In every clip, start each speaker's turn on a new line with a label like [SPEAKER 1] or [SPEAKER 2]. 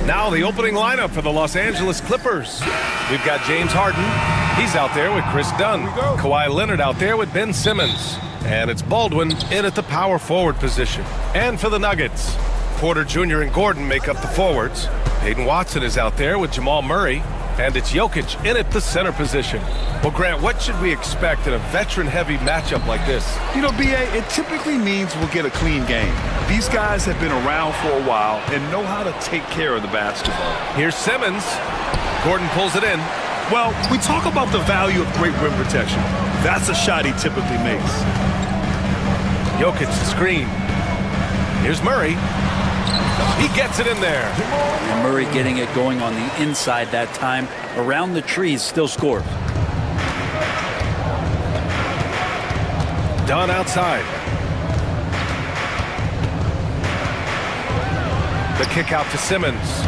[SPEAKER 1] Now the opening lineup for the Los Angeles Clippers. We've got James Harden. He's out there with Chris Dunn. Kawhi Leonard out there with Ben Simmons. And it's Baldwin in at the power forward position. And for the Nuggets, Porter Jr. and Gordon make up the forwards. Peyton Watson is out there with Jamal Murray. And it's Jokic in at the center position. Well, Grant, what should we expect in a veteran-heavy matchup like this?
[SPEAKER 2] You know, B.A., it typically means we'll get a clean game. These guys have been around for a while and know how to take care of the basketball.
[SPEAKER 1] Here's Simmons. Gordon pulls it in.
[SPEAKER 2] Well, we talk about the value of great rim protection. That's a shot he typically makes.
[SPEAKER 1] Jokic the screen. Here's Murray. He gets it in there.
[SPEAKER 3] And Murray getting it going on the inside that time. Around the trees, still scores.
[SPEAKER 1] Dunn outside. The kick out to Simmons.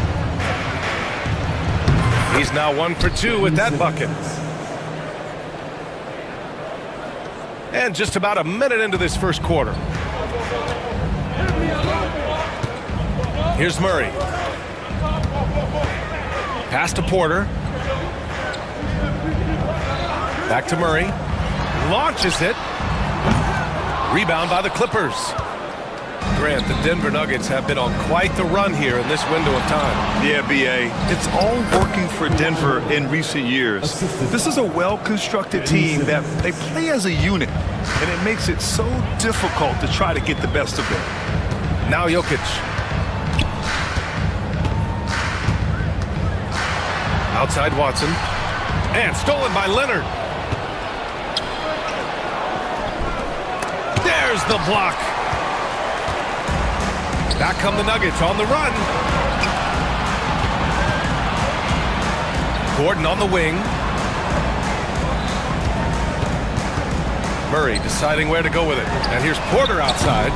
[SPEAKER 1] He's now 1 for 2 with that bucket. And just about a minute into this first quarter. Here's Murray. Pass to Porter. Back to Murray. Launches it. Rebound by the Clippers. Grant, the Denver Nuggets have been on quite the run here in this window of time.
[SPEAKER 2] Yeah, B.A., it's all working for Denver in recent years. This is a well-constructed team that they play as a unit, and it makes it so difficult to try to get the best of them.
[SPEAKER 1] Now Jokic. Outside Watson. And stolen by Leonard. There's the block. Back come the Nuggets on the run. Gordon on the wing. Murray deciding where to go with it. And here's Porter outside.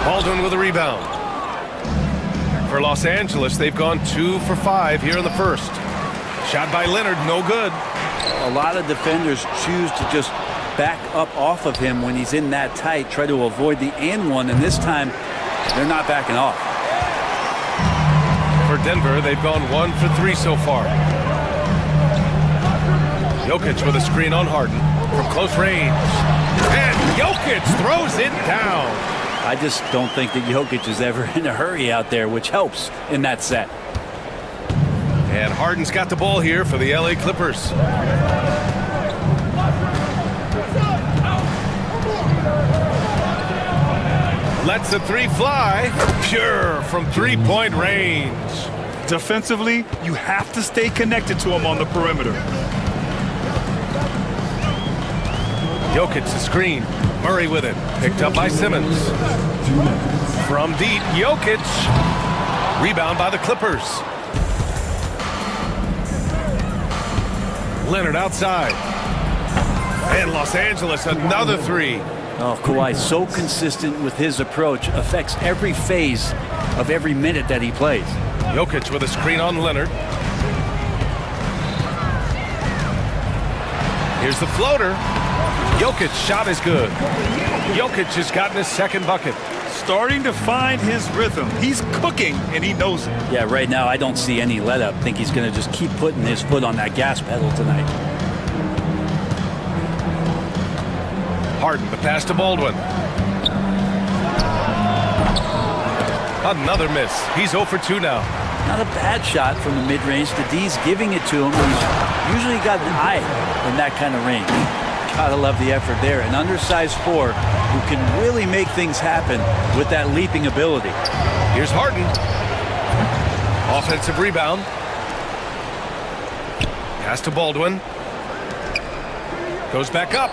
[SPEAKER 1] Baldwin with a rebound. For Los Angeles, they've gone 2 for 5 here in the first. Shot by Leonard, no good.
[SPEAKER 3] A lot of defenders choose to just back up off of him when he's in that tight, try to avoid the and one, and this time they're not backing off.
[SPEAKER 1] For Denver, they've gone 1 for 3 so far. Jokic with a screen on Harden from close range. And Jokic throws it down.
[SPEAKER 3] I just don't think that Jokic is ever in a hurry out there, which helps in that set.
[SPEAKER 1] And Harden's got the ball here for the LA Clippers. Lets the three fly. Pure from three-point range.
[SPEAKER 2] Defensively, you have to stay connected to him on the perimeter.
[SPEAKER 1] Jokic the screen. Murray with it. Picked up by Simmons. From deep, Jokic. Rebound by the Clippers. Leonard outside. And Los Angeles, another three.
[SPEAKER 3] Oh, Kawhi so consistent with his approach, affects every phase of every minute that he plays.
[SPEAKER 1] Jokic with a screen on Leonard. Here's the floater. Jokic's shot is good. Jokic has gotten his second bucket.
[SPEAKER 2] Starting to find his rhythm. He's cooking, and he knows it.
[SPEAKER 3] Yeah, right now I don't see any let-up. I think he's going to just keep putting his foot on that gas pedal tonight.
[SPEAKER 1] Harden, the pass to Baldwin. Another miss. He's 0 for 2 now.
[SPEAKER 3] Not a bad shot from the mid-range. The D's giving it to him. He's usually got an eye in that kind of range. Gotta love the effort there. An undersized 4 who can really make things happen with that leaping ability.
[SPEAKER 1] Here's Harden. Offensive rebound. Pass to Baldwin. Goes back up.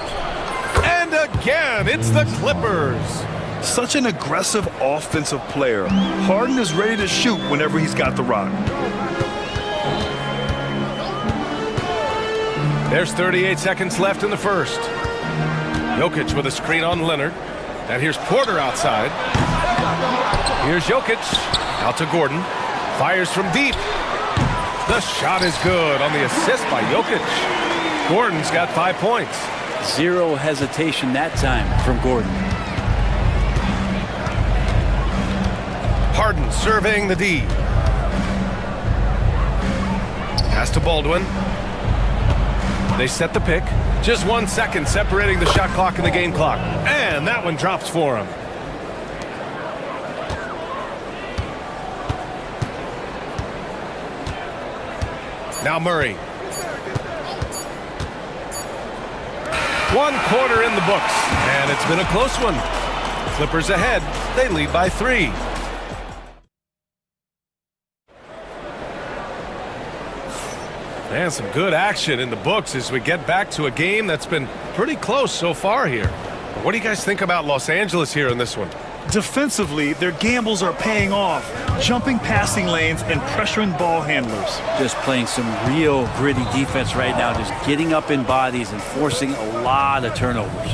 [SPEAKER 1] And again, it's the Clippers.
[SPEAKER 2] Such an aggressive offensive player. Harden is ready to shoot whenever he's got the rock.
[SPEAKER 1] There's 38 seconds left in the first. Jokic with a screen on Leonard. And here's Porter outside. Here's Jokic. Out to Gordon. Fires from deep. The shot is good on the assist by Jokic. Gordon's got 5 points.
[SPEAKER 3] Zero hesitation that time from Gordon.
[SPEAKER 1] Harden surveying the D. Pass to Baldwin. They set the pick. Just 1 second separating the shot clock and the game clock. And that one drops for him. Now Murray. 1 quarter in the books, and it's been a close one. Clippers ahead. They lead by 3. And some good action in the books as we get back to a game that's been pretty close so far here. What do you guys think about Los Angeles here in this one?
[SPEAKER 2] Defensively, their gambles are paying off, jumping passing lanes and pressuring ball handlers.
[SPEAKER 3] Just playing some real gritty defense right now, just getting up in bodies and forcing a lot of turnovers.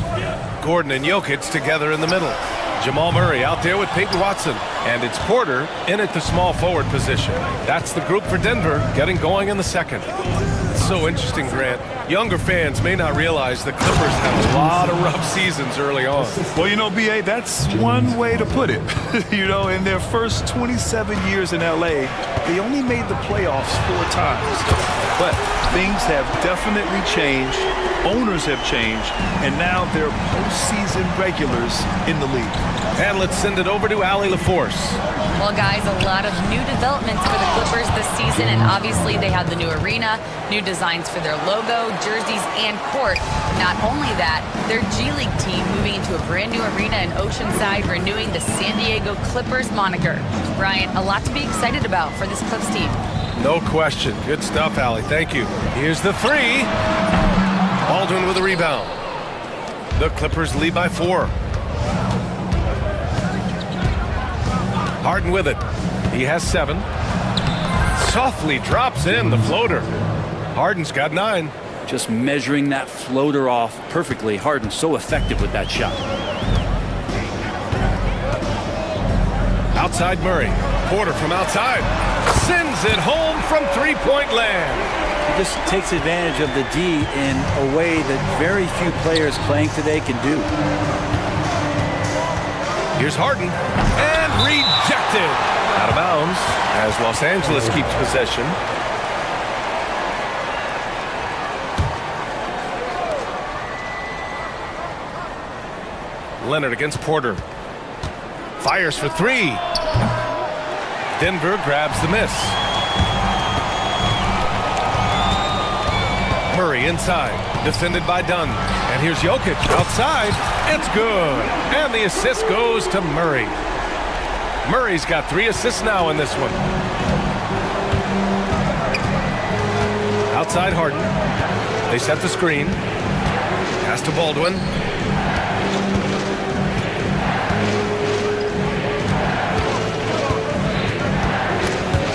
[SPEAKER 1] Gordon and Jokic together in the middle. Jamal Murray out there with Peyton Watson. And it's Porter in at the small forward position. That's the group for Denver getting going in the second. It's so interesting, Grant. Younger fans may not realize the Clippers had a lot of rough seasons early on.
[SPEAKER 2] Well, you know, B.A., that's one way to put it. You know, in their first 27 years in L.A., they only made the playoffs 4 times. But things have definitely changed. Owners have changed. And now they're postseason regulars in the league.
[SPEAKER 1] And let's send it over to Allie LaForce.
[SPEAKER 4] Well, guys, a lot of new developments for the Clippers this season, and obviously they have the new arena, new designs for their logo, jerseys, and court. Not only that, their G League team moving into a brand new arena in Oceanside, renewing the San Diego Clippers moniker. Brian, a lot to be excited about for this Clips team.
[SPEAKER 1] No question. Good stuff, Allie. Thank you. Here's the 3. Baldwin with a rebound. The Clippers lead by 4. Harden with it. He has 7. Softly drops in the floater. Harden's got 9.
[SPEAKER 3] Just measuring that floater off perfectly. Harden's so effective with that shot.
[SPEAKER 1] Outside Murray. Porter from outside. Sends it home from three-point land.
[SPEAKER 3] He just takes advantage of the D in a way that very few players playing today can do.
[SPEAKER 1] Here's Harden. And rejected. Out of bounds as Los Angeles keeps possession. Leonard against Porter. Fires for 3. Denver grabs the miss. Murray inside, defended by Dunn. And here's Jokic outside. It's good. And the assist goes to Murray. Murray's got 3 assists now in this one. Outside Harden. They set the screen. Pass to Baldwin.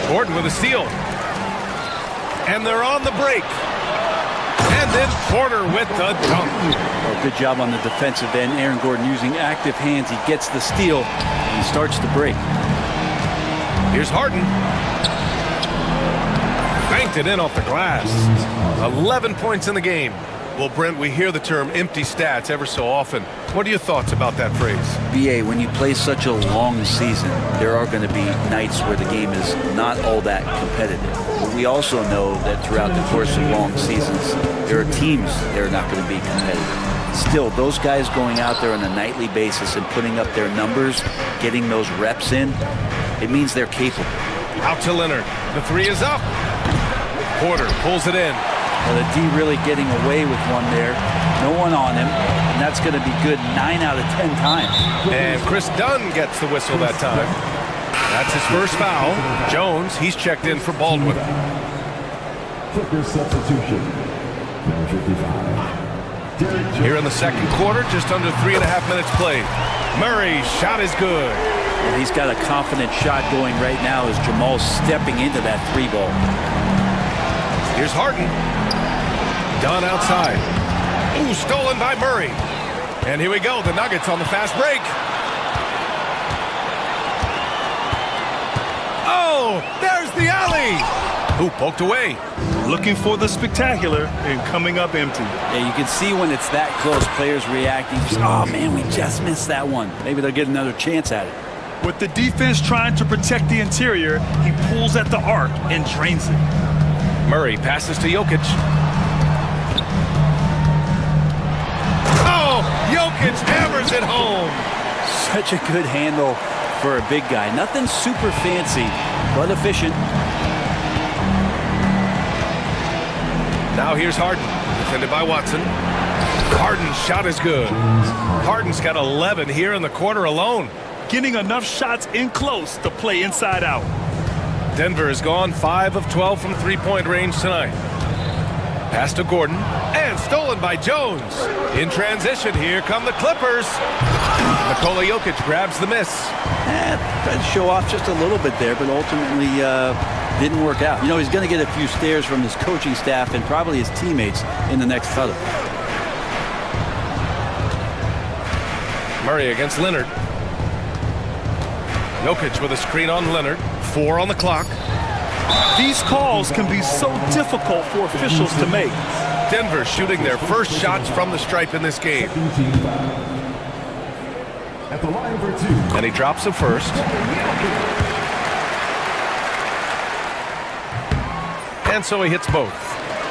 [SPEAKER 1] Gordon with a steal. And they're on the break. And then Porter with the dunk.
[SPEAKER 3] Oh, good job on the defensive end. Aaron Gordon using active hands. He gets the steal and he starts to break.
[SPEAKER 1] Here's Harden. Banked it in off the glass. 11 points in the game. Well, Brent, we hear the term empty stats ever so often. What are your thoughts about that phrase?
[SPEAKER 3] BA, when you play such a long season, there are going to be nights where the game is not all that competitive. But we also know that throughout the course of long seasons, there are teams that are not going to be competitive. Still, those guys going out there on a nightly basis and putting up their numbers, getting those reps in, it means they're capable.
[SPEAKER 1] Out to Leonard. The 3 is up. Porter pulls it in.
[SPEAKER 3] Well, the D really getting away with one there. No one on him, and that's going to be good 9 out of 10 times.
[SPEAKER 1] And Chris Dunn gets the whistle that time. That's his first foul. Jones, he's checked in for Baldwin.
[SPEAKER 5] Clippers substitution. Number 55.
[SPEAKER 1] Here in the second quarter, just under 3.5 minutes played. Murray's shot is good.
[SPEAKER 3] Well, he's got a confident shot going right now as Jamal's stepping into that 3 ball.
[SPEAKER 1] Here's Harden. Dunn outside. Ooh, stolen by Murray. And here we go, the Nuggets on the fast break. Oh, there's the alley. Ooh, poked away.
[SPEAKER 2] Looking for the spectacular and coming up empty.
[SPEAKER 3] Yeah, you can see when it's that close, players reacting. Just, oh, man, we just missed that one. Maybe they'll get another chance at it.
[SPEAKER 2] With the defense trying to protect the interior, he pulls at the arc and drains it.
[SPEAKER 1] Murray passes to Jokic. Oh, Jokic hammers it home.
[SPEAKER 3] Such a good handle for a big guy. Nothing super fancy, but efficient.
[SPEAKER 1] Now here's Harden, defended by Watson. Harden's shot is good. Harden's got 11 here in the quarter alone.
[SPEAKER 2] Getting enough shots in close to play inside out.
[SPEAKER 1] Denver has gone 5 of 12 from three-point range tonight. Pass to Gordon, and stolen by Jones. In transition, here come the Clippers. Nikola Jokic grabs the miss.
[SPEAKER 3] Tried to show off just a little bit there, but ultimately didn't work out. You know, he's going to get a few stares from his coaching staff and probably his teammates in the next huddle.
[SPEAKER 1] Murray against Leonard. Jokic with a screen on Leonard. 4 on the clock.
[SPEAKER 2] These calls can be so difficult for officials to make.
[SPEAKER 1] Denver shooting their first shots from the stripe in this game.
[SPEAKER 5] At the line for 2.
[SPEAKER 1] And he drops the first. And so he hits both.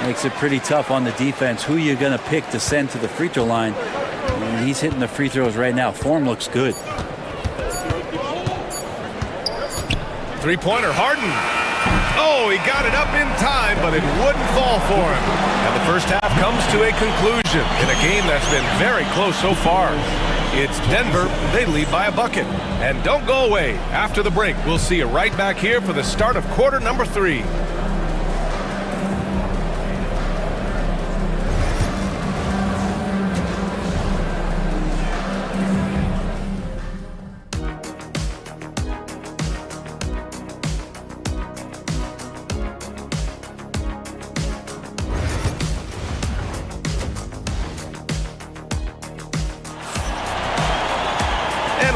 [SPEAKER 3] Makes it pretty tough on the defense. Who you're going to pick to send to the free throw line. And he's hitting the free throws right now. Form looks good.
[SPEAKER 1] Three-pointer, Harden. Oh, he got it up in time, but it wouldn't fall for him. And the first half comes to a conclusion in a game that's been very close so far. It's Denver. They lead by a bucket. And don't go away. After the break, we'll see you right back here for the start of quarter number 3.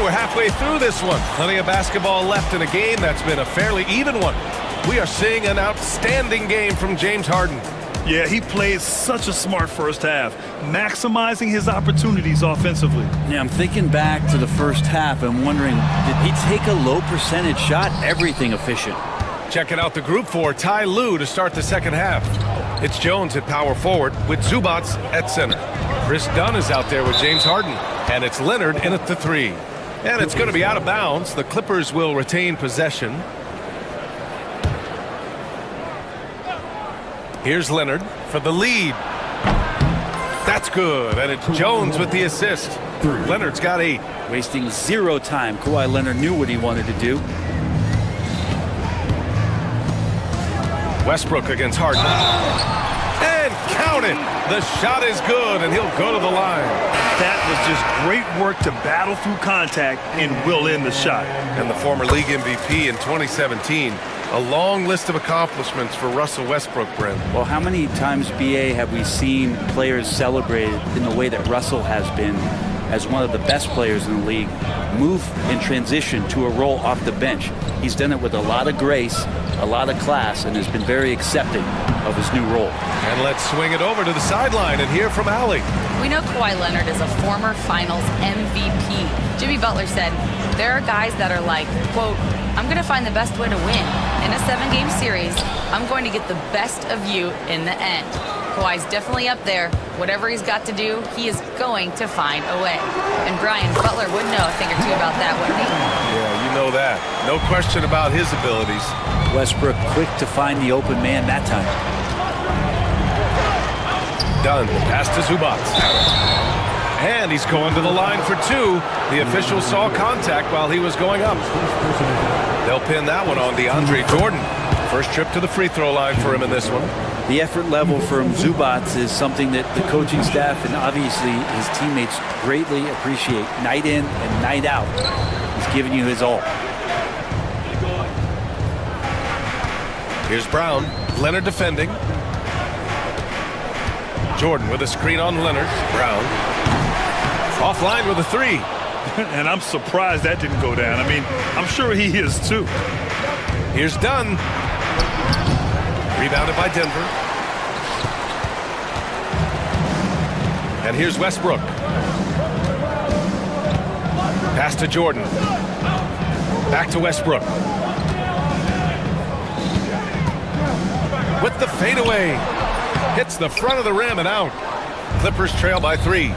[SPEAKER 1] We're halfway through this one. Plenty of basketball left in a game that's been a fairly even one. We are seeing an outstanding game from James Harden.
[SPEAKER 2] Yeah, he played such a smart first half, maximizing his opportunities offensively.
[SPEAKER 3] Yeah, I'm thinking back to the first half and wondering, did he take a low percentage shot? Everything efficient.
[SPEAKER 1] Checking out the group for Ty Lue to start the second half. It's Jones at power forward with Zubac at center. Chris Dunn is out there with James Harden. And it's Leonard in at the 3. And it's going to be out of bounds. The Clippers will retain possession. Here's Leonard for the lead. That's good. And it's Jones with the assist. Leonard's got 8.
[SPEAKER 3] Wasting 0 time. Kawhi Leonard knew what he wanted to do.
[SPEAKER 1] Westbrook against Harden. And count it. The shot is good, and he'll go to the line.
[SPEAKER 2] That was just great work to battle through contact and will in the shot.
[SPEAKER 1] And the former league MVP in 2017. A long list of accomplishments for Russell Westbrook, Brent.
[SPEAKER 3] Well, how many times, BA, have we seen players celebrated in the way that Russell has been as one of the best players in the league, move in transition to a role off the bench? He's done it with a lot of grace, a lot of class, and has been very accepting of his new role.
[SPEAKER 1] And let's swing it over to the sideline and hear from Allie.
[SPEAKER 4] We know Kawhi Leonard is a former finals MVP. Jimmy Butler said, there are guys that are like, quote, I'm going to find the best way to win. In a 7-game series, I'm going to get the best of you in the end. Kawhi's definitely up there. Whatever he's got to do, he is going to find a way. And Brian, Butler would know a thing or two about that, wouldn't he?
[SPEAKER 1] Yeah, you know that. No question about his abilities.
[SPEAKER 3] Westbrook quick to find the open man that time.
[SPEAKER 1] Dunn, pass to Zubac. And he's going to the line for 2. The official saw contact while he was going up. They'll pin that one on DeAndre Jordan. First trip to the free throw line for him in this one.
[SPEAKER 3] The effort level from Zubac is something that the coaching staff and obviously his teammates greatly appreciate. Night in and night out, he's giving you his all.
[SPEAKER 1] Here's Brown. Leonard defending. Jordan with a screen on Leonard. Brown. Offline with a 3.
[SPEAKER 2] And I'm surprised that didn't go down. I mean, I'm sure he is too.
[SPEAKER 1] Here's Dunn. Rebounded by Denver. And here's Westbrook. Pass to Jordan. Back to Westbrook. with the fadeaway. Hits the front of the rim and out. Clippers trail by 3.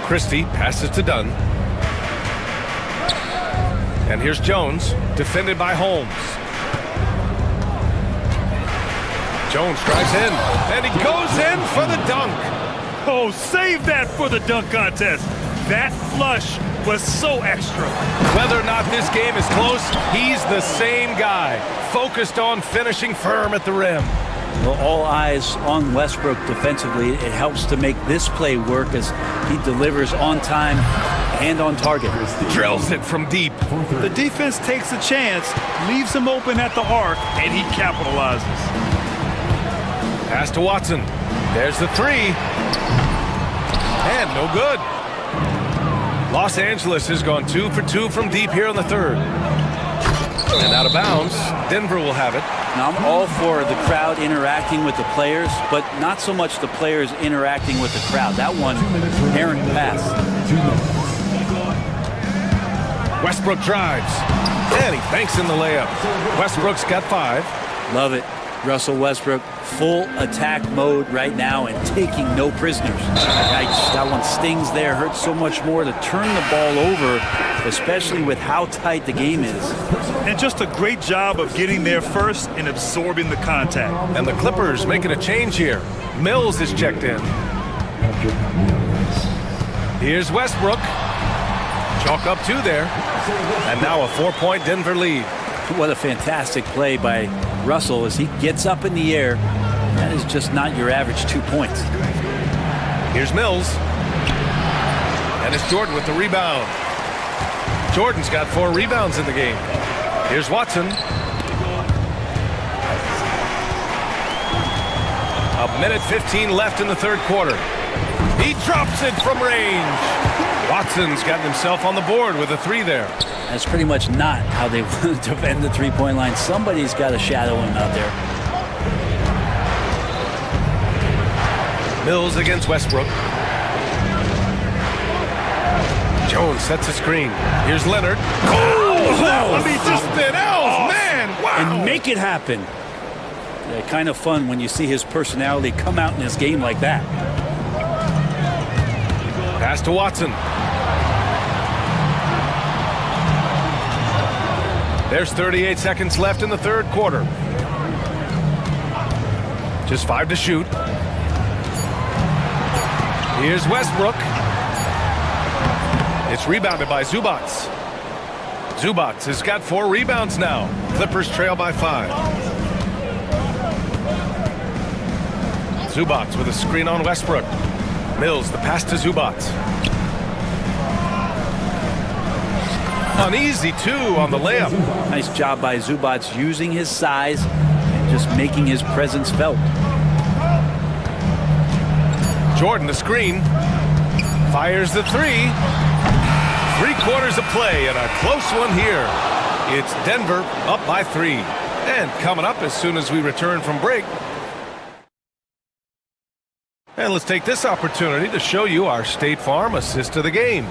[SPEAKER 1] Christie passes to Dunn. And here's Jones, defended by Holmes. Jones drives in, and he goes in for the dunk.
[SPEAKER 2] Oh, save that for the dunk contest. That flush was so extra.
[SPEAKER 1] Whether or not this game is close, he's the same guy, focused on finishing firm at the rim.
[SPEAKER 3] Well, all eyes on Westbrook defensively. It helps to make this play work as he delivers on time and on target.
[SPEAKER 1] Drills it from deep.
[SPEAKER 2] The defense takes a chance, leaves him open at the arc, and he capitalizes.
[SPEAKER 1] Pass to Watson. There's the 3. And no good. Los Angeles has gone 2 for 2 from deep here in the third. And out of bounds, Denver will have it.
[SPEAKER 3] Now, I'm all for the crowd interacting with the players, but not so much the players interacting with the crowd. That one, errant pass.
[SPEAKER 1] Westbrook drives. And he banks in the layup. Westbrook's got 5.
[SPEAKER 3] Love it. Russell Westbrook, full attack mode right now and taking no prisoners. Yikes, that one stings there. Hurts so much more to turn the ball over, especially with how tight the game is.
[SPEAKER 2] And just a great job of getting there first and absorbing the contact.
[SPEAKER 1] And the Clippers making a change here. Mills is checked in. Here's Westbrook. Chalk up 2 there. And now a 4-point Denver lead.
[SPEAKER 3] What a fantastic play by Russell as he gets up in the air. That is just not your average 2 points.
[SPEAKER 1] Here's Mills. And it's Jordan with the rebound. Jordan's got 4 rebounds in the game. Here's Watson. A minute 15 left in the third quarter. He drops it from range. Watson's gotten himself on the board with a 3 there.
[SPEAKER 3] That's pretty much not how they want to defend the three-point line. Somebody's got to shadow him out there.
[SPEAKER 1] Mills against Westbrook. Jones sets a screen. Here's Leonard. Oh, I mean, just an L's, man. Wow.
[SPEAKER 3] And make it happen. Yeah, kind of fun when you see his personality come out in his game like that.
[SPEAKER 1] Pass to Watson. There's 38 seconds left in the third quarter. Just 5 to shoot. Here's Westbrook. It's rebounded by Zubats. Zubats has got 4 rebounds now. Clippers trail by 5. Zubats with a screen on Westbrook. Mills, the pass to Zubats. An easy 2 on the layup.
[SPEAKER 3] Nice job by Zubats using his size and just making his presence felt.
[SPEAKER 1] Jordan, the screen. Fires the 3. 3 quarters of play and a close one here. It's Denver up by 3. And coming up as soon as we return from break. And let's take this opportunity to show you our State Farm assist of the game.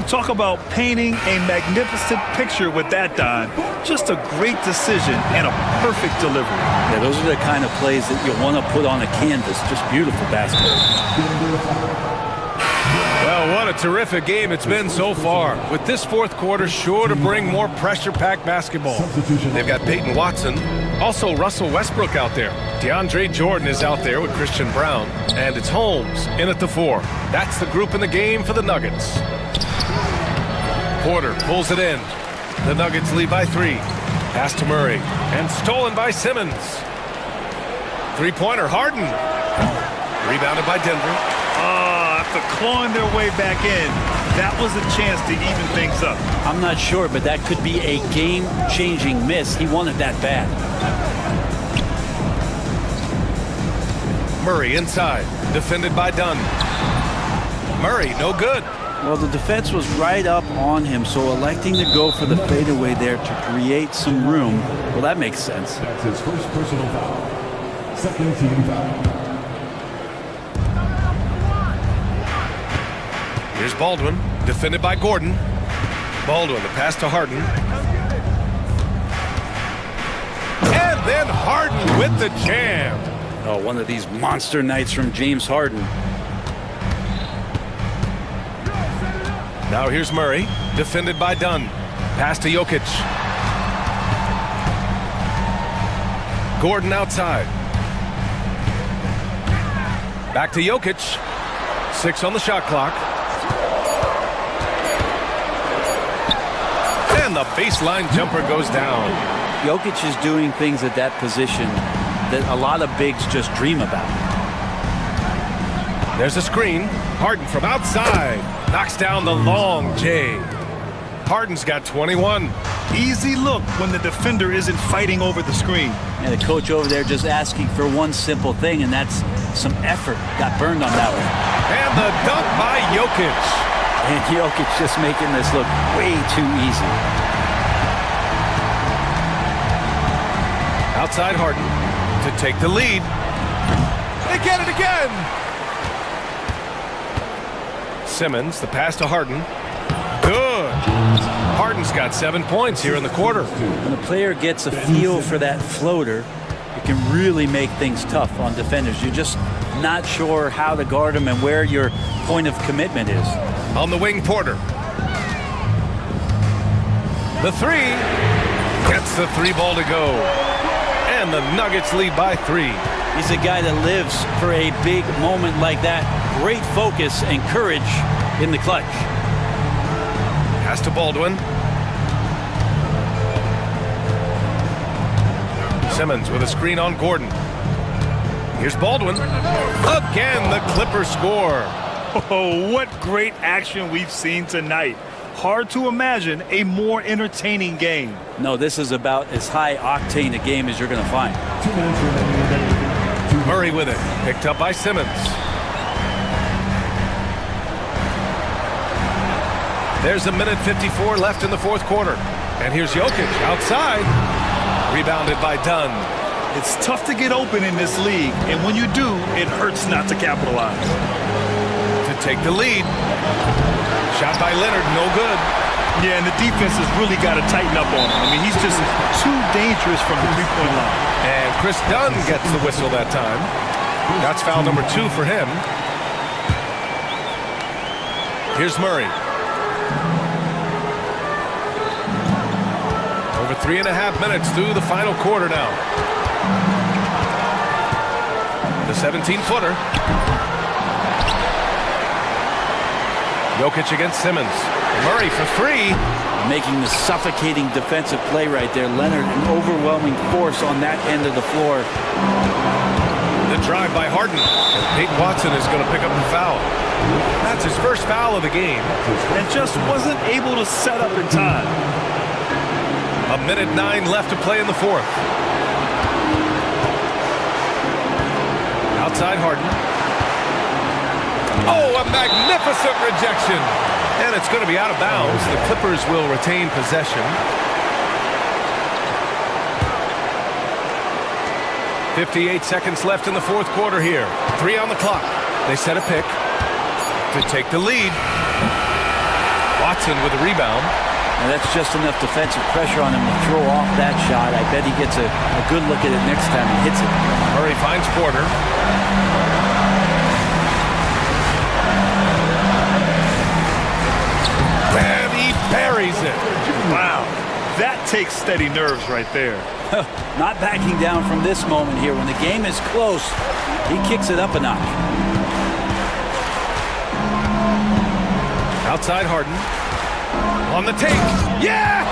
[SPEAKER 2] Talk about painting a magnificent picture with that dime. Just a great decision and a perfect delivery.
[SPEAKER 3] Yeah, those are the kind of plays that you want to put on a canvas. Just beautiful basketball.
[SPEAKER 1] Well, what a terrific game it's been so far. With this fourth quarter sure to bring more pressure-packed basketball. They've got Peyton Watson, also Russell Westbrook out there. DeAndre Jordan is out there with Christian Brown. And it's Holmes in at the 4. That's the group in the game for the Nuggets. Porter pulls it in. The Nuggets lead by 3. Pass to Murray. And stolen by Simmons. 3-pointer Harden. Rebounded by Denver.
[SPEAKER 2] After clawing their way back in, that was a chance to even things up.
[SPEAKER 3] I'm not sure, but that could be a game-changing miss. He wanted that bad.
[SPEAKER 1] Murray inside. Defended by Dunn. Murray, no good.
[SPEAKER 3] Well, the defense was right up on him, so electing to go for the fadeaway there to create some room, well, that makes sense.
[SPEAKER 5] That's his first personal foul. Second team foul.
[SPEAKER 1] Here's Baldwin, defended by Gordon. Baldwin, the pass to Harden. And then Harden with the jam.
[SPEAKER 3] Oh, one of these monster nights from James Harden.
[SPEAKER 1] Now here's Murray, defended by Dunn. Pass to Jokic. Gordon outside. Back to Jokic. 6 on the shot clock. And the baseline jumper goes down.
[SPEAKER 3] Jokic is doing things at that position that a lot of bigs just dream about.
[SPEAKER 1] There's a screen. Harden from outside. Knocks down the long J. Harden's got 21.
[SPEAKER 2] Easy look when the defender isn't fighting over the screen.
[SPEAKER 3] And the coach over there just asking for one simple thing, and that's some effort. Got burned on that one.
[SPEAKER 1] And the dunk by Jokic.
[SPEAKER 3] And Jokic just making this look way too easy.
[SPEAKER 1] Outside Harden to take the lead. They get it again. Simmons, the pass to Harden. Good. Harden's got 7 points here in the quarter.
[SPEAKER 3] When a player gets a feel for that floater, it can really make things tough on defenders. You're just not sure how to guard them and where your point of commitment is.
[SPEAKER 1] On the wing, Porter. The three. Gets the 3 ball to go. And the Nuggets lead by 3.
[SPEAKER 3] He's a guy that lives for a big moment like that. Great focus and courage in the clutch.
[SPEAKER 1] Pass to Baldwin. Simmons with a screen on Gordon. Here's Baldwin. Again, the Clippers score.
[SPEAKER 2] Oh, what great action we've seen tonight. Hard to imagine a more entertaining game.
[SPEAKER 3] No, this is about as high octane a game as you're going to find.
[SPEAKER 5] 2 minutes remaining.
[SPEAKER 1] Murray with it. Picked up by Simmons. There's a minute 54 left in the fourth quarter. And here's Jokic outside. Rebounded by Dunn.
[SPEAKER 2] It's tough to get open in this league, and when you do, it hurts not to capitalize.
[SPEAKER 1] To take the lead. Shot by Leonard, no good.
[SPEAKER 2] Yeah, and the defense has really got to tighten up on him. I mean, he's just too dangerous from the three-point line.
[SPEAKER 1] And Chris Dunn gets the whistle that time. That's foul number 2 for him. Here's Murray. Over 3.5 minutes through the final quarter now. The 17-footer. Jokic against Simmons. Murray for 3.
[SPEAKER 3] Making the suffocating defensive play right there. Leonard, an overwhelming force on that end of the floor.
[SPEAKER 1] The drive by Harden. And Peyton Watson is going to pick up the foul. That's his first foul of the game.
[SPEAKER 2] And just wasn't able to set up in time.
[SPEAKER 1] A minute 9 left to play in the fourth. Outside Harden. Oh, a magnificent rejection. And it's going to be out of bounds. The Clippers will retain possession. 58 seconds left in the fourth quarter here. 3 on the clock. They set a pick to take the lead. Watson with a rebound.
[SPEAKER 3] And that's just enough defensive pressure on him to throw off that shot. I bet he gets a good look at it next time he hits it.
[SPEAKER 1] Murray finds Porter. And he buries it.
[SPEAKER 2] Wow, that takes steady nerves right there.
[SPEAKER 3] Not backing down from this moment here. When the game is close, he kicks it up a notch.
[SPEAKER 1] Outside Harden. On the take. Yeah!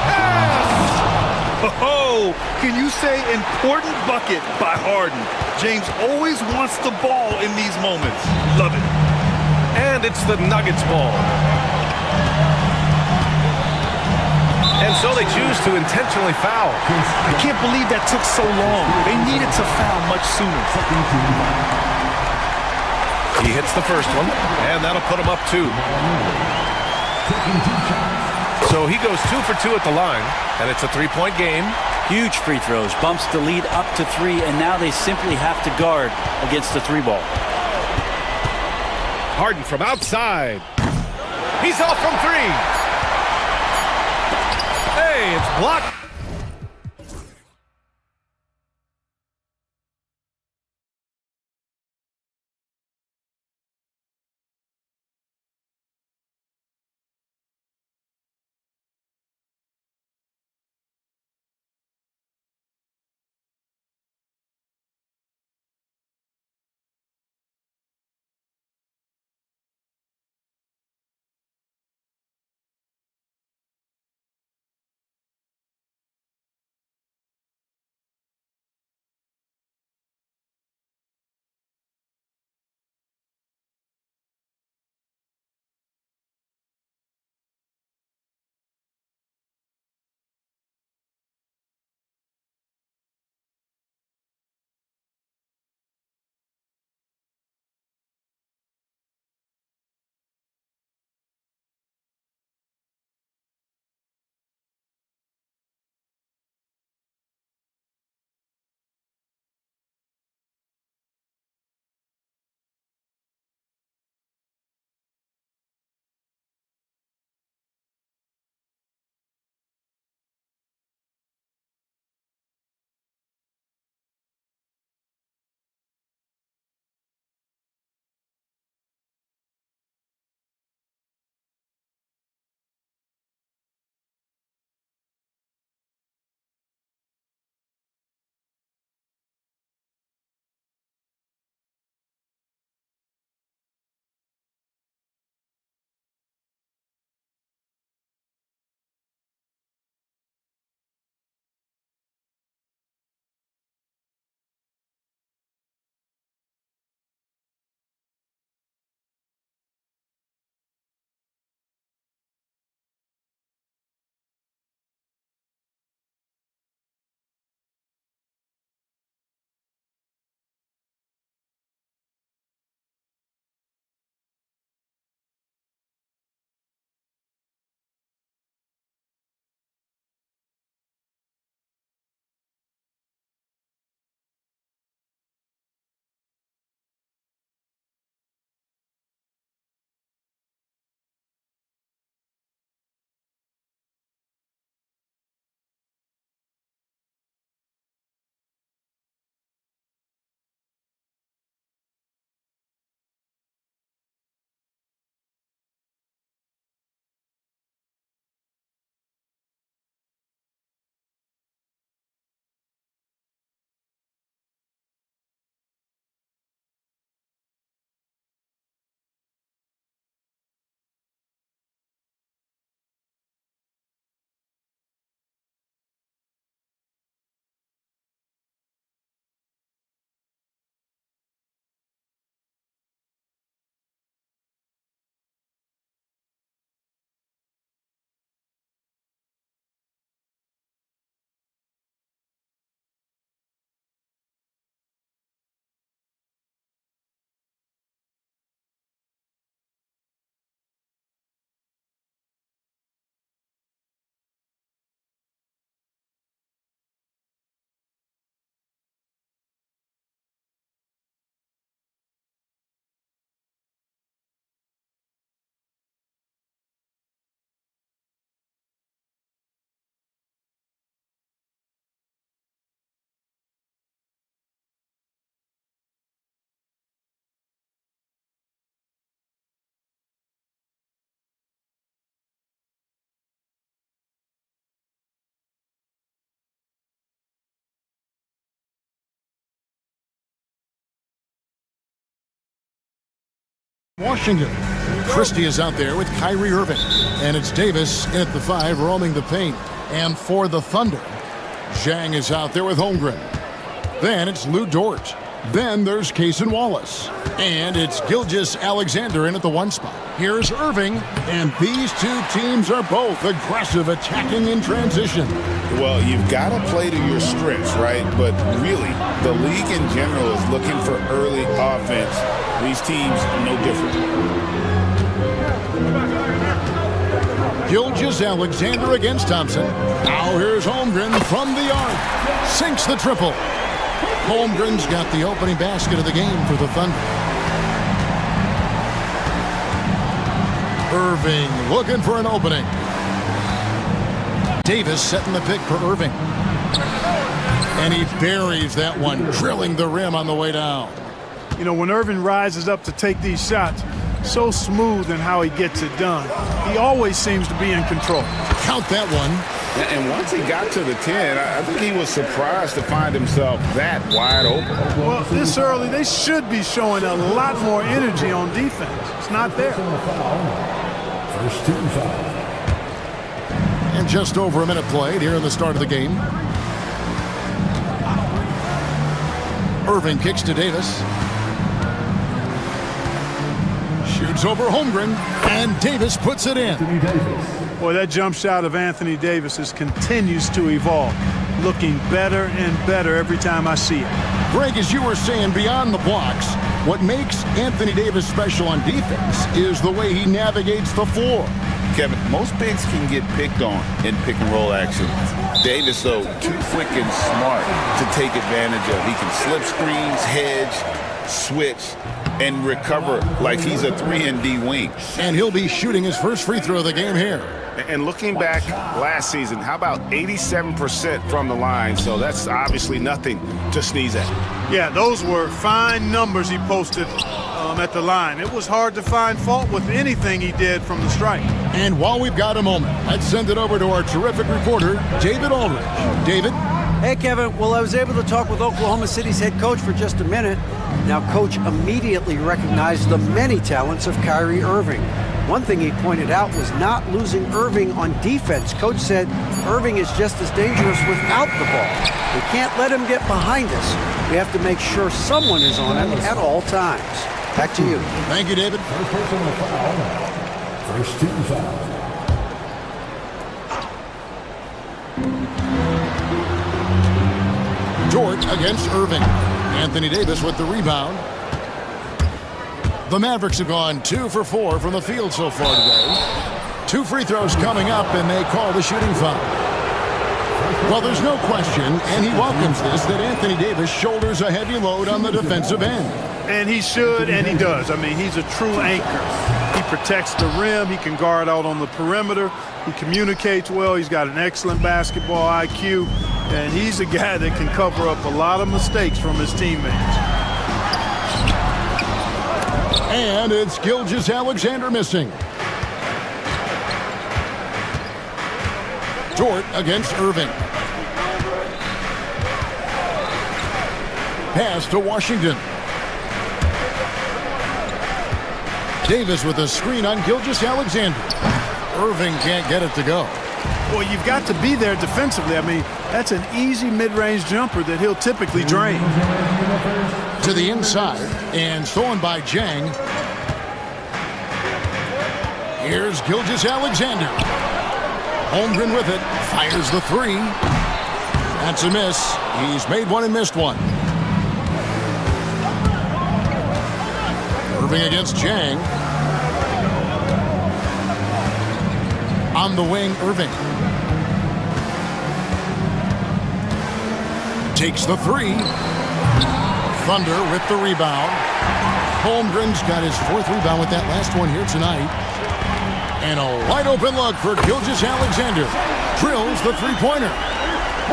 [SPEAKER 2] Oh, can you say important bucket by Harden? James always wants the ball in these moments. Love it.
[SPEAKER 1] And it's the Nuggets ball. And so they choose to intentionally foul.
[SPEAKER 2] I can't believe that took so long. They needed to foul much sooner.
[SPEAKER 1] He hits the first one, and that'll put him up 2. So he goes 2 for 2 at the line, and it's a 3-point game.
[SPEAKER 3] Huge free throws, bumps the lead up to 3, and now they simply have to guard against the 3-ball.
[SPEAKER 1] Harden from outside. He's off from 3. Hey, it's blocked.
[SPEAKER 6] Washington. Christie is out there with Kyrie Irving. And it's Davis in at the 5, roaming the paint. And for the Thunder, Zhang is out there with Holmgren. Then it's Lou Dort. Then there's Cason Wallace. And it's Gilgeous-Alexander in at the 1 spot. Here's Irving. And these two teams are both aggressive, attacking in transition.
[SPEAKER 7] Well, you've got to play to your strengths, right? But really, the league in general is looking for early offense. These teams are no different.
[SPEAKER 6] Gilgeous-Alexander against Thompson. Now here's Holmgren from the arc. Sinks the triple. Holmgren's got the opening basket of the game for the Thunder. Irving looking for an opening. Davis setting the pick for Irving. And he buries that one, drilling the rim on the way down.
[SPEAKER 2] You know, when Irving rises up to take these shots, so smooth in how he gets it done. He always seems to be in control.
[SPEAKER 6] Count that one.
[SPEAKER 7] And once he got to the 10, I think he was surprised to find himself that wide open.
[SPEAKER 2] Well, this early, they should be showing a lot more energy on defense. It's not there.
[SPEAKER 5] First team foul.
[SPEAKER 6] And just over a minute played here in the start of the game. Irving kicks to Davis. Shoots over Holmgren, and Davis puts it in.
[SPEAKER 2] Boy, that jump shot of Anthony Davis continues to evolve. Looking better and better every time I see it.
[SPEAKER 6] Greg, as you were saying, beyond the blocks, what makes Anthony Davis special on defense is the way he navigates the floor.
[SPEAKER 7] Kevin, most bigs can get picked on in pick and roll action. Davis, though, too quick and smart to take advantage of. He can slip screens, hedge, switch, and recover like he's a 3-and-D wing.
[SPEAKER 6] And he'll be shooting his first free throw of the game here.
[SPEAKER 8] And looking back last season, how about 87% from the line? So that's obviously nothing to sneeze at.
[SPEAKER 2] Yeah, those were fine numbers he posted at the line. It was hard to find fault with anything he did from the stripe.
[SPEAKER 6] And while we've got a moment, let's send it over to our terrific reporter, David Aldridge. David?
[SPEAKER 9] Hey, Kevin. Well, I was able to talk with Oklahoma City's head coach for just a minute. Now, Coach immediately recognized the many talents of Kyrie Irving. One thing he pointed out was not losing Irving on defense. Coach said Irving is just as dangerous without the ball. We can't let him get behind us. We have to make sure someone is on him at all times. Back to you.
[SPEAKER 6] Thank you, David.
[SPEAKER 5] First personal foul. First team foul.
[SPEAKER 6] Dort against Irving. Anthony Davis with the rebound. The Mavericks have gone 2 for 4 from the field so far today. 2 free throws coming up, and they call the shooting foul. Well, there's no question, and he welcomes this, that Anthony Davis shoulders a heavy load on the defensive end.
[SPEAKER 2] And he should, and he does. I mean, he's a true anchor. He protects the rim. He can guard out on the perimeter. He communicates well. He's got an excellent basketball IQ. And he's a guy that can cover up a lot of mistakes from his teammates.
[SPEAKER 6] And it's Gilgeous-Alexander missing. Dort against Irving. Pass to Washington. Davis with a screen on Gilgeous-Alexander. Irving can't get it to go.
[SPEAKER 2] Well, you've got to be there defensively. I mean, that's an easy mid-range jumper that he'll typically drain.
[SPEAKER 6] To the inside, and stolen by Zhang. Here's Gilgeous-Alexander. Holmgren with it, fires the 3. That's a miss. He's made one and missed one. Irving against Zhang. On the wing, Irving. Takes the 3. Thunder with the rebound. Holmgren's got his 4th rebound with that last one here tonight. And a wide open look for Gilgeous-Alexander. Drills the 3-pointer.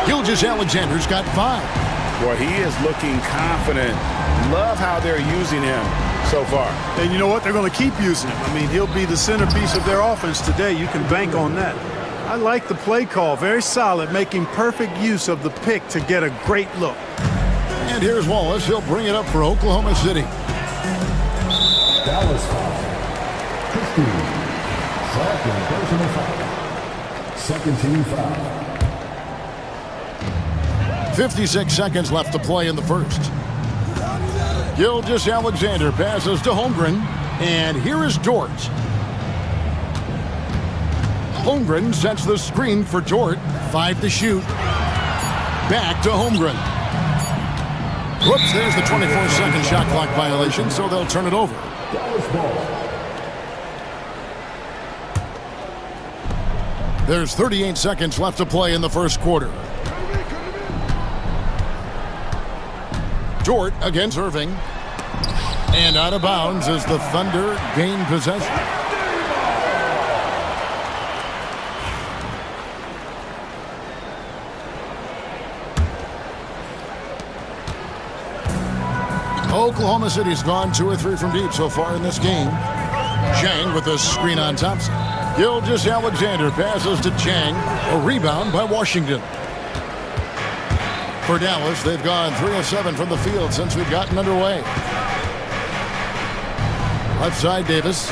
[SPEAKER 6] Gilgeous-Alexander's got 5.
[SPEAKER 8] Boy, he is looking confident. Love how they're using him so far.
[SPEAKER 2] And you know what? They're going to keep using him. I mean, he'll be the centerpiece of their offense today. You can bank on that. I like the play call. Very solid, making perfect use of the pick to get a great look.
[SPEAKER 6] And here's Wallace. He'll bring it up for Oklahoma City.
[SPEAKER 5] Dallas foul. Christie. Second personal foul. Second team foul.
[SPEAKER 6] 56 seconds left to play in the first. Gilgeous-Alexander passes to Holmgren, and here is Dort. Holmgren sets the screen for Dort. 5 to shoot. Back to Holmgren. Whoops, there's the 24-second shot clock violation, so they'll turn it over. There's 38 seconds left to play in the first quarter. Dort against Irving. And out of bounds as the Thunder gain possession. Oklahoma City's gone 2 or 3 from deep so far in this game. Chang with a screen on Thompson. Gilgeous-Alexander passes to Chang. A rebound by Washington. For Dallas, they've gone 3 of 7 from the field since we've gotten underway. Left side, Davis.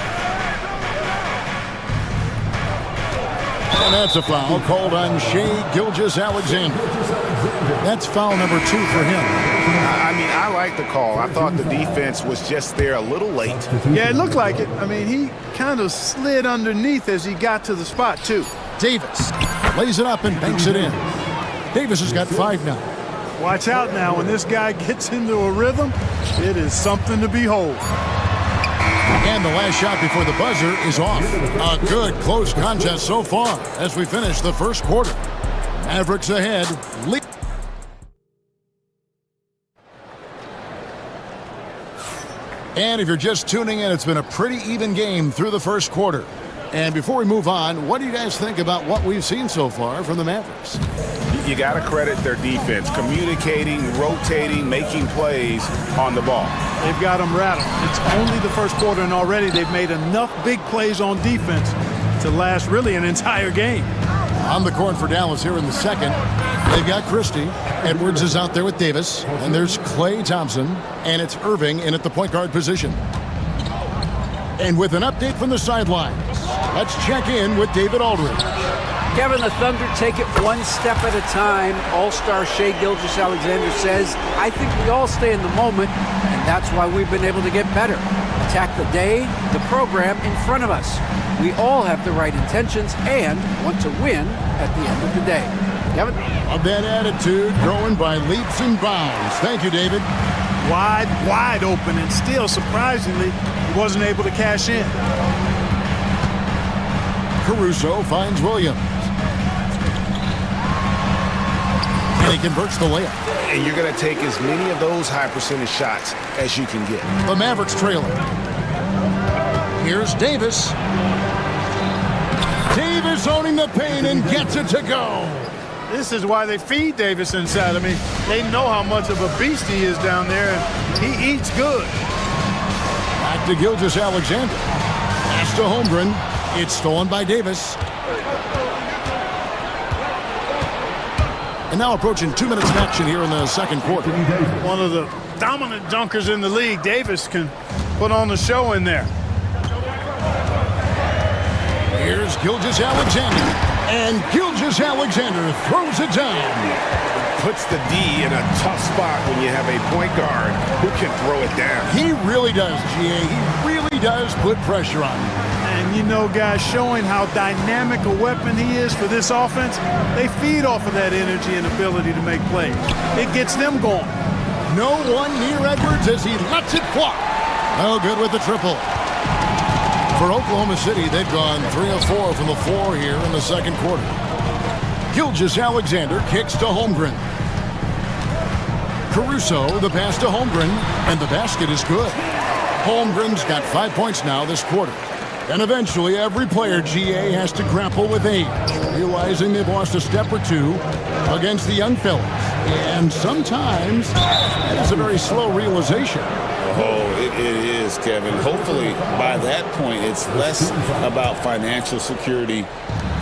[SPEAKER 6] And that's a foul called on Shai Gilgeous-Alexander. That's foul number 2 for him.
[SPEAKER 8] I mean, I like the call. I thought the defense was just there a little late.
[SPEAKER 2] Yeah, it looked like it. I mean, he kind of slid underneath as he got to the spot, too.
[SPEAKER 6] Davis lays it up and banks it in. Davis has got 5 now.
[SPEAKER 2] Watch out now. When this guy gets into a rhythm, it is something to behold.
[SPEAKER 6] And the last shot before the buzzer is off. A good close contest so far as we finish the first quarter. Mavericks ahead. And if you're just tuning in, it's been a pretty even game through the first quarter. And before we move on, what do you guys think about what we've seen so far from the Mavericks?
[SPEAKER 8] You got to credit their defense, communicating, rotating, making plays on the ball.
[SPEAKER 2] They've got them rattled. It's only the first quarter, and already they've made enough big plays on defense to last really an entire game.
[SPEAKER 6] On the court for Dallas here in the second, they've got Christie. Edwards is out there with Davis. And there's Klay Thompson. And it's Irving in at the point guard position. And with an update from the sidelines, let's check in with David Aldridge.
[SPEAKER 9] Kevin, the Thunder take it one step at a time. All-star Shai Gilgeous-Alexander says, I think we all stay in the moment, and that's why we've been able to get better. Attack the day, the program in front of us. We all have the right intentions and want to win at the end of the day. Kevin?
[SPEAKER 6] Of that attitude growing by leaps and bounds. Thank you, David.
[SPEAKER 2] Wide open, and still, surprisingly, he wasn't able to cash in.
[SPEAKER 6] Caruso finds Williams. And he converts the layup.
[SPEAKER 8] And you're going to take as many of those high percentage shots as you can get.
[SPEAKER 6] The Mavericks trailing. Here's Davis. Davis owning the paint and gets it to go.
[SPEAKER 2] This is why they feed Davis inside. I mean, they know how much of a beast he is down there, and he eats good.
[SPEAKER 6] Back to Gilgeous-Alexander. Pass to Holmgren. It's stolen by Davis. And now approaching 2 minutes of action here in the second quarter.
[SPEAKER 2] One of the dominant dunkers in the league. Davis can put on the show in there.
[SPEAKER 6] Here's Gilgeous-Alexander. And Gilgeous-Alexander throws it down.
[SPEAKER 8] Puts the D in a tough spot when you have a point guard who can throw it down.
[SPEAKER 6] He really does, GA. He really does put pressure on him.
[SPEAKER 2] And you know, guys, showing how dynamic a weapon he is for this offense, they feed off of that energy and ability to make plays. It gets them going.
[SPEAKER 6] No one near Edwards as he lets it fly. Oh, good with the triple. For Oklahoma City, they've gone 3 of 4 from the floor here in the second quarter. Gilgeous-Alexander kicks to Holmgren. Caruso, the pass to Holmgren, and the basket is good. Holmgren's got 5 points now this quarter. And eventually, every player, GA, has to grapple with age, realizing they've lost a step or two against the young fellas. And sometimes, it's a very slow realization.
[SPEAKER 7] Oh, it is, Kevin. Hopefully, by that point, it's less about financial security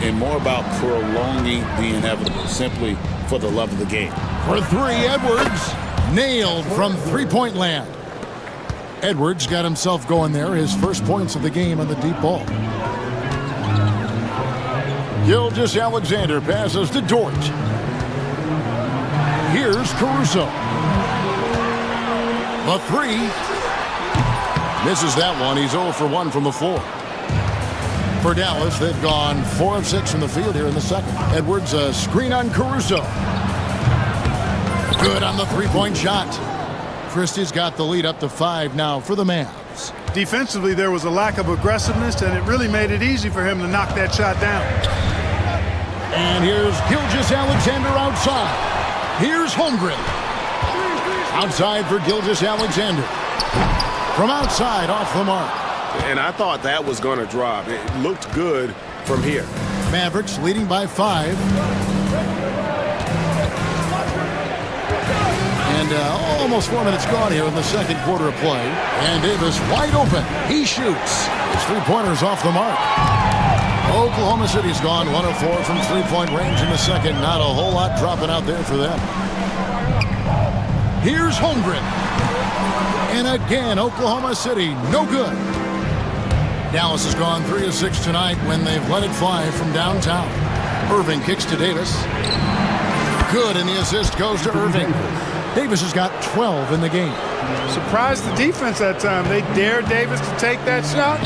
[SPEAKER 7] and more about prolonging the inevitable, simply for the love of the game.
[SPEAKER 6] For 3, Edwards, nailed from three-point land. Edwards got himself going there, his first points of the game on the deep ball. Gilgeous-Alexander passes to Dort. Here's Caruso. The three. Misses that one. He's 0 for 1 from the floor. For Dallas, they've gone 4 of 6 from the field here in the second. Edwards, a screen on Caruso. Good on the three-point shot. Christie's got the lead up to 5 now for the Mavs.
[SPEAKER 2] Defensively, there was a lack of aggressiveness, and it really made it easy for him to knock that shot down.
[SPEAKER 6] And here's Gilgeous-Alexander outside. Here's Holmgren. Outside for Gilgeous-Alexander. From outside, off the mark.
[SPEAKER 8] And I thought that was going to drop. It looked good from here.
[SPEAKER 6] Mavericks leading by 5. And almost 4 minutes gone here in the second quarter of play. And Davis wide open. He shoots. His three-pointer's off the mark. Oklahoma City's gone 1 of 4 from three-point range in the second. Not a whole lot dropping out there for them. Here's Holmgren. And again, Oklahoma City, no good. Dallas has gone 3 of 6 tonight when they've let it fly from downtown. Irving kicks to Davis. Good, and the assist goes to Irving. Davis has got 12 in the game.
[SPEAKER 2] Surprised the defense that time. They dared Davis to take that shot,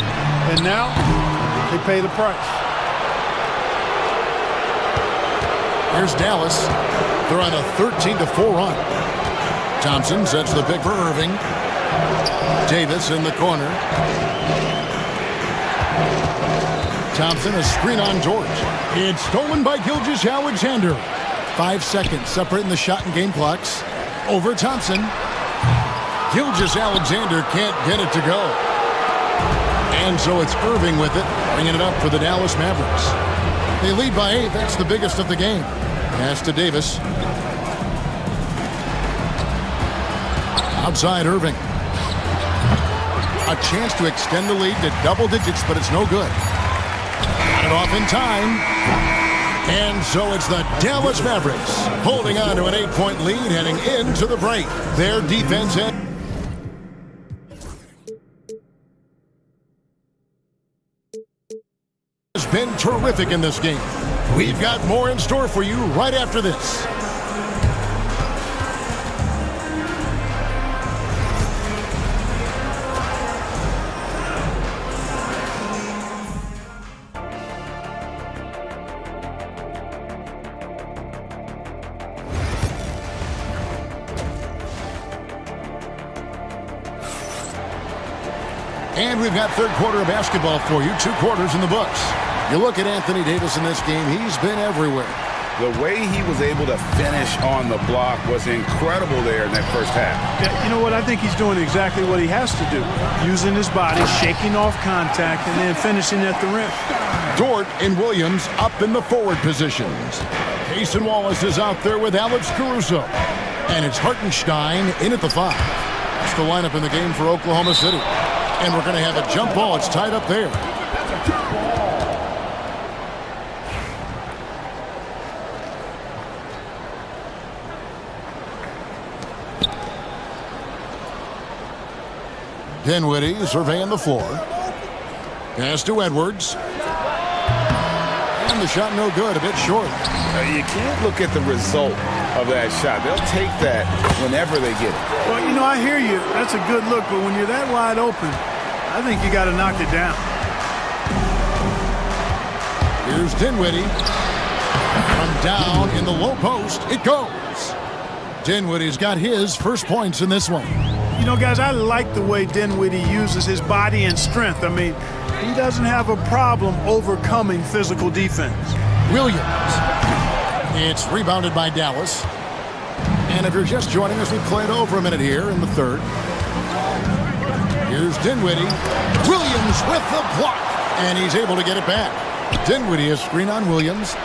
[SPEAKER 2] and now they pay the price.
[SPEAKER 6] Here's Dallas. They're on a 13-4 run. Thompson sets the pick for Irving. Davis in the corner. Thompson, a screen on George. It's stolen by Gilgeous-Alexander. 5 seconds separating the shot and game clocks. Over Thompson. Gilgeous-Alexander can't get it to go. And so it's Irving with it, bringing it up for the Dallas Mavericks. They lead by 8. That's the biggest of the game. Pass to Davis. Outside Irving. A chance to extend the lead to double digits, but it's no good. Got it off in time. And so it's the Dallas Mavericks holding on to an 8-point lead heading into the break. Their defense has been terrific in this game. We've got more in store for you right after this. And we've got third quarter of basketball for you. 2 quarters in the books. You look at Anthony Davis in this game, he's been everywhere.
[SPEAKER 8] The way he was able to finish on the block was incredible there in that first half.
[SPEAKER 2] Yeah, you know what? I think he's doing exactly what he has to do. Using his body, shaking off contact, and then finishing at the rim.
[SPEAKER 6] Dort and Williams up in the forward positions. Jason Wallace is out there with Alex Caruso. And it's Hartenstein in at the 5. That's the lineup in the game for Oklahoma City. And we're going to have a jump ball. It's tied up there. Dinwiddie surveying the floor. Pass to Edwards. And the shot no good, a bit short.
[SPEAKER 8] You can't look at the result of that shot. They'll take that whenever they get it.
[SPEAKER 2] Well, you know, I hear you. That's a good look, but when you're that wide open, I think you got to knock it down.
[SPEAKER 6] Here's Dinwiddie. From down in the low post, it goes. Dinwiddie's got his first points in this one.
[SPEAKER 2] You know, guys, I like the way Dinwiddie uses his body and strength. I mean, he doesn't have a problem overcoming physical defense.
[SPEAKER 6] Williams. It's rebounded by Dallas. And if you're just joining us, we've played over a minute here in the third. Here's Dinwiddie. Williams with the block. And he's able to get it back. Dinwiddie is screen on Williams.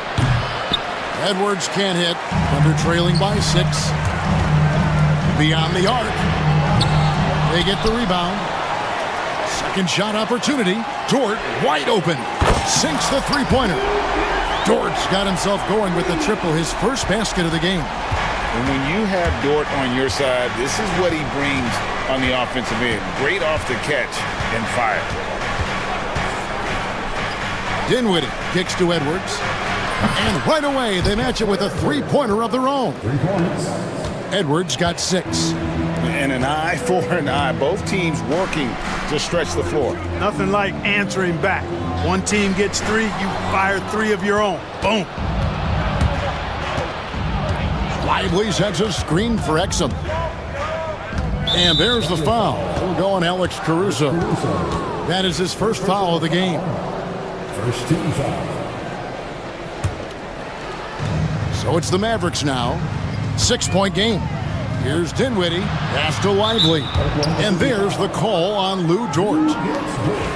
[SPEAKER 6] Edwards can't hit. Thunder trailing by 6. Beyond the arc. They get the rebound. Second shot opportunity. Dort wide open. Sinks the three-pointer. Dort's got himself going with the triple, his first basket of the game.
[SPEAKER 7] And when you have Dort on your side, this is what he brings on the offensive end. Great off the catch and fire.
[SPEAKER 6] Dinwiddie kicks to Edwards. And right away, they match it with a three-pointer of their own.
[SPEAKER 5] 3 points.
[SPEAKER 6] Edwards got 6.
[SPEAKER 7] And an eye for an eye. Both teams working to stretch the floor.
[SPEAKER 2] Nothing like answering back. One team gets 3, you fire 3 of your own. Boom.
[SPEAKER 6] Lively sets a screen for Exum. And there's the foul. We'll go on Alex Caruso. That is his first foul of the game.
[SPEAKER 5] First team foul.
[SPEAKER 6] So it's the Mavericks now. 6-point game. Here's Dinwiddie. Pass to Lively. And there's the call on Lou Dort.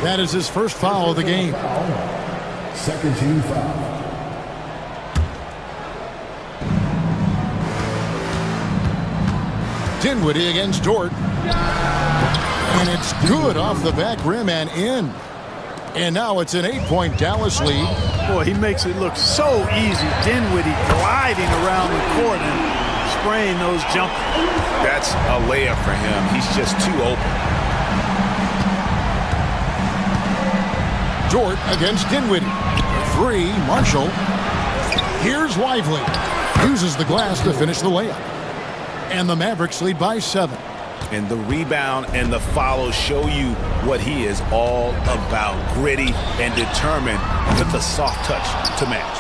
[SPEAKER 6] That is his first foul of the game.
[SPEAKER 5] Second team foul.
[SPEAKER 6] Dinwiddie against Dort. And it's good off the back rim and in. And now it's an 8-point Dallas lead.
[SPEAKER 2] Boy, he makes it look so easy. Dinwiddie gliding around the court and spraying those jumpers.
[SPEAKER 8] That's a layup for him. He's just too open.
[SPEAKER 6] Dort against Dinwiddie. 3, Marshall. Here's Lively. Uses the glass to finish the layup. And the Mavericks lead by 7.
[SPEAKER 8] And the rebound and the follow show you what he is all about. Gritty and determined with the soft touch to match.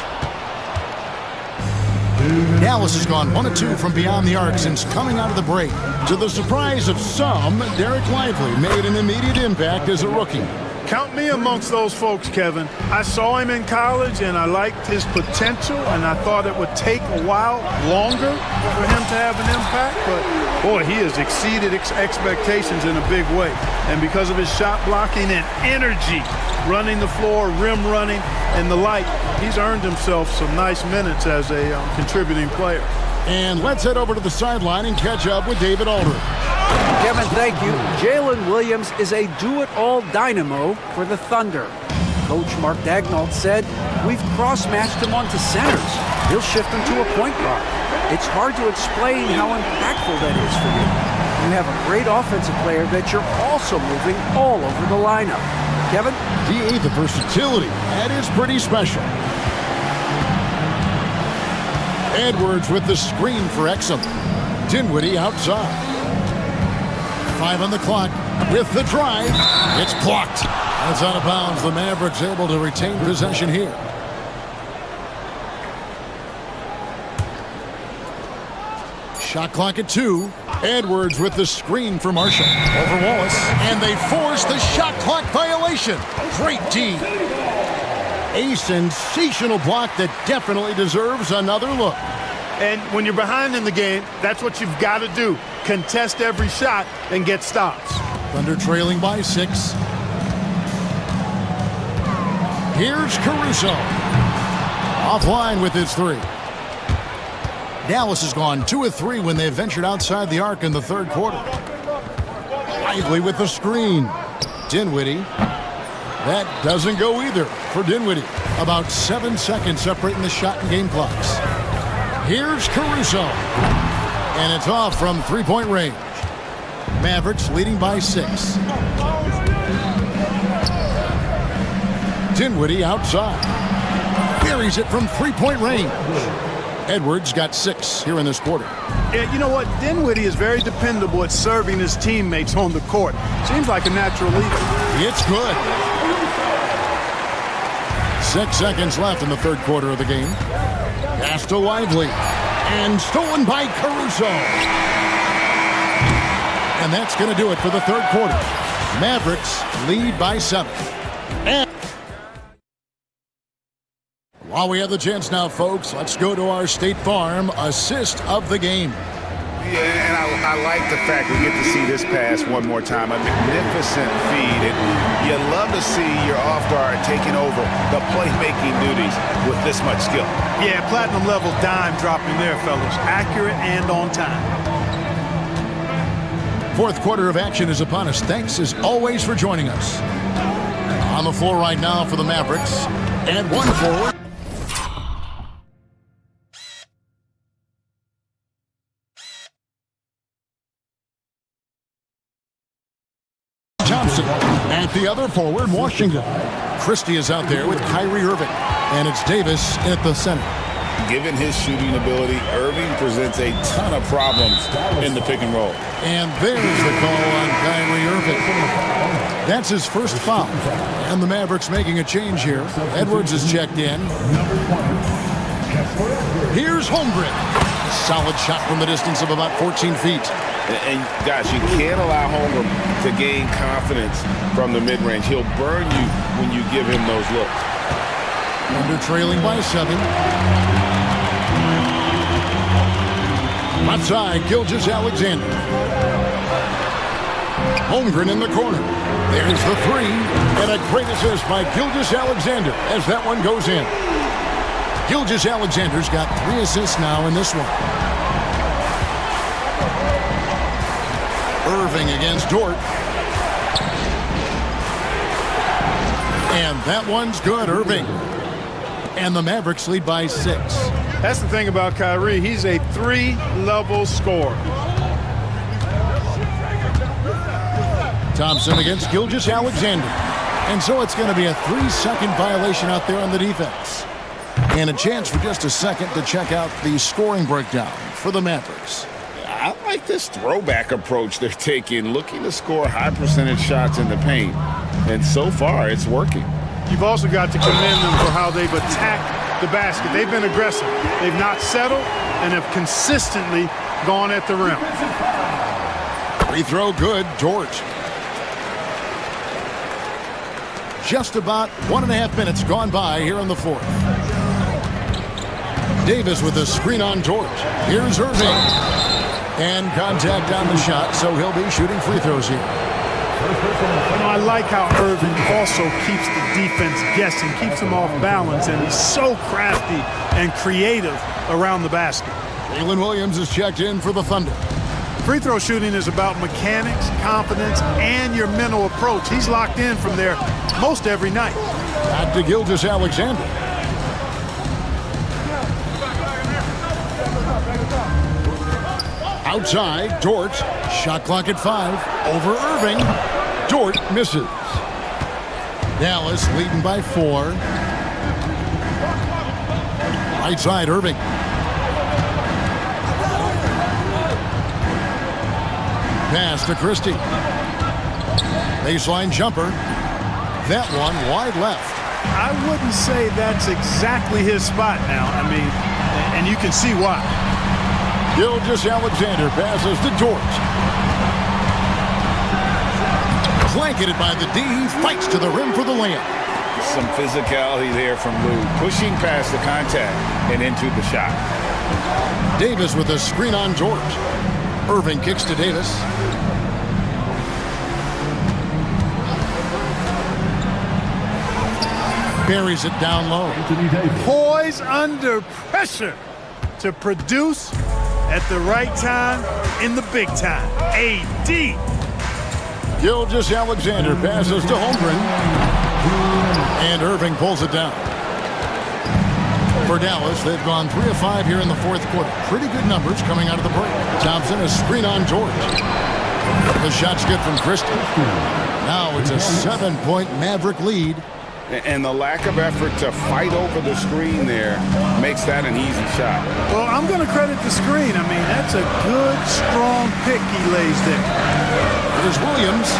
[SPEAKER 6] Dallas has gone 1 of 2 from beyond the arc since coming out of the break. To the surprise of some, Derek Lively made an immediate impact as a rookie.
[SPEAKER 2] Count me amongst those folks, Kevin. I saw him in college, and I liked his potential, and I thought it would take a while longer for him to have an impact. But, boy, he has exceeded expectations in a big way. And because of his shot blocking and energy, running the floor, rim running, and the like, he's earned himself some nice minutes as a contributing player.
[SPEAKER 6] And let's head over to the sideline and catch up with David Aldridge.
[SPEAKER 9] Kevin, thank you. Jalen Williams is a do-it-all dynamo for the Thunder. Coach Mark Daignault said, "We've cross-matched him onto centers. He'll shift him to a point guard. It's hard to explain how impactful that is for you. You have a great offensive player that you're also moving all over the lineup." Kevin?
[SPEAKER 6] DA, the versatility. That is pretty special. Edwards with the screen for Exum. Dinwiddie outside. 5 on the clock with the drive. It's blocked. That's out of bounds. The Mavericks able to retain possession here. Shot clock at 2. Edwards with the screen for Marshall. Over Wallace. And they force the shot clock violation. Great D. A sensational block that definitely deserves another look.
[SPEAKER 2] And when you're behind in the game, that's what you've got to do. Contest every shot and get stops.
[SPEAKER 6] Thunder trailing by 6. Here's Caruso. Offline with his 3. Dallas has gone 2 of 3 when they ventured outside the arc in the third quarter. Lively with the screen. Dinwiddie. That doesn't go either for Dinwiddie. About 7 seconds separating the shot and game clocks. Here's Caruso. And it's off from 3-point range. Mavericks leading by 6. Dinwiddie outside. Buries it from 3-point range. Edwards got 6 here in this quarter.
[SPEAKER 2] Yeah, you know what? Dinwiddie is very dependable at serving his teammates on the court. Seems like a natural leader.
[SPEAKER 6] It's good. 6 seconds left in the third quarter of the game. Pass to Lively. And stolen by Caruso. And that's going to do it for the third quarter. Mavericks lead by 7. And while we have the chance now, folks, let's go to our State Farm assist of the game.
[SPEAKER 8] Yeah, and I like the fact we get to see this pass one more time. A magnificent feed. And you love to see your off guard taking over the playmaking duties with this much skill.
[SPEAKER 2] Yeah, platinum level dime dropping there, fellas. Accurate and on time.
[SPEAKER 6] Fourth quarter of action is upon us. Thanks as always for joining us. On the floor right now for the Mavericks. And one forward. Thompson. At the other forward, Washington. Christie is out there with Kyrie Irving. And it's Davis at the center.
[SPEAKER 7] Given his shooting ability, Irving presents a ton of problems in the pick and roll.
[SPEAKER 6] And there's the call on Kyrie Irving. That's his first foul. And the Mavericks making a change here. Edwards is checked in. Here's Holmgren. Solid shot from the distance of about 14 feet.
[SPEAKER 7] And guys, you can't allow Holmgren to gain confidence from the mid-range. He'll burn you when you give him those looks.
[SPEAKER 6] Thunder trailing by 7. Outside, Gilgeous-Alexander. Holmgren in the corner. There's the 3. And a great assist by Gilgeous-Alexander as that one goes in. Gilgeous-Alexander's got 3 assists now in this one. Irving against Dort. And that one's good, Irving. And the Mavericks lead by 6.
[SPEAKER 2] That's the thing about Kyrie. He's a 3-level scorer.
[SPEAKER 6] Thompson against Gilgeous-Alexander. And so it's going to be a 3-second violation out there on the defense. And a chance for just a second to check out the scoring breakdown for the Mavericks.
[SPEAKER 7] I like this throwback approach they're taking, looking to score high percentage shots in the paint. And so far, it's working.
[SPEAKER 2] You've also got to commend them for how they've attacked the basket. They've been aggressive. They've not settled and have consistently gone at the rim.
[SPEAKER 6] Free throw good, George. Just about 1.5 minutes gone by here in the 4th. Davis with a screen on George. Here's Irving. And contact on the shot, so he'll be shooting free throws here.
[SPEAKER 2] I like how Irving also keeps the defense guessing, keeps them off balance, and he's so crafty and creative around the basket.
[SPEAKER 6] Jalen Williams is checked in for the Thunder.
[SPEAKER 2] Free throw shooting is about mechanics, confidence, and your mental approach. He's locked in from there most every night.
[SPEAKER 6] Back to Gilgeous-Alexander. Outside, Dort. Shot clock at 5. Over Irving. Dort misses. Dallas leading by 4. Right side, Irving. Pass to Christie. Baseline jumper. That one wide left.
[SPEAKER 2] I wouldn't say that's exactly his spot now. I mean, and you can see why.
[SPEAKER 6] Gilgeous-Alexander passes to Dort. Blanketed by the D, fights to the rim for the layup.
[SPEAKER 7] Some physicality there from Lou, pushing past the contact and into the shot.
[SPEAKER 6] Davis with a screen on George. Irving kicks to Davis. Buries it down low.
[SPEAKER 2] Poise under pressure to produce at the right time in the big time. AD.
[SPEAKER 6] Gilgeous-Alexander passes to Holmgren. And Irving pulls it down. For Dallas, they've gone 3 of 5 here in the 4th quarter. Pretty good numbers coming out of the break. Thompson, a screen on George. The shot's good from Christie. Now it's a 7-point Maverick lead.
[SPEAKER 7] And the lack of effort to fight over the screen there makes that an easy shot.
[SPEAKER 2] Well, I'm going to credit the screen. I mean, that's a good, strong pick he lays there.
[SPEAKER 6] There's Williams.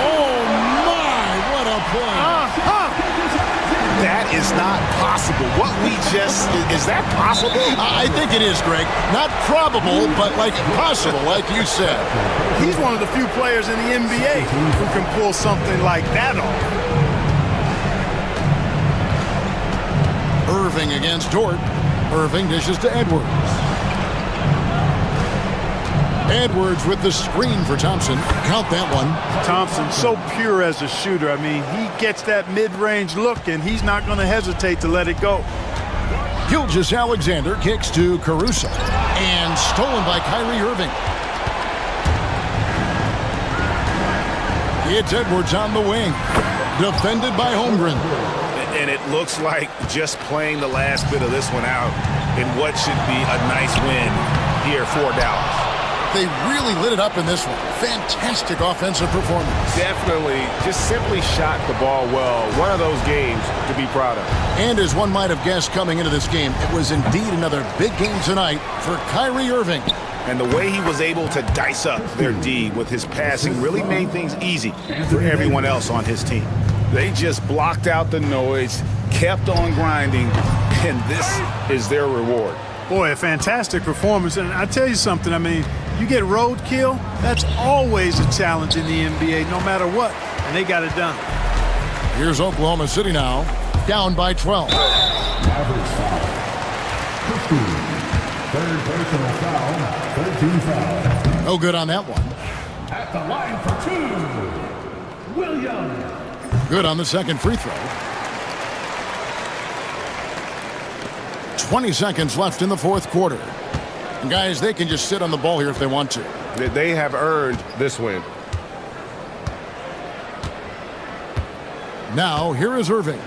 [SPEAKER 6] Oh, my, what a play.
[SPEAKER 8] That is not possible. What we just, is that possible?
[SPEAKER 6] I think it is, Greg. Not probable, but like possible, like you said.
[SPEAKER 2] He's one of the few players in the NBA who can pull something like that off.
[SPEAKER 6] Irving against Dort. Irving dishes to Edwards. Edwards with the screen for Thompson. Count that one.
[SPEAKER 2] Thompson, so pure as a shooter. I mean, he gets that mid-range look, and he's not going to hesitate to let it go.
[SPEAKER 6] Gilgeous-Alexander kicks to Caruso. And stolen by Kyrie Irving. It's Edwards on the wing. Defended by Holmgren.
[SPEAKER 8] And it looks like just playing the last bit of this one out in what should be a nice win here for Dallas.
[SPEAKER 6] they really lit it up in this one. Fantastic offensive performance.
[SPEAKER 8] Definitely just simply shot the ball well. One of those games to be proud of.
[SPEAKER 6] And as one might have guessed coming into this game, it was indeed another big game tonight for Kyrie Irving.
[SPEAKER 8] And the way he was able to dice up their D with his passing really made things easy for everyone else on his team. They just blocked out the noise, kept on grinding, and this is their reward.
[SPEAKER 10] Boy, a fantastic performance. And I tell you something, I mean, you get roadkill, that's always a challenge in the NBA, no matter what. And they got it done.
[SPEAKER 6] Here's Oklahoma City now, down by 12.
[SPEAKER 5] Mavericks foul. 15. Third personal foul. 13 foul.
[SPEAKER 6] No good on that one.
[SPEAKER 5] At the line for 2, Williams.
[SPEAKER 6] Good on the second free throw. 20 seconds left in the fourth quarter. And guys, they can just sit on the ball here if they want to.
[SPEAKER 8] They have earned this win.
[SPEAKER 6] Now, here is Irving.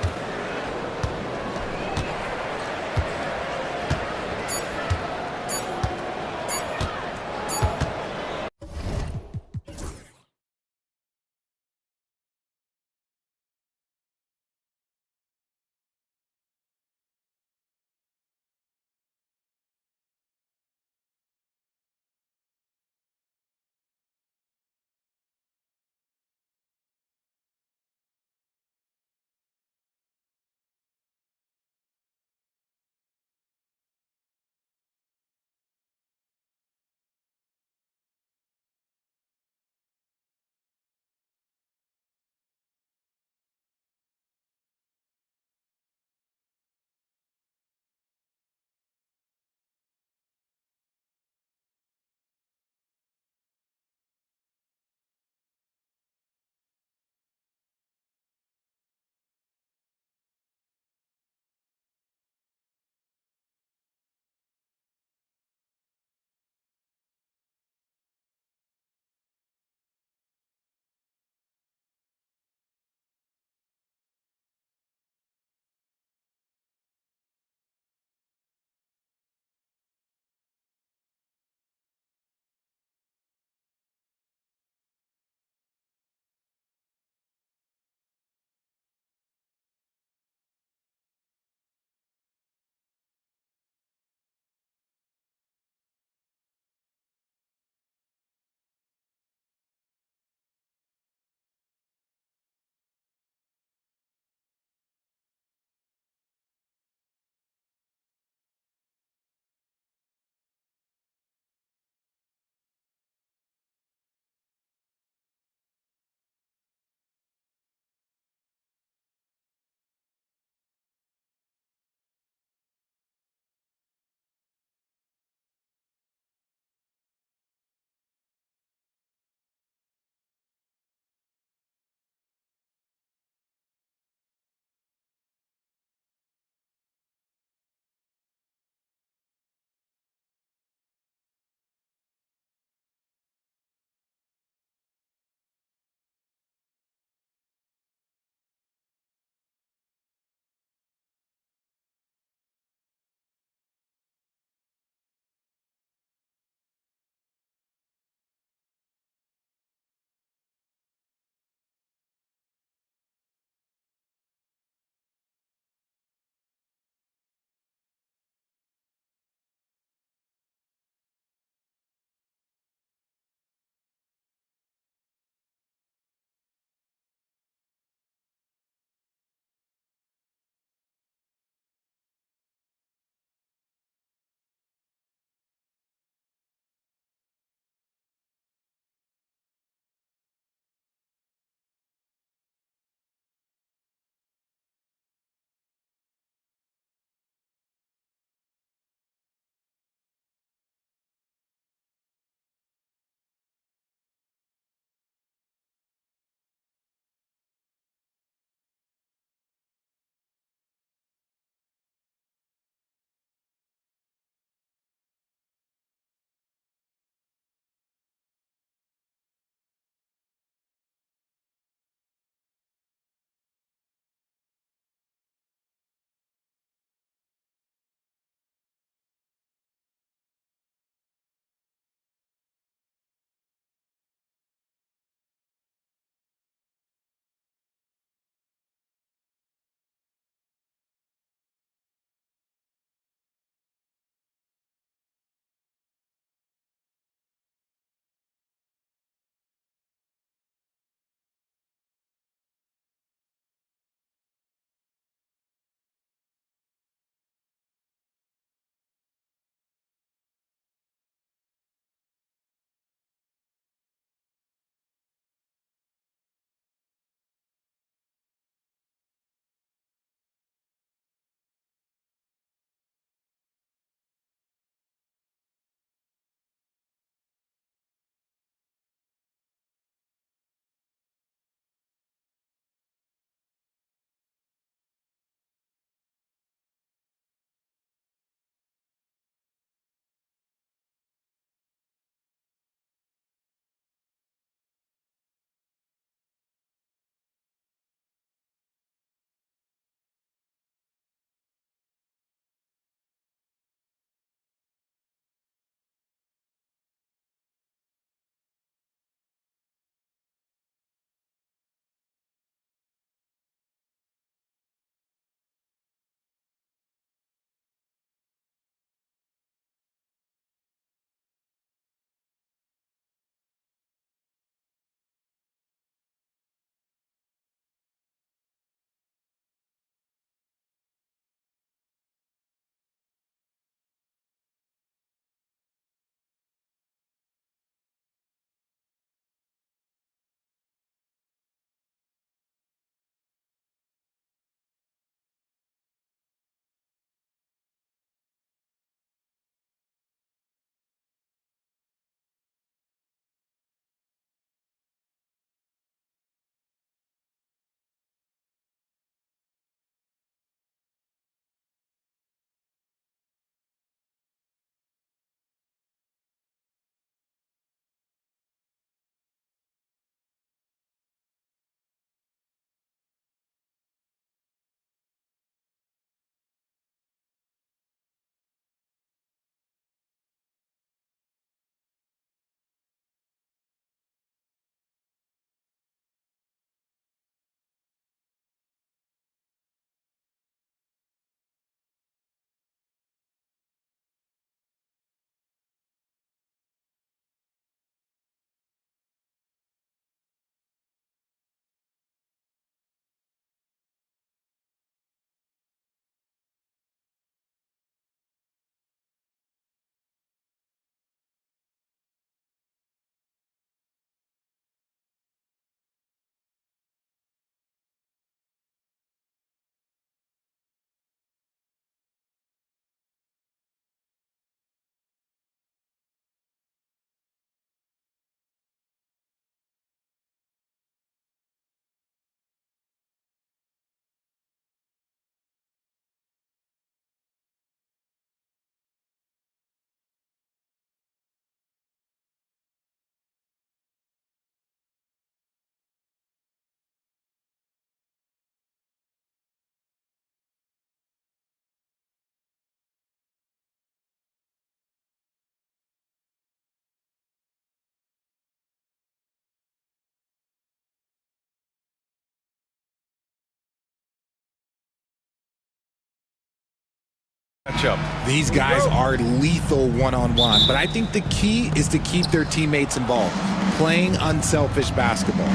[SPEAKER 1] Matchup.
[SPEAKER 11] These guys are lethal one-on-one, but I think the key is to keep their teammates involved, playing unselfish basketball.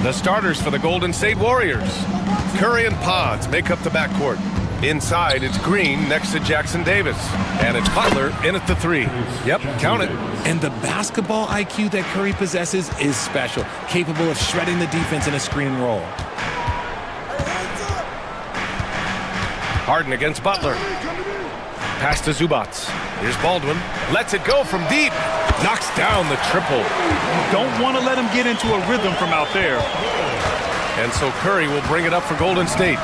[SPEAKER 1] The starters for the Golden State Warriors. Curry and Pods make up the backcourt. Inside, it's Green next to Jackson Davis. And it's Butler in at the 3. Yep, count it.
[SPEAKER 11] And the basketball IQ that Curry possesses is special, capable of shredding the defense in a screen and roll.
[SPEAKER 1] Harden against Butler. Pass to Zubac. Here's Baldwin. Lets it go from deep. Knocks down the triple.
[SPEAKER 2] Don't want to let him get into a rhythm from out there.
[SPEAKER 1] And so Curry will bring it up for Golden State.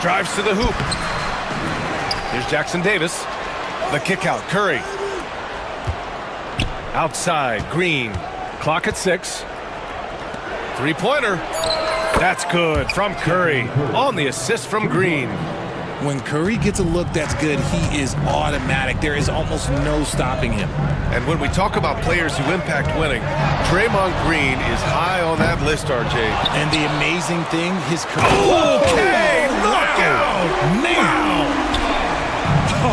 [SPEAKER 1] Drives to the hoop. Here's Jackson Davis. The kick out, Curry. Outside, Green. Clock at 6. Three-pointer. That's good from Curry on the assist from Green.
[SPEAKER 11] When Curry gets a look that's good, he is automatic. There is almost no stopping him.
[SPEAKER 1] And when we talk about players who impact winning, Draymond Green is high on that list, RJ.
[SPEAKER 11] And the amazing thing, his career...
[SPEAKER 1] Okay, look out!
[SPEAKER 11] Now!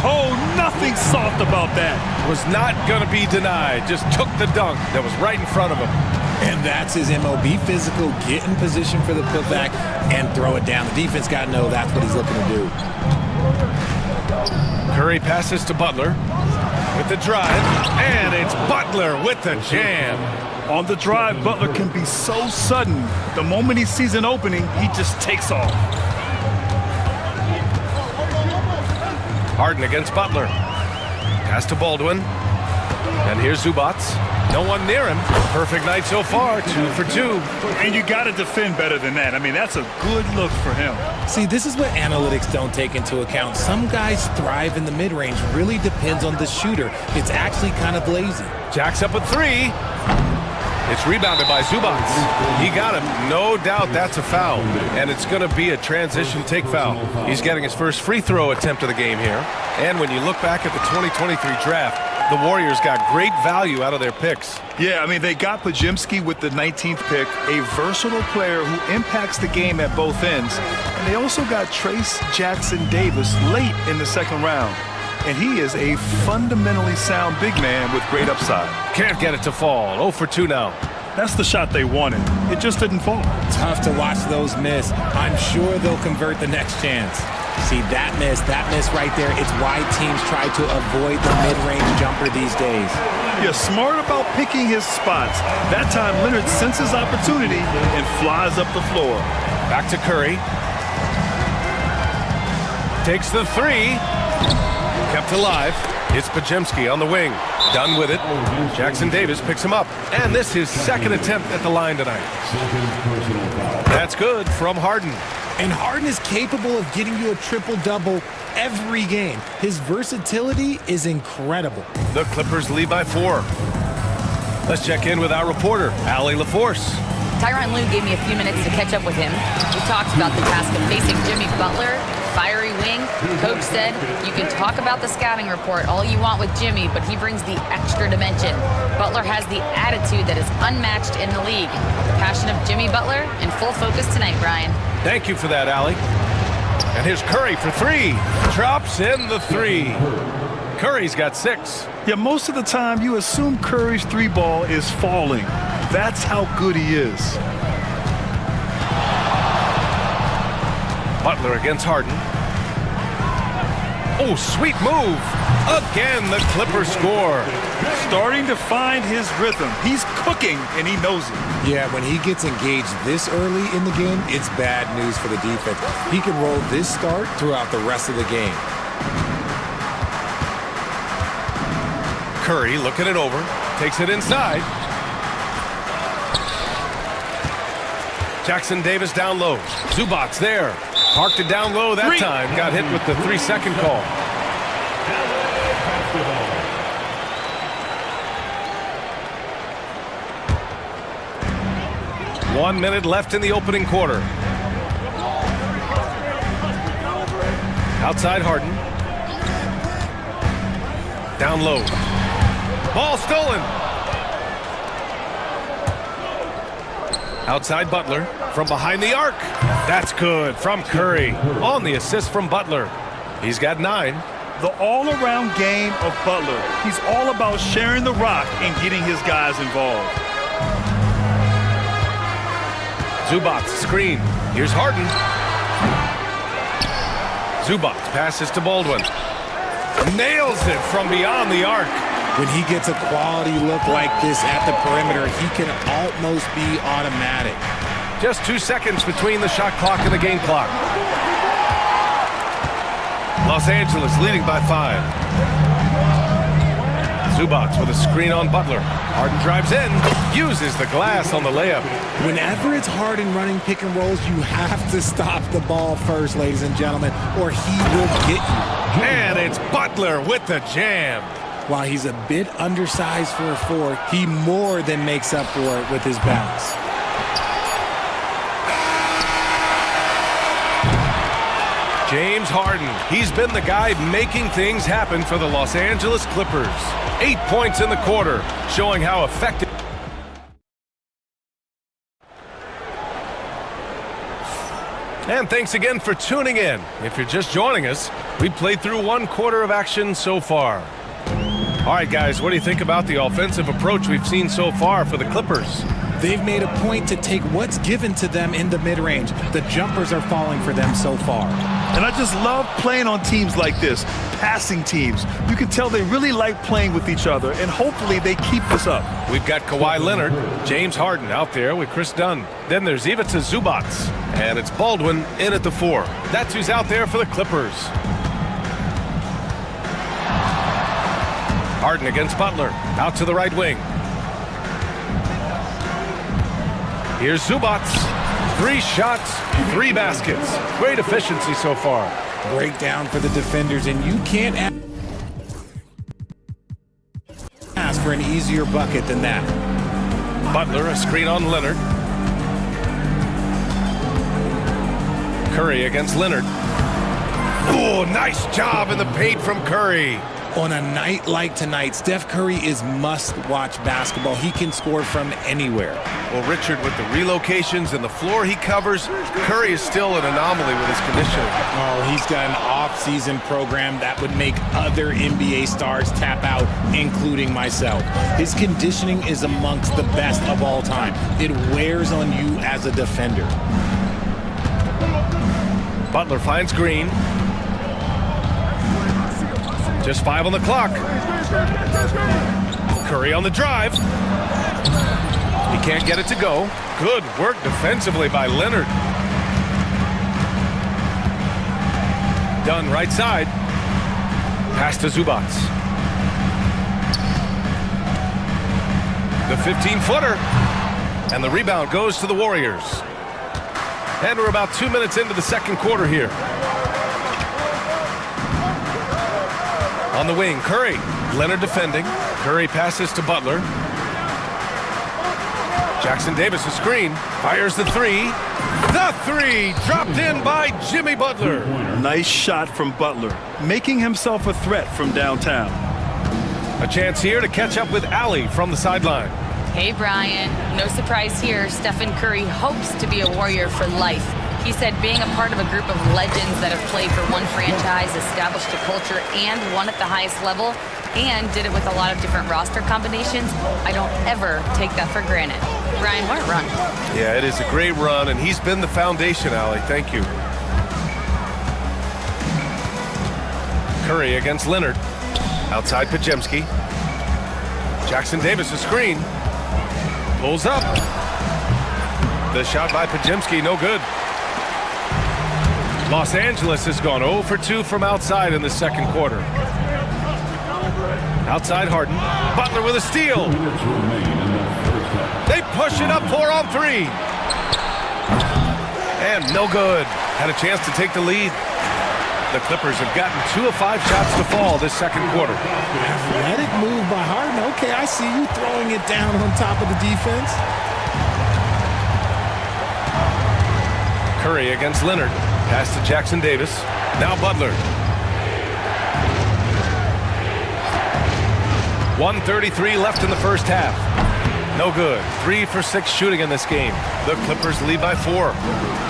[SPEAKER 2] Oh, nothing soft about that.
[SPEAKER 1] Was not going to be denied. Just took the dunk that was right in front of him.
[SPEAKER 11] And that's his MO. Be physical, get in position for the putback, and throw it down. The defense got to know that's what he's looking to do.
[SPEAKER 1] Curry passes to Butler with the drive, and it's Butler with the jam.
[SPEAKER 2] On the drive, Butler can be so sudden. The moment he sees an opening, he just takes off.
[SPEAKER 1] Harden against Butler. Pass to Baldwin. And here's Zubac. No one near him. Perfect night so far, 2 for 2.
[SPEAKER 2] And you got to defend better than that. I mean, that's a good look for him.
[SPEAKER 11] See, this is what analytics don't take into account. Some guys thrive in the mid-range. Really depends on the shooter. It's actually kind of lazy.
[SPEAKER 1] Jack's up at 3. It's rebounded by Zubac. He got him. No doubt that's a foul. And it's going to be a transition take foul. He's getting his first free throw attempt of the game here. And when you look back at the 2023 draft, the Warriors got great value out of their picks.
[SPEAKER 2] Yeah, I mean, they got Pajimski with the 19th pick, a versatile player who impacts the game at both ends. And they also got Trace Jackson Davis late in the second round. And he is a fundamentally sound big man with great upside.
[SPEAKER 1] Can't get it to fall. 0 for 2 now.
[SPEAKER 2] That's the shot they wanted. It just didn't fall.
[SPEAKER 11] Tough to watch those miss. I'm sure they'll convert the next chance. See, that miss right there, it's why teams try to avoid the mid-range jumper these days.
[SPEAKER 2] You're smart about picking his spots. That time, Leonard senses opportunity and flies up the floor.
[SPEAKER 1] Back to Curry. Takes the 3. Kept alive. It's Pajimski on the wing. Done with it. Jackson Davis picks him up. And this is his second attempt at the line tonight. That's good from Harden.
[SPEAKER 11] And Harden is capable of getting you a triple-double every game. His versatility is incredible.
[SPEAKER 1] The Clippers lead by 4. Let's check in with our reporter, Allie LaForce.
[SPEAKER 4] Tyronn Lue gave me a few minutes to catch up with him. We talked about the task of facing Jimmy Butler, fiery wing. Coach said, you can talk about the scouting report all you want with Jimmy, but he brings the extra dimension. Butler has the attitude that is unmatched in the league. The passion of Jimmy Butler in full focus tonight, Brian.
[SPEAKER 1] Thank you for that, Allie. And here's Curry for 3. Drops in the 3. Curry's got 6.
[SPEAKER 2] Yeah, most of the time you assume Curry's 3-ball is falling. That's how good he is.
[SPEAKER 1] Butler against Harden. Oh, sweet move. Again, the Clippers score.
[SPEAKER 2] Starting to find his rhythm. He's cooking, and he knows it.
[SPEAKER 11] Yeah, when he gets engaged this early in the game, it's bad news for the defense. He can roll this start throughout the rest of the game.
[SPEAKER 1] Curry looking it over. Takes it inside. Jackson Davis down low. Zubac there. Parked it down low that time. Got hit with the 3-second call. 1 minute left in the opening quarter. Outside Harden. Down low. Ball stolen. Outside Butler, from behind the arc. That's good from Curry. On the assist from Butler. He's got 9.
[SPEAKER 2] The all-around game of Butler. He's all about sharing the rock and getting his guys involved.
[SPEAKER 1] Zubac, screen. Here's Harden. Zubac passes to Baldwin. Nails it from beyond the arc.
[SPEAKER 11] When he gets a quality look like this at the perimeter, he can almost be automatic.
[SPEAKER 1] Just 2 seconds between the shot clock and the game clock. Los Angeles leading by 5. Zubac with a screen on Butler. Harden drives in, uses the glass on the layup.
[SPEAKER 11] Whenever it's Harden running pick and rolls, you have to stop the ball first, ladies and gentlemen, or he will get you.
[SPEAKER 1] And it's Butler with the jam.
[SPEAKER 11] While he's a bit undersized for a 4, he more than makes up for it with his bounce.
[SPEAKER 1] James Harden, he's been the guy making things happen for the Los Angeles Clippers. 8 points in the quarter, showing how effective. And thanks again for tuning in. If you're just joining us, we played through 1 quarter of action so far. All right, guys, what do you think about the offensive approach we've seen so far for the Clippers?
[SPEAKER 11] They've made a point to take what's given to them in the mid-range. The jumpers are falling for them so far.
[SPEAKER 2] And I just love playing on teams like this, passing teams. You can tell they really like playing with each other, and hopefully they keep this up.
[SPEAKER 1] We've got Kawhi Leonard, James Harden out there with Chris Dunn. Then there's Ivica Zubac, and it's Baldwin in at the 4. That's who's out there for the Clippers. Harden against Butler, out to the right wing. Here's Zubac. 3 shots, 3 baskets. Great efficiency so far.
[SPEAKER 11] Breakdown for the defenders, and you can't ask for an easier bucket than that.
[SPEAKER 1] Butler, a screen on Leonard. Curry against Leonard. Oh, nice job in the paint from Curry.
[SPEAKER 11] On a night like tonight, Steph Curry is must-watch basketball. He can score from anywhere.
[SPEAKER 1] Well, Richard, with the relocations and the floor he covers, Curry is still an anomaly with his conditioning.
[SPEAKER 11] Oh, he's got an off-season program that would make other NBA stars tap out, including myself. His conditioning is amongst the best of all time. It wears on you as a defender.
[SPEAKER 1] Butler finds Green. Just 5 on the clock. Curry on the drive. He can't get it to go. Good work defensively by Leonard. Dunn right side. Pass to Zubac. The 15-footer. And the rebound goes to the Warriors. And we're about 2 minutes into the second quarter here. On the wing, Curry. Leonard defending. Curry passes to Butler. Jackson Davis, a screen. Fires the 3. The 3 dropped in by Jimmy Butler.
[SPEAKER 2] Nice shot from Butler, making himself a threat from downtown.
[SPEAKER 1] A chance here to catch up with Allie from the sideline.
[SPEAKER 4] Hey, Brian. No surprise here. Stephen Curry hopes to be a Warrior for life. He said being a part of a group of legends that have played for one franchise, established a culture, and won at the highest level, and did it with a lot of different roster combinations, I don't ever take that for granted. Brian, what a run.
[SPEAKER 1] Yeah, it is a great run, and he's been the foundation, Allie. Thank you. Curry against Leonard. Outside Pajemski. Jackson Davis, a screen. Pulls up. The shot by Pajemski, no good. Los Angeles has gone 0 for 2 from outside in the second quarter. Outside Harden. Butler with a steal. They push it up 4 on 3. And no good. Had a chance to take the lead. The Clippers have gotten 2 of 5 shots to fall this second quarter.
[SPEAKER 11] Athletic move by Harden. Okay, I see you throwing it down on top of the defense.
[SPEAKER 1] Curry against Leonard. Pass to Jackson Davis. Now Butler. 1:33 left in the first half. No good. 3 for 6 shooting in this game. The Clippers lead by 4.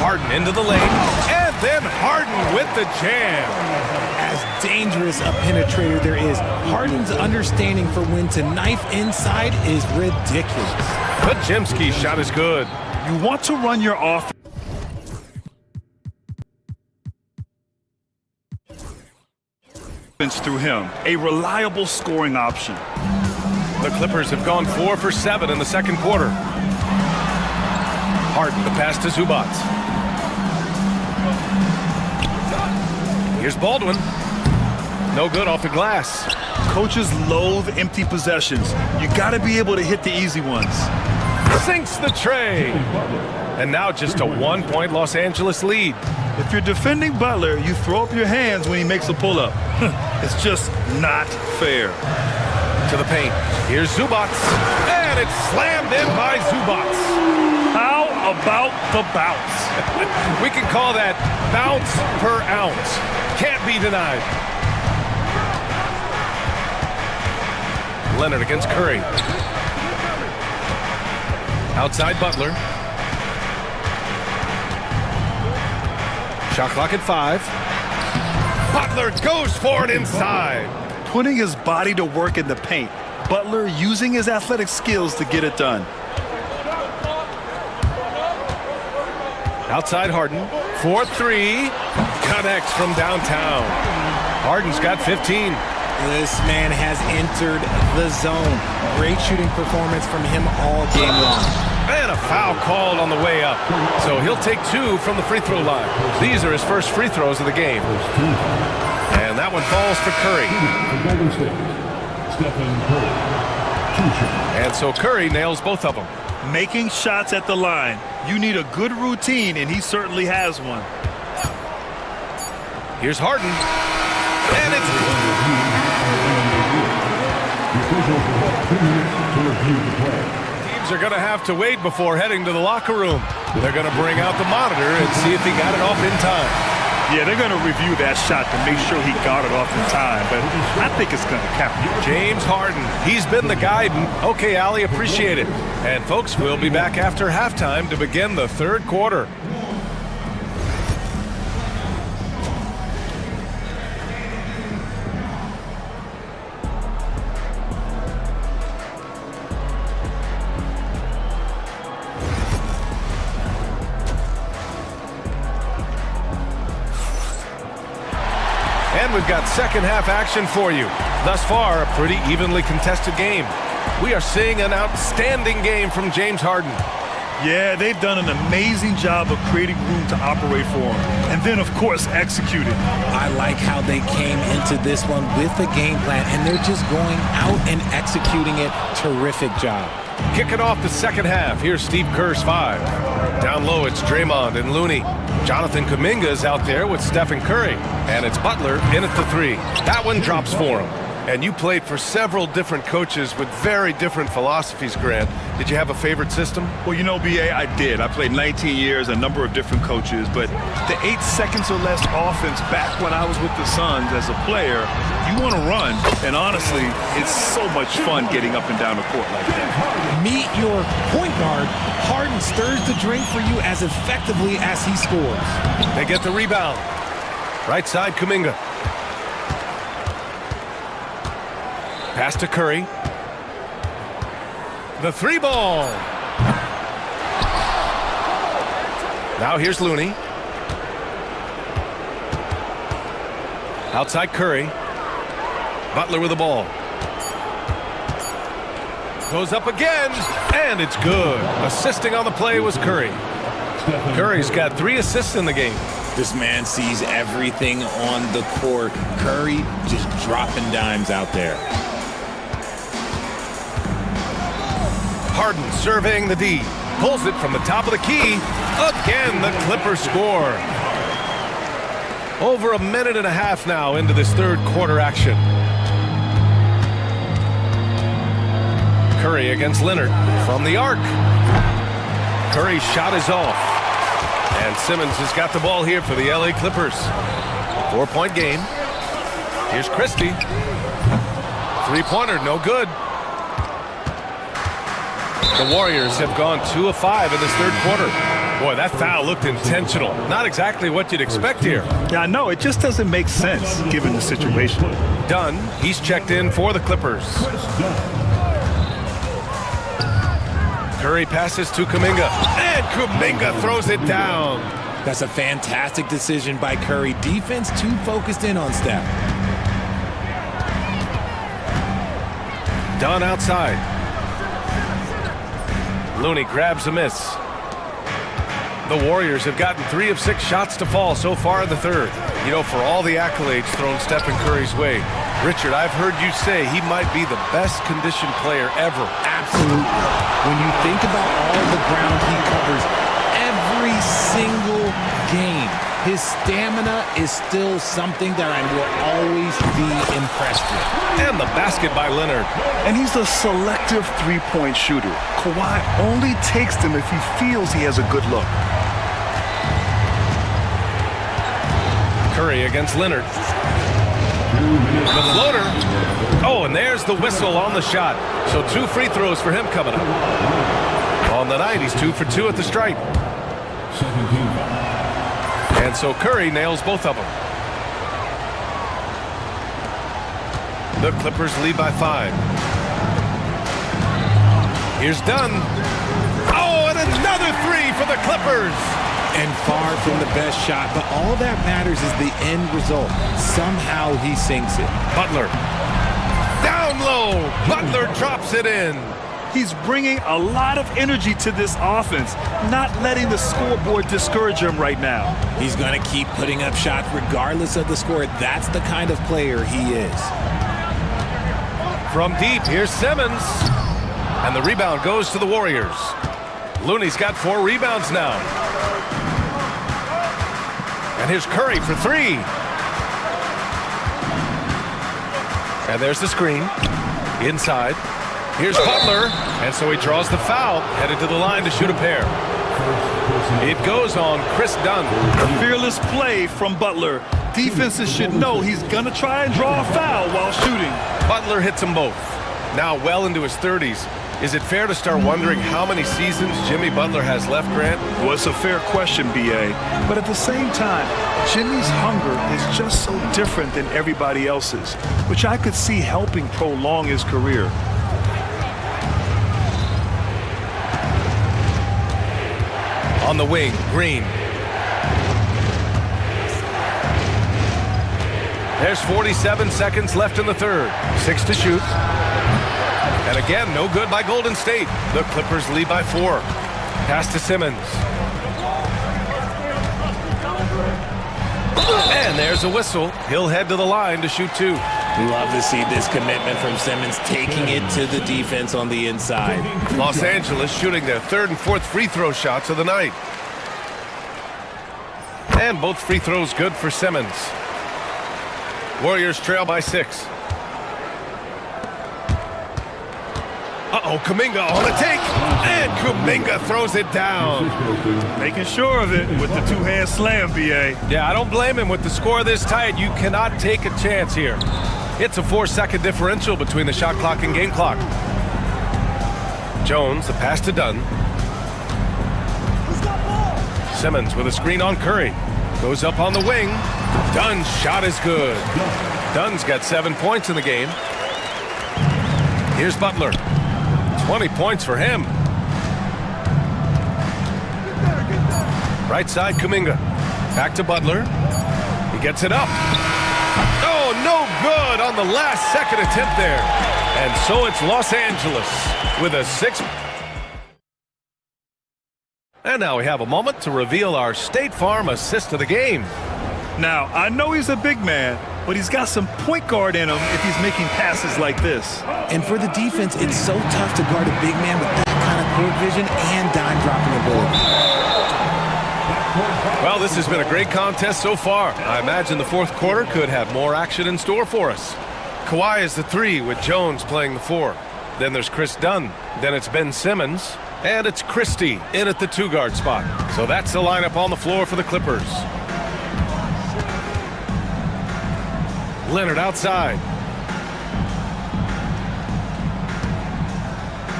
[SPEAKER 1] Harden into the lane. And then Harden with the jam.
[SPEAKER 11] As dangerous a penetrator there is, Harden's understanding for when to knife inside is ridiculous.
[SPEAKER 1] Pajemski's shot is good.
[SPEAKER 2] You want to run your offense through him, a reliable scoring option.
[SPEAKER 1] The Clippers have gone 4 for 7 in the second quarter. Harden, the pass to Zubac. Here's Baldwin. No good off the glass.
[SPEAKER 2] Coaches loathe empty possessions. You got to be able to hit the easy ones.
[SPEAKER 1] Sinks the tray. And now just a 1-point Los Angeles lead.
[SPEAKER 2] If you're defending Butler, you throw up your hands when he makes a pull-up. It's just not fair.
[SPEAKER 1] To the paint. Here's Zubac. And it's slammed in by Zubac.
[SPEAKER 2] How about the bounce?
[SPEAKER 1] We can call that bounce per ounce. Can't be denied. Leonard against Curry. Outside Butler. Shot clock at 5. Butler goes for it inside.
[SPEAKER 2] Putting his body to work in the paint. Butler using his athletic skills to get it done.
[SPEAKER 1] Outside Harden. 4-3. Connects from downtown. Harden's got 15.
[SPEAKER 11] This man has entered the zone. Great shooting performance from him all game long.
[SPEAKER 1] And a foul called on the way up. So he'll take 2 from the free throw line. These are his first free throws of the game. And that one falls for Curry. And so Curry nails both of them.
[SPEAKER 2] Making shots at the line. You need a good routine, and he certainly has one.
[SPEAKER 1] Here's Harden. And it's... Teams are going to have to wait before heading to the locker room. They're going to bring out the monitor and see if he got it off in time.
[SPEAKER 2] Yeah, they're going to review that shot to make sure he got it off in time, but I think it's going to count.
[SPEAKER 1] James Harden, he's been the guide. Okay, Allie, appreciate it. And folks, we'll be back after halftime to begin the third quarter. And we've got second half action for you. Thus far, a pretty evenly contested game. We are seeing an outstanding game from James Harden.
[SPEAKER 2] Yeah, they've done an amazing job of creating room to operate for him. And then, of course, executing.
[SPEAKER 11] I like how they came into this one with a game plan, and they're just going out and executing it. Terrific job.
[SPEAKER 1] Kicking off the second half, here's Steve Kerr's 5. Down low, it's Draymond and Looney. Jonathan Kuminga's out there with Stephen Curry. And it's Butler in at the 3. That one drops for him. And you played for several different coaches with very different philosophies, Grant. Did you have a favorite system?
[SPEAKER 2] Well, you know, B.A., I did. I played 19 years, a number of different coaches, but the 8 seconds or less offense back when I was with the Suns as a player, you want to run. And honestly, it's so much fun getting up and down the court like that.
[SPEAKER 11] Meet your point guard. Harden stirs the drink for you as effectively as he scores.
[SPEAKER 1] They get the rebound. Right side, Kuminga. Pass to Curry. The 3 ball. Now here's Looney. Outside Curry. Butler with the ball. Goes up again, and it's good. Assisting on the play was Curry. Curry's got 3 assists in the game.
[SPEAKER 11] This man sees everything on the court. Curry just dropping dimes out there.
[SPEAKER 1] Harden surveying the D. Pulls it from the top of the key. Again, the Clippers score. Over a minute and a half now into this third quarter action. Curry against Leonard from the arc. Curry's shot is off. And Simmons has got the ball here for the LA Clippers. 4-point game. Here's Christie. 3-pointer, no good. The Warriors have gone 2 of 5 in this third quarter. Boy, that foul looked intentional. Not exactly what you'd expect here.
[SPEAKER 2] Yeah, I know. It just doesn't make sense given the situation.
[SPEAKER 1] Dunn, he's checked in for the Clippers. Curry passes to Kuminga, and Kuminga throws it down.
[SPEAKER 11] That's a fantastic decision by Curry. Defense too focused in on Steph.
[SPEAKER 1] Dunn outside. Looney grabs a miss. The Warriors have gotten 3 of 6 shots to fall so far in the third. You know, for all the accolades thrown Stephen Curry's way, Richard, I've heard you say he might be the best conditioned player ever.
[SPEAKER 11] Absolutely. When you think about all the ground he covers every single game, his stamina is still something that I will always be impressed with.
[SPEAKER 1] And the basket by Leonard.
[SPEAKER 2] And he's a selective three-point shooter. Kawhi only takes them if he feels he has a good look.
[SPEAKER 1] Curry against Leonard. The floater. Oh, and there's the whistle on the shot. So 2 free throws for him coming up. On the night, he's 2 for 2 at the stripe. And so Curry nails both of them. The Clippers lead by 5. Here's Dunn. Oh, and another 3 for the Clippers.
[SPEAKER 11] And far from the best shot, but all that matters is the end result. Somehow he sinks it.
[SPEAKER 1] Butler. Down low. Butler drops it in.
[SPEAKER 2] He's bringing a lot of energy to this offense, not letting the scoreboard discourage him right now.
[SPEAKER 11] He's going to keep putting up shots regardless of the score. That's the kind of player he is.
[SPEAKER 1] From deep, here's Simmons. And the rebound goes to the Warriors. Looney's got 4 rebounds now. And here's Curry for 3. And there's the screen. Inside. Here's Butler. And so he draws the foul, headed to the line to shoot a pair. It goes on Chris Dunn.
[SPEAKER 2] A fearless play from Butler. Defenses should know he's going to try and draw a foul while shooting.
[SPEAKER 1] Butler hits them both. Now well into his 30s. Is it fair to start wondering how many seasons Jimmy Butler has left, Grant?
[SPEAKER 2] Well, it's a fair question, B.A. But at the same time, Jimmy's hunger is just so different than everybody else's, which I could see helping prolong his career.
[SPEAKER 1] On the wing, Green. There's 47 seconds left in the third. 6 to shoot. And again, no good by Golden State. The Clippers lead by 4. Pass to Simmons. And there's a whistle. He'll head to the line to shoot 2.
[SPEAKER 11] Love to see this commitment from Simmons, taking it to the defense on the inside.
[SPEAKER 1] Los Angeles shooting their 3rd and 4th free throw shots of the night. And both free throws good for Simmons. Warriors trail by 6. Uh-oh, Kuminga on the take. And Kuminga throws it down.
[SPEAKER 2] Making sure of it with the 2-hand slam, B.A.
[SPEAKER 1] Yeah, I don't blame him. With the score this tight, you cannot take a chance here. It's a 4-second differential between the shot clock and game clock. Jones, the pass to Dunn. Simmons with a screen on Curry. Goes up on the wing. Dunn's shot is good. Dunn's got 7 points in the game. Here's Butler. 20 points for him. Right side, Kuminga. Back to Butler. He gets it up. Oh, no good on the last second attempt there. And so it's Los Angeles with a 6. And now we have a moment to reveal our State Farm assist of the game.
[SPEAKER 2] Now, I know he's a big man, but he's got some point guard in him if he's making passes like this.
[SPEAKER 11] And for the defense, it's so tough to guard a big man with that kind of court vision and dime-dropping ability.
[SPEAKER 1] Well, this has been a great contest so far. I imagine the 4th quarter could have more action in store for us. Kawhi is the 3 with Jones playing the 4. Then there's Chris Dunn. Then it's Ben Simmons. And it's Christie in at the 2-guard spot. So that's the lineup on the floor for the Clippers. Leonard outside.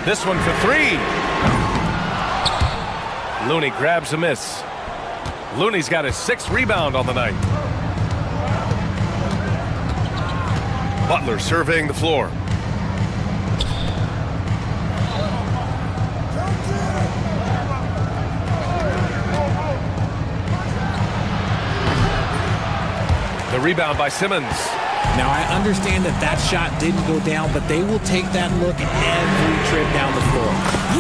[SPEAKER 1] This one for 3. Looney grabs a miss. Looney's got his 6th rebound on the night. Butler surveying the floor. The rebound by Simmons.
[SPEAKER 11] Now, I understand that that shot didn't go down, but they will take that look every trip down the floor.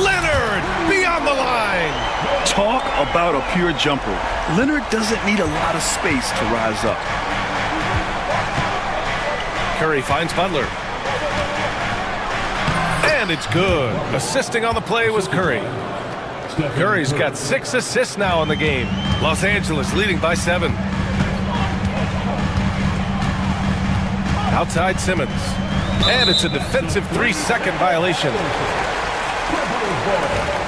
[SPEAKER 1] Leonard beyond the line.
[SPEAKER 2] Talk about a pure jumper. Leonard doesn't need a lot of space to rise up.
[SPEAKER 1] Curry finds Butler. And it's good. Assisting on the play was Curry. Curry's got 6 assists now in the game. Los Angeles leading by 7. Outside Simmons. And it's a defensive 3-second violation.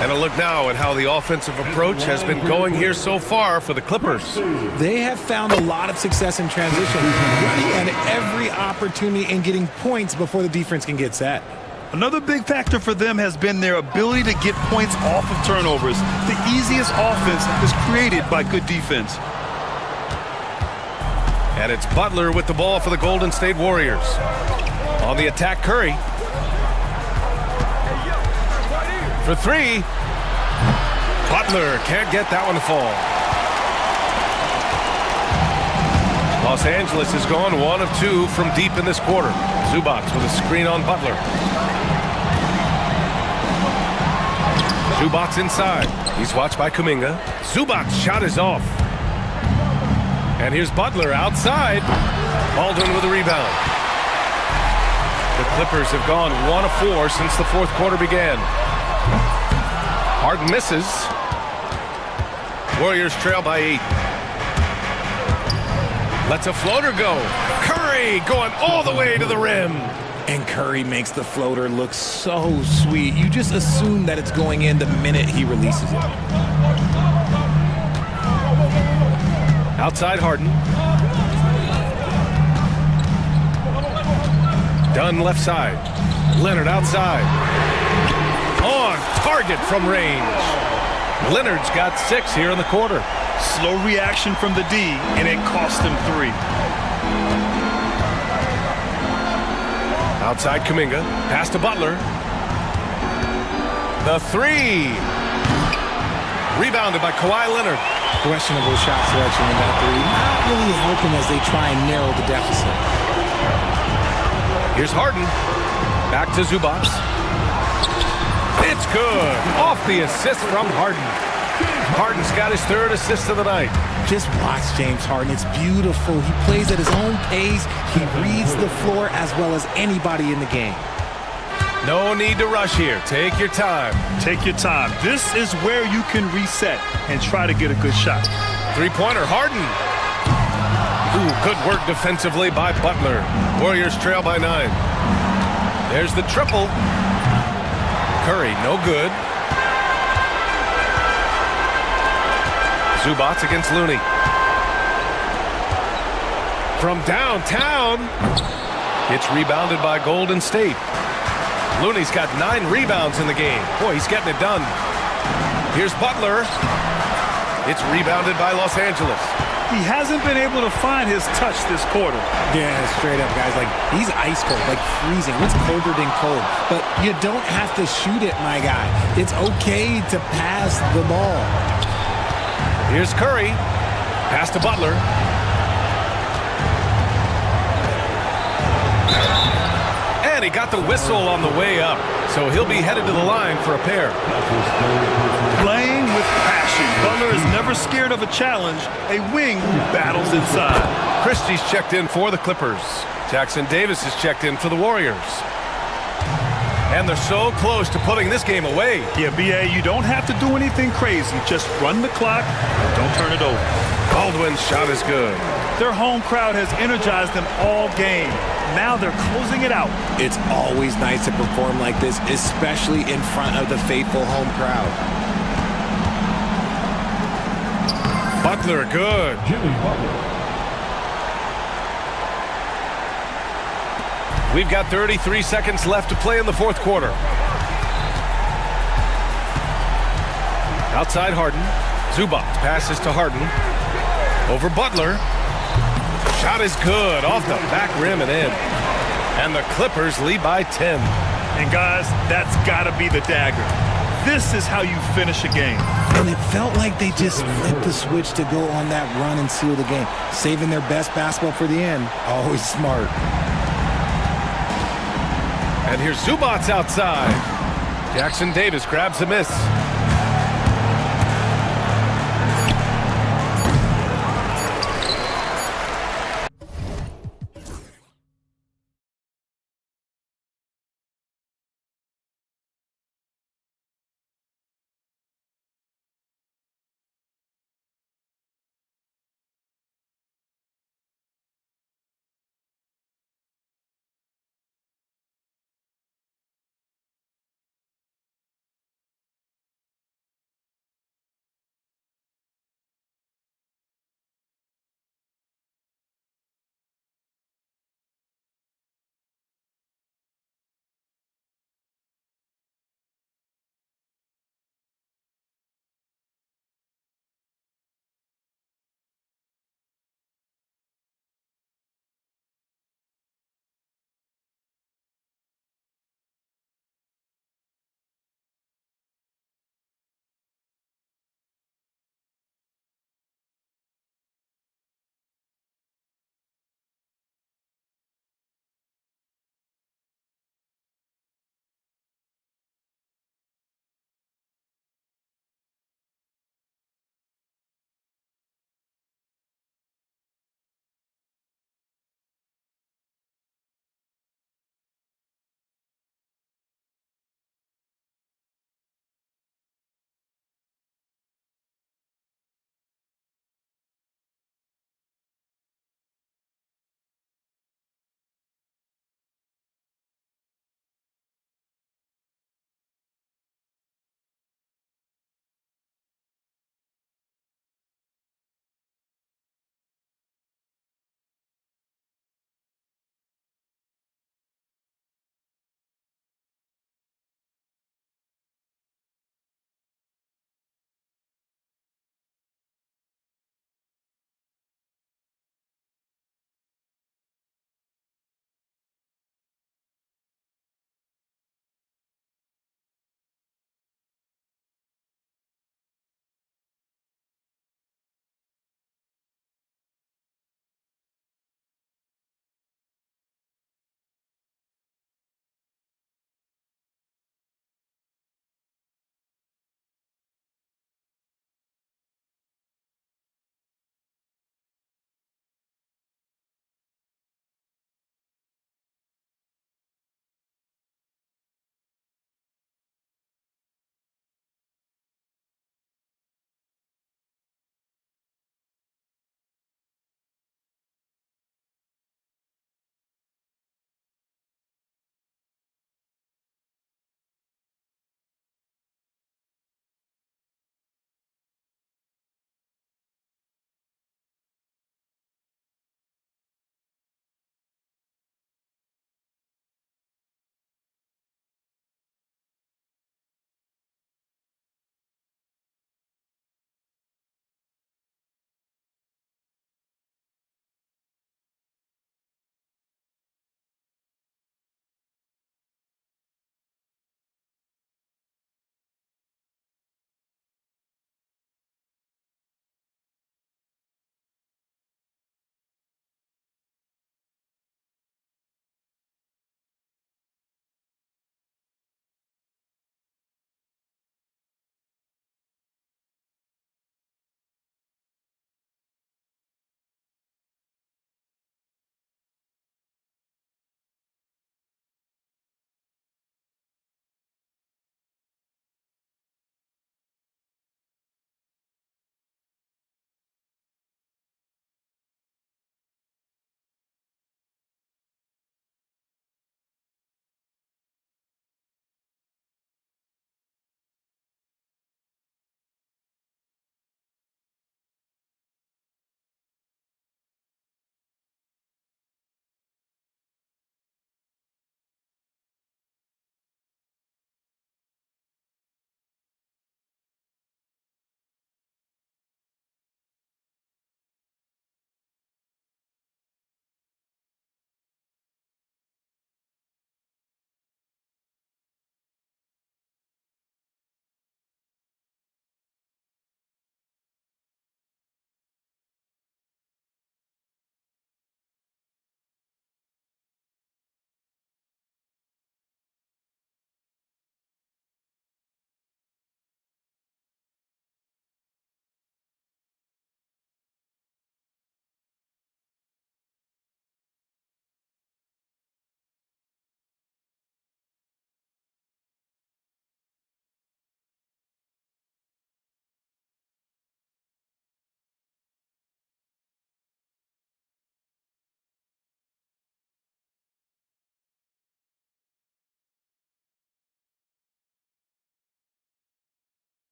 [SPEAKER 1] And a look now at how the offensive approach has been going here so far for the Clippers.
[SPEAKER 11] They have found a lot of success in transition, running at every opportunity and getting points before the defense can get set.
[SPEAKER 2] Another big factor for them has been their ability to get points off of turnovers. The easiest offense is created by good defense.
[SPEAKER 1] And it's Butler with the ball for the Golden State Warriors. On the attack, Curry. For 3. Butler can't get that one to fall. Los Angeles has gone 1 of 2 from deep in this quarter. Zubac with a screen on Butler. Zubac inside. He's watched by Kuminga. Zubac's shot is off. And here's Butler outside. Baldwin with a rebound. The Clippers have gone 1 of 4 since the 4th quarter began. Harden misses. Warriors trail by 8. Lets a floater go. Curry going all the way to the rim.
[SPEAKER 11] And Curry makes the floater look so sweet. You just assume that it's going in the minute he releases it.
[SPEAKER 1] Outside Harden. Dunn left side. Leonard outside. On target from range. Leonard's got 6 here in the quarter.
[SPEAKER 2] Slow reaction from the D, and it cost him 3.
[SPEAKER 1] Outside Kuminga. Pass to Butler. The 3. Rebounded by Kawhi Leonard.
[SPEAKER 11] Questionable shot selection in that 3. Not really helping as they try and narrow the deficit.
[SPEAKER 1] Here's Harden. Back to Zubac. It's good. Off the assist from Harden. Harden's got his 3rd assist of the night.
[SPEAKER 11] Just watch James Harden. It's beautiful. He plays at his own pace. He reads the floor as well as anybody in the game.
[SPEAKER 1] No need to rush here. Take your time.
[SPEAKER 2] Take your time. This is where you can reset and try to get a good shot.
[SPEAKER 1] 3-pointer, Harden. Ooh, good work defensively by Butler. Warriors trail by 9. There's the triple. Curry, no good. Zubac against Looney. From downtown. It's rebounded by Golden State. Looney's got 9 rebounds in the game. Boy, he's getting it done. Here's Butler. It's rebounded by Los Angeles.
[SPEAKER 2] He hasn't been able to find his touch this quarter.
[SPEAKER 11] Yeah, straight up, guys. Like, he's ice cold, like freezing. What's colder than cold? But you don't have to shoot it, my guy. It's okay to pass the ball.
[SPEAKER 1] Here's Curry. Pass to Butler. And he got the whistle on the way up. So he'll be headed to the line for a pair.
[SPEAKER 2] Playing with passion. Butler is never scared of a challenge. A wing who battles inside.
[SPEAKER 1] Christie's checked in for the Clippers. Jackson Davis is checked in for the Warriors. And they're so close to putting this game away.
[SPEAKER 2] Yeah, B.A., you don't have to do anything crazy. Just run the clock and don't turn it over.
[SPEAKER 1] Baldwin's shot is good.
[SPEAKER 2] Their home crowd has energized them all game. Now they're closing it out.
[SPEAKER 11] It's always nice to perform like this, especially in front of the faithful home crowd.
[SPEAKER 1] Butler, good.
[SPEAKER 5] Jimmy Butler.
[SPEAKER 1] We've got 33 seconds left to play in the 4th quarter. Outside Harden. Zubac passes to Harden. Over Butler. Shot is good. Off the back rim and in. And the Clippers lead by 10.
[SPEAKER 2] And guys, that's got to be the dagger. This is how you finish a game.
[SPEAKER 11] And it felt like they just flipped the switch to go on that run and seal the game. Saving their best basketball for the end. Always smart.
[SPEAKER 1] And here's Zubac outside. Jackson Davis grabs a miss.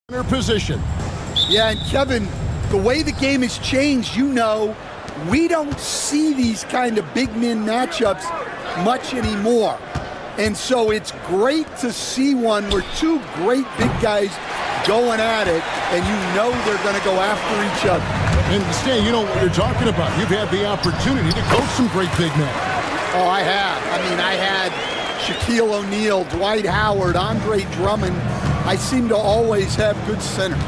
[SPEAKER 6] Position.
[SPEAKER 12] Yeah, and Kevin, the way the game has changed, you know, we don't see these kind of big men matchups much anymore. And so it's great to see one where two great big guys going at it, and you know they're going to go after each other.
[SPEAKER 6] And Stan, you know what you're talking about. You've had the opportunity to coach some great big men.
[SPEAKER 12] Oh, I have. I mean, I had Shaquille O'Neal, Dwight Howard, Andre Drummond. I seem to always have good centers.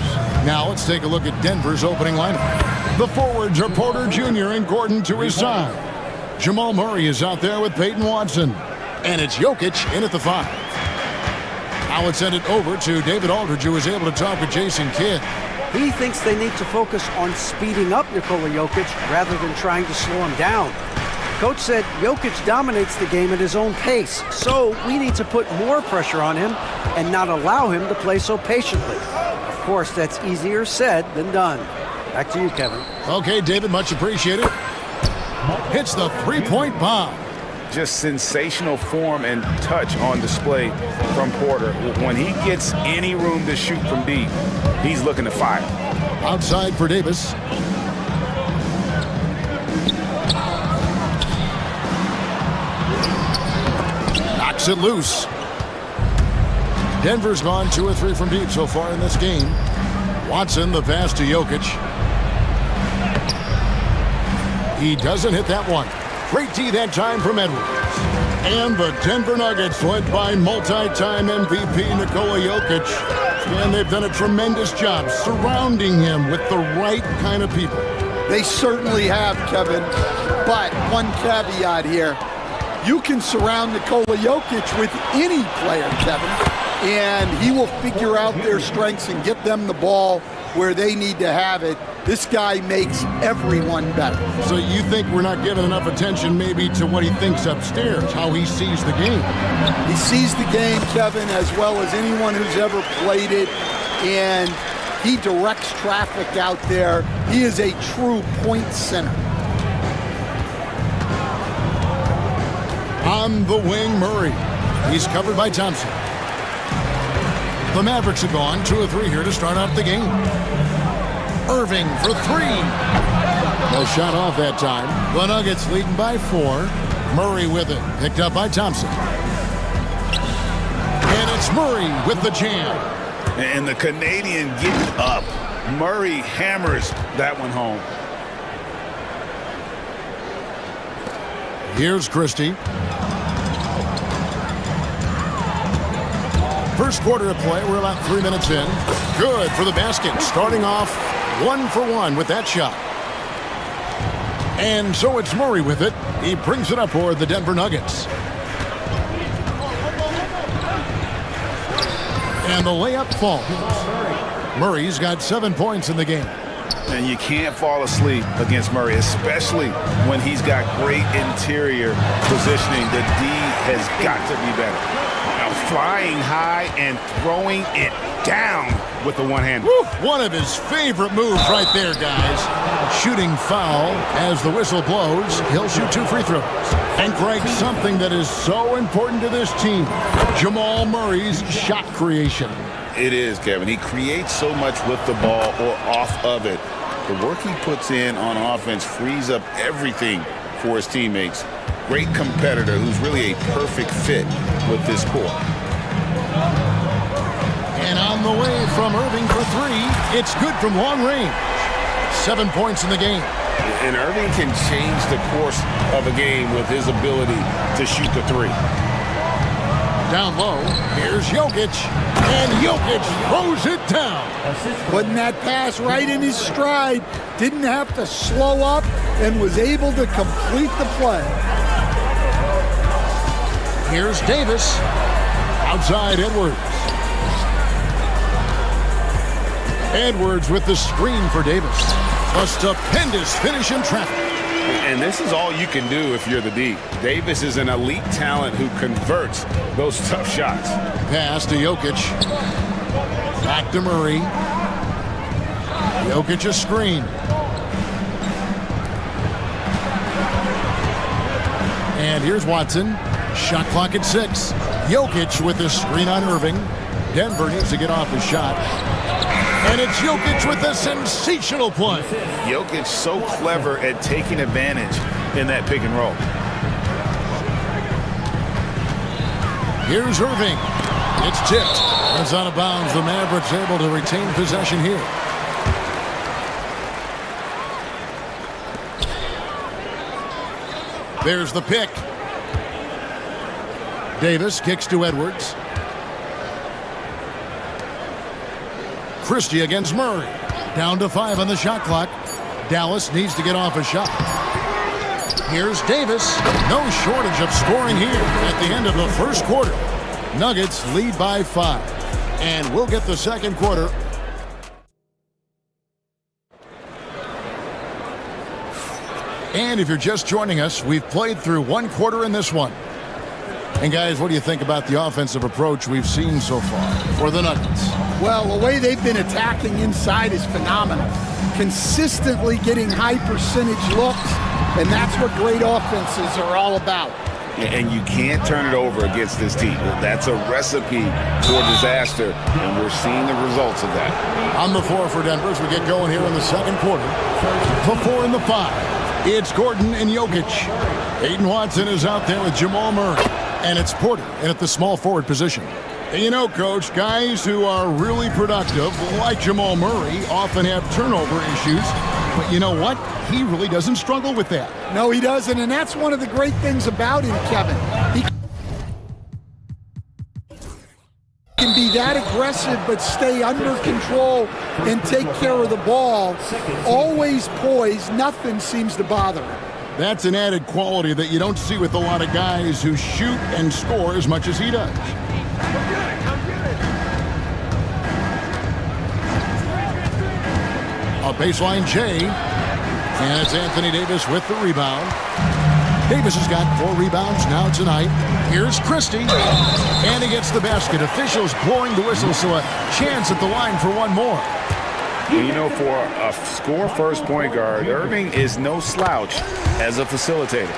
[SPEAKER 6] Now let's take a look at Denver's opening lineup. The forwards are Porter Jr. and Gordon to his side. Jamal Murray is out there with Peyton Watson. And it's Jokic in at the 5. Now let's send it over to David Aldridge, who was able to talk with Jason Kidd.
[SPEAKER 9] He thinks they need to focus on speeding up Nikola Jokic rather than trying to slow him down. Coach said Jokic dominates the game at his own pace, so we need to put more pressure on him and not allow him to play so patiently. Of course, that's easier said than done. Back to you, Kevin.
[SPEAKER 6] Okay, David, much appreciated. Hits the three-point bomb.
[SPEAKER 8] Just sensational form and touch on display from Porter. When he gets any room to shoot from deep, he's looking to fire.
[SPEAKER 6] Outside for Davis. Knocks it loose. Denver's gone 2 or 3 from deep so far in this game. Watson, the pass to Jokic. He doesn't hit that one. Great D that time from Edwards. And the Denver Nuggets, led by multi-time MVP Nikola Jokic. And they've done a tremendous job surrounding him with the right kind of people.
[SPEAKER 12] They certainly have, Kevin. But one caveat here. You can surround Nikola Jokic with any player, Kevin, and he will figure out their strengths and get them the ball where they need to have it. This guy makes everyone better.
[SPEAKER 6] So you think we're not giving enough attention maybe to what he thinks upstairs, how he sees the game?
[SPEAKER 12] He sees the game, Kevin, as well as anyone who's ever played it, and he directs traffic out there. He is a true point center.
[SPEAKER 6] On the wing, Murray. He's covered by Thompson. The Mavericks have gone 2 or 3 here to start out the game. Irving for 3. No shot off that time. The Nuggets leading by 4. Murray with it. Picked up by Thompson. And it's Murray with the jam.
[SPEAKER 8] And the Canadian getting up. Murray hammers that one home.
[SPEAKER 6] Here's Christie. First quarter of play, we're about 3 minutes in. Good for the basket, starting off 1 for 1 with that shot. And so it's Murray with it. He brings it up for the Denver Nuggets. And the layup falls. Murray's got 7 points in the game.
[SPEAKER 8] And you can't fall asleep against Murray, especially when he's got great interior positioning. The D has got to be better. Now flying high and throwing it down with the one hand.
[SPEAKER 6] One of his favorite moves right there, guys. Shooting foul as the whistle blows. He'll shoot 2 free throws. And Greg, something that is so important to this team, Jamal Murray's shot creation.
[SPEAKER 8] It is, Kevin. He creates so much with the ball or off of it. The work he puts in on offense frees up everything for his teammates. Great competitor who's really a perfect fit with this core.
[SPEAKER 6] And on the way from Irving for 3, it's good from long range. 7 points in the game.
[SPEAKER 8] And Irving can change the course of a game with his ability to shoot the 3.
[SPEAKER 6] Down low, here's Jokic, and Jokic throws it down.
[SPEAKER 12] Putting that pass right in his stride, didn't have to slow up, and was able to complete the play.
[SPEAKER 6] Here's Davis, outside Edwards. Edwards with the screen for Davis. A stupendous finish in traffic.
[SPEAKER 8] And this is all you can do if you're the D. Davis is an elite talent who converts those tough shots.
[SPEAKER 6] Pass to Jokic. Back to Murray. Jokic a screen. And here's Watson. Shot clock at 6. Jokic with the screen on Irving. Denver needs to get off a shot. And it's Jokic with a sensational play.
[SPEAKER 8] Jokic so clever at taking advantage in that pick and roll.
[SPEAKER 6] Here's Irving. It's tipped. It's out of bounds. The Mavericks able to retain possession here. There's the pick. Davis kicks to Edwards. Christie against Murray. Down to 5 on the shot clock. Dallas needs to get off a shot. Here's Davis. No shortage of scoring here at the end of the first quarter. Nuggets lead by 5. And we'll get the second quarter. And if you're just joining us, we've played through one quarter in this one. And guys, what do you think about the offensive approach we've seen so far for the Nuggets?
[SPEAKER 12] Well, the way they've been attacking inside is phenomenal. Consistently getting high percentage looks, and that's what great offenses are all about.
[SPEAKER 8] And you can't turn it over against this team. That's a recipe for disaster, and we're seeing the results of that.
[SPEAKER 6] On the floor for Denver as we get going here in the second quarter. The 4 and the 5. It's Gordon and Jokic. Aiden Watson is out there with Jamal Murray. And it's Porter in at the small forward position. And you know, Coach, guys who are really productive, like Jamal Murray, often have turnover issues. But you know what? He really doesn't struggle with that.
[SPEAKER 12] No, he doesn't, and that's one of the great things about him, Kevin. He can be that aggressive but stay under control and take care of the ball. Always poised, nothing seems to bother him.
[SPEAKER 6] That's an added quality that you don't see with a lot of guys who shoot and score as much as he does. A baseline J, and it's Anthony Davis with the rebound. Davis has got 4 rebounds now tonight. Here's Christie, and he gets the basket. Officials blowing the whistle, so a chance at the line for one more.
[SPEAKER 8] You know, for a score-first point guard, Irving is no slouch as a facilitator.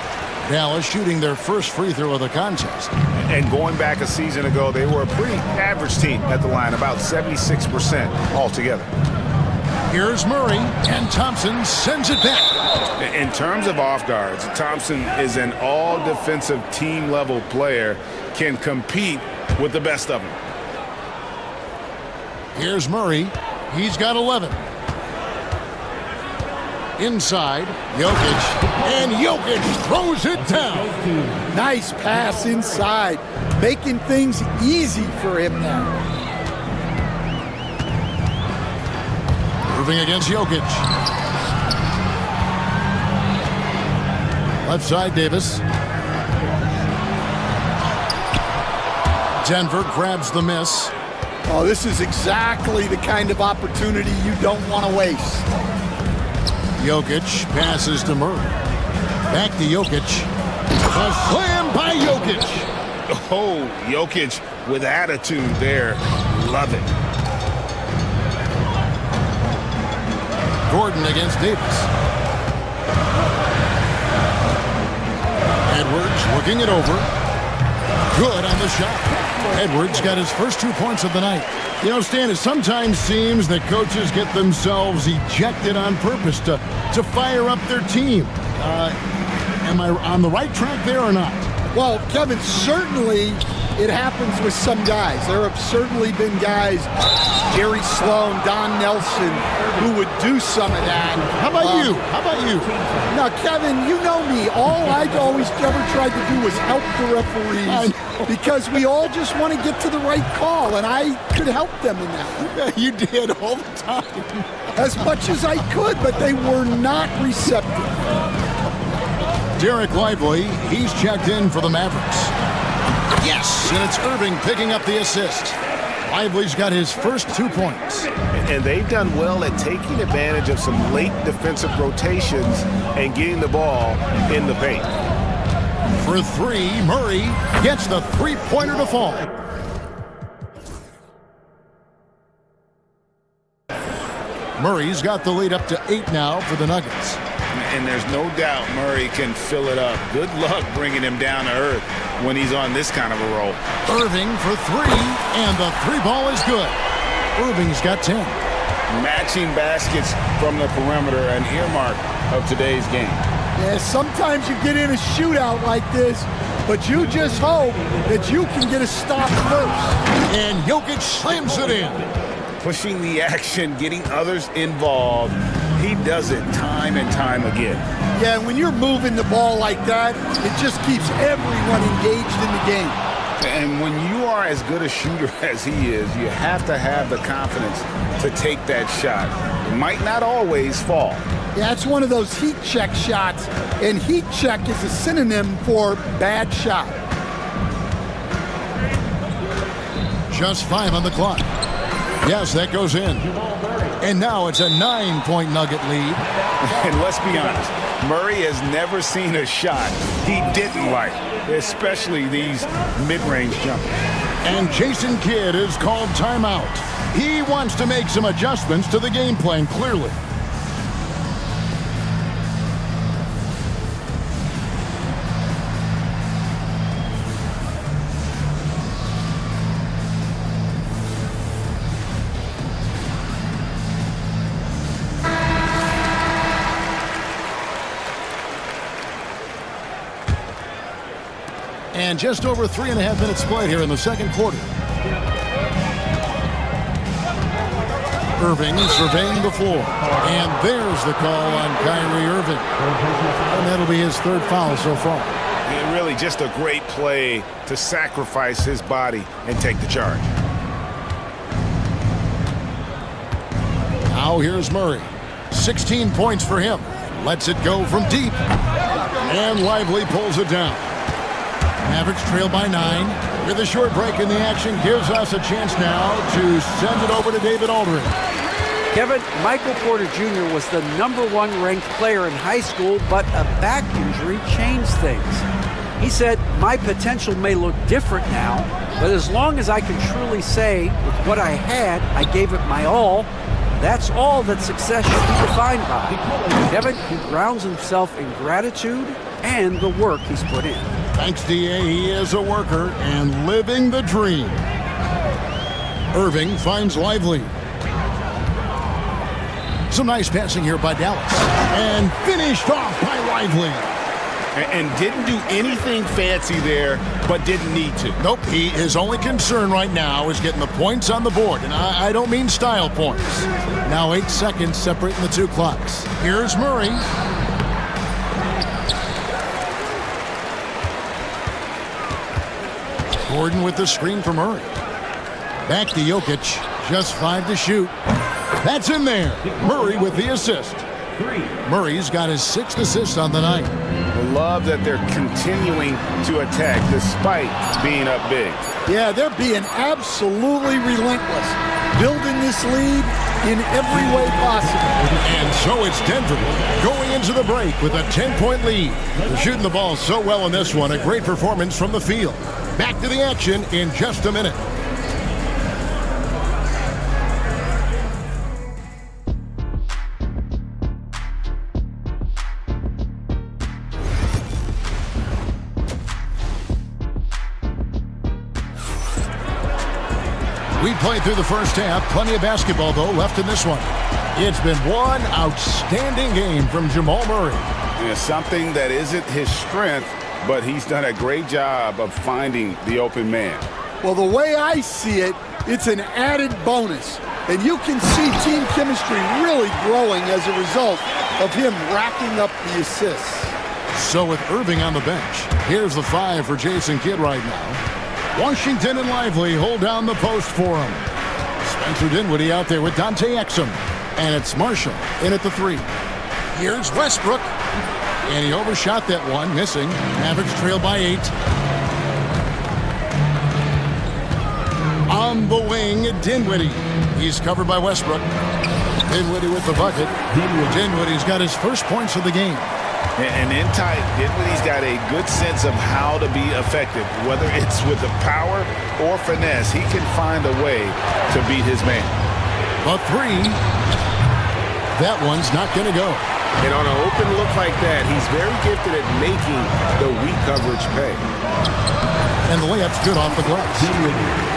[SPEAKER 6] Dallas shooting their first free throw of the contest.
[SPEAKER 8] And going back a season ago, they were a pretty average team at the line, about 76% altogether.
[SPEAKER 6] Here's Murray, and Thompson sends it back.
[SPEAKER 8] In terms of off guards, Thompson is an all-defensive team-level player, can compete with the best of them.
[SPEAKER 6] Here's Murray. He's got 11. Inside, Jokic, and Jokic throws it down.
[SPEAKER 12] Nice pass inside, making things easy for him now.
[SPEAKER 6] Moving against Jokic. Left side, Davis. Denver grabs the miss.
[SPEAKER 12] Oh, this is exactly the kind of opportunity you don't want to waste.
[SPEAKER 6] Jokic passes to Murray. Back to Jokic. A slam by Jokic.
[SPEAKER 8] Oh, Jokic with attitude there. Love it.
[SPEAKER 6] Gordon against Davis. Edwards working it over. Good on the shot. Edwards got his first 2 points of the night. You know, Stan, it sometimes seems that coaches get themselves ejected on purpose to fire up their team. Am I on the right track there or not?
[SPEAKER 12] Well, Kevin, certainly it happens with some guys. There have certainly been guys, Jerry Sloan, Don Nelson, who would do some of that.
[SPEAKER 6] How about you? How about you?
[SPEAKER 12] Now, Kevin, you know me. All I've always ever tried to do was help the referees because we all just want to get to the right call, and I could help them in that.
[SPEAKER 6] You did all the time.
[SPEAKER 12] As much as I could, but they were not receptive.
[SPEAKER 6] Derek Lively, he's checked in for the Mavericks. Yes, and it's Irving picking up the assist. Lively's got his first 2 points.
[SPEAKER 8] And they've done well at taking advantage of some late defensive rotations and getting the ball in the paint.
[SPEAKER 6] For 3, Murray gets the three-pointer to fall. Murray's got the lead up to 8 now for the Nuggets.
[SPEAKER 8] And there's no doubt Murray can fill it up. Good luck bringing him down to earth when he's on this kind of a roll.
[SPEAKER 6] Irving for three, and the three ball is good. Irving's got 10.
[SPEAKER 8] Matching baskets from the perimeter, an earmark of today's game.
[SPEAKER 12] Yeah, sometimes you get in a shootout like this, but you just hope that you can get a stop first.
[SPEAKER 6] And Jokic slams it in.
[SPEAKER 8] Pushing the action, getting others involved. He does it time and time again.
[SPEAKER 12] Yeah, and when you're moving the ball like that, it just keeps everyone engaged in the game.
[SPEAKER 8] And when you are as good a shooter as he is, you have to have the confidence to take that shot. It might not always fall.
[SPEAKER 12] Yeah, it's one of those heat check shots, and heat check is a synonym for bad shot.
[SPEAKER 6] Just 5 on the clock. Yes, that goes in. And now it's a 9-point Nugget lead.
[SPEAKER 8] And let's be honest, Murray has never seen a shot he didn't like, especially these mid-range jumpers.
[SPEAKER 6] And Jason Kidd is called timeout. He wants to make some adjustments to the game plan, clearly. And just over 3.5 minutes played here in the second quarter. Irving surveying the floor. And there's the call on Kyrie Irving. And that'll be his third foul so far.
[SPEAKER 8] And really just a great play to sacrifice his body and take the charge.
[SPEAKER 6] Now here's Murray. 16 points for him. Lets it go from deep. And Lively pulls it down. Mavericks trail by 9. With a short break in the action gives us a chance now to send it over to David Aldridge.
[SPEAKER 9] Kevin, Michael Porter Jr. was the #1 ranked player in high school, but a back injury changed things. He said, "My potential may look different now, but as long as I can truly say with what I had, I gave it my all, that's all that success should be defined by." Kevin, he grounds himself in gratitude and the work he's put in.
[SPEAKER 6] Thanks, D.A. He is a worker and living the dream. Irving finds Lively. Some nice passing here by Dallas. And finished off by Lively.
[SPEAKER 8] And didn't do anything fancy there, but didn't need to.
[SPEAKER 6] Nope, his only concern right now is getting the points on the board. And I don't mean style points. Now 8 seconds separating the two clocks. Here's Murray. Gordon with the screen for Murray. Back to Jokic. Just 5 to shoot. That's in there. Murray with the assist. Murray's got his 6th assist on the night.
[SPEAKER 8] I love that they're continuing to attack despite being up big.
[SPEAKER 12] Yeah, they're being absolutely relentless, building this lead in every way possible.
[SPEAKER 6] And so it's Denver going into the break with a 10-point lead. They're shooting the ball so well in this one. A great performance from the field. Back to the action in just a minute. We played through the first half. Plenty of basketball, though, left in this one. It's been one outstanding game from Jamal Murray.
[SPEAKER 8] Yeah, something that isn't his strength, but he's done a great job of finding the open man.
[SPEAKER 12] Well, the way I see it, it's an added bonus. And you can see team chemistry really growing as a result of him racking up the assists.
[SPEAKER 6] So with Irving on the bench, here's the 5 for Jason Kidd right now. Washington and Lively hold down the post for him. Spencer Dinwiddie out there with Dante Exum. And it's Marshall in at the 3. Here's Westbrook. And he overshot that one, missing. Mavericks trail by 8. On the wing, Dinwiddie. He's covered by Westbrook. Dinwiddie with the bucket. Dinwiddie's got his first points of the game.
[SPEAKER 8] And in tight, Dinwiddie's got a good sense of how to be effective. Whether it's with the power or finesse, he can find a way to beat his man.
[SPEAKER 6] A 3. That one's not going to go.
[SPEAKER 8] And on an open look like that, he's very gifted at making the weak coverage pay.
[SPEAKER 6] And the layup's good off the glass.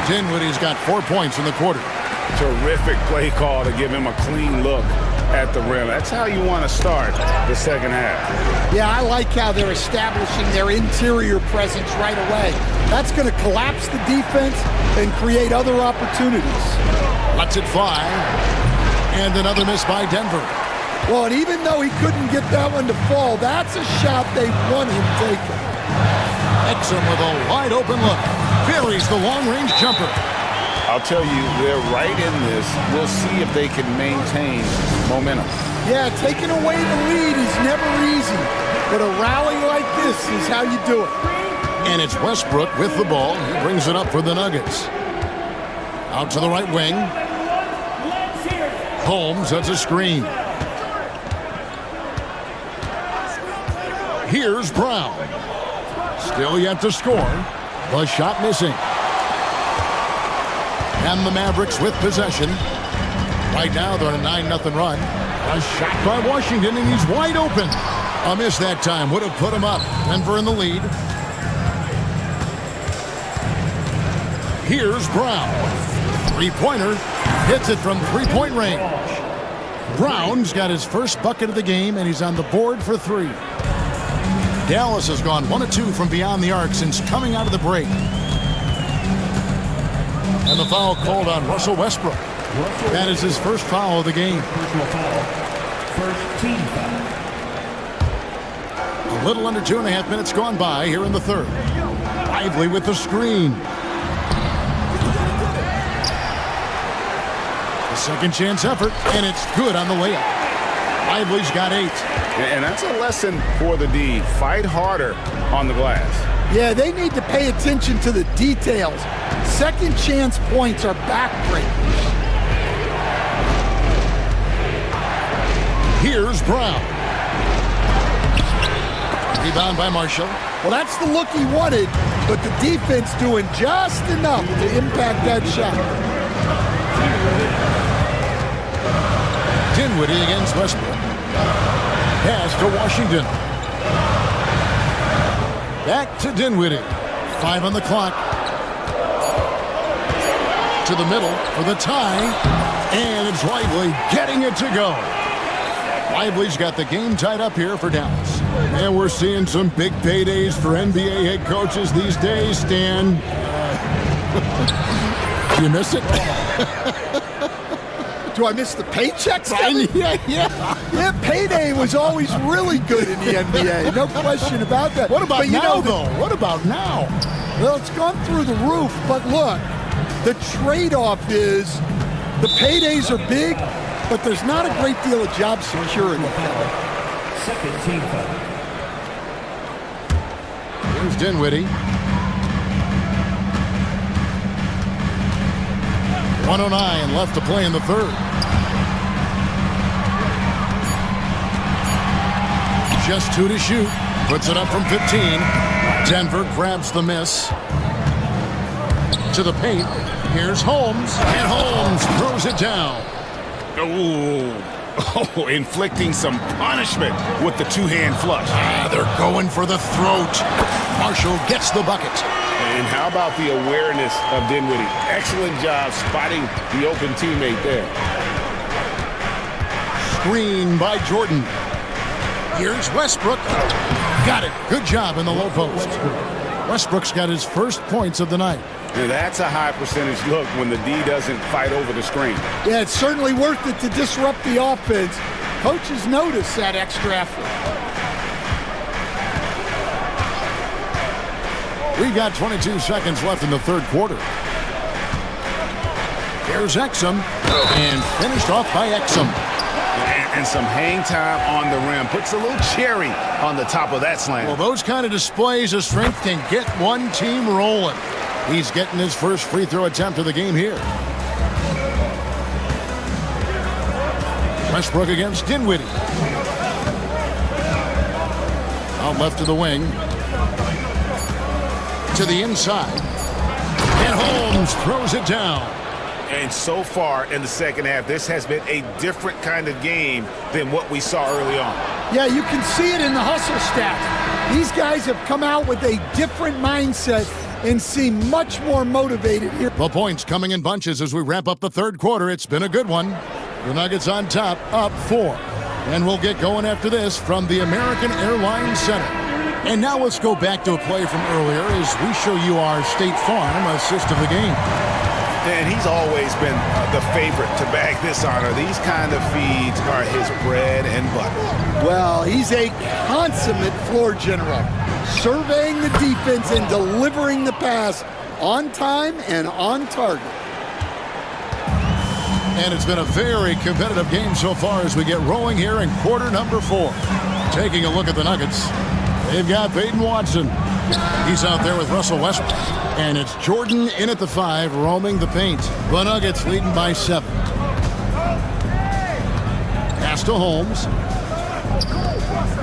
[SPEAKER 6] Dinwiddie's got 4 points in the quarter.
[SPEAKER 8] Terrific play call to give him a clean look at the rim. That's how you want to start the second half.
[SPEAKER 12] Yeah, I like how they're establishing their interior presence right away. That's going to collapse the defense and create other opportunities.
[SPEAKER 6] Lets it fly. And another miss by Denver.
[SPEAKER 12] Well, and even though he couldn't get that one to fall, that's a shot they want him taking.
[SPEAKER 6] Exum with a wide open look. Buries the long-range jumper.
[SPEAKER 8] I'll tell you, they're right in this. We'll see if they can maintain momentum.
[SPEAKER 12] Yeah, taking away the lead is never easy, but a rally like this is how you do it.
[SPEAKER 6] And it's Westbrook with the ball. He brings it up for the Nuggets. Out to the right wing. Holmes, that's a screen. Here's Brown. Still yet to score. The shot missing. And the Mavericks with possession. Right now they're on a 9-0 run. A shot by Washington, and he's wide open. A miss that time would have put him up. Denver in the lead. Here's Brown. Three-pointer. Hits it from three-point range. Brown's got his first bucket of the game, and he's on the board for 3. Dallas has gone 1 of 2 from beyond the arc since coming out of the break. And the foul called on Russell Westbrook. That is his first foul of the game.
[SPEAKER 5] First team foul.
[SPEAKER 6] A little under 2.5 minutes gone by here in the third. Lively with the screen. A second chance effort, and it's good on the layup. Lively's got 8.
[SPEAKER 8] And that's a lesson for the D. Fight harder on the glass.
[SPEAKER 12] Yeah, they need to pay attention to the details. Second chance points are backbreakers.
[SPEAKER 6] Here's Brown. Rebound by Marshall.
[SPEAKER 12] Well, that's the look he wanted, but the defense doing just enough to impact that shot.
[SPEAKER 6] Dinwiddie against Westbrook. Pass to Washington. Back to Dinwiddie. 5 on the clock. To the middle for the tie. And it's Lively getting it to go. Lively's got the game tied up here for Dallas. And we're seeing some big paydays for NBA head coaches these days, Stan. Do you miss it?
[SPEAKER 12] Do I miss the paychecks?
[SPEAKER 6] Yeah.
[SPEAKER 12] Payday was always really good in the NBA. No question about that.
[SPEAKER 6] What about now, though? What about now?
[SPEAKER 12] Well, it's gone through the roof, but look, the trade-off is the paydays are big, but there's not a great deal of job security.
[SPEAKER 5] Second team foul.
[SPEAKER 6] Here's Dinwiddie. 1:09 left to play in the third. Just 2 to shoot. Puts it up from 15. Denver grabs the miss. To the paint. Here's Holmes. And Holmes throws it down.
[SPEAKER 8] Oh, inflicting some punishment with the two-hand flush.
[SPEAKER 6] They're going for the throat. Marshall gets the bucket.
[SPEAKER 8] And how about the awareness of Dinwiddie? Excellent job spotting the open teammate there.
[SPEAKER 6] Screen by Jordan. Here's Westbrook. Got it. Good job in the low post. Westbrook's got his first points of the night.
[SPEAKER 8] Yeah, that's a high percentage look when the D doesn't fight over the screen.
[SPEAKER 12] Yeah, it's certainly worth it to disrupt the offense. Coaches notice that extra effort.
[SPEAKER 6] We've got 22 seconds left in the third quarter. Here's Exum. And finished off by Exum.
[SPEAKER 8] And some hang time on the rim. Puts a little cherry on the top of that slam.
[SPEAKER 6] Well, those kind of displays of strength can get one team rolling. He's getting his first free throw attempt of the game here. Westbrook against Dinwiddie. Out left to the wing. To the inside. And Holmes throws it down.
[SPEAKER 8] And so far in the second half, this has been a different kind of game than what we saw early on.
[SPEAKER 12] Yeah, you can see it in the hustle stats. These guys have come out with a different mindset and seem much more motivated here.
[SPEAKER 6] The points coming in bunches as we wrap up the third quarter. It's been a good one. The Nuggets on top, up 4. And we'll get going after this from the American Airlines Center. And now let's go back to a play from earlier as we show you our State Farm assist of the game.
[SPEAKER 8] And he's always been the favorite to bag this honor. These kind of feeds are his bread and butter.
[SPEAKER 12] Well, he's a consummate floor general, surveying the defense and delivering the pass on time and on target.
[SPEAKER 6] And it's been a very competitive game so far as we get rolling here in quarter number 4. Taking a look at the Nuggets, they've got Peyton Watson. He's out there with Russell Westbrook. And it's Jordan in at the 5, roaming the paint. The Nuggets leading by 7. Pass to Holmes.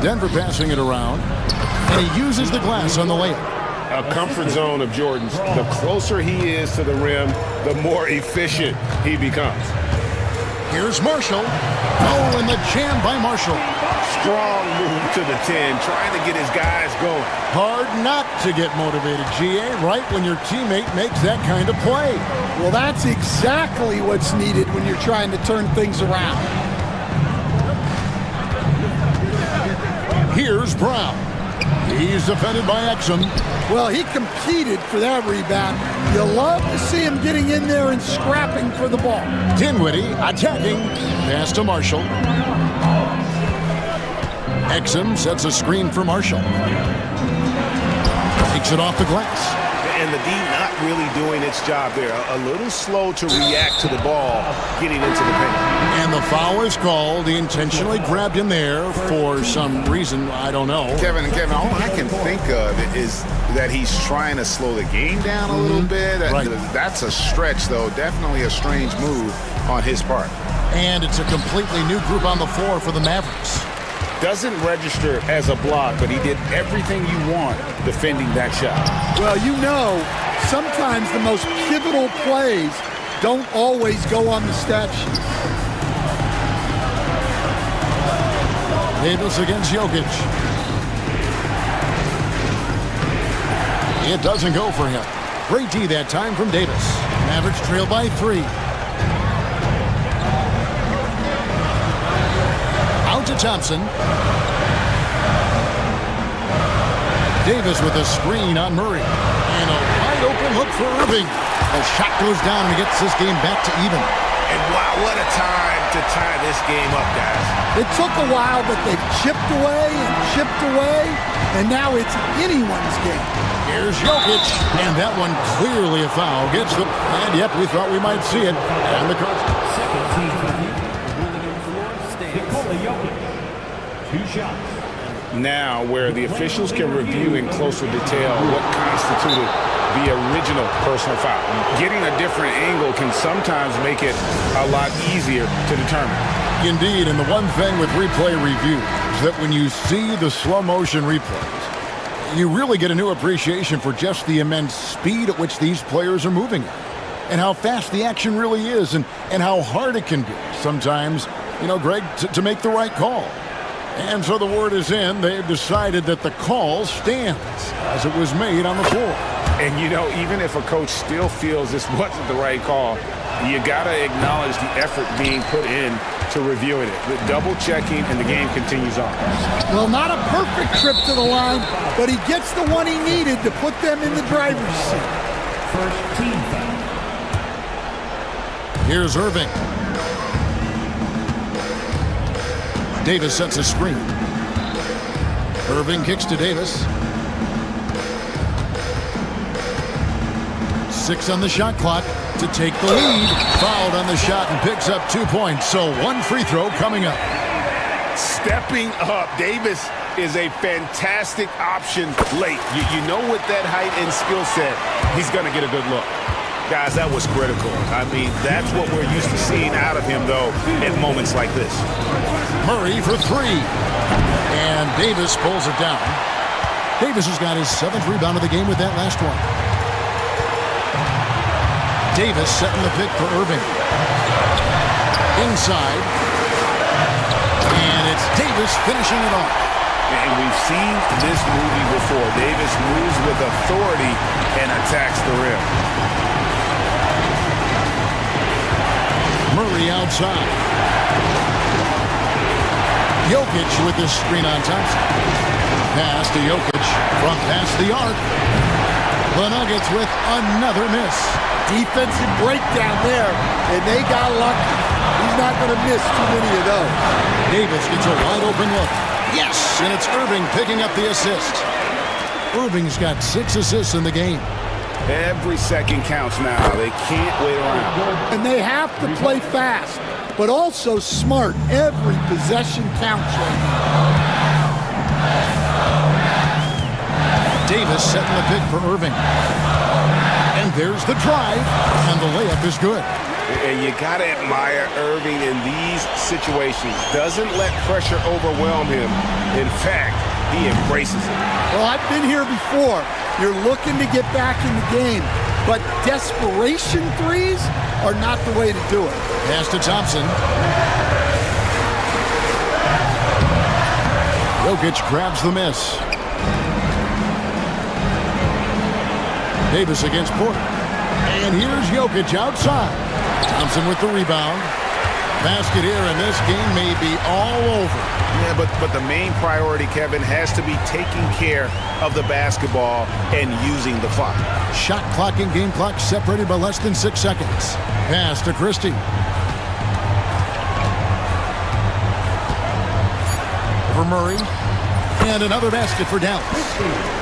[SPEAKER 6] Denver passing it around. And he uses the glass on the layup.
[SPEAKER 8] A comfort zone of Jordan's. The closer he is to the rim, the more efficient he becomes.
[SPEAKER 6] Here's Marshall. Oh, and the jam by Marshall.
[SPEAKER 8] Strong move to the 10, trying to get his guys going.
[SPEAKER 6] Hard not to get motivated, GA, right when your teammate makes that kind of play.
[SPEAKER 12] Well, that's exactly what's needed when you're trying to turn things around.
[SPEAKER 6] Here's Brown. He's defended by Exum.
[SPEAKER 12] Well, he competed for that rebound. You love to see him getting in there and scrapping for the ball.
[SPEAKER 6] Dinwiddie attacking. Pass to Marshall. Exum sets a screen for Marshall. Takes it off the glass.
[SPEAKER 8] And the D not really doing its job there. A little slow to react to the ball getting into the paint.
[SPEAKER 6] And the foul is called. He intentionally grabbed him there for some reason. I don't know.
[SPEAKER 8] Kevin, all I can think of is that he's trying to slow the game down a little bit.
[SPEAKER 6] Right.
[SPEAKER 8] That's a stretch, though. Definitely a strange move on his part.
[SPEAKER 6] And it's a completely new group on the floor for the Mavericks.
[SPEAKER 8] Doesn't register as a block, but he did everything you want defending that shot.
[SPEAKER 12] Well, you know, sometimes the most pivotal plays don't always go on the stat sheet.
[SPEAKER 6] Davis against Jokic. It doesn't go for him. Great D that time from Davis. Mavericks trail by 3. Out to Thompson. Davis with a screen on Murray. And a wide open look for Irving. The shot goes down and he gets this game back to even.
[SPEAKER 8] And wow, what a time to tie this game up, guys.
[SPEAKER 12] It took a while, but they've chipped away, and now it's anyone's game.
[SPEAKER 6] Here's Jokic, and that one clearly a foul. Gets the, and yep, we thought we might see it. And the coach.
[SPEAKER 5] Second team ruling on the floor stands. Jokic. 2 shots.
[SPEAKER 8] Now, where the officials can review in closer detail what constituted the original personal foul. Getting a different angle can sometimes make it a lot easier to determine.
[SPEAKER 6] Indeed, and the one thing with replay review is that when you see the slow motion replays, you really get a new appreciation for just the immense speed at which these players are moving at, and how fast the action really is, and how hard it can be sometimes, you know, Greg, to make the right call. And so the word is in. They've decided that the call stands as it was made on the floor.
[SPEAKER 8] And, you know, even if a coach still feels this wasn't the right call, you got to acknowledge the effort being put in to reviewing it. The double checking, and the game continues on.
[SPEAKER 12] Well, not a perfect trip to the line, but he gets the one he needed to put them in the driver's seat.
[SPEAKER 5] First team foul.
[SPEAKER 6] Here's Irving. Davis sets a screen. Irving kicks to Davis. 6 on the shot clock to take the lead. Fouled on the shot and picks up 2 points. So 1 free throw coming up.
[SPEAKER 8] Stepping up. Davis is a fantastic option late. You know, with that height and skill set, he's going to get a good look. Guys, that was critical. I mean, that's what we're used to seeing out of him, though, in moments like this.
[SPEAKER 6] Murray for 3. And Davis pulls it down. Davis has got his 7th rebound of the game with that last one. Davis setting the pick for Irving. Inside. And it's Davis finishing it off.
[SPEAKER 8] And we've seen this movie before. Davis moves with authority and attacks the rim.
[SPEAKER 6] Murray outside. Jokic with this screen on Thompson. Pass to Jokic. Front past the arc. The Nuggets with another miss.
[SPEAKER 12] Defensive breakdown there, and they got lucky. He's not going to miss too many of those.
[SPEAKER 6] Davis gets a wide open look. Yes, and it's Irving picking up the assist. Irving's got 6 assists in the game.
[SPEAKER 8] Every second counts now. They can't wait around.
[SPEAKER 12] And they have to play fast, but also smart. Every possession counts right now.
[SPEAKER 6] Davis setting the pick for Irving. And there's the drive, and the layup is good.
[SPEAKER 8] And you got to admire Irving in these situations. Doesn't let pressure overwhelm him. In fact, he embraces it.
[SPEAKER 12] Well, I've been here before. You're looking to get back in the game, but desperation threes are not the way to do it.
[SPEAKER 6] Pass to Thompson. Jokic grabs the miss. Davis against Porter. And here's Jokic outside. Thompson with the rebound. Basket here, and this game may be all over.
[SPEAKER 8] Yeah, but the main priority, Kevin, has to be taking care of the basketball and using the clock.
[SPEAKER 6] Shot clock and game clock separated by less than 6 seconds. Pass to Christie. For Murray. And another basket for Dallas.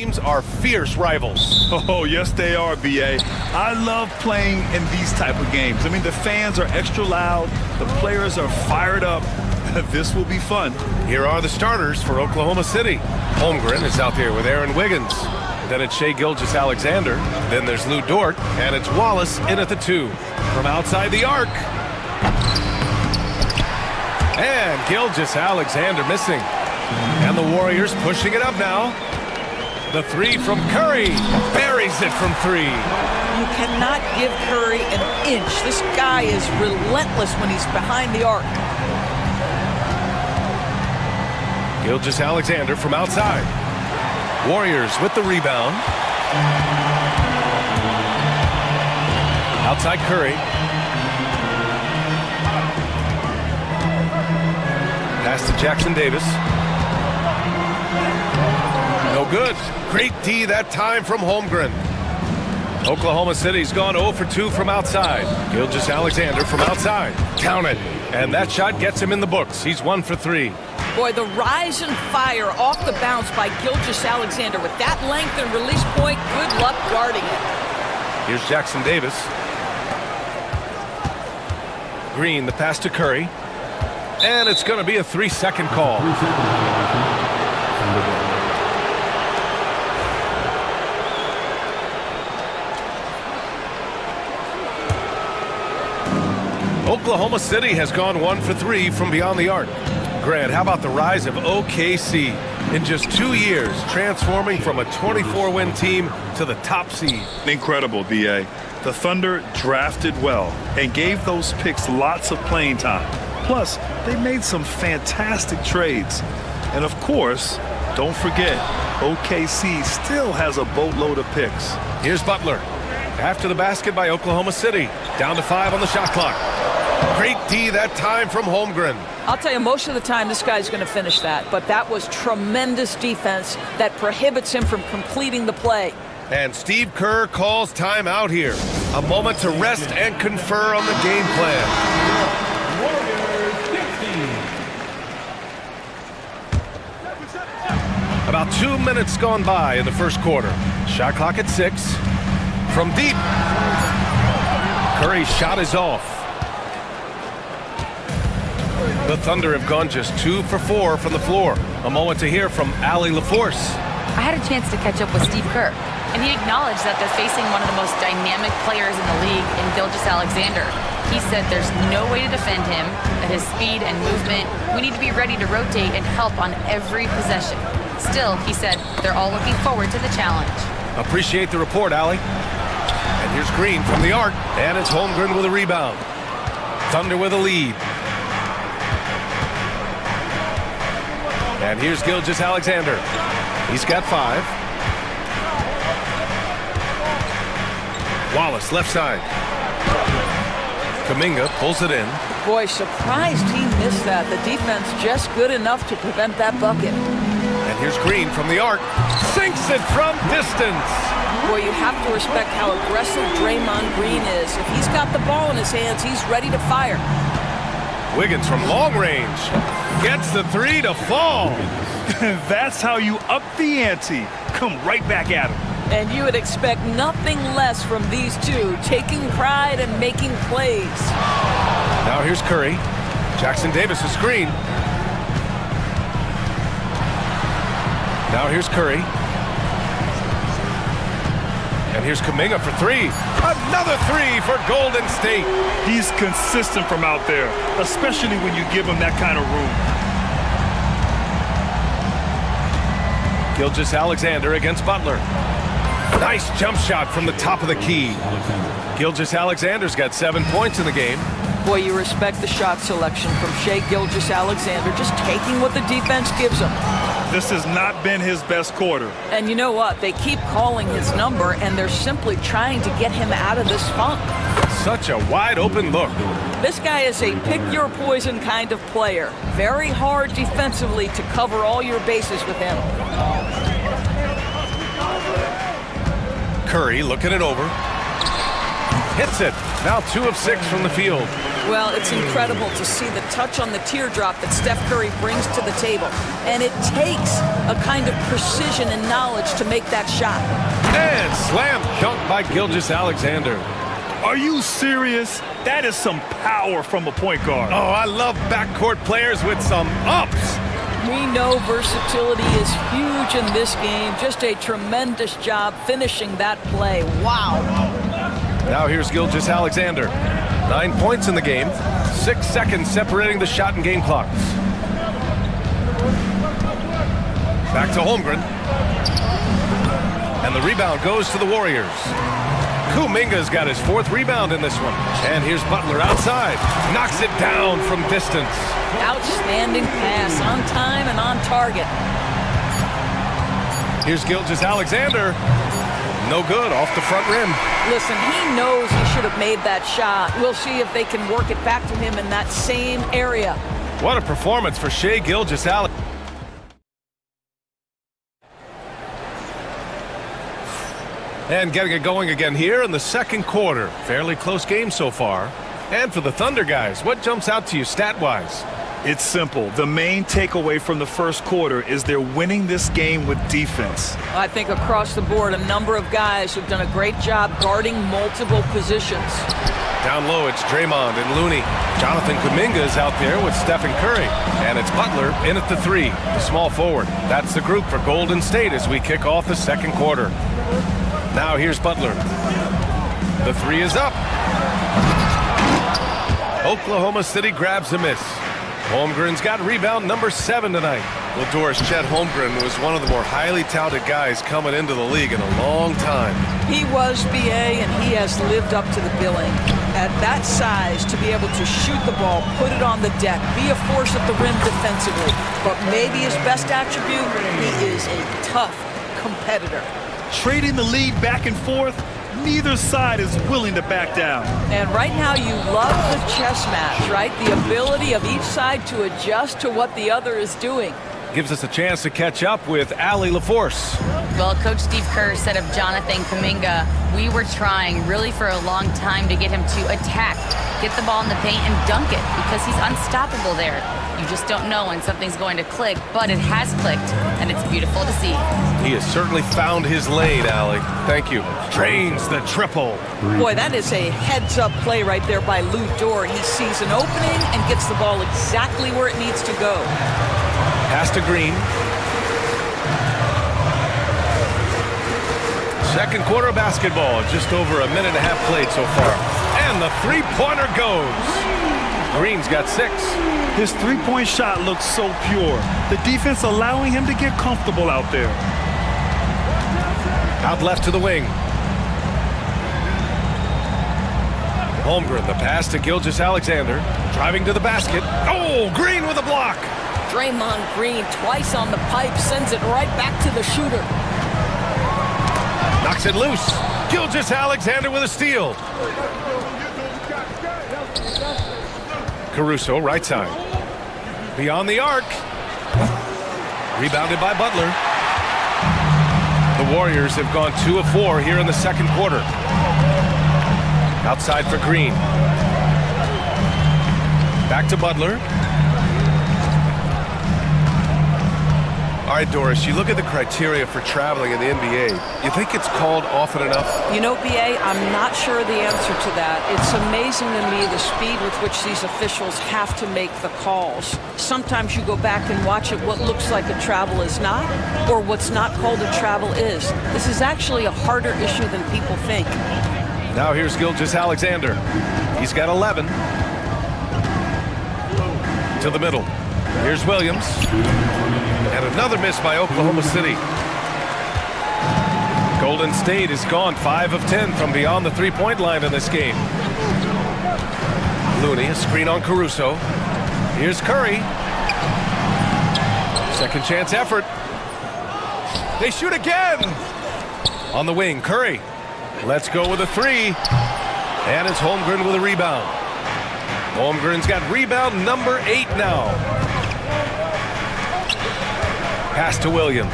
[SPEAKER 1] Teams are fierce rivals.
[SPEAKER 2] Oh, yes, they are, B.A. I love playing in these type of games. I mean, the fans are extra loud. The players are fired up. This will be fun.
[SPEAKER 1] Here are the starters for Oklahoma City. Holmgren is out there with Aaron Wiggins. Then it's Shai Gilgeous-Alexander. Then there's Lou Dort. And it's Wallace in at the 2. From outside the arc. And Gilgeous-Alexander missing. And the Warriors pushing it up now. The 3 from Curry. Buries it from 3.
[SPEAKER 13] You cannot give Curry an inch. This guy is relentless when he's behind the arc.
[SPEAKER 1] Gilgeous-Alexander from outside. Warriors with the rebound. Outside Curry. Pass to Jackson Davis. No good. Great D that time from Holmgren. Oklahoma City's gone 0 for 2 from outside. Gilgeous-Alexander from outside. Count it. And that shot gets him in the books. He's 1 for 3.
[SPEAKER 13] Boy, the rise and fire off the bounce by Gilgeous-Alexander. With that length and release point, good luck guarding it.
[SPEAKER 1] Here's Jackson Davis. Green, the pass to Curry. And it's going to be a 3-second call. Oklahoma City has gone 1 for 3 from beyond the arc. Grant, how about the rise of OKC? In just 2 years, transforming from a 24-win team to the top seed.
[SPEAKER 2] Incredible, B.A. The Thunder drafted well and gave those picks lots of playing time. Plus, they made some fantastic trades. And of course, don't forget, OKC still has a boatload of picks.
[SPEAKER 1] Here's Butler. After the basket by Oklahoma City. Down to 5 on the shot clock. Great D that time from Holmgren.
[SPEAKER 13] I'll tell you, most of the time this guy's going to finish that, but that was tremendous defense that prohibits him from completing the play.
[SPEAKER 1] And Steve Kerr calls timeout here. A moment to rest and confer on the game plan. About 2 minutes gone by in the first quarter. Shot clock at 6. From deep. Curry's shot is off. The Thunder have gone just 2 for 4 from the floor. A moment to hear from Allie LaForce.
[SPEAKER 4] I had a chance to catch up with Steve Kerr, and he acknowledged that they're facing one of the most dynamic players in the league in Gilgeous-Alexander. He said there's no way to defend him, that his speed and movement, we need to be ready to rotate and help on every possession. Still, he said, they're all looking forward to the challenge.
[SPEAKER 1] Appreciate the report, Allie. And here's Green from the arc, and it's Holmgren with a rebound. Thunder with a lead. And here's Gilgeous-Alexander. He's got 5. Wallace, left side. Kuminga pulls it in.
[SPEAKER 13] Boy, surprised he missed that. The defense just good enough to prevent that bucket.
[SPEAKER 1] And here's Green from the arc. Sinks it from distance.
[SPEAKER 13] Boy, you have to respect how aggressive Draymond Green is. If he's got the ball in his hands, he's ready to fire.
[SPEAKER 1] Wiggins from long range gets the 3 to fall.
[SPEAKER 2] That's how you up the ante. Come right back at him.
[SPEAKER 13] And you would expect nothing less from these two, taking pride and making plays.
[SPEAKER 1] Now here's Curry. Jackson Davis' screen. Now here's Curry. And here's Kuminga for 3. Another 3 for Golden State.
[SPEAKER 2] He's consistent from out there, especially when you give him that kind of room.
[SPEAKER 1] Gilgeous-Alexander against Butler. Nice jump shot from the top of the key. Gilgeous-Alexander's got 7 points in the game.
[SPEAKER 13] Boy, you respect the shot selection from Shai Gilgeous-Alexander, just taking what the defense gives him.
[SPEAKER 2] This has not been his best quarter.
[SPEAKER 13] And you know what? They keep calling his number, and they're simply trying to get him out of this funk.
[SPEAKER 1] Such a wide open look.
[SPEAKER 13] This guy is a pick-your-poison kind of player. Very hard defensively to cover all your bases with him.
[SPEAKER 1] Curry looking it over. Hits it. Now 2 of 6 from the field.
[SPEAKER 13] Well, it's incredible to see the touch on the teardrop that Steph Curry brings to the table. And it takes a kind of precision and knowledge to make that shot.
[SPEAKER 1] And slam dunk by Gilgeous-Alexander.
[SPEAKER 2] Are you serious? That is some power from a point guard.
[SPEAKER 1] Oh, I love backcourt players with some ups.
[SPEAKER 13] We know versatility is huge in this game. Just a tremendous job finishing that play. Wow.
[SPEAKER 1] Now here's Gilgeous-Alexander. 9 points in the game. 6 seconds separating the shot and game clocks. Back to Holmgren. And the rebound goes to the Warriors. Kuminga's got his 4th rebound in this one. And here's Butler outside. Knocks it down from distance.
[SPEAKER 13] Outstanding pass, on time and on target.
[SPEAKER 1] Here's Gilgeous-Alexander. No good, off the front rim.
[SPEAKER 13] Listen, he knows he should have made that shot. We'll see if they can work it back to him in that same area.
[SPEAKER 1] What a performance for Shai Gilgeous-Alexander. And getting it going again here in the second quarter. Fairly close game so far. And for the Thunder guys, what jumps out to you stat-wise?
[SPEAKER 2] It's simple. The main takeaway from the first quarter is they're winning this game with defense.
[SPEAKER 13] I think across the board, a number of guys who've done a great job guarding multiple positions.
[SPEAKER 1] Down low, it's Draymond and Looney. Jonathan Kuminga is out there with Stephen Curry. And it's Butler in at the 3, the small forward. That's the group for Golden State as we kick off the second quarter. Now here's Butler. The 3 is up. Oklahoma City grabs a miss. Holmgren's got rebound number 7 tonight. Well, Doris, Chet Holmgren was one of the more highly touted guys coming into the league in a long time.
[SPEAKER 13] He was BA, and he has lived up to the billing. At that size, to be able to shoot the ball, put it on the deck, be a force at the rim defensively. But maybe his best attribute, he is a tough competitor.
[SPEAKER 2] Trading the lead back and forth, neither side is willing to back down.
[SPEAKER 13] And right now you love the chess match, right? The ability of each side to adjust to what the other is doing.
[SPEAKER 1] Gives us a chance to catch up with Allie LaForce.
[SPEAKER 4] Well, Coach Steve Kerr said of Jonathan Kuminga, we were trying really for a long time to get him to attack, get the ball in the paint and dunk it because he's unstoppable there. You just don't know when something's going to click, but it has clicked, and it's beautiful to see.
[SPEAKER 1] He has certainly found his lane, Allie. Thank you. Drains the triple.
[SPEAKER 13] Boy, that is a heads-up play right there by Lou Dort. He sees an opening and gets the ball exactly where it needs to go.
[SPEAKER 1] Pass to Green. Second quarter of basketball, just over a minute and a half played so far. And the three-pointer goes. Green's got 6.
[SPEAKER 2] His three-point shot looks so pure. The defense allowing him to get comfortable out there.
[SPEAKER 1] Out left to the wing. Holmgren, the pass to Gilgeous-Alexander. Driving to the basket. Oh, Green with a block.
[SPEAKER 13] Draymond Green twice on the pipe, sends it right back to the shooter.
[SPEAKER 1] Knocks it loose. Gilgeous-Alexander with a steal. Caruso, right side. Beyond the arc. Rebounded by Butler. The Warriors have gone 2 of 4 here in the second quarter. Outside for Green. Back to Butler. All right, Doris, you look at the criteria for traveling in the NBA. You think it's called often enough?
[SPEAKER 13] You know, BA, I'm not sure the answer to that. It's amazing to me the speed with which these officials have to make the calls. Sometimes you go back and watch it, what looks like a travel is not, or what's not called a travel is. This is actually a harder issue than people think.
[SPEAKER 1] Now here's Gilgeous-Alexander. He's got 11. To the middle. Here's Williams. And another miss by Oklahoma City. Golden State has gone 5 of 10 from beyond the three-point line in this game. Looney, a screen on Caruso. Here's Curry. Second chance effort. They shoot again. On the wing, Curry. Let's go with a 3. And it's Holmgren with a rebound. Holmgren's got rebound number 8 now. Pass to Williams.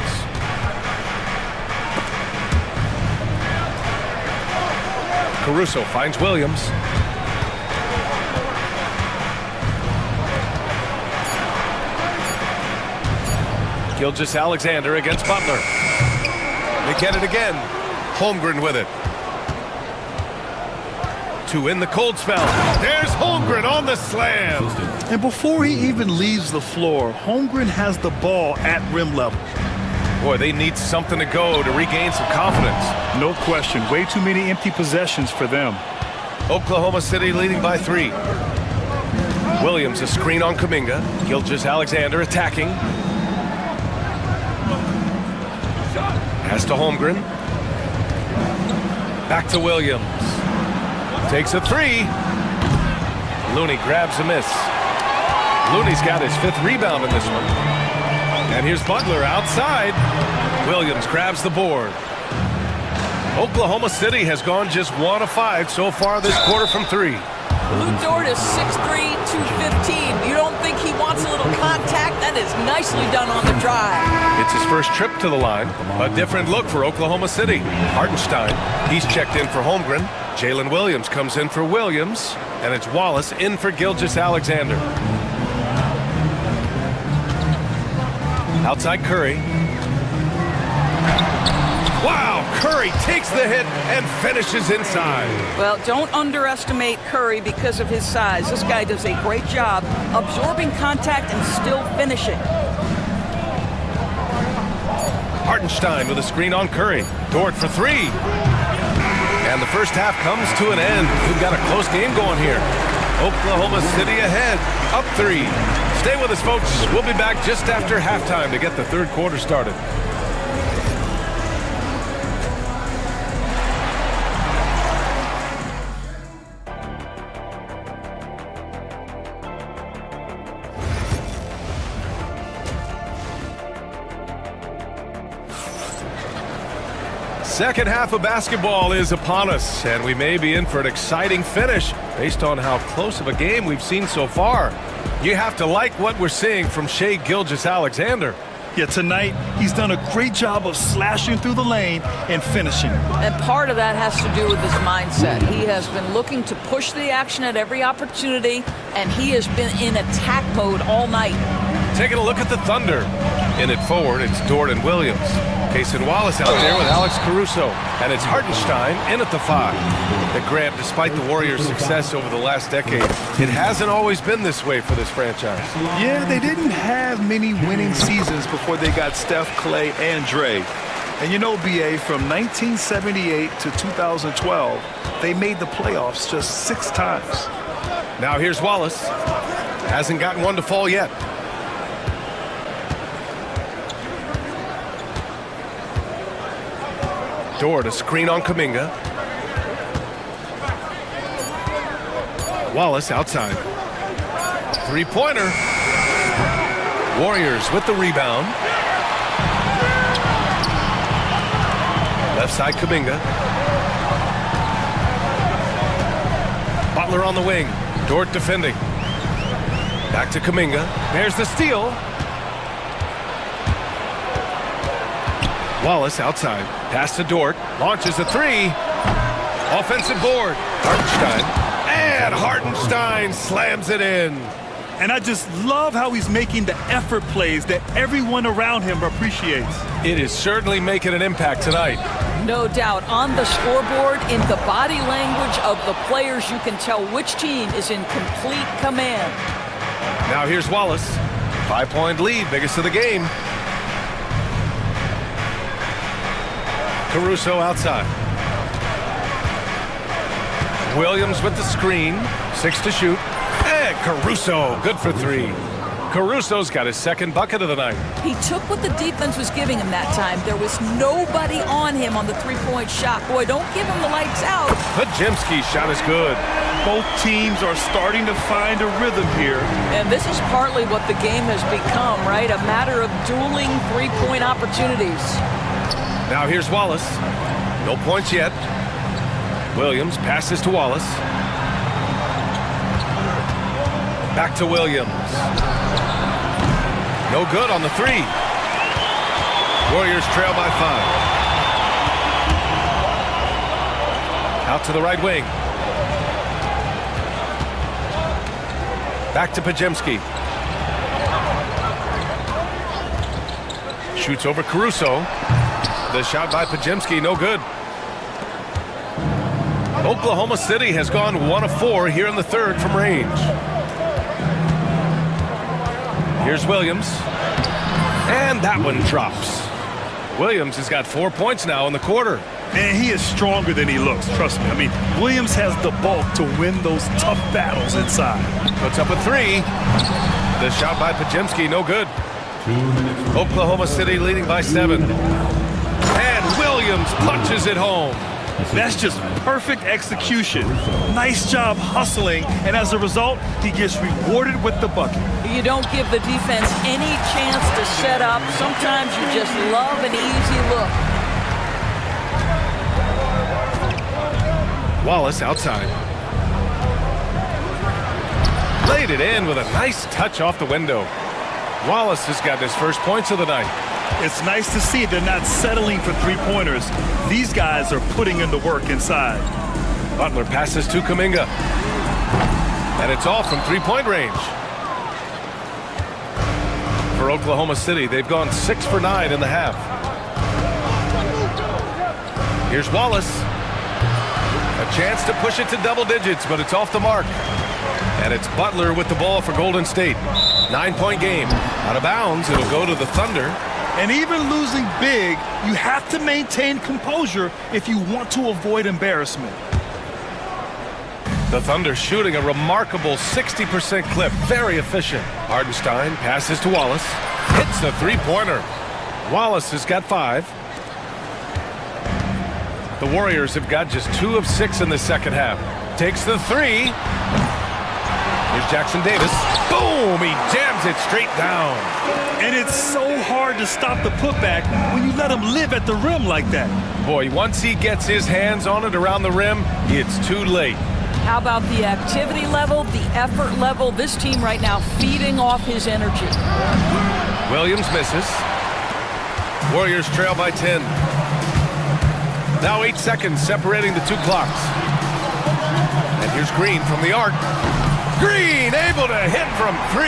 [SPEAKER 1] Caruso finds Williams. Gilgeous-Alexander against Butler. They get it again. Holmgren with it. Two in the cold spell. There's Holmgren on the slam.
[SPEAKER 2] And before he even leaves the floor, Holmgren has the ball at rim level.
[SPEAKER 1] Boy, they need something to go to regain some confidence.
[SPEAKER 2] No question. Way too many empty possessions for them.
[SPEAKER 1] Oklahoma City leading by 3. Williams a screen on Kuminga. Gilgeous-Alexander attacking. Pass to Holmgren. Back to Williams. Takes a 3. Looney grabs a miss. Looney's got his 5th rebound in this one. And here's Butler outside. Williams grabs the board. Oklahoma City has gone just 1 of 5 so far this quarter from 3.
[SPEAKER 13] Lou Dort is 6'3", 215. You don't think he wants a little contact? That is nicely done on the drive.
[SPEAKER 1] It's his first trip to the line. A different look for Oklahoma City. Hartenstein, he's checked in for Holmgren. Jalen Williams comes in for Williams. And it's Wallace in for Gilgeous-Alexander. Outside Curry. Wow, Curry takes the hit and finishes inside.
[SPEAKER 13] Well, don't underestimate Curry because of his size. This guy does a great job absorbing contact and still finishing.
[SPEAKER 1] Hartenstein with a screen on Curry. Dort for 3. And the first half comes to an end. We've got a close game going here. Oklahoma City ahead, up 3. Stay with us, folks. We'll be back just after halftime to get the third quarter started. Second half of basketball is upon us, and we may be in for an exciting finish based on how close of a game we've seen so far. You have to like what we're seeing from Shai Gilgeous-Alexander.
[SPEAKER 2] Yeah, tonight he's done a great job of slashing through the lane and finishing.
[SPEAKER 13] And part of that has to do with his mindset. He has been looking to push the action at every opportunity, and he has been in attack mode all night.
[SPEAKER 1] Taking a look at the Thunder. In it forward, it's Dort and Williams. Cason Wallace out there with Alex Caruso. And it's Hartenstein in at the 5. But Grant, despite the Warriors' success over the last decade, it hasn't always been this way for this franchise.
[SPEAKER 2] Yeah, they didn't have many winning seasons before they got Steph, Clay, and Dre. And you know, BA, from 1978 to 2012, they made the playoffs just 6 times.
[SPEAKER 1] Now here's Wallace. Hasn't gotten one to fall yet. Dort a screen on Kuminga. Wallace outside. 3-pointer. Warriors with the rebound. Left side Kuminga. Butler on the wing. Dort defending. Back to Kuminga. There's the steal. Wallace outside. Pass to Dort. Launches a 3. Offensive board. Hartenstein. And Hartenstein slams it in.
[SPEAKER 2] And I just love how he's making the effort plays that everyone around him appreciates.
[SPEAKER 1] It is certainly making an impact tonight.
[SPEAKER 13] No doubt. On the scoreboard, in the body language of the players, you can tell which team is in complete command.
[SPEAKER 1] Now here's Wallace. 5-point lead, biggest of the game. Caruso outside. Williams with the screen. 6 to shoot. And Caruso, good for 3. Caruso's got his second bucket of the night.
[SPEAKER 13] He took what the defense was giving him that time. There was nobody on him on the three-point shot. Boy, don't give him the lights out.
[SPEAKER 1] Podziemski's shot is good.
[SPEAKER 2] Both teams are starting to find a rhythm here.
[SPEAKER 13] And this is partly what the game has become, right? A matter of dueling three-point opportunities.
[SPEAKER 1] Now here's Wallace. No points yet. Williams passes to Wallace. Back to Williams. No good on the 3. Warriors trail by 5. Out to the right wing. Back to Podziemski. Shoots over Caruso. The shot by Pajemski, no good. Oklahoma City has gone 1 of 4 here in the third from range. Here's Williams. And that one drops. Williams has got 4 points now in the quarter.
[SPEAKER 2] And he is stronger than he looks, trust me. I mean, Williams has the bulk to win those tough battles inside.
[SPEAKER 1] Puts up a 3. The shot by Pajemski, no good. Oklahoma City leading by 7. And Williams punches it home.
[SPEAKER 2] That's just perfect execution. Nice job hustling, and as a result, he gets rewarded with the bucket.
[SPEAKER 13] You don't give the defense any chance to set up. Sometimes you just love an easy look.
[SPEAKER 1] Wallace outside. Laid it in with a nice touch off the window. Wallace has got his first points of the night.
[SPEAKER 2] It's nice to see they're not settling for three-pointers. These guys are putting in the work inside.
[SPEAKER 1] Butler passes to Kuminga. And it's off from three-point range. For Oklahoma City, they've gone 6 for 9 in the half. Here's Wallace. A chance to push it to double digits, but it's off the mark. And it's Butler with the ball for Golden State. 9-point game. Out of bounds, it'll go to the Thunder.
[SPEAKER 2] And even losing big, you have to maintain composure if you want to avoid embarrassment.
[SPEAKER 1] The Thunder shooting a remarkable 60% clip. Very efficient. Hardenstein passes to Wallace. Hits the three-pointer. Wallace has got 5. The Warriors have got just 2 of 6 in the second half. Takes the 3. Here's Jackson Davis. Boom! He jams it straight down.
[SPEAKER 2] And it's so hard to stop the putback when you let him live at the rim like that.
[SPEAKER 1] Boy, once he gets his hands on it around the rim, it's too late.
[SPEAKER 13] How about the activity level, the effort level? This team right now feeding off his energy.
[SPEAKER 1] Williams misses. Warriors trail by 10. Now 8 seconds separating the 2 clocks. And here's Green from the arc. Green able to hit from 3.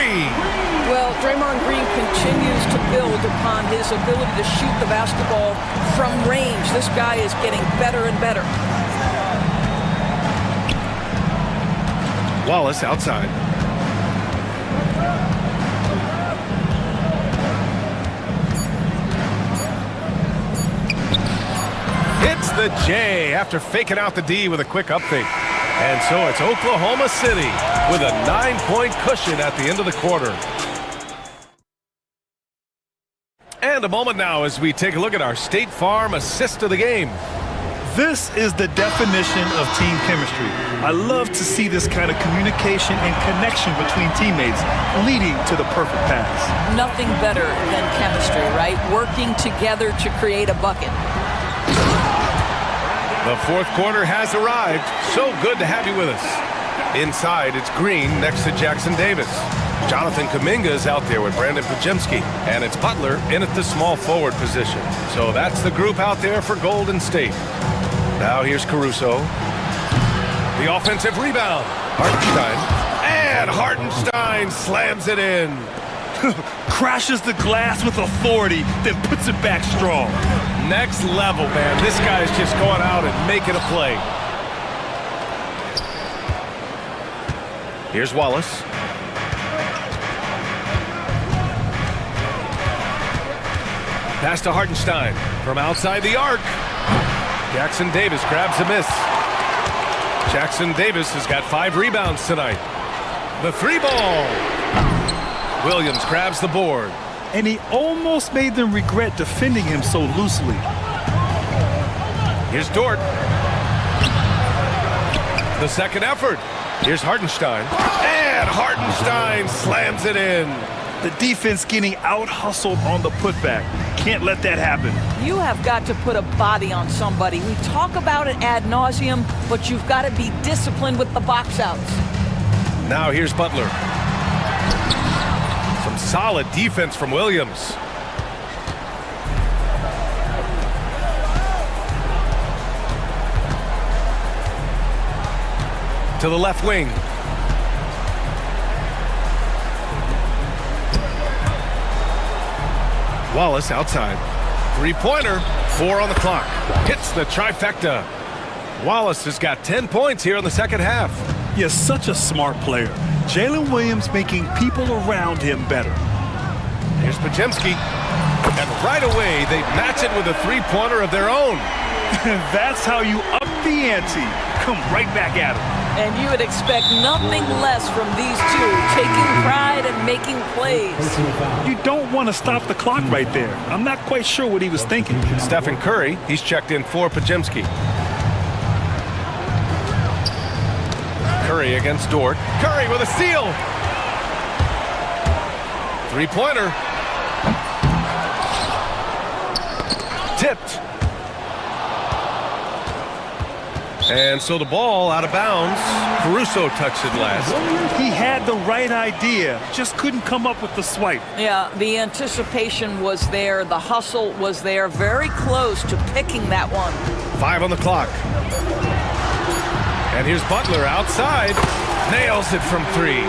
[SPEAKER 13] Well, Draymond Green continues to build upon his ability to shoot the basketball from range. This guy is getting better and better.
[SPEAKER 1] Wallace outside. Hits the J after faking out the D with a quick up fake. And so it's Oklahoma City with a 9-point cushion at the end of the quarter. And a moment now as we take a look at our State Farm assist of the game.
[SPEAKER 2] This is the definition of team chemistry. I love to see this kind of communication and connection between teammates leading to the perfect pass.
[SPEAKER 13] Nothing better than chemistry, right? Working together to create a bucket.
[SPEAKER 1] The fourth quarter has arrived. So good to have you with us. Inside, it's Green next to Jackson Davis. Jonathan Kuminga is out there with Brandon Pajemski. And it's Butler in at the small forward position. So that's the group out there for Golden State. Now here's Caruso. The offensive rebound. Hardenstein. And Hardenstein slams it in.
[SPEAKER 2] Crashes the glass with authority, then puts it back strong.
[SPEAKER 1] Next level, man. This guy's just going out and making a play. Here's Wallace. Pass to Hardenstein from outside the arc. Jackson Davis grabs a miss. Jackson Davis has got 5 rebounds tonight. The 3 ball. Williams grabs the board.
[SPEAKER 2] And he almost made them regret defending him so loosely.
[SPEAKER 1] Here's Dort. The second effort. Here's Hardenstein. And Hardenstein slams it in.
[SPEAKER 2] The defense getting out-hustled on the putback. Can't let that happen.
[SPEAKER 13] You have got to put a body on somebody. We talk about it ad nauseum, but you've got to be disciplined with the box outs.
[SPEAKER 1] Now here's Butler. Some solid defense from Williams. To the left wing. Wallace outside. Three-pointer, 4 on the clock. Hits the trifecta. Wallace has got 10 points here in the second half.
[SPEAKER 2] He is such a smart player. Jalen Williams making people around him better.
[SPEAKER 1] Here's Pajemski. And right away, they match it with a three-pointer of their own.
[SPEAKER 2] That's how you up the ante. Come right back at him.
[SPEAKER 13] And you would expect nothing less from these two, taking pride and making plays.
[SPEAKER 2] You don't want to stop the clock right there. I'm not quite sure what he was thinking.
[SPEAKER 1] Stephen Curry, he's checked in for Pajemski. Curry against Dort. Curry with a steal. Three-pointer. Tipped. And so the ball out of bounds. Caruso touched it last.
[SPEAKER 2] He had the right idea, just couldn't come up with the swipe.
[SPEAKER 13] Yeah, the anticipation was there, the hustle was there, very close to picking that one.
[SPEAKER 1] 5 on the clock. And here's Butler outside. Nails it from 3.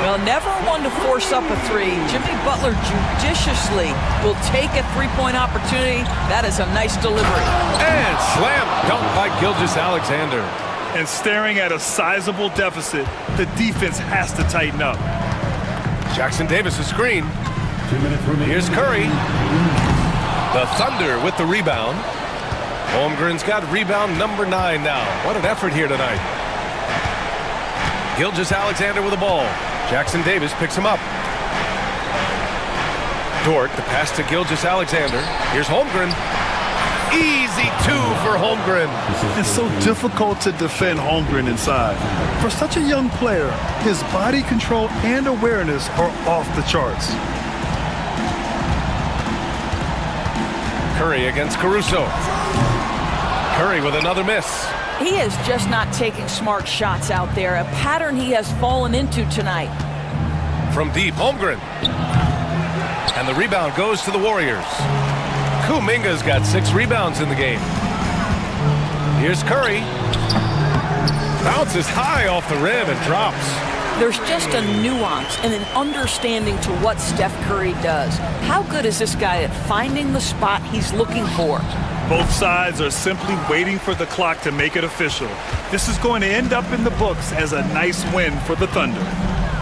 [SPEAKER 13] Well, never one to force up a 3. Jimmy Butler judiciously will take a three-point opportunity. That is a nice delivery.
[SPEAKER 1] And slam dunk by Gilgeous-Alexander.
[SPEAKER 2] And staring at a sizable deficit, the defense has to tighten up.
[SPEAKER 1] Jackson Davis a screen.
[SPEAKER 5] 2 minutes remaining.
[SPEAKER 1] Here's Curry. The Thunder with the rebound. Holmgren's got rebound number 9 now. What an effort here tonight. Gilgeous-Alexander with the ball. Jackson Davis picks him up. Dort, the pass to Gilgeous-Alexander. Here's Holmgren. Easy 2 for Holmgren.
[SPEAKER 2] It's so difficult to defend Holmgren inside. For such a young player, his body control and awareness are off the charts.
[SPEAKER 1] Curry against Caruso. Curry with another miss.
[SPEAKER 13] He is just not taking smart shots out there, a pattern he has fallen into tonight.
[SPEAKER 1] From deep, Holmgren. And the rebound goes to the Warriors. Kuminga's got 6 rebounds in the game. Here's Curry. Bounces high off the rim and drops.
[SPEAKER 13] There's just a nuance and an understanding to what Steph Curry does. How good is this guy at finding the spot he's looking for?
[SPEAKER 2] Both sides are simply waiting for the clock to make it official. This is going to end up in the books as a nice win for the Thunder.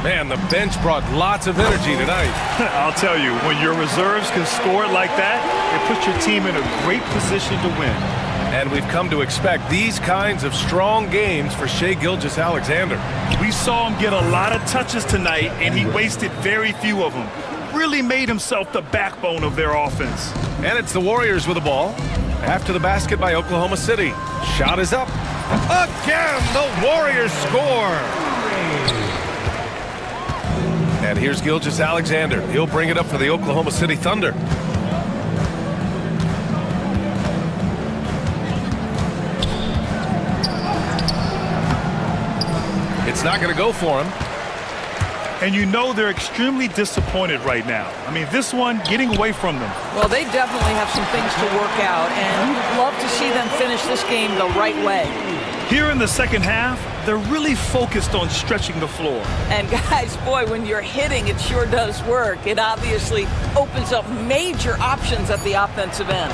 [SPEAKER 1] Man, the bench brought lots of energy tonight.
[SPEAKER 2] I'll tell you, when your reserves can score it like that, it puts your team in a great position to win.
[SPEAKER 1] And we've come to expect these kinds of strong games for Shai Gilgeous-Alexander.
[SPEAKER 2] We saw him get a lot of touches tonight, and he wasted very few of them. Really made himself the backbone of their offense.
[SPEAKER 1] And it's the Warriors with the ball. After the basket by Oklahoma City. Shot is up. Again, the Warriors score. And here's Gilgeous-Alexander. He'll bring it up for the Oklahoma City Thunder. It's not going to go for him.
[SPEAKER 2] And you know they're extremely disappointed right now. I mean, this one getting away from them.
[SPEAKER 13] Well, they definitely have some things to work out, and you'd love to see them finish this game the right way.
[SPEAKER 2] Here in the second half, they're really focused on stretching the floor.
[SPEAKER 13] And guys, boy, when you're hitting, it sure does work. It obviously opens up major options at the offensive end.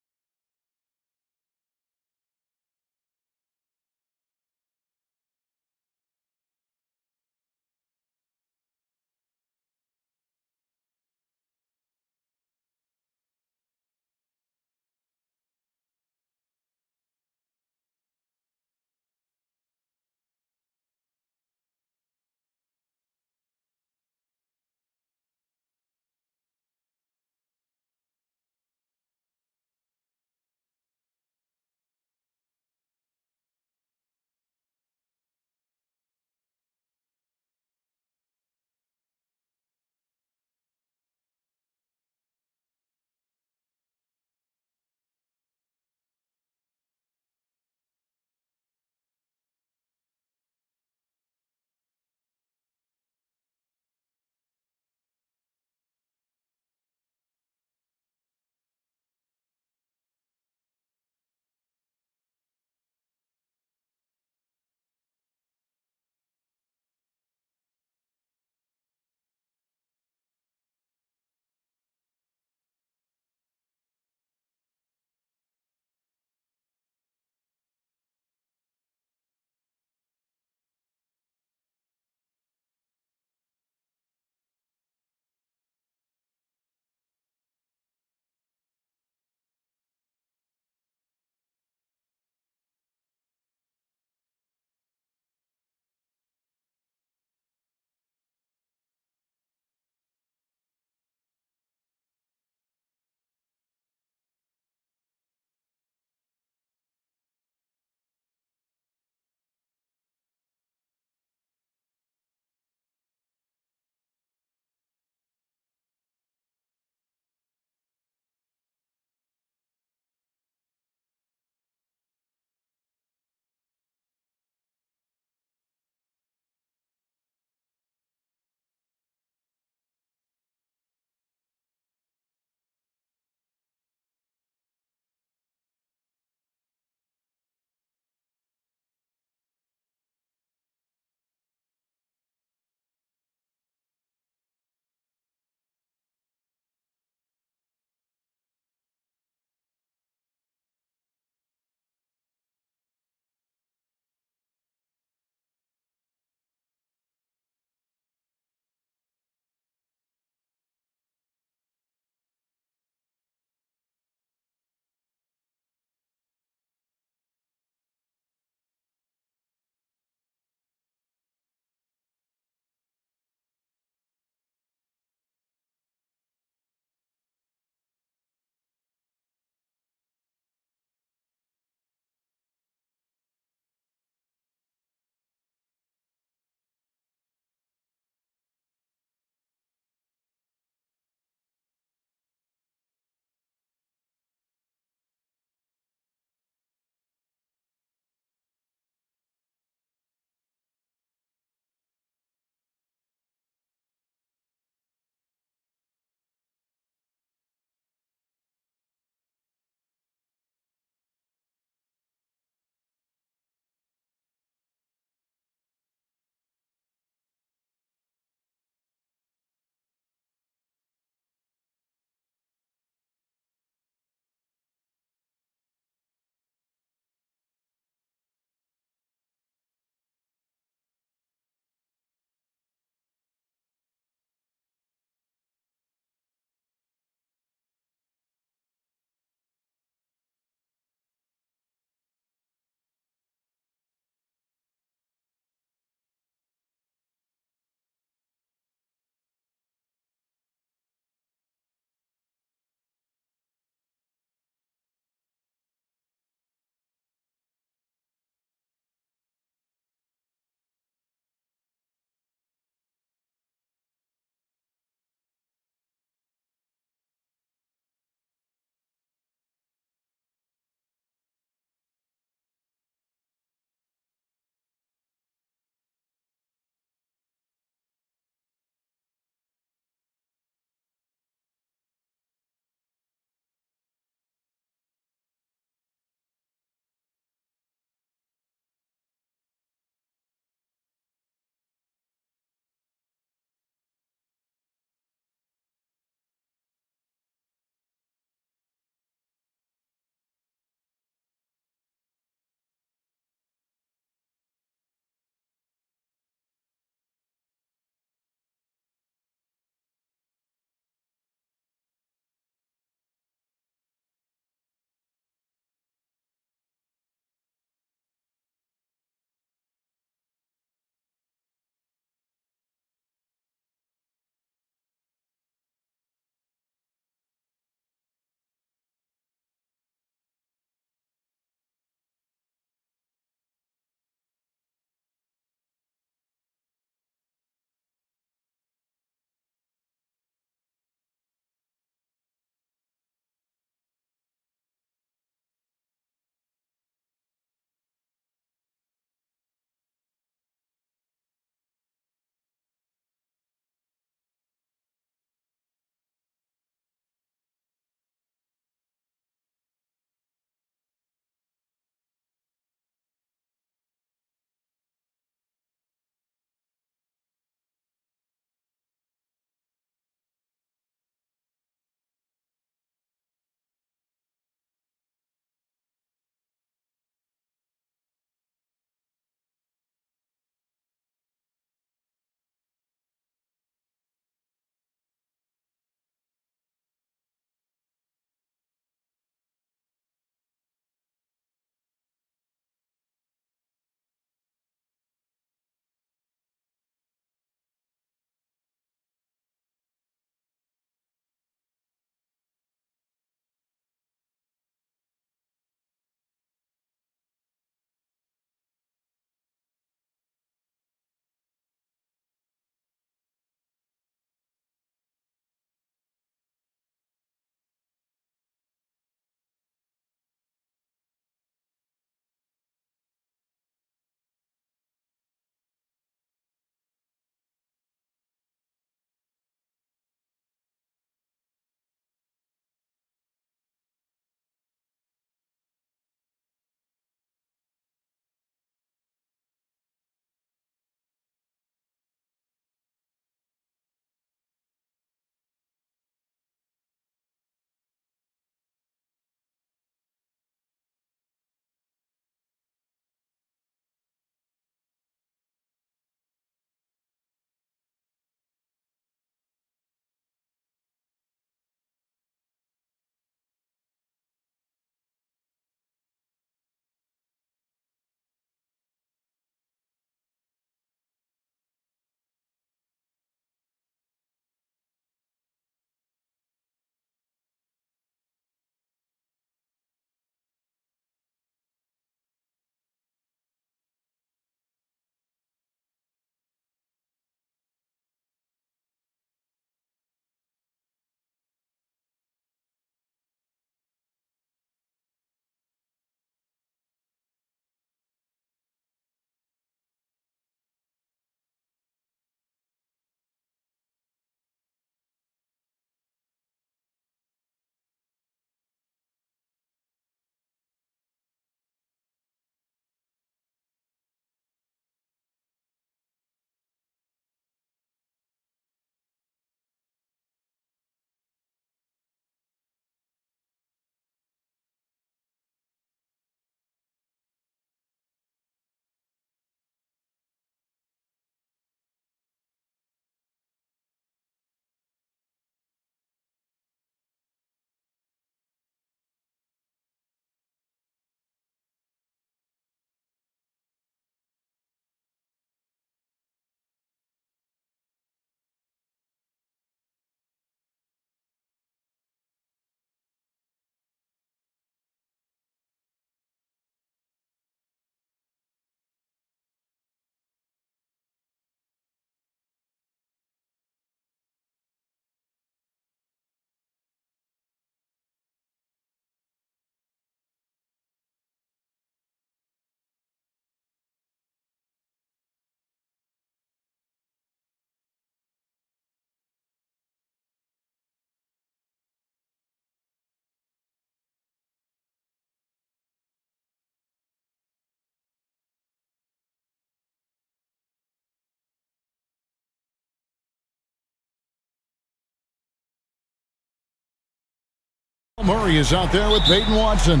[SPEAKER 6] Murray is out there with Peyton Watson.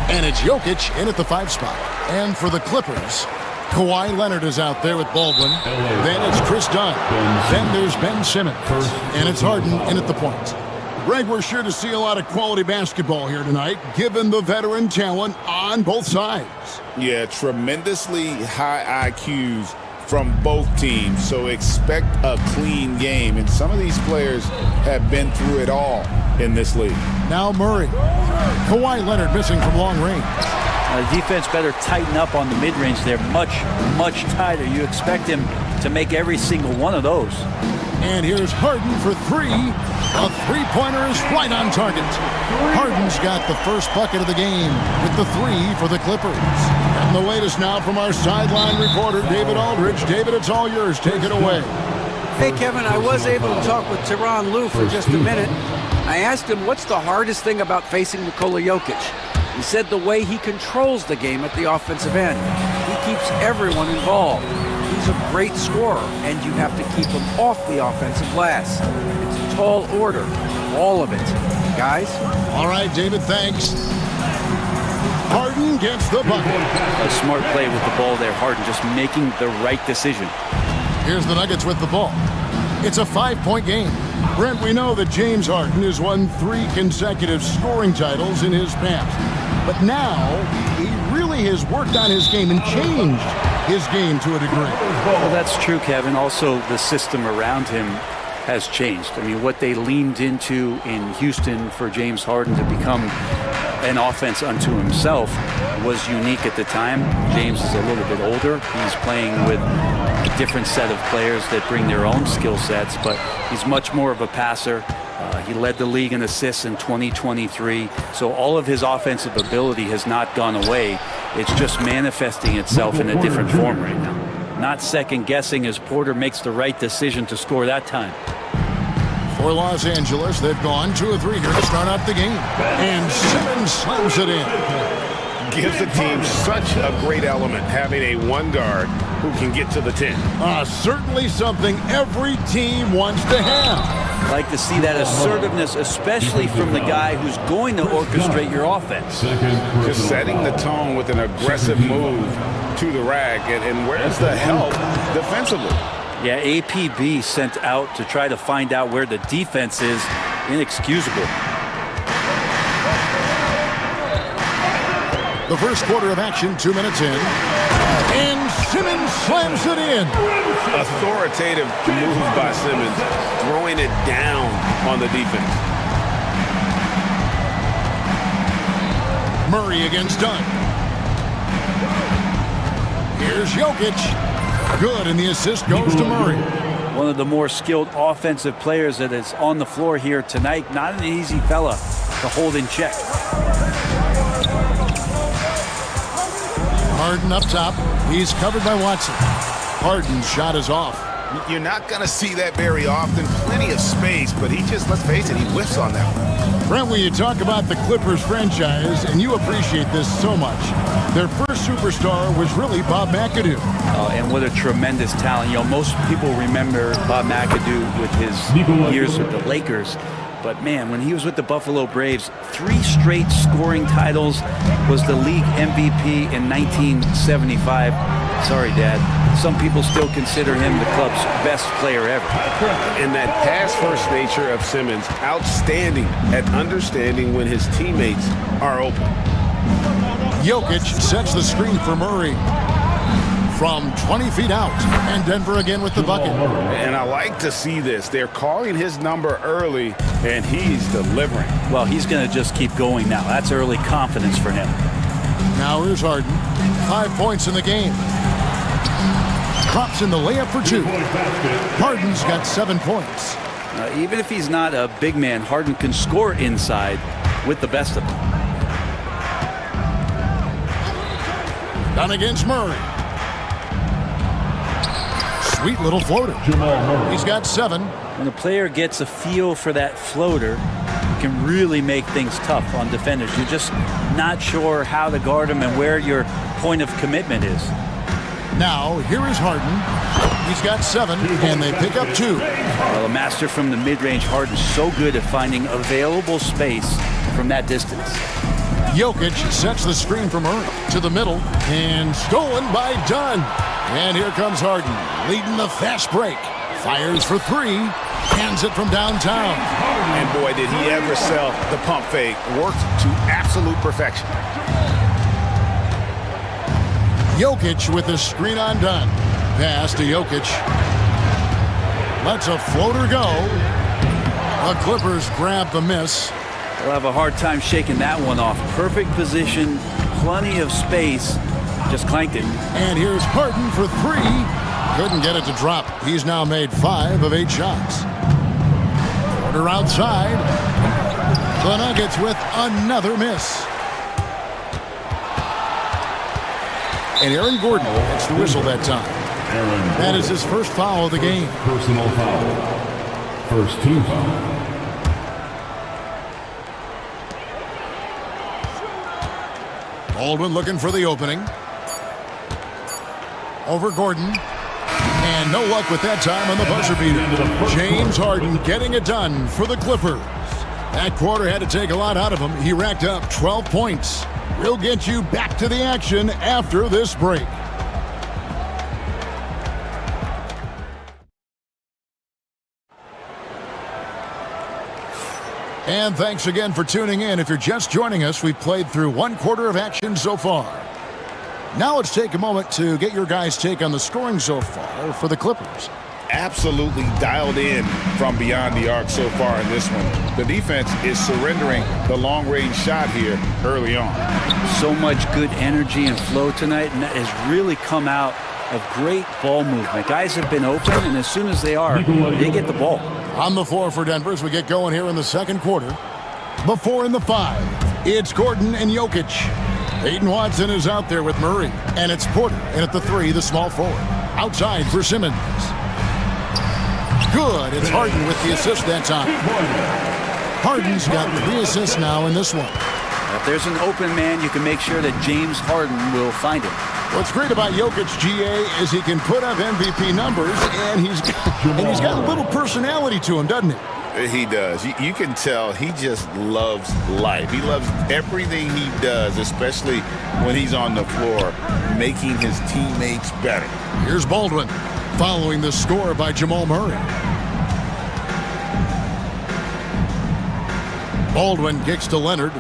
[SPEAKER 6] And it's Jokic in at the 5 spot. And for the Clippers, Kawhi Leonard is out there with Baldwin. Then it's Chris Dunn. Then there's Ben Simmons. And it's Harden in at the point. Greg, we're sure to see a lot of quality basketball here tonight, given the veteran talent on both sides.
[SPEAKER 7] Yeah, tremendously high IQs from both teams, so expect a clean game. And some of these players have been through it all in this league.
[SPEAKER 6] Now Murray. Kawhi Leonard missing from long range.
[SPEAKER 3] The defense better tighten up on the mid-range there. Much tighter. You expect him to make every single one of those.
[SPEAKER 6] And here's Harden for 3. A three-pointer is right on target. Harden's got the first bucket of the game with the 3 for the Clippers. And the latest now from our sideline reporter, David Aldridge. David, it's all yours. Take it away.
[SPEAKER 9] Hey, Kevin, I was able to talk with Tyronn Lue for just a minute. I asked him what's the hardest thing about facing Nikola Jokic. He said the way he controls the game at the offensive end. He keeps everyone involved. He's a great scorer, and you have to keep him off the offensive glass. It's a tall order, all of it. Guys?
[SPEAKER 6] All right, David, thanks. Harden gets the bucket.
[SPEAKER 3] A smart play with the ball there. Harden just making the right decision.
[SPEAKER 6] Here's the Nuggets with the ball. It's a 5-point game. Brent, we know that James Harden has won 3 consecutive scoring titles in his past. But now, he really has worked on his game and changed his game to a degree.
[SPEAKER 3] Well, that's true, Kevin. Also, the system around him has changed. I mean, what they leaned into in Houston for James Harden to become an offense unto himself was unique at the time. James is a little bit older. He's playing with a different set of players that bring their own skill sets, but he's much more of a passer. He led the league in assists in 2023, so all of his offensive ability has not gone away. It's just manifesting itself in a different form right now. Not second guessing as Porter makes the right decision to score that time.
[SPEAKER 6] For Los Angeles, they've gone 2 of 3 here to start out the game. And Simmons slams it in.
[SPEAKER 8] Gives the team such a great element having a 1 guard who can get to the 10.
[SPEAKER 6] Certainly something every team wants to have.
[SPEAKER 3] Like to see that assertiveness, especially from the guy who's going to orchestrate your offense.
[SPEAKER 8] Just setting the tone with an aggressive move to the rack. And where's the help defensively?
[SPEAKER 3] Yeah, APB sent out to try to find out where the defense is. Inexcusable.
[SPEAKER 6] The first quarter of action, 2 minutes in. And Simmons slams it in.
[SPEAKER 8] Authoritative move by Simmons, throwing it down on the defense.
[SPEAKER 6] Murray against Dunn. Here's Jokic. Good, and the assist goes to Murray.
[SPEAKER 3] One of the more skilled offensive players that is on the floor here tonight. Not an easy fella to hold in check.
[SPEAKER 6] Harden up top. He's covered by Watson. Harden's shot is off.
[SPEAKER 8] You're not going to see that very often. Plenty of space, but he just, let's face it, he whiffs on that one.
[SPEAKER 6] Brent, when you talk about the Clippers franchise, and you appreciate this so much, their first superstar was really Bob McAdoo.
[SPEAKER 3] And what a tremendous talent. You know, most people remember Bob McAdoo with his years with the Lakers. But man, when he was with the Buffalo Braves, 3 straight scoring titles, was the league MVP in 1975. Sorry, Dad. Some people still consider him the club's best player ever.
[SPEAKER 8] And that pass-first nature of Simmons, outstanding at understanding when his teammates are open.
[SPEAKER 6] Jokic sets the screen for Murray from 20 feet out, and Denver again with the bucket.
[SPEAKER 8] And I like to see this. They're calling his number early, and he's delivering.
[SPEAKER 3] Well, he's going to just keep going now. That's early confidence for him.
[SPEAKER 6] Now here's Harden. 5 points in the game. Drops in the layup for 2. Harden's got 7 points.
[SPEAKER 3] Even if he's not a big man, Harden can score inside with the best of them.
[SPEAKER 6] Down against Murray. Sweet little floater. He's got 7.
[SPEAKER 3] When a player gets a feel for that floater, it can really make things tough on defenders. You're just not sure how to guard him and where your point of commitment is.
[SPEAKER 6] Now, here is Harden. He's got 7, and they pick up 2.
[SPEAKER 3] Well, a master from the mid-range. Harden's so good at finding available space from that distance.
[SPEAKER 6] Jokic sets the screen from Murray to the middle and stolen by Dunn. And here comes Harden, leading the fast break. Fires for three, hands it from downtown.
[SPEAKER 8] And boy, did he ever sell the pump fake. Worked to absolute perfection.
[SPEAKER 6] Jokic with the screen on Dunn. Pass to Jokic. Lets a floater go. The Clippers grab the miss.
[SPEAKER 3] They'll have a hard time shaking that one off. Perfect position, plenty of space. Just clanked it.
[SPEAKER 6] And here's Harden for three. Couldn't get it to drop. He's now made 5 of 8 shots. Porter outside. The Nuggets with another miss. And Aaron Gordon gets the whistle that time. That is his first foul of the game.
[SPEAKER 5] Personal foul. First team foul.
[SPEAKER 6] Baldwin looking for the opening. Over Gordon. And no luck with that time on the buzzer beater. James Harden getting it done for the Clippers. That quarter had to take a lot out of him. He racked up 12 points. We'll get you back to the action after this break. And thanks again for tuning in. If you're just joining us, we've played through 1 quarter of action so far. Now let's take a moment to get your guys' take on the scoring so far for the Clippers.
[SPEAKER 8] Absolutely dialed in from beyond the arc so far in this one. The defense is surrendering the long-range shot here early on.
[SPEAKER 3] So much good energy and flow tonight, and that has really come out of great ball movement. Guys have been open, and as soon as they are, they get the ball.
[SPEAKER 6] On the floor for Denver as we get going here in the second quarter. The 4 and the 5. It's Gordon and Jokic. Peyton Watson is out there with Murray. And it's Porter. And at the 3, the small forward. Outside for Simmons. Good. It's Harden with the assist that time. Harden's got 3 assists now in this one.
[SPEAKER 3] If there's an open man, you can make sure that James Harden will find him.
[SPEAKER 6] What's great about Jokic, GA, is he can put up MVP numbers, and he's got a little personality to him, doesn't he?
[SPEAKER 8] He does. You can tell he just loves life. He loves everything he does, especially when he's on the floor, making his teammates better.
[SPEAKER 6] Here's Baldwin, following the score by Jamal Murray. Baldwin kicks to Leonard.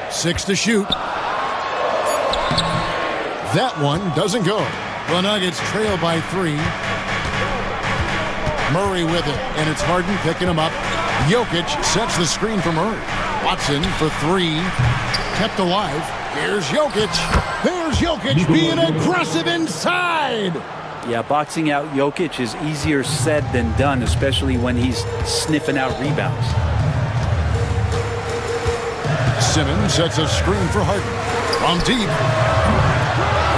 [SPEAKER 6] 6 to shoot. That one doesn't go. The Nuggets trail by 3. Murray with it, and it's Harden picking him up. Jokic sets the screen for Murray. Watson for 3. Kept alive. Here's Jokic. There's Jokic being aggressive inside.
[SPEAKER 3] Yeah, boxing out Jokic is easier said than done, especially when he's sniffing out rebounds.
[SPEAKER 6] Simmons sets a screen for Harden. From deep.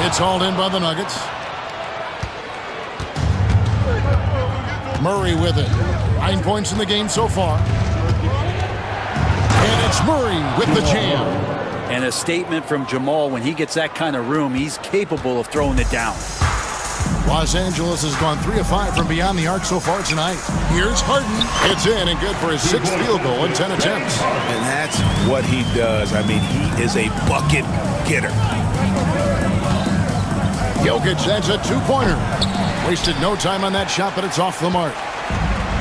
[SPEAKER 6] It's hauled in by the Nuggets. Murray with it. 9 points in the game so far. And it's Murray with the jam.
[SPEAKER 3] And a statement from Jamal, when he gets that kind of room, he's capable of throwing it down.
[SPEAKER 6] Los Angeles has gone 3 of 5 from beyond the arc so far tonight. Here's Harden. It's in and good for his 6th field goal in 10 attempts.
[SPEAKER 8] And that's what he does. I mean, he is a bucket getter.
[SPEAKER 6] Jokic, that's a 2-pointer. Wasted no time on that shot, but it's off the mark.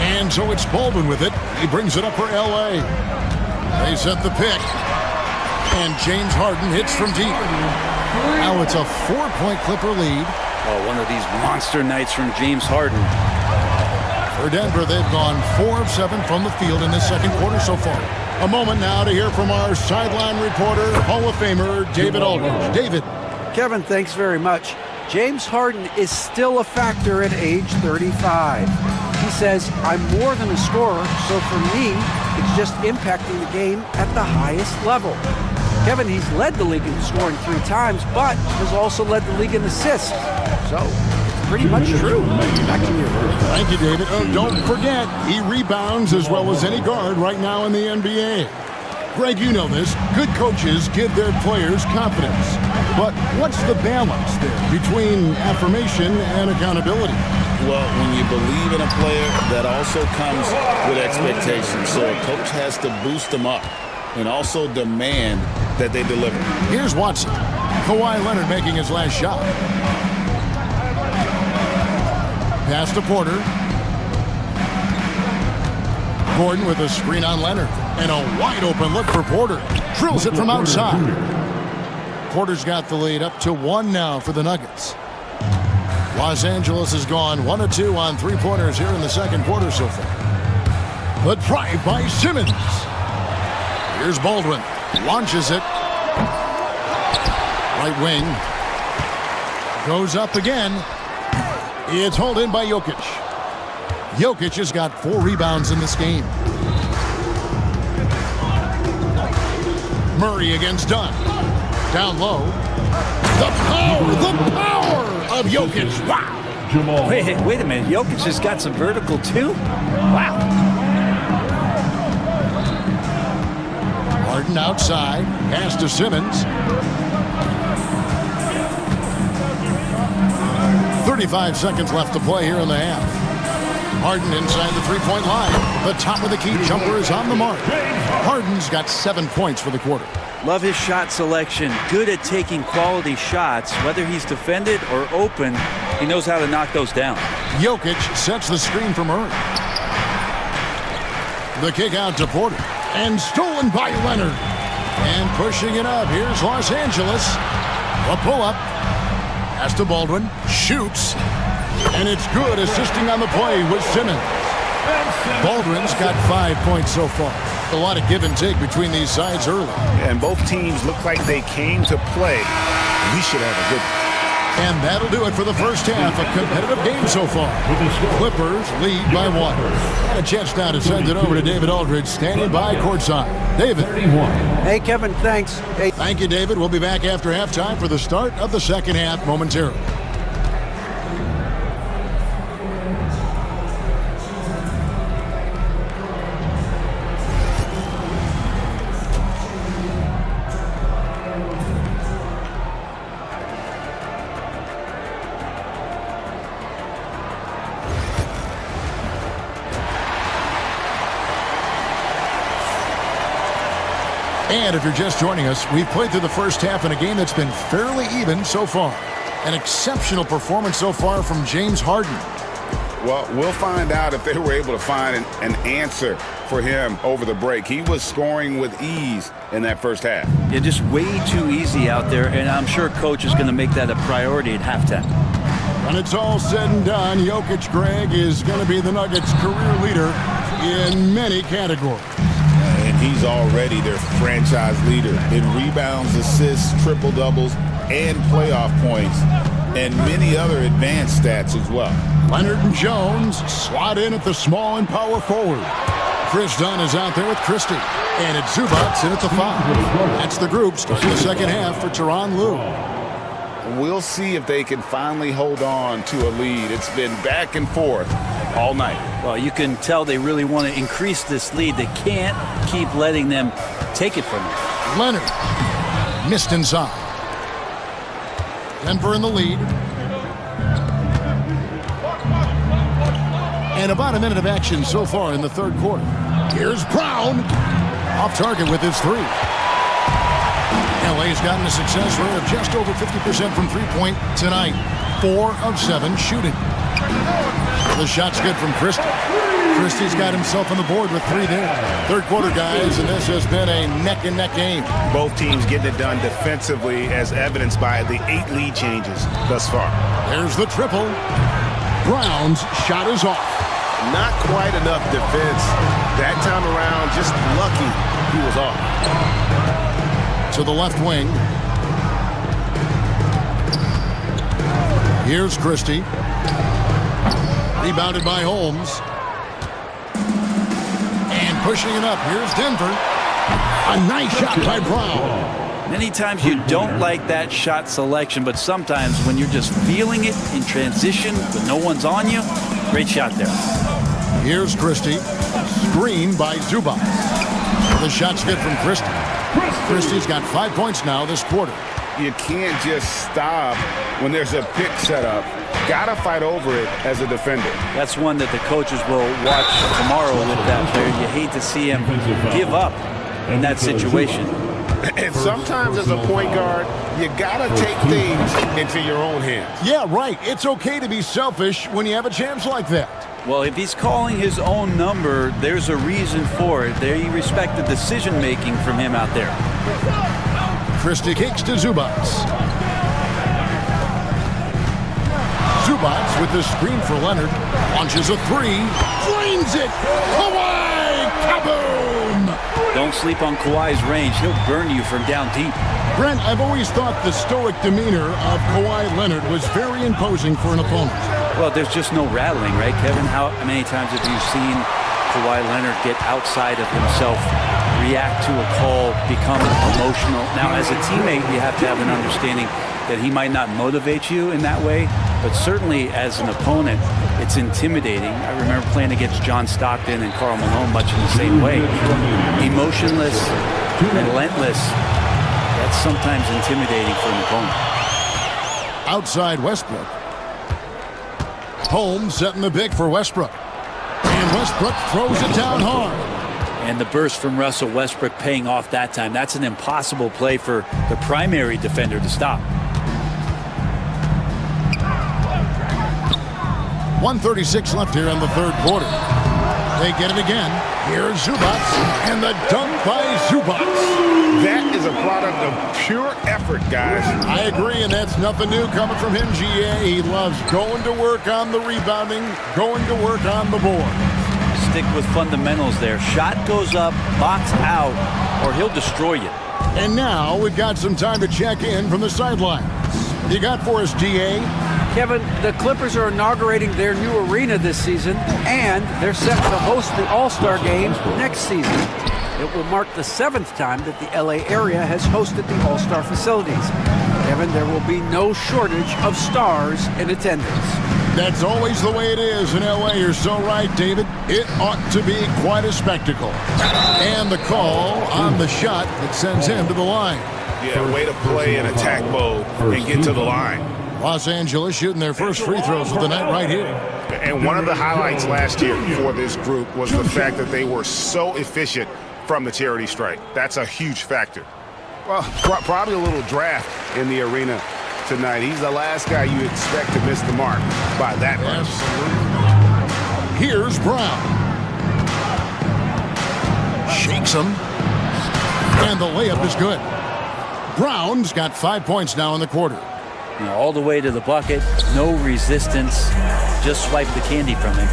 [SPEAKER 6] And so it's Baldwin with it. He brings it up for L.A. They set the pick. And James Harden hits from deep. Now it's a 4-point Clipper lead.
[SPEAKER 3] Oh, one of these monster nights from James Harden.
[SPEAKER 6] For Denver, they've gone 4 of 7 from the field in this second quarter so far. A moment now to hear from our sideline reporter, Hall of Famer David Aldridge. David.
[SPEAKER 9] Kevin, thanks very much. James Harden is still a factor at age 35. He says, I'm more than a scorer, so for me, it's just impacting the game at the highest level. Kevin, he's led the league in scoring 3 times, but has also led the league in assists. So, it's pretty much true. Back to you.
[SPEAKER 6] Thank you, David. Oh, don't forget, he rebounds as well as any guard right now in the NBA. Greg, you know this. Good coaches give their players confidence. But what's the balance there between affirmation and accountability?
[SPEAKER 7] Well, when you believe in a player, that also comes with expectations. So a coach has to boost them up. and also demand that they deliver.
[SPEAKER 6] Here's Watson. Kawhi Leonard making his last shot. Pass to Porter. Gordon with a screen on Leonard. And a wide open look for Porter. Drills it from outside. Porter's got the lead up to 1 now for the Nuggets. Los Angeles has gone 1 of 2 on three-pointers here in the second quarter so far. The drive by Simmons. Here's Baldwin. Launches it. Right wing. Goes up again. It's hauled in by Jokic. Jokic has got 4 rebounds in this game. Murray against Dunn. Down low. The power of Jokic. Wow.
[SPEAKER 3] Wait a minute. Jokic has got some vertical too? Wow.
[SPEAKER 6] Harden outside. Pass to Simmons. 35 seconds left to play here in the half. Harden inside the three-point line. The top of the key jumper is on the mark. Harden's got 7 points for the quarter.
[SPEAKER 3] Love his shot selection. Good at taking quality shots. Whether he's defended or open, he knows how to knock those down.
[SPEAKER 6] Jokic sets the screen for Murray. The kick out to Porter. And stolen by Leonard. And pushing it up. Here's Los Angeles. A pull-up. Pass to Baldwin. Shoots. And it's good, assisting on the play with Simmons. Baldwin's got 5 points so far. A lot of give and take between these sides early.
[SPEAKER 8] And both teams look like they came to play. We should have a good one.
[SPEAKER 6] And that'll do it for the first half. A competitive game so far. Clippers lead by 1. And a chance now to send it over to David Aldridge, standing by courtside. David.
[SPEAKER 9] Hey, Kevin, thanks. Hey.
[SPEAKER 6] Thank you, David. We'll be back after halftime for the start of the second half momentarily. And if you're just joining us, we've played through the first half in a game that's been fairly even so far. An exceptional performance so far from James Harden.
[SPEAKER 8] Well, we'll find out if they were able to find an answer for him over the break. He was scoring with ease in that first half.
[SPEAKER 3] Yeah, just way too easy out there, and I'm sure Coach is going to make that a priority at halftime.
[SPEAKER 6] When it's all said and done, Jokic, Greg, is going to be the Nuggets' career leader in many categories.
[SPEAKER 7] And he's already their franchise leader in rebounds, assists, triple-doubles, and playoff points, and many other advanced stats as well.
[SPEAKER 6] Leonard and Jones slot in at the small and power forward. Chris Dunn is out there with Christie. And it's Zubats in at the 5. That's the group starting the second half for Tyronn Lue.
[SPEAKER 7] We'll see if they can finally hold on to a lead. It's been back and forth all night.
[SPEAKER 3] Well, you can tell they really want to increase this lead. They can't keep letting them take it from them.
[SPEAKER 6] Leonard missed inside. Denver in the lead. And about a minute of action so far in the third quarter. Here's Brown. Off target with his 3. LA's gotten a success rate of just over 50% from three-point tonight. 4 of 7 shooting. The shot's good from Christie. Christie's got himself on the board with 3 there. Third quarter, guys, and this has been a neck-and-neck game.
[SPEAKER 8] Both teams getting it done defensively, as evidenced by the 8 lead changes thus far.
[SPEAKER 6] There's the triple. Brown's shot is off.
[SPEAKER 8] Not quite enough defense. That time around, just lucky he was off.
[SPEAKER 6] To the left wing. Here's Christie. Rebounded by Holmes. And pushing it up. Here's Denver. A nice shot by Brown.
[SPEAKER 3] Many times you don't like that shot selection, but sometimes when you're just feeling it in transition with no one's on you, great shot there.
[SPEAKER 6] Here's Christie. Screen by Zubac. The shot's good from Christie. Christie's got 5 points now this quarter.
[SPEAKER 8] You can't just stop when there's a pick set up. Gotta fight over it as a defender.
[SPEAKER 3] That's one that the coaches will watch tomorrow with that player. You hate to see him give up in that situation.
[SPEAKER 8] And sometimes as a point guard, you gotta take things into your own hands.
[SPEAKER 6] Yeah, right. It's okay to be selfish when you have a chance like that.
[SPEAKER 3] Well, if he's calling his own number, there's a reason for it. They respect the decision-making from him out there.
[SPEAKER 6] Christie kicks to Zubats. Zubats with the screen for Leonard. Launches a three. Drains it. Kawhi! Kaboom!
[SPEAKER 3] Don't sleep on Kawhi's range. He'll burn you from down deep.
[SPEAKER 6] Brent, I've always thought the stoic demeanor of Kawhi Leonard was very imposing for an opponent.
[SPEAKER 3] Well, there's just no rattling, right, Kevin? How many times have you seen Kawhi Leonard get outside of himself, react to a call, become emotional? Now, as a teammate, you have to have an understanding that he might not motivate you in that way, but certainly as an opponent, it's intimidating. I remember playing against John Stockton and Karl Malone much in the same way. Emotionless, relentless. That's sometimes intimidating for an opponent.
[SPEAKER 6] Outside Westbrook. Holmes setting the big for Westbrook. And Westbrook throws it down hard.
[SPEAKER 3] And the burst from Russell Westbrook paying off that time. That's an impossible play for the primary defender to stop.
[SPEAKER 6] 1:36 left here in the third quarter. They get it again. Here's Zubats, and the dunk by Zubats.
[SPEAKER 8] That is a product of pure effort, guys.
[SPEAKER 6] I agree, and that's nothing new coming from him, GA. He loves going to work on the rebounding, going to work on the board.
[SPEAKER 3] Stick with fundamentals there. Shot goes up, box out, or he'll destroy you.
[SPEAKER 6] And now we've got some time to check in from the sidelines. What you got for us, GA?
[SPEAKER 9] Kevin, the Clippers are inaugurating their new arena this season, and they're set to host the All-Star Game next season. It will mark the 7th time that the LA area has hosted the All-Star facilities. Kevin, there will be no shortage of stars in attendance.
[SPEAKER 6] That's always the way it is in LA. You're so right, David. It ought to be quite a spectacle. And the call on the shot that sends him to the line.
[SPEAKER 8] Yeah, way to play in attack mode and get to the line.
[SPEAKER 6] Los Angeles shooting their first free throws of the night right here.
[SPEAKER 8] And one of the highlights last year for this group was the fact that they were so efficient from the charity stripe. That's a huge factor. Well, probably a little draft in the arena tonight. He's the last guy you expect to miss the mark by that much.
[SPEAKER 6] Here's Brown. Shakes him. And the layup is good. Brown's got 5 points now in the quarter.
[SPEAKER 3] All the way to the bucket, no resistance, just swipe the candy from him.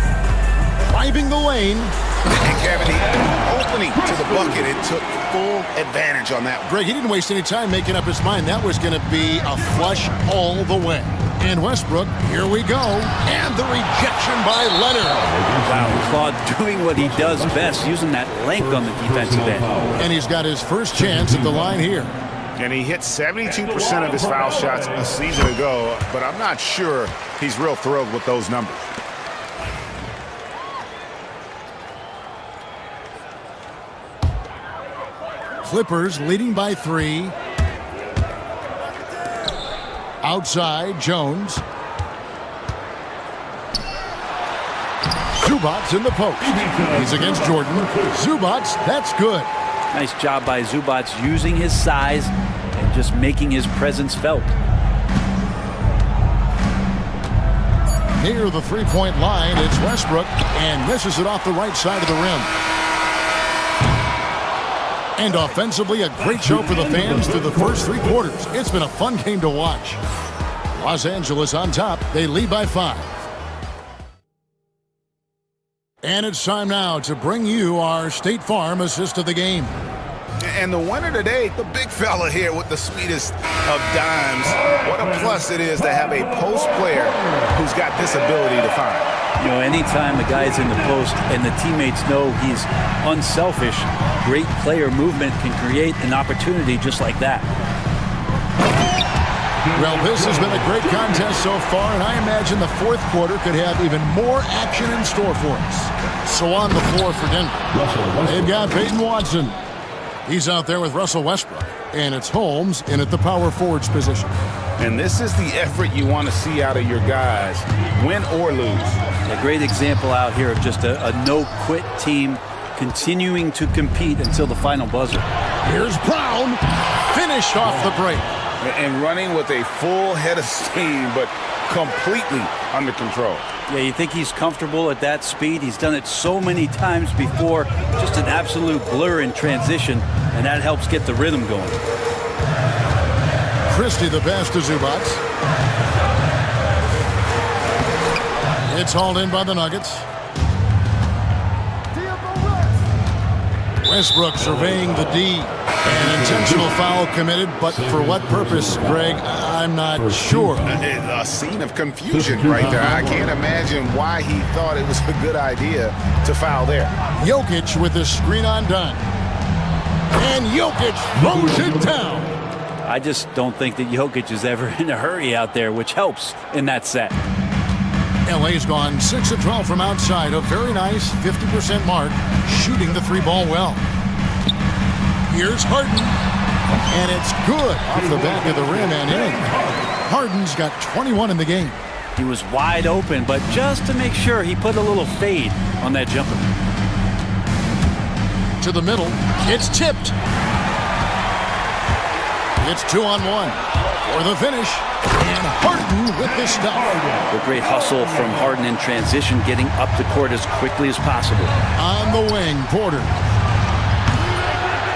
[SPEAKER 6] Driving the lane.
[SPEAKER 8] And Kevin, the opening to the bucket, it took full advantage on that.
[SPEAKER 6] Greg, he didn't waste any time making up his mind. That was going to be a flush all the way. And Westbrook, here we go. And the rejection by Leonard.
[SPEAKER 3] Wow, Claude doing what he does best, using that length on the defensive end.
[SPEAKER 6] And he's got his first chance at the line here.
[SPEAKER 8] And he hit 72% of his foul shots a season ago, but I'm not sure he's real thrilled with those numbers.
[SPEAKER 6] Clippers leading by 3. Outside, Jones. Zubats in the post. He's against Jordan. Zubats, that's good.
[SPEAKER 3] Nice job by Zubats using his size and just making his presence felt.
[SPEAKER 6] Near the three-point line, it's Westbrook, and misses it off the right side of the rim. And offensively, a great show for the fans through the first 3 quarters. It's been a fun game to watch. Los Angeles on top. They lead by 5. And it's time now to bring you our State Farm assist of the game.
[SPEAKER 8] And the winner today, the big fella here with the sweetest of dimes. What a plus it is to have a post player who's got this ability to find.
[SPEAKER 3] You know, anytime a guy's in the post and the teammates know he's unselfish, great player movement can create an opportunity just like that.
[SPEAKER 6] Well, this has been a great contest so far, and I imagine the fourth quarter could have even more action in store for us. So on the floor for Denver, they've got Peyton Watson. He's out there with Russell Westbrook, and it's Holmes in at the power forwards position.
[SPEAKER 8] And this is the effort you want to see out of your guys, win or lose.
[SPEAKER 3] A great example out here of just a no-quit team continuing to compete until the final buzzer.
[SPEAKER 6] Here's Brown. Finish off the break.
[SPEAKER 8] And running with a full head of steam, but completely under control.
[SPEAKER 3] Yeah, you think he's comfortable at that speed? He's done it so many times before. Just an absolute blur in transition, and that helps get the rhythm going.
[SPEAKER 6] Christie the pass to Zubats. It's hauled in by the Nuggets. Westbrook surveying the D. An intentional foul committed, but for what purpose, Greg? I'm not sure.
[SPEAKER 8] A scene of confusion right there. I can't imagine why he thought it was a good idea to foul there.
[SPEAKER 6] Jokic with the screen undone. And Jokic throws it down.
[SPEAKER 3] I just don't think that Jokic is ever in a hurry out there, which helps in that set.
[SPEAKER 6] LA's gone 6 of 12 from outside. A very nice 50% mark, shooting the three ball well. Here's Harden, and it's good off the back of the rim and in. Harden's got 21 in the game.
[SPEAKER 3] He was wide open, but just to make sure, he put a little fade on that jumper.
[SPEAKER 6] To the middle, it's tipped. It's 2-on-1 for the finish, and Harden with the stop.
[SPEAKER 3] A great hustle from Harden in transition, getting up the court as quickly as possible.
[SPEAKER 6] On the wing, Porter.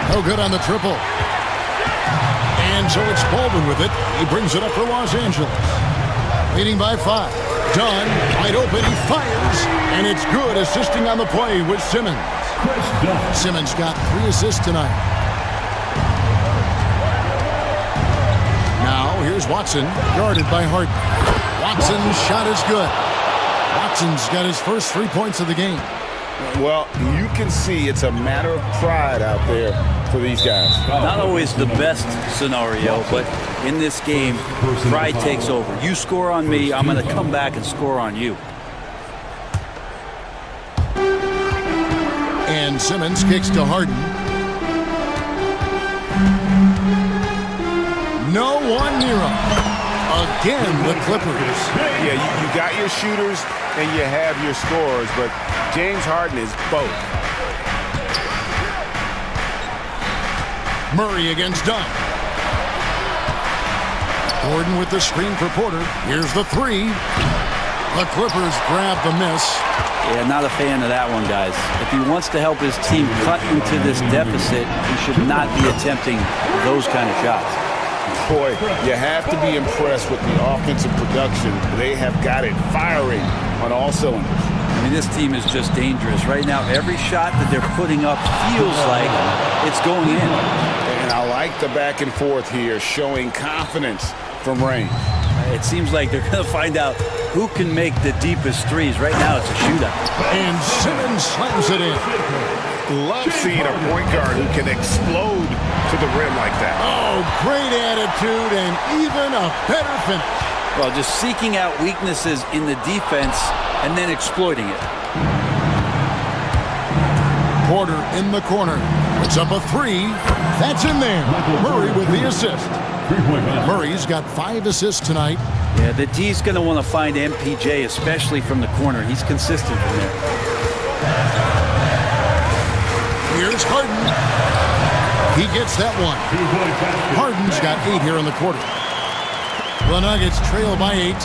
[SPEAKER 6] No good on the triple. And so it's Baldwin with it. He brings it up for Los Angeles. Leading by 5. Dunn, wide open, he fires. And it's good, assisting on the play with Simmons. Simmons got 3 assists tonight. Now, here's Watson, guarded by Harden. Watson's shot is good. Watson's got his first 3 points of the game.
[SPEAKER 8] Well, you can see it's a matter of pride out there for these guys.
[SPEAKER 3] Not always the best scenario, but in this game, pride takes over. You score on me, I'm going to come back and score on you.
[SPEAKER 6] And Simmons kicks to Harden. No one near him. Again, the Clippers.
[SPEAKER 8] Yeah, you got your shooters and you have your scorers, but James Harden is both.
[SPEAKER 6] Murray against Dunn. Gordon with the screen for Porter. Here's the 3. The Clippers grab the miss.
[SPEAKER 3] Yeah, not a fan of that one, guys. If he wants to help his team cut into this deficit, he should not be attempting those kind of shots.
[SPEAKER 8] Boy, you have to be impressed with the offensive production. They have got it firing on all cylinders.
[SPEAKER 3] I mean, this team is just dangerous. Right now, every shot that they're putting up feels like it's going in.
[SPEAKER 8] And I like the back and forth here, showing confidence from range.
[SPEAKER 3] It seems like they're going to find out who can make the deepest threes. Right now, it's a shootout.
[SPEAKER 6] And Simmons slams it in.
[SPEAKER 8] Love seeing a point guard who can explode to the rim like that.
[SPEAKER 6] Oh, great attitude and even a better finish.
[SPEAKER 3] Well, just seeking out weaknesses in the defense and then exploiting it.
[SPEAKER 6] Porter in the corner. Puts up a 3. That's in there. Murray with the assist. Murray's got 5 assists tonight.
[SPEAKER 3] Yeah, the D's going to want to find MPJ, especially from the corner. He's consistent from there.
[SPEAKER 6] Here's Harden. He gets that one. Harden's got 8 here in the quarter. The Nuggets trail by 8.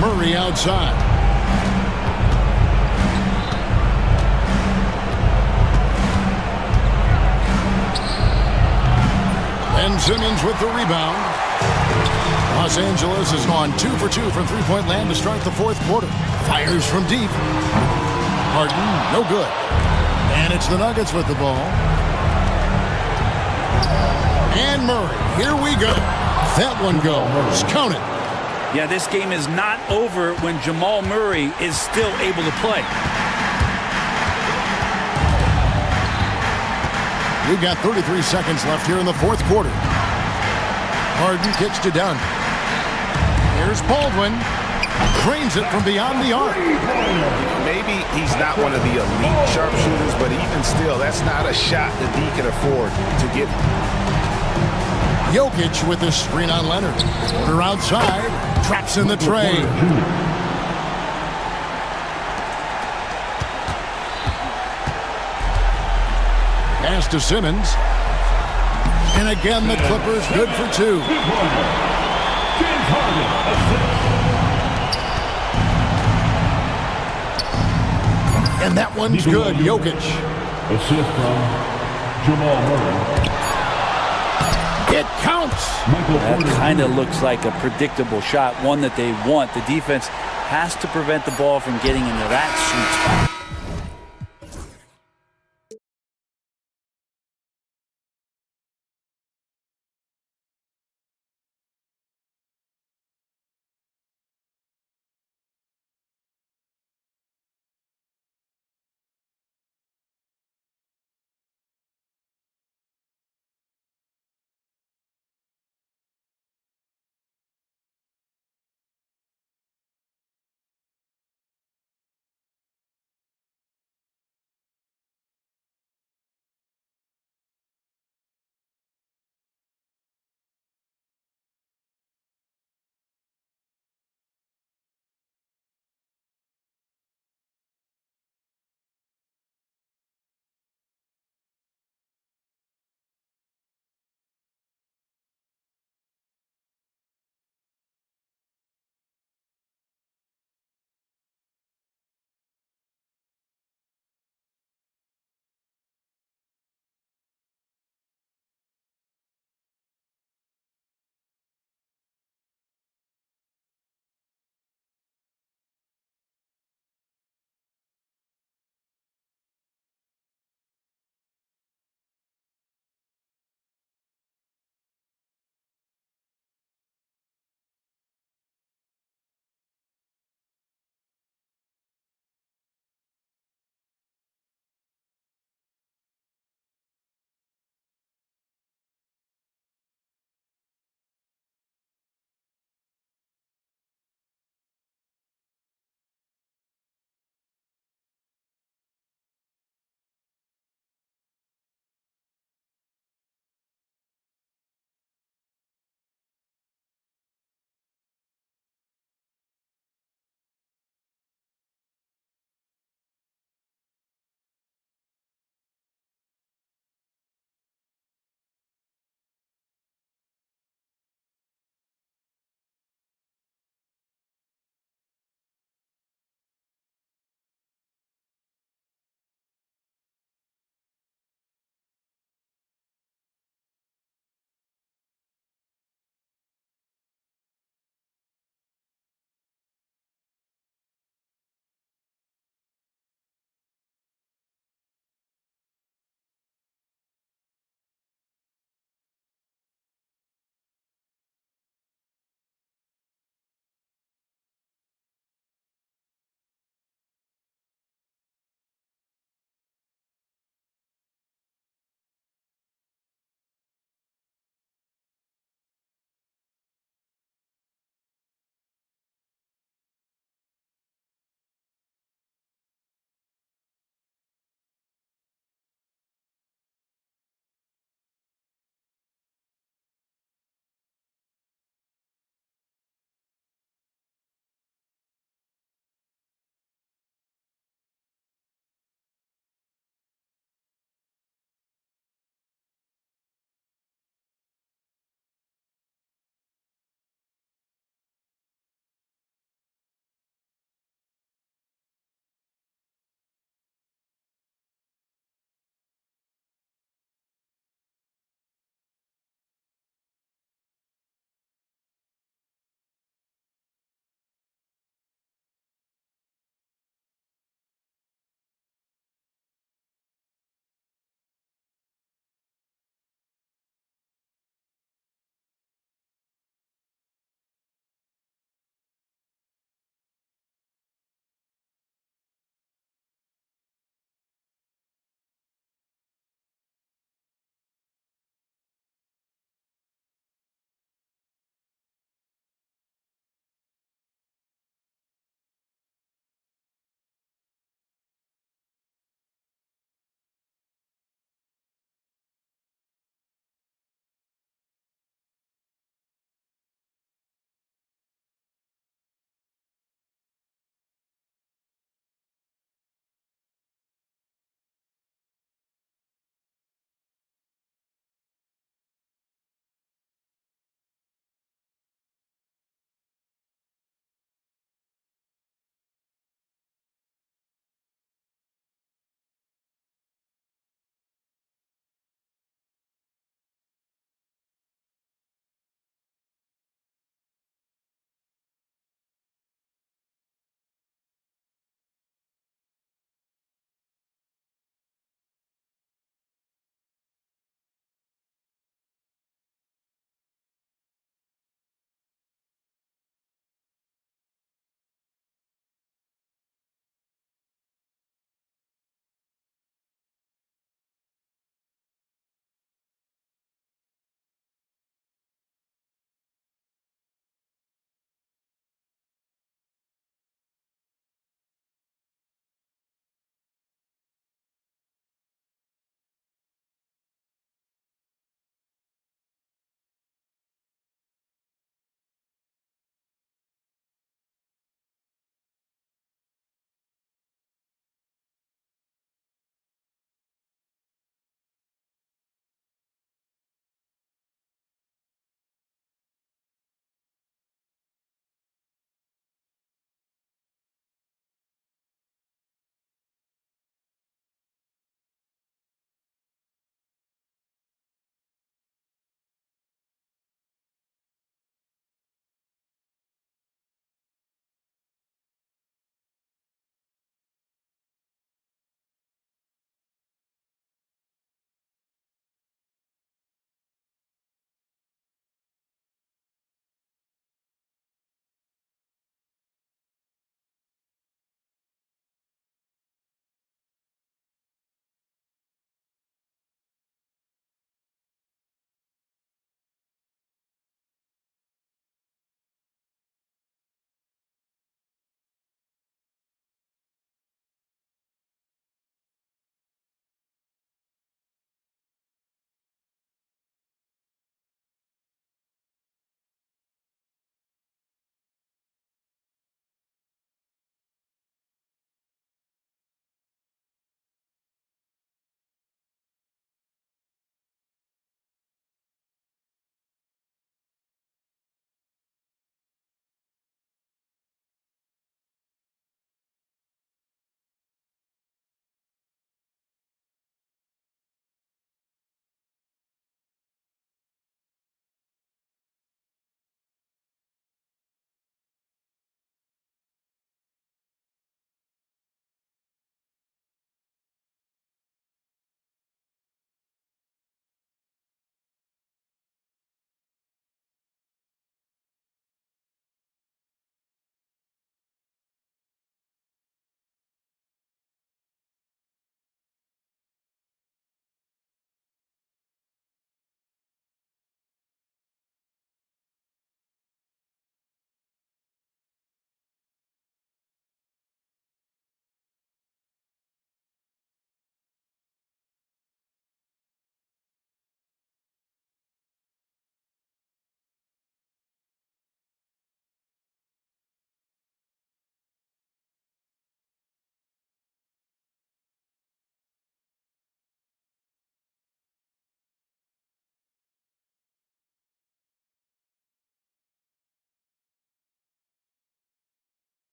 [SPEAKER 6] Murray outside. And Simmons with the rebound. Los Angeles has gone 2 for 2 from three-point land to start the 4th quarter. Fires from deep. Harden, no good. And it's the Nuggets with the ball. And Murray, here we go. That one goes. Count it.
[SPEAKER 3] Yeah, this game is not over when Jamal Murray is still able to play.
[SPEAKER 6] We've got 33 seconds left here in the 4th quarter. Harden kicks to Dunn. Here's Baldwin. Cranes it from beyond the arc.
[SPEAKER 8] Maybe he's not one of the elite sharpshooters, but even still, that's not a shot that he can afford to get.
[SPEAKER 6] Jokic with the screen on Leonard. Porter outside. Traps in the tray. pass to Simmons. And again, the Clippers good for two. And that one's good. Jokic.
[SPEAKER 5] Assist from Jamal Murray.
[SPEAKER 6] It counts.
[SPEAKER 3] That kind of looks like a predictable shot, one that they want. The defense has to prevent the ball from getting into that sweet spot.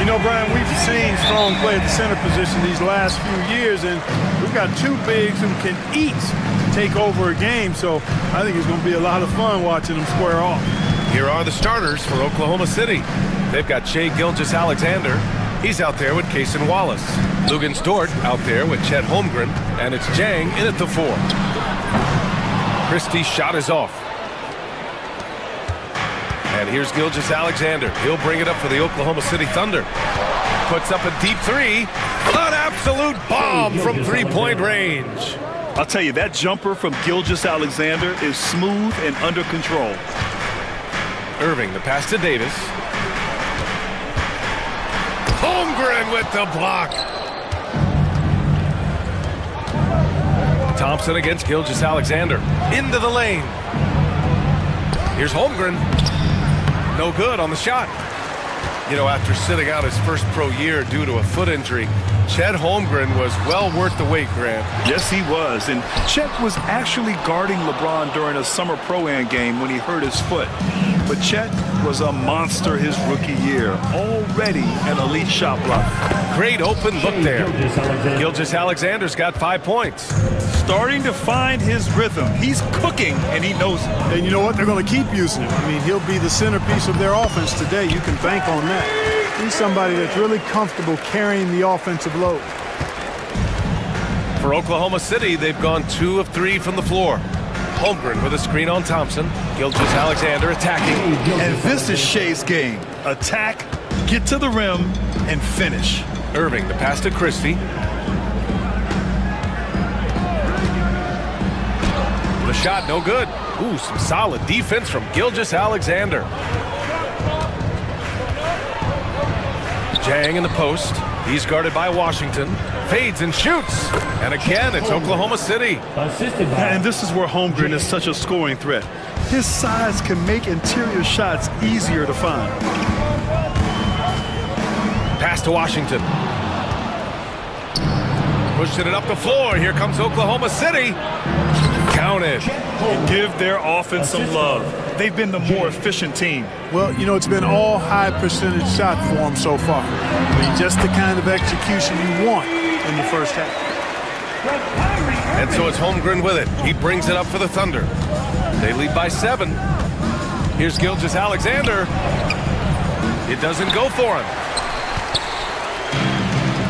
[SPEAKER 10] know, Brian, we've seen strong play at the center position these last few years, and we've got two bigs who can each take over a game, so I think it's going to be a lot of fun watching them square off.
[SPEAKER 1] Here are the starters for Oklahoma City. They've got Shai Gilgeous-Alexander. He's out there with Kaysen Wallace. Lugens Dort out there with Chet Holmgren, and it's Jang in at the 4. Christie's shot is off. And here's Gilgeous-Alexander. He'll bring it up for the Oklahoma City Thunder. Puts up a deep 3. An absolute bomb from three-point range.
[SPEAKER 2] I'll tell you, that jumper from Gilgeous-Alexander is smooth and under control.
[SPEAKER 1] Irving, the pass to Davis. Holmgren with the block. Thompson against Gilgeous-Alexander. Into the lane. Here's Holmgren. No good on the shot. You know, after sitting out his first pro year due to a foot injury, Chet Holmgren was well worth the wait, Grant.
[SPEAKER 2] Yes, he was. And Chet was actually guarding LeBron during a summer pro-am game when he hurt his foot. But Chet was a monster his rookie year. Already an elite shot blocker.
[SPEAKER 1] Great open look there. Gilgeous-Alexander's got 5 points.
[SPEAKER 2] Starting to find his rhythm. He's cooking, and he knows it.
[SPEAKER 10] And you know what? They're going to keep using him. I mean, he'll be the centerpiece of their offense today. You can bank on that. He's somebody that's really comfortable carrying the offensive load.
[SPEAKER 1] For Oklahoma City, they've gone 2 of 3 from the floor. Holmgren with a screen on Thompson. Gilgeous-Alexander attacking.
[SPEAKER 2] And this is Shai's game. Attack, get to the rim, and finish.
[SPEAKER 1] Irving, the pass to Christie. The shot, no good. Ooh, some solid defense from Gilgeous-Alexander. Jang in the post. He's guarded by Washington. Fades and shoots. And again, it's Oklahoma City.
[SPEAKER 2] And this is where Holmgren is such a scoring threat. His size can make interior shots easier to find.
[SPEAKER 1] Pass to Washington. Pushing it up the floor. Here comes Oklahoma City. Counted.
[SPEAKER 2] Give their offense some love. They've been the more efficient team.
[SPEAKER 10] Well, you know, it's been all high percentage shot for them so far. I mean, just the kind of execution you want in the first half.
[SPEAKER 1] And so it's Holmgren with it. He brings it up for the Thunder. They lead by 7. Here's Gilgeous-Alexander. It doesn't go for him.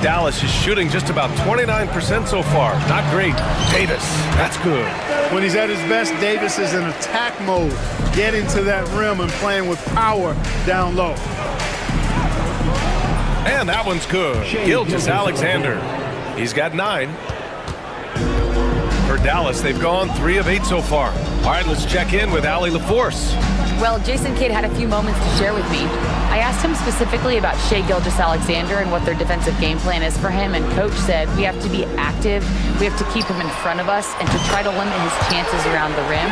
[SPEAKER 1] Dallas is shooting just about 29% so far. Not great. Davis, that's good.
[SPEAKER 10] When he's at his best, Davis is in attack mode, getting to that rim and playing with power down low.
[SPEAKER 1] And that one's good. Gilgeous-Alexander. He's got 9. For Dallas, they've gone 3 of 8 so far. All right, let's check in with Allie LaForce.
[SPEAKER 4] Well, Jason Kidd had a few moments to share with me. I asked him specifically about Shai Gilgeous-Alexander and what their defensive game plan is for him, and Coach said we have to be active, we have to keep him in front of us, and to try to limit his chances around the rim.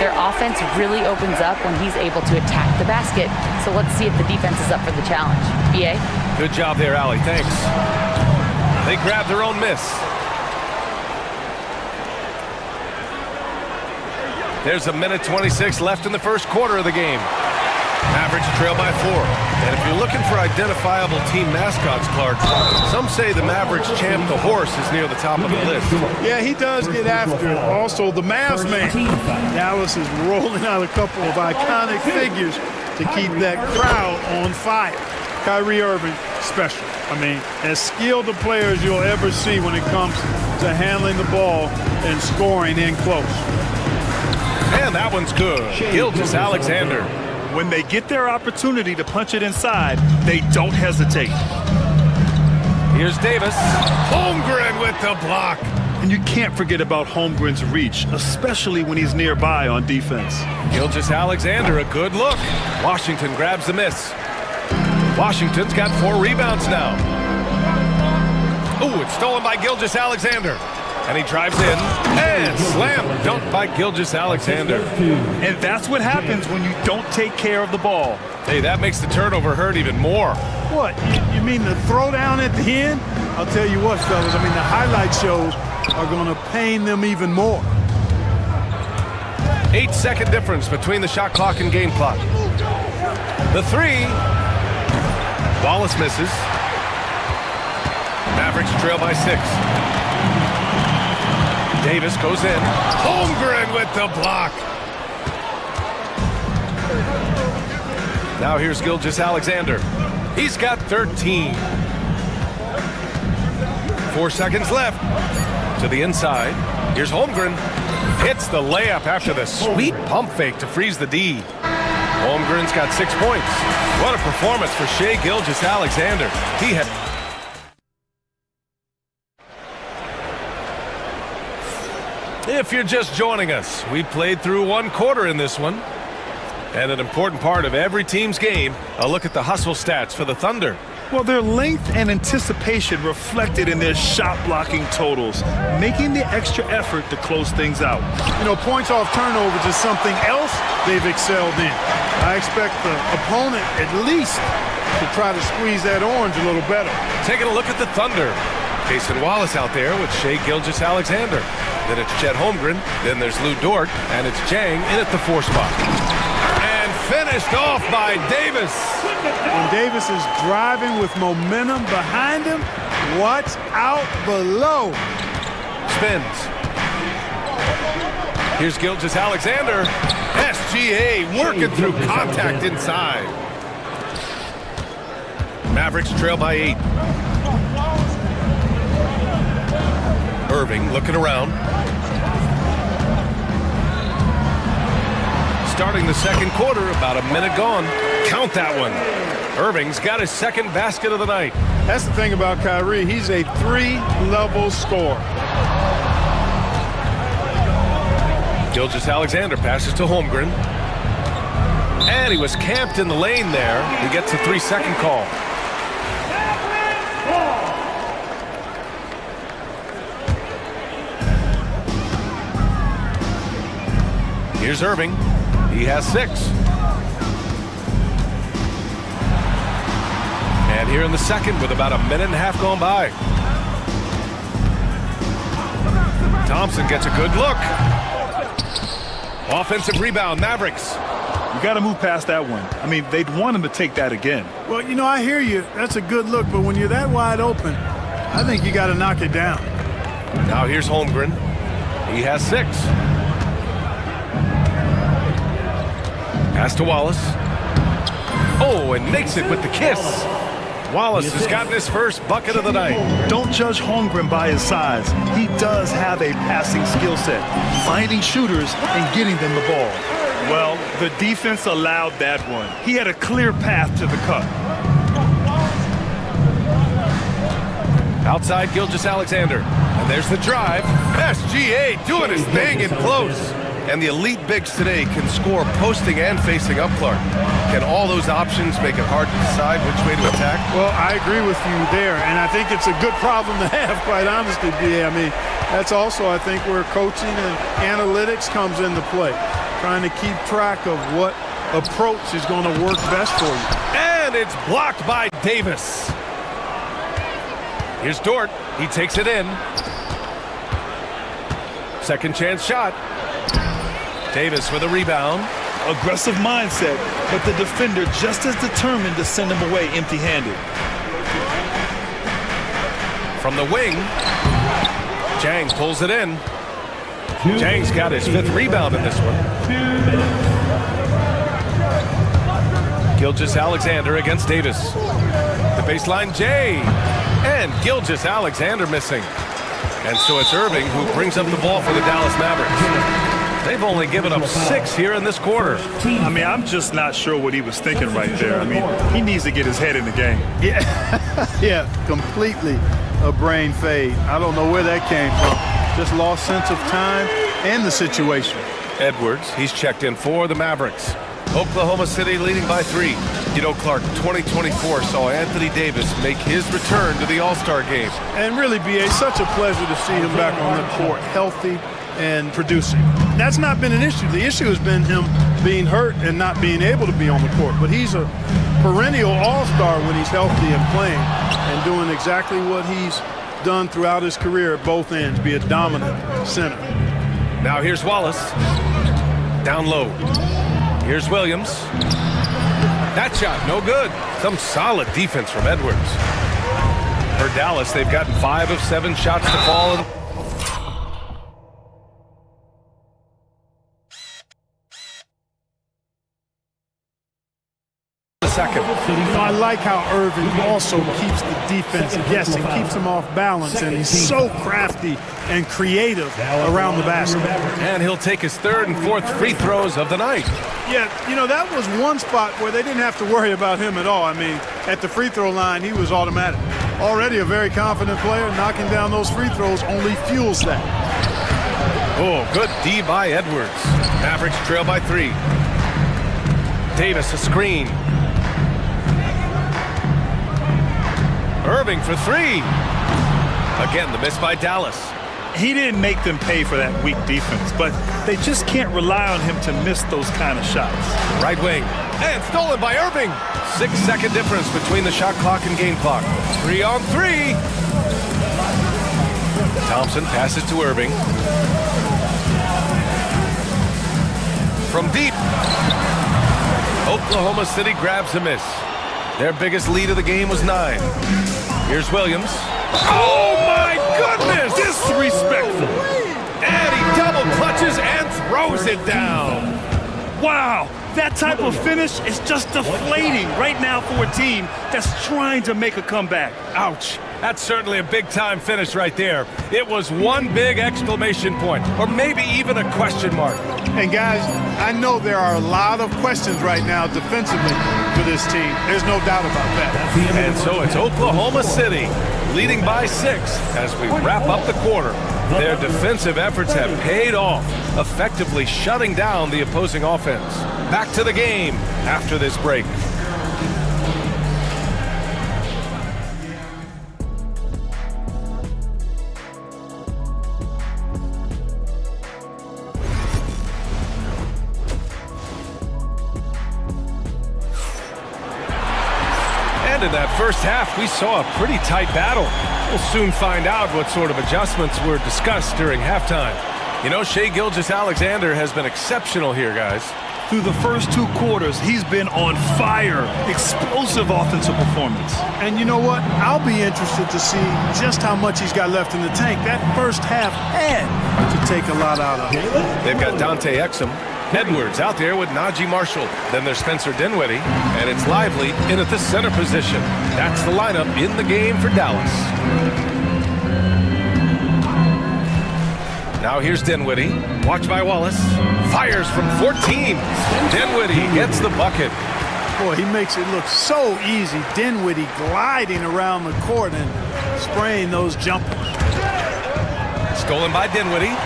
[SPEAKER 4] Their offense really opens up when he's able to attack the basket, so let's see if the defense is up for the challenge. B.A.?
[SPEAKER 1] Good job there, Allie. Thanks. They grabbed their own miss. There's a minute 26 left in the first quarter of the game. Mavericks trail by 4. And if you're looking for identifiable team mascots, Clark, some say the Mavericks champ, the horse, is near the top of the list.
[SPEAKER 10] Yeah, he does get after it. Also, the Mavs man. Dallas is rolling out a couple of iconic figures to keep that crowd on fire. Kyrie Irving, special. I mean, as skilled a player as you'll ever see when it comes to handling the ball and scoring in close.
[SPEAKER 1] And that one's good. Gilgeous-Alexander.
[SPEAKER 2] When they get their opportunity to punch it inside, they don't hesitate.
[SPEAKER 1] Here's Davis. Holmgren with the block.
[SPEAKER 2] And you can't forget about Holmgren's reach, especially when he's nearby on defense.
[SPEAKER 1] Gilgeous-Alexander, a good look. Washington grabs the miss. Washington's got 4 rebounds now. Ooh, it's stolen by Gilgeous-Alexander. And he drives in and slam dunk by Gilgeous-Alexander.
[SPEAKER 2] And that's what happens when you don't take care of the ball.
[SPEAKER 1] Hey, that makes the turnover hurt even more.
[SPEAKER 10] What? You mean the throwdown at the end? I'll tell you what, fellas. I mean, the highlight shows are going to pain them even more.
[SPEAKER 1] 8-second difference between the shot clock and game clock. The 3. Wallace misses. Mavericks trail by 6. Davis goes in. Holmgren with the block. Now here's Gilgeous-Alexander. He's got 13. 4 seconds left. To the inside. Here's Holmgren. Hits the layup after the sweet pump fake to freeze the D. Holmgren's got 6 points. What a performance for Shai Gilgeous-Alexander. He had... If you're just joining us, we played through 1 quarter in this one. And an important part of every team's game, a look at the hustle stats for the Thunder.
[SPEAKER 2] Well, their length and anticipation reflected in their shot blocking totals, making the extra effort to close things out.
[SPEAKER 10] You know, points off turnovers is something else they've excelled in. I expect the opponent at least to try to squeeze that orange a little better.
[SPEAKER 1] Taking a look at the Thunder. Jason Wallace out there with Shai Gilgeous-Alexander. Then it's Chet Holmgren. Then there's Lou Dort. And it's Jang in at the 4 spot. And finished off by Davis.
[SPEAKER 10] When Davis is driving with momentum behind him, watch out below.
[SPEAKER 1] Spins. Here's Gilgeous-Alexander. SGA working through contact inside. Mavericks trail by 8. Irving looking around. Starting the second quarter, about a minute gone. Count that one. Irving's got his second basket of the night.
[SPEAKER 10] That's the thing about Kyrie. He's a 3-level scorer.
[SPEAKER 1] Gilgeous-Alexander passes to Holmgren. And he was camped in the lane there. He gets a 3-second call. Here's Irving. He has 6. And here in the second with about a minute and a half gone by. Thompson gets a good look. Offensive rebound, Mavericks.
[SPEAKER 2] You got to move past that one. I mean, they'd want him to take that again.
[SPEAKER 10] Well, you know, I hear you. That's a good look, but when you're that wide open, I think you got to knock it down.
[SPEAKER 1] Now here's Holmgren. He has 6. Pass to Wallace. Oh, and makes it with the kiss. Wallace has gotten his first bucket of the night.
[SPEAKER 2] Don't judge Holmgren by his size. He does have a passing skill set, finding shooters and getting them the ball. Well, the defense allowed that one. He had a clear path to the cup.
[SPEAKER 1] Outside Gilgeous-Alexander. And there's the drive. SGA doing his thing in close. And the elite bigs today can score posting and facing up Clark. Can all those options make it hard to decide which way to attack?
[SPEAKER 10] Well, I agree with you there, and I think it's a good problem to have, quite honestly, B.A. I mean, that's also, I think, where coaching and analytics comes into play. Trying to keep track of what approach is going to work best for you.
[SPEAKER 1] And it's blocked by Davis. Here's Dort. He takes it in. Second chance shot. Davis with a rebound.
[SPEAKER 2] Aggressive mindset, but the defender just as determined to send him away empty-handed.
[SPEAKER 1] From the wing, Jang pulls it in. Jang's got his 5th rebound in this one. Gilgeous-Alexander against Davis. The baseline, Jay. And Gilgeous-Alexander missing. And so it's Irving who brings up the ball for the Dallas Mavericks. They've only given up 6 here in this quarter.
[SPEAKER 2] I mean, I'm just not sure what he was thinking right there. I mean, he needs to get his head in the game.
[SPEAKER 10] Yeah, completely a brain fade. I don't know where that came from. Just lost sense of time and the situation.
[SPEAKER 1] Edwards, he's checked in for the Mavericks. Oklahoma City leading by 3. You know, Clark, 2024 saw Anthony Davis make his return to the All-Star game.
[SPEAKER 10] And really, B.A., such a pleasure to see him back on the court, healthy and producing. That's not been an issue. The issue has been him being hurt and not being able to be on the court. But he's a perennial all-star when he's healthy and playing and doing exactly what he's done throughout his career at both ends, be a dominant center.
[SPEAKER 1] Now here's Wallace. Down low. Here's Williams. That shot, no good. Some solid defense from Edwards. For Dallas, they've gotten 5 of 7 shots to fall. Second.
[SPEAKER 10] I like how Irving also keeps the defense guessing, keeps them off balance, and he's so crafty and creative around the basket.
[SPEAKER 1] And he'll take his 3rd and 4th free throws of the night.
[SPEAKER 10] Yeah, you know, that was one spot where they didn't have to worry about him at all. I mean, at the free throw line, he was automatic. Already a very confident player, knocking down those free throws only fuels that.
[SPEAKER 1] Oh, good D by Edwards. Mavericks trail by 3. Davis a screen. Irving for 3. Again, the miss by Dallas.
[SPEAKER 2] He didn't make them pay for that weak defense, but they just can't rely on him to miss those kind of shots.
[SPEAKER 1] Right wing. And stolen by Irving. 6-second difference between the shot clock and game clock. 3 on 3. Thompson passes to Irving. From deep. Oklahoma City grabs a miss. Their biggest lead of the game was 9. Here's Williams.
[SPEAKER 2] Oh my goodness! Disrespectful.
[SPEAKER 1] And he double clutches and throws it down.
[SPEAKER 2] Wow, that type of finish is just deflating right now for a team that's trying to make a comeback.
[SPEAKER 1] Ouch. That's certainly a big-time finish right there. It was one big exclamation point, or maybe even a question mark.
[SPEAKER 10] And guys, I know there are a lot of questions right now defensively for this team. There's no doubt about that.
[SPEAKER 1] And so it's Oklahoma City leading by 6 as we wrap up the quarter. Their defensive efforts have paid off, effectively shutting down the opposing offense. Back to the game after this break. In that first half, we saw a pretty tight battle. We'll soon find out what sort of adjustments were discussed during halftime. You know, Shai Gilgeous-Alexander has been exceptional here, guys.
[SPEAKER 2] Through the first 2 quarters, he's been on fire. Explosive offensive performance.
[SPEAKER 10] And you know what? I'll be interested to see just how much he's got left in the tank. That first half had to take a lot out of him.
[SPEAKER 1] They've got Dante Exum. Edwards out there with Najee Marshall. Then there's Spencer Dinwiddie, and it's Lively in at the center position. That's the lineup in the game for Dallas. Now here's Dinwiddie. Watch by Wallace. Fires from 14. Dinwiddie gets the bucket.
[SPEAKER 10] Boy, he makes it look so easy. Dinwiddie gliding around the court and spraying those jumpers.
[SPEAKER 1] Stolen by Dinwiddie.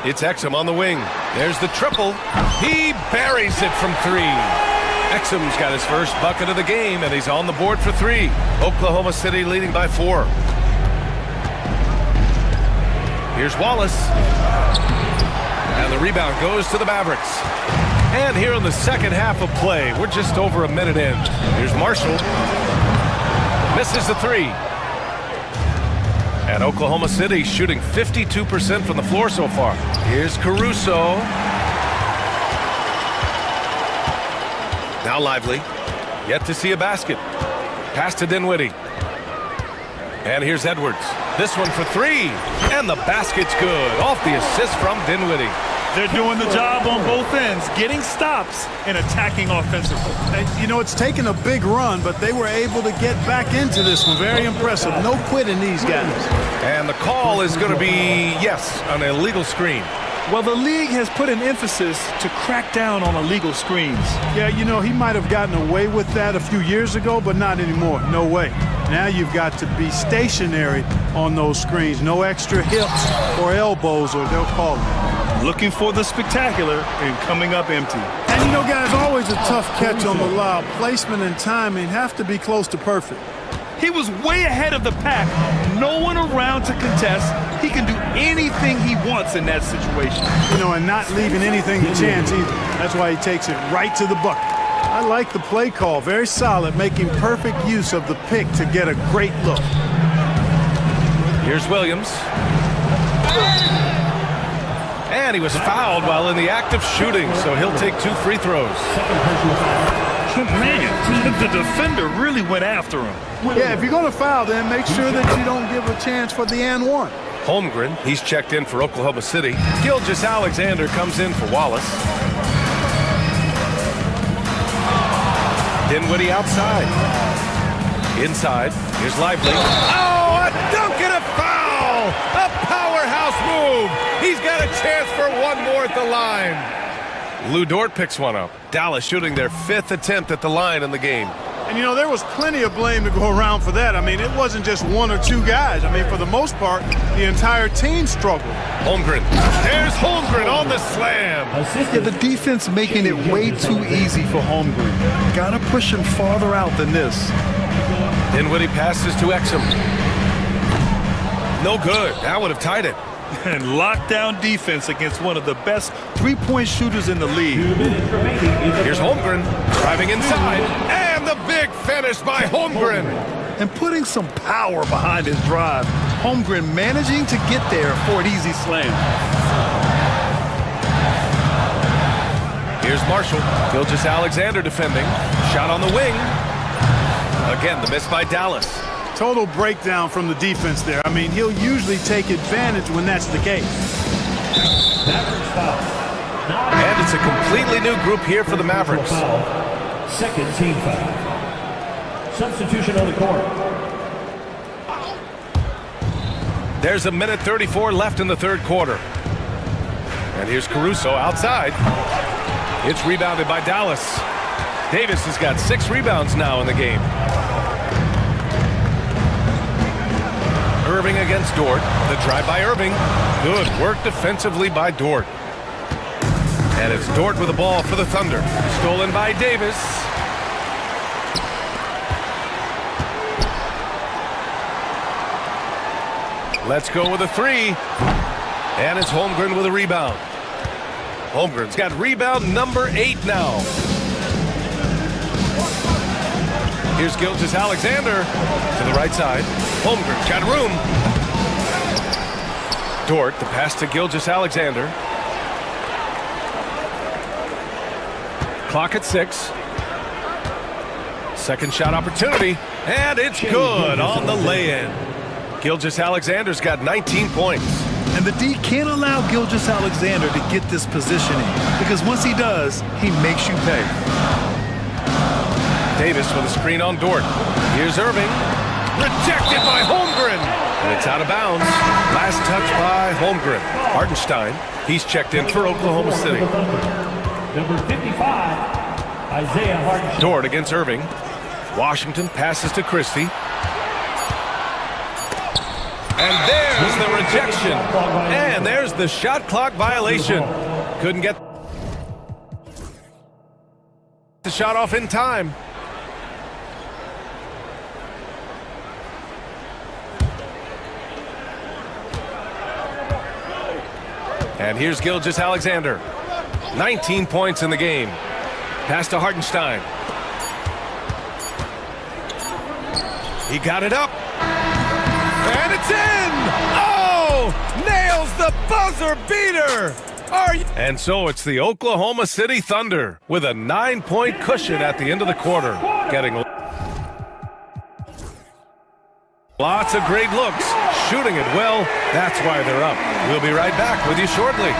[SPEAKER 1] It's Exum on the wing. There's the triple. He buries it from 3. Exum's got his first bucket of the game, and he's on the board for 3. Oklahoma City leading by 4. Here's Wallace. And the rebound goes to the Mavericks. And here in the second half of play, we're just over a minute in. Here's Marshall. Misses the 3. And Oklahoma City shooting 52% from the floor so far. Here's Caruso. Now Lively. Yet to see a basket. Pass to Dinwiddie. And here's Edwards. This one for 3. And the basket's good. Off the assist from Dinwiddie.
[SPEAKER 2] They're doing the job on both ends, getting stops and attacking offensively.
[SPEAKER 10] And, you know, it's taken a big run, but they were able to get back into this one. Very impressive. No quitting these guys.
[SPEAKER 1] And the call is going to be, yes, an illegal screen.
[SPEAKER 2] Well, the league has put an emphasis to crack down on illegal screens.
[SPEAKER 10] Yeah, you know, he might have gotten away with that a few years ago, but not anymore. No way. Now you've got to be stationary on those screens. No extra hips or elbows, or they'll call it.
[SPEAKER 2] Looking for the spectacular and coming up empty.
[SPEAKER 10] And you know, guys, always a tough catch on the lob. Placement and timing have to be close to perfect.
[SPEAKER 2] He was way ahead of the pack. No one around to contest. He can do anything he wants in that situation.
[SPEAKER 10] You know, and not leaving anything to chance either. That's why he takes it right to the bucket. I like the play call. Very solid, making perfect use of the pick to get a great look.
[SPEAKER 1] Here's Williams. And he was fouled while in the act of shooting, so he'll take 2 free throws.
[SPEAKER 2] Man, the defender really went after him.
[SPEAKER 10] Yeah, if you're going to foul, then make sure that you don't give a chance for the and one.
[SPEAKER 1] Holmgren, he's checked in for Oklahoma City. Gilgeous-Alexander comes in for Wallace. Dinwiddie outside. Inside, here's Lively. Oh, a dunk and a foul! A powerhouse move! He's got a chance for one more at the line. Lou Dort picks one up. Dallas shooting their 5th attempt at the line in the game.
[SPEAKER 10] And, you know, there was plenty of blame to go around for that. I mean, it wasn't just 1 or 2 guys. I mean, for the most part, the entire team struggled.
[SPEAKER 1] Holmgren. There's Holmgren on the slam.
[SPEAKER 2] Yeah, the defense making it way too easy for Holmgren. Gotta push him farther out than this.
[SPEAKER 1] Dinwiddie passes to Exum. No good. That would have tied it.
[SPEAKER 2] And lockdown defense against one of the best three-point shooters in the league.
[SPEAKER 1] Here's Holmgren driving inside. And the big finish by Holmgren.
[SPEAKER 2] And putting some power behind his drive. Holmgren managing to get there for an easy slam.
[SPEAKER 1] Here's Marshall. Gilgeous-Alexander defending. Shot on the wing. Again, the miss by Dallas.
[SPEAKER 10] Total breakdown from the defense there. I mean, he'll usually take advantage when that's the case.
[SPEAKER 1] And it's a completely new group here for the Mavericks.
[SPEAKER 5] Second team foul. Substitution on the court.
[SPEAKER 1] There's 1:34 left in the 3rd quarter. And here's Caruso outside. It's rebounded by Dallas. Davis has got 6 rebounds now in the game. Irving against Dort. The drive by Irving. Good work defensively by Dort. And it's Dort with the ball for the Thunder. Stolen by Davis. Let's go with a 3. And it's Holmgren with a rebound. Holmgren's got rebound number 8 now. Here's Gilgeous-Alexander to the right side. Holmgren's got room. Dort, the pass to Gilgeous-Alexander. Clock at 6. Second shot opportunity. And it's good on the lay-in. Gilgeous-Alexander's got 19 points.
[SPEAKER 2] And the D can't allow Gilgeous-Alexander to get this positioning, because once he does, he makes you pay.
[SPEAKER 1] Davis with a screen on Dort. Here's Irving. Rejected by Holmgren. And it's out of bounds. Last touch by Holmgren. Hartenstein, he's checked in for Oklahoma City.
[SPEAKER 5] Number 55, Isaiah Hartenstein.
[SPEAKER 1] Dort against Irving. Washington passes to Christie. And there's the rejection. And there's the shot clock violation. Couldn't get the shot off in time. And here's Gilgeous-Alexander. 19 points in the game. Pass to Hartenstein. He got it up. And it's in! Oh! Nails the buzzer beater! And so it's the Oklahoma City Thunder with a 9-point cushion at the end of the quarter. Getting lots of great looks. Shooting it well. That's why they're up. We'll be right back with you shortly.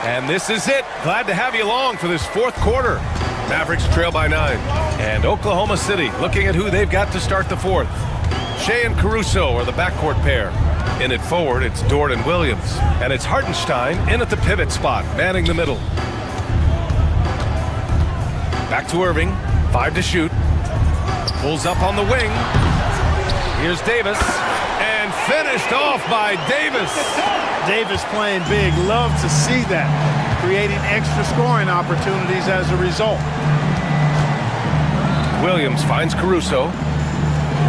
[SPEAKER 1] And this is it. Glad to have you along for this 4th quarter. Mavericks trail by 9. And Oklahoma City looking at who they've got to start the 4th. Shea and Caruso are the backcourt pair. In it forward, it's Dort and Williams. And it's Hartenstein in at the pivot spot, manning the middle. Back to Irving. 5 to shoot. Pulls up on the wing. Here's Davis. And finished off by Davis.
[SPEAKER 10] Davis playing big. Love to see that. Creating extra scoring opportunities as a result.
[SPEAKER 1] Williams finds Caruso.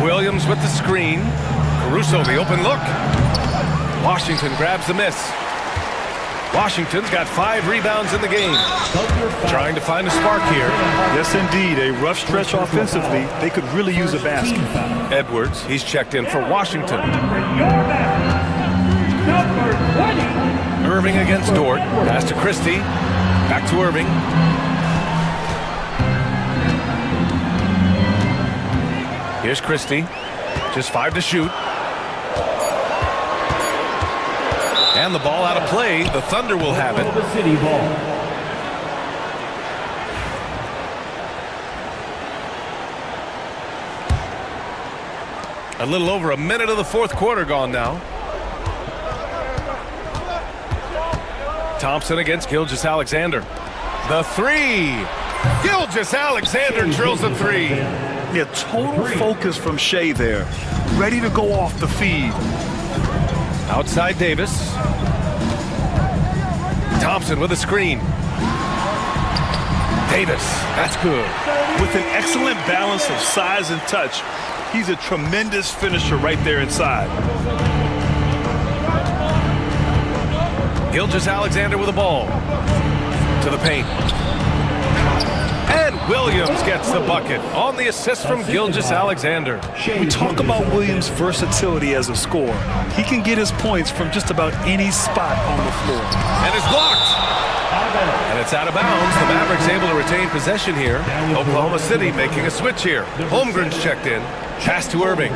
[SPEAKER 1] Williams with the screen. Caruso the open look. Washington grabs the miss. Washington's got 5 rebounds in the game. Trying to find a spark here.
[SPEAKER 2] Yes, indeed. A rough stretch offensively. They could really use a basket.
[SPEAKER 1] Edwards, he's checked in for Washington.
[SPEAKER 5] Number
[SPEAKER 1] Irving against Dort. Pass to Christie. Back to Irving. Here's Christie. Just 5 to shoot. And the ball out of play. The Thunder will have it.
[SPEAKER 5] Oklahoma City ball.
[SPEAKER 1] A little over a minute of the fourth quarter gone now. Thompson against Gilgeous-Alexander. The three. Gilgeous-Alexander drills a three.
[SPEAKER 2] Yeah, total focus from Shea there. Ready to go off the feed.
[SPEAKER 1] Outside Davis. Thompson with a screen. Davis, that's good.
[SPEAKER 2] With an excellent balance of size and touch, he's a tremendous finisher right there inside.
[SPEAKER 1] Gilgeous-Alexander with the ball. To the paint. And Williams gets the bucket on the assist from Gilgeous-Alexander.
[SPEAKER 2] We talk about Williams' versatility as a scorer. He can get his points from just about any spot on the floor.
[SPEAKER 1] And it's blocked. And it's out of bounds. The Mavericks able to retain possession here. Oklahoma City making a switch here. Holmgren's checked in. Pass to Irving.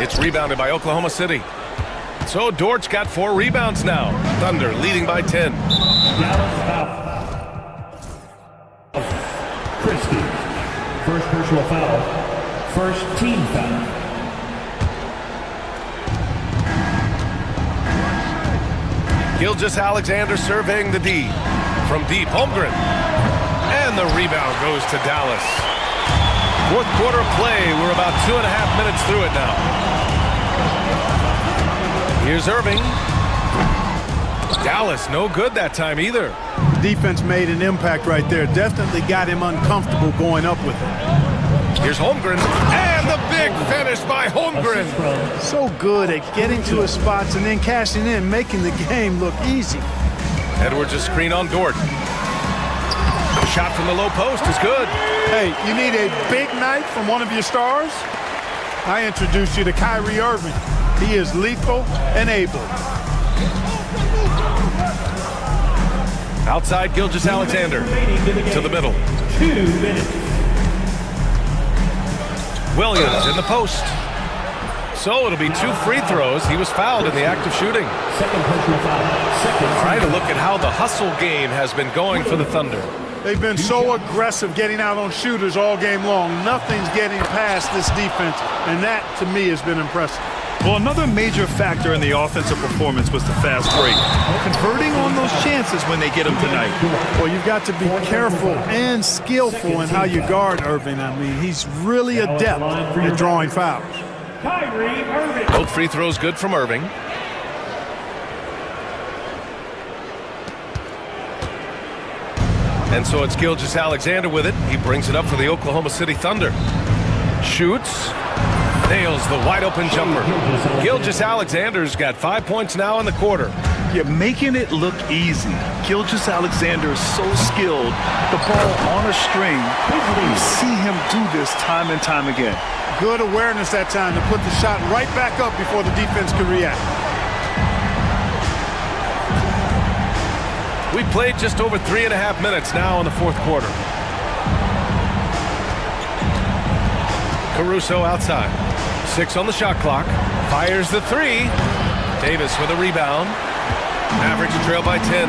[SPEAKER 1] It's rebounded by Oklahoma City. So Dort's got 4 rebounds now. Thunder leading by 10.
[SPEAKER 5] Dallas foul. Christie. First personal foul. First team foul.
[SPEAKER 1] Gilgeous-Alexander surveying the D. From deep, Holmgren. And the rebound goes to Dallas. Fourth quarter of play. We're about 2.5 minutes through it now. Here's Irving. Dallas, no good that time either.
[SPEAKER 10] Defense made an impact right there. Definitely got him uncomfortable going up with it.
[SPEAKER 1] Here's Holmgren. And the big finish by Holmgren.
[SPEAKER 10] So good at getting to his spots and then cashing in, making the game look easy.
[SPEAKER 1] Edwards a screen on Dort. Shot from the low post is good.
[SPEAKER 10] Hey, you need a big night from one of your stars? I introduce you to Kyrie Irving. He is lethal and able.
[SPEAKER 1] Outside Gilgeous-Alexander to the middle.
[SPEAKER 5] 2 minutes.
[SPEAKER 1] Williams in the post. So it'll be 2 free throws. He was fouled in the act of shooting.
[SPEAKER 5] Second personal foul.
[SPEAKER 1] Trying to look at how the hustle game has been going for the Thunder.
[SPEAKER 10] They've been so aggressive getting out on shooters all game long. Nothing's getting past this defense, and that, to me, has been impressive.
[SPEAKER 2] Well, another major factor in the offensive performance was the fast break. Converting on those chances when they get them tonight.
[SPEAKER 10] Well, you've got to be careful and skillful in how you guard Irving. I mean, he's really adept at drawing fouls.
[SPEAKER 5] Kyrie Irving.
[SPEAKER 1] Both free throws good from Irving. And so it's Gilgeous-Alexander with it. He brings it up for the Oklahoma City Thunder. Shoots. Nails the wide-open jumper. Gilgeous-Alexander's got 5 points now in the quarter.
[SPEAKER 2] You're making it look easy. Gilgeous-Alexander is so skilled. The ball on a string. You see him do this time and time again.
[SPEAKER 10] Good awareness that time to put the shot right back up before the defense could react.
[SPEAKER 1] We played just over 3.5 minutes now in the fourth quarter. Caruso outside. 6 on the shot clock. Fires the 3. Davis with a rebound. Mavericks trail by 10.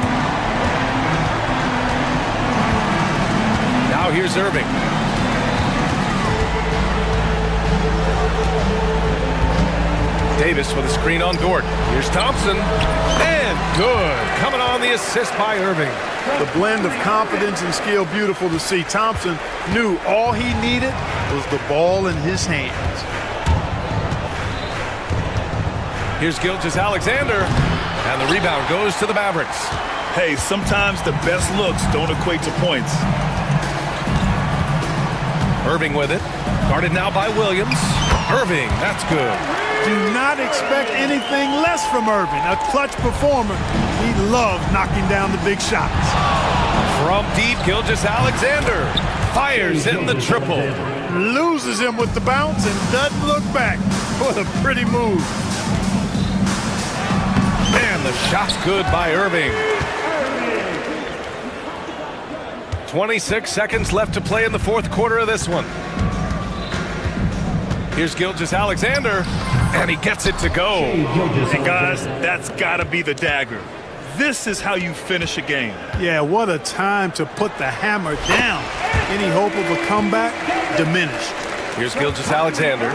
[SPEAKER 1] Now here's Irving. Davis with a screen on Dort. Here's Thompson. And good. Coming on the assist by Irving.
[SPEAKER 10] The blend of confidence and skill, beautiful to see. Thompson knew all he needed was the ball in his hands.
[SPEAKER 1] Here's Gilgeous-Alexander. And the rebound goes to the Mavericks.
[SPEAKER 2] Hey, sometimes the best looks don't equate to points.
[SPEAKER 1] Irving with it. Guarded now by Williams. Irving, that's good.
[SPEAKER 10] Do not expect anything less from Irving. A clutch performer. He loves knocking down the big shots.
[SPEAKER 1] From deep, Gilgeous-Alexander fires in the triple.
[SPEAKER 10] loses him with the bounce and doesn't look back. What a pretty move.
[SPEAKER 1] And the shot's good by Irving. 26 seconds left to play in the fourth quarter of this one. Here's Gilgeous-Alexander, and he gets it to go.
[SPEAKER 2] And guys, that's got to be the dagger. This is how you finish a game.
[SPEAKER 10] Yeah, what a time to put the hammer down. Any hope of a comeback diminished.
[SPEAKER 1] Here's Gilgeous-Alexander.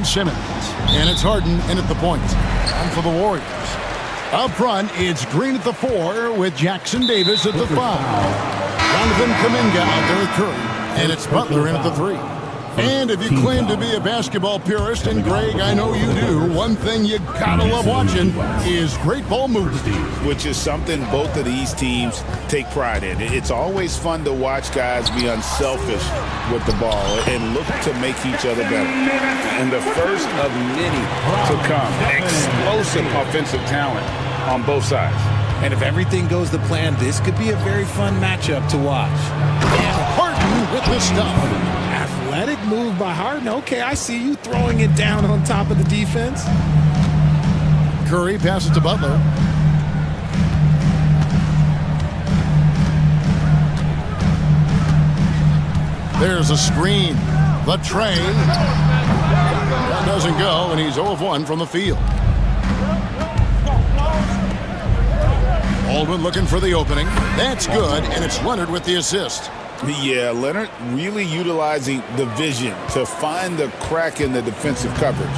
[SPEAKER 6] Ben Simmons. And it's Harden in at the point. And for the Warriors. Up front, it's Green at the 4 with Jackson Davis at the 5. Jonathan Kuminga out there with Curry. And it's Butler in at the 3. And if you claim to be a basketball purist, and Greg, I know you do, one thing you gotta love watching is great ball movement.
[SPEAKER 8] Which is something both of these teams take pride in. It's always fun to watch guys be unselfish with the ball and look to make each other better. And the first of many to come. Explosive offensive talent on both sides.
[SPEAKER 11] And if everything goes to plan, this could be a very fun matchup to watch.
[SPEAKER 6] And Harden with the stuff.
[SPEAKER 11] Athletic move by Harden. Okay, I see you throwing it down on top of the defense.
[SPEAKER 6] Curry passes to Butler. There's a screen. The tray. That doesn't go, and he's 0 of 1 from the field. Baldwin looking for the opening. That's good, and it's Leonard with the assist.
[SPEAKER 8] Yeah, Leonard really utilizing the vision to find the crack in the defensive coverage.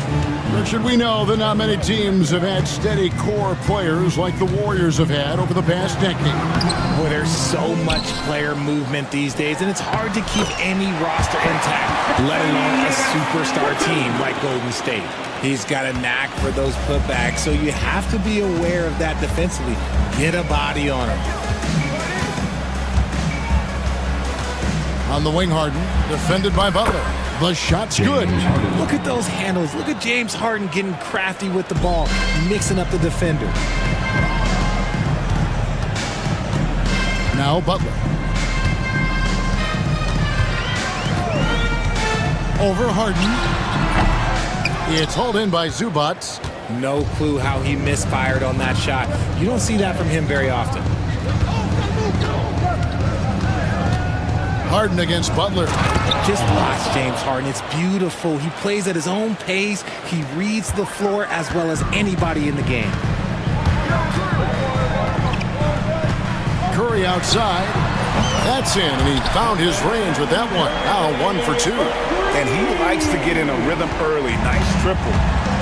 [SPEAKER 6] Richard, we know that not many teams have had steady core players like the Warriors have had over the past decade.
[SPEAKER 11] Boy, there's so much player movement these days, and it's hard to keep any roster intact, let alone a superstar team like Golden State. He's got a knack for those putbacks, so you have to be aware of that defensively. Get a body on him.
[SPEAKER 6] On the wing, Harden, defended by Butler. The shot's good.
[SPEAKER 11] Look at those handles. Look at James Harden getting crafty with the ball, mixing up the defender.
[SPEAKER 6] Now Butler. Over Harden. It's hauled in by Zubac.
[SPEAKER 11] No clue how he misfired on that shot. You don't see that from him very often.
[SPEAKER 6] Harden against Butler.
[SPEAKER 11] Just watch James Harden. It's beautiful. He plays at his own pace. He reads the floor as well as anybody in the game.
[SPEAKER 6] Curry outside. That's in, and he found his range with that one. Now 1 for 2.
[SPEAKER 8] And he likes to get in a rhythm early. Nice triple.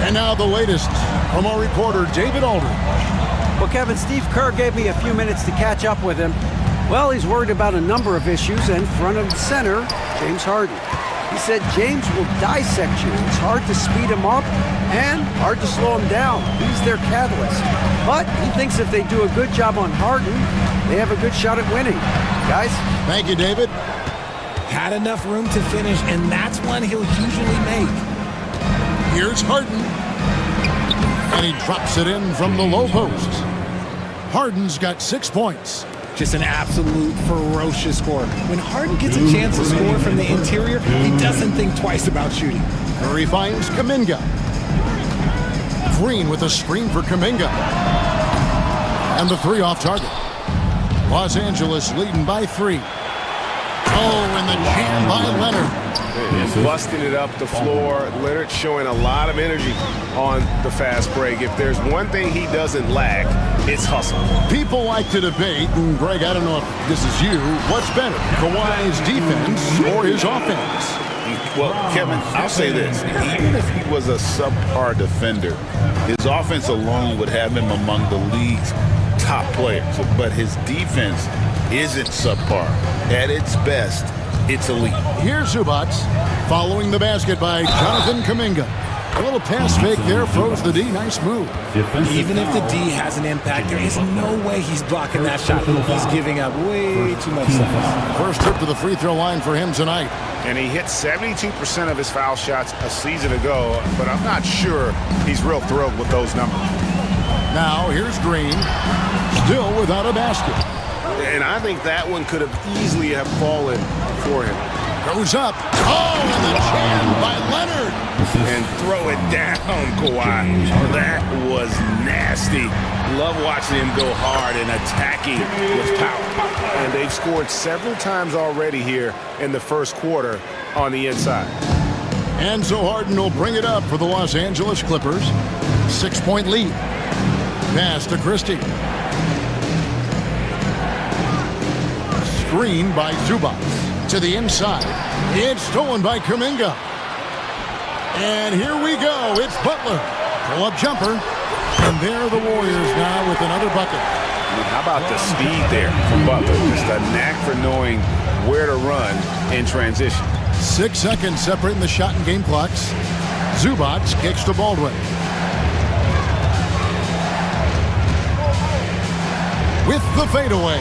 [SPEAKER 6] And now the latest from our reporter, David Aldridge.
[SPEAKER 9] Well, Kevin, Steve Kerr gave me a few minutes to catch up with him. Well, he's worried about a number of issues, and front and center, James Harden. He said James will dissect you. It's hard to speed him up and hard to slow him down. He's their catalyst. But he thinks if they do a good job on Harden, they have a good shot at winning. Guys?
[SPEAKER 6] Thank you, David.
[SPEAKER 11] Had enough room to finish, and that's one he'll usually make.
[SPEAKER 6] Here's Harden. And he drops it in from the low post. Harden's got 6 points.
[SPEAKER 11] Just an absolute ferocious score. When Harden gets a chance to score from the interior, he doesn't think twice about shooting.
[SPEAKER 6] Curry finds Kuminga. Green with a screen for Kuminga. And the 3 off target. Los Angeles leading by 3. Oh, and the jam by Leonard.
[SPEAKER 1] Busting it up the floor. Leonard showing a lot of energy on the fast break. If there's one thing he doesn't lack, it's hustle.
[SPEAKER 6] People like to debate, and Greg, I don't know if this is you, what's better, Kawhi's defense or his offense?
[SPEAKER 8] Well, Kevin, I'll say this. Even if he was a subpar defender, his offense alone would have him among the league's top players. But his defense isn't subpar. At its best, it's elite.
[SPEAKER 6] Here's Zubac following the basket by Jonathan Kuminga. A little pass fake there, froze the D. Nice move.
[SPEAKER 11] Even if the D has an impact, there is no way he's blocking that shot. He's giving up way too much space.
[SPEAKER 6] First trip to the free throw line for him tonight.
[SPEAKER 8] And he hit 72% of his foul shots a season ago, but I'm not sure he's real thrilled with those numbers.
[SPEAKER 6] Now here's Green, still without a basket.
[SPEAKER 1] And I think that one could have easily have fallen for him.
[SPEAKER 6] Goes up. Oh, and the jam by Leonard.
[SPEAKER 8] And throw it down, Kawhi. That was nasty. Love watching him go hard and attacking with power.
[SPEAKER 1] And they've scored several times already here in the first quarter on the inside.
[SPEAKER 6] And so Harden will bring it up for the Los Angeles Clippers. 6-point lead. Pass to Christie. Screen by Zubac. To the inside. It's stolen by Kuminga. And here we go. It's Butler. Pull-up jumper. And there are the Warriors now with another bucket.
[SPEAKER 8] How about the speed there from Butler? Just a knack for knowing where to run in transition.
[SPEAKER 6] 6 seconds separating the shot and game clocks. Zubac kicks to Baldwin. With the fadeaway.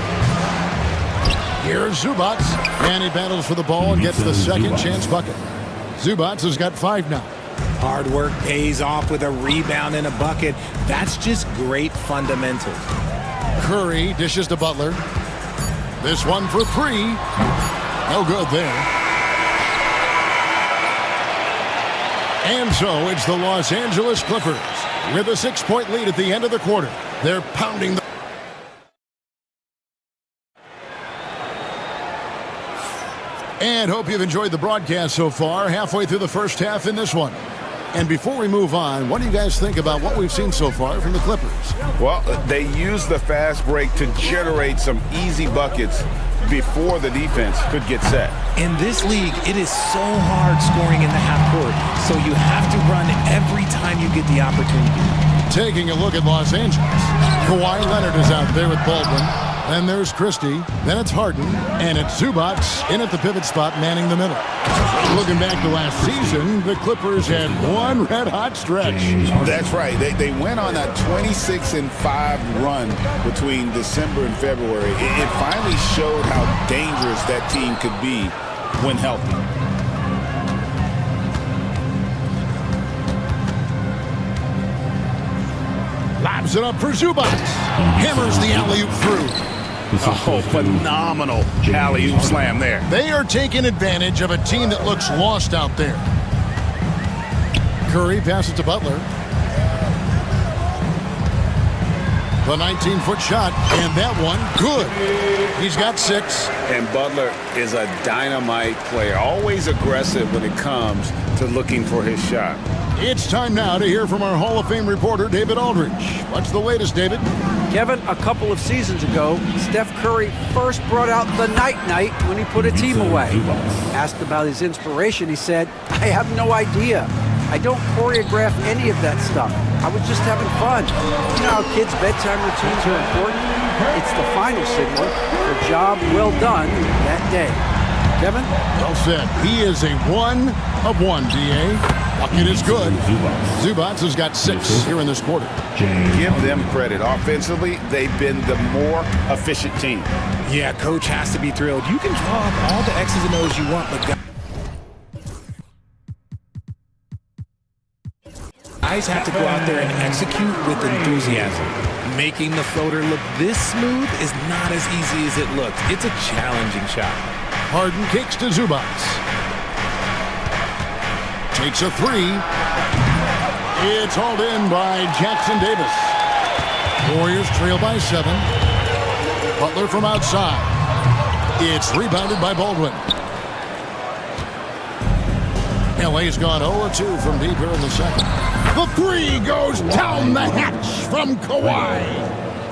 [SPEAKER 6] Here's Zubac. And he battles for the ball and gets the second chance bucket. Zubac has got 5 now.
[SPEAKER 11] Hard work pays off with a rebound and a bucket. That's just great fundamentals.
[SPEAKER 6] Curry dishes to Butler. This one for 3. No good there. And so it's the Los Angeles Clippers with a 6-point lead at the end of the quarter. They're pounding the... And hope you've enjoyed the broadcast so far. Halfway through the first half in this one. And before we move on, what do you guys think about what we've seen so far from the Clippers?
[SPEAKER 8] Well, they used the fast break to generate some easy buckets before the defense could get set.
[SPEAKER 11] In this league, it is so hard scoring in the half court, so you have to run every time you get the opportunity.
[SPEAKER 6] Taking a look at Los Angeles. Kawhi Leonard is out there with Baldwin. Then there's Christie. Then it's Harden. And it's Zubac in at the pivot spot, manning the middle. Looking back to last season, the Clippers had one red-hot stretch.
[SPEAKER 8] That's right. They went on a 26-5 run between December and February. It finally showed how dangerous that team could be when healthy.
[SPEAKER 6] Lobs it up for Zubac. Hammers the alley-oop through.
[SPEAKER 8] Oh, phenomenal alley-oop slam there.
[SPEAKER 6] They are taking advantage of a team that looks lost out there. Curry passes to Butler. The 19-foot shot, and that one, good. He's got 6.
[SPEAKER 8] And Butler is a dynamite player, always aggressive when it comes to looking for his shot.
[SPEAKER 6] It's time now to hear from our Hall of Fame reporter, David Aldridge. What's the latest, David?
[SPEAKER 9] Kevin, a couple of seasons ago, Steph Curry first brought out the night-night when he put a team away. Asked about his inspiration, he said, "I have no idea. I don't choreograph any of that stuff. I was just having fun." You know how kids' bedtime routines are important? It's the final signal for job well done that day. Kevin?
[SPEAKER 6] Well said. He is a 1 of 1, D.A. Bucket is good. Zubac has got 6 here in this quarter.
[SPEAKER 8] Give them credit. Offensively, they've been the more efficient team.
[SPEAKER 11] Yeah, coach has to be thrilled. You can draw up all the X's and O's you want, but guys have to go out there and execute with enthusiasm. Making the floater look this smooth is not as easy as it looks. It's a challenging shot.
[SPEAKER 6] Harden kicks to Zubac. Takes a 3. It's hauled in by Jackson Davis. Warriors trail by 7. Butler from outside. It's rebounded by Baldwin. LA's gone 0-2 from deep here in the second. The 3 goes down the hatch from Kawhi.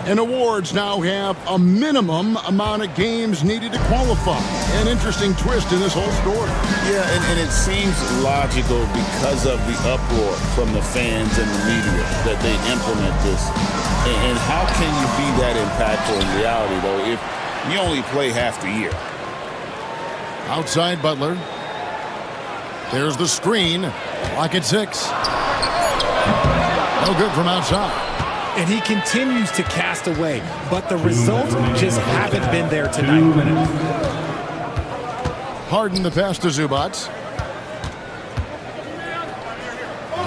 [SPEAKER 6] And awards now have a minimum amount of games needed to qualify. An interesting twist in this whole story.
[SPEAKER 7] Yeah, and it seems logical because of the uproar from the fans and the media that they implement this. And how can you be that impactful in reality, though, if you only play half the year?
[SPEAKER 6] Outside Butler. There's the screen. Lock at 6. No good from outside.
[SPEAKER 11] And he continues to cast away, but the results just haven't been there tonight.
[SPEAKER 6] Harden the pass to Zubac.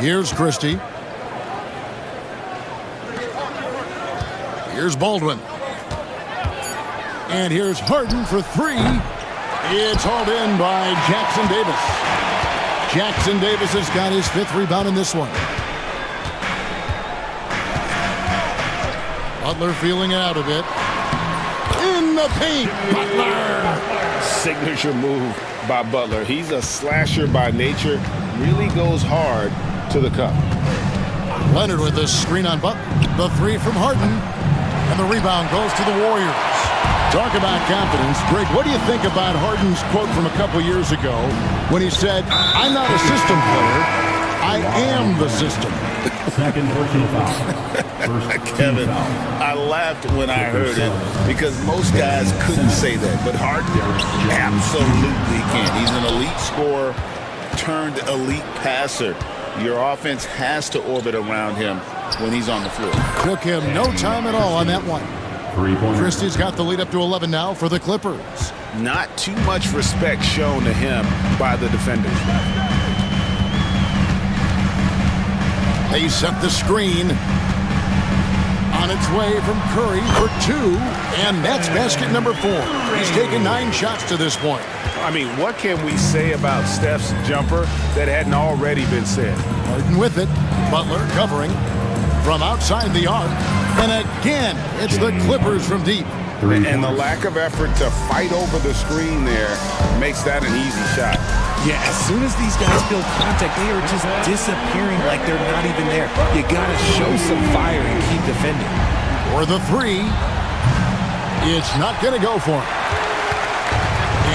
[SPEAKER 6] Here's Christie. Here's Baldwin. And here's Harden for 3. It's hauled in by Jackson Davis. Jackson Davis has got his 5th rebound in this one. Butler feeling it out a bit. In the paint, Butler!
[SPEAKER 8] Signature move by Butler. He's a slasher by nature. Really goes hard to the cup.
[SPEAKER 6] Leonard with the screen on Butler. The 3 from Harden. And the rebound goes to the Warriors. Talk about confidence. Greg, what do you think about Harden's quote from a couple years ago when he said, "I'm not a system player. I am the system.
[SPEAKER 5] Second personal foul. First
[SPEAKER 7] Kevin,
[SPEAKER 5] team foul.
[SPEAKER 7] I laughed when I heard it because most guys couldn't say that, but Harden absolutely can. He's an elite scorer turned elite passer. Your offense has to orbit around him when he's on the floor.
[SPEAKER 6] Took him no time at all on that one.
[SPEAKER 5] 3-pointer.
[SPEAKER 6] Christie's got the lead up to 11 now for the Clippers.
[SPEAKER 8] Not too much respect shown to him by the defenders.
[SPEAKER 6] They set the screen. On its way from Curry for two, and that's basket number 4. He's taken 9 shots to this point.
[SPEAKER 8] I mean, what can we say about Steph's jumper that hadn't already been said?
[SPEAKER 6] Harden with it. Butler covering from outside the arc. And again, it's the Clippers from deep.
[SPEAKER 8] And the lack of effort to fight over the screen there makes that an easy shot.
[SPEAKER 11] Yeah, as soon as these guys feel contact, they are just disappearing like they're not even there. You gotta show some fire and keep defending.
[SPEAKER 6] For the 3, it's not gonna go for him.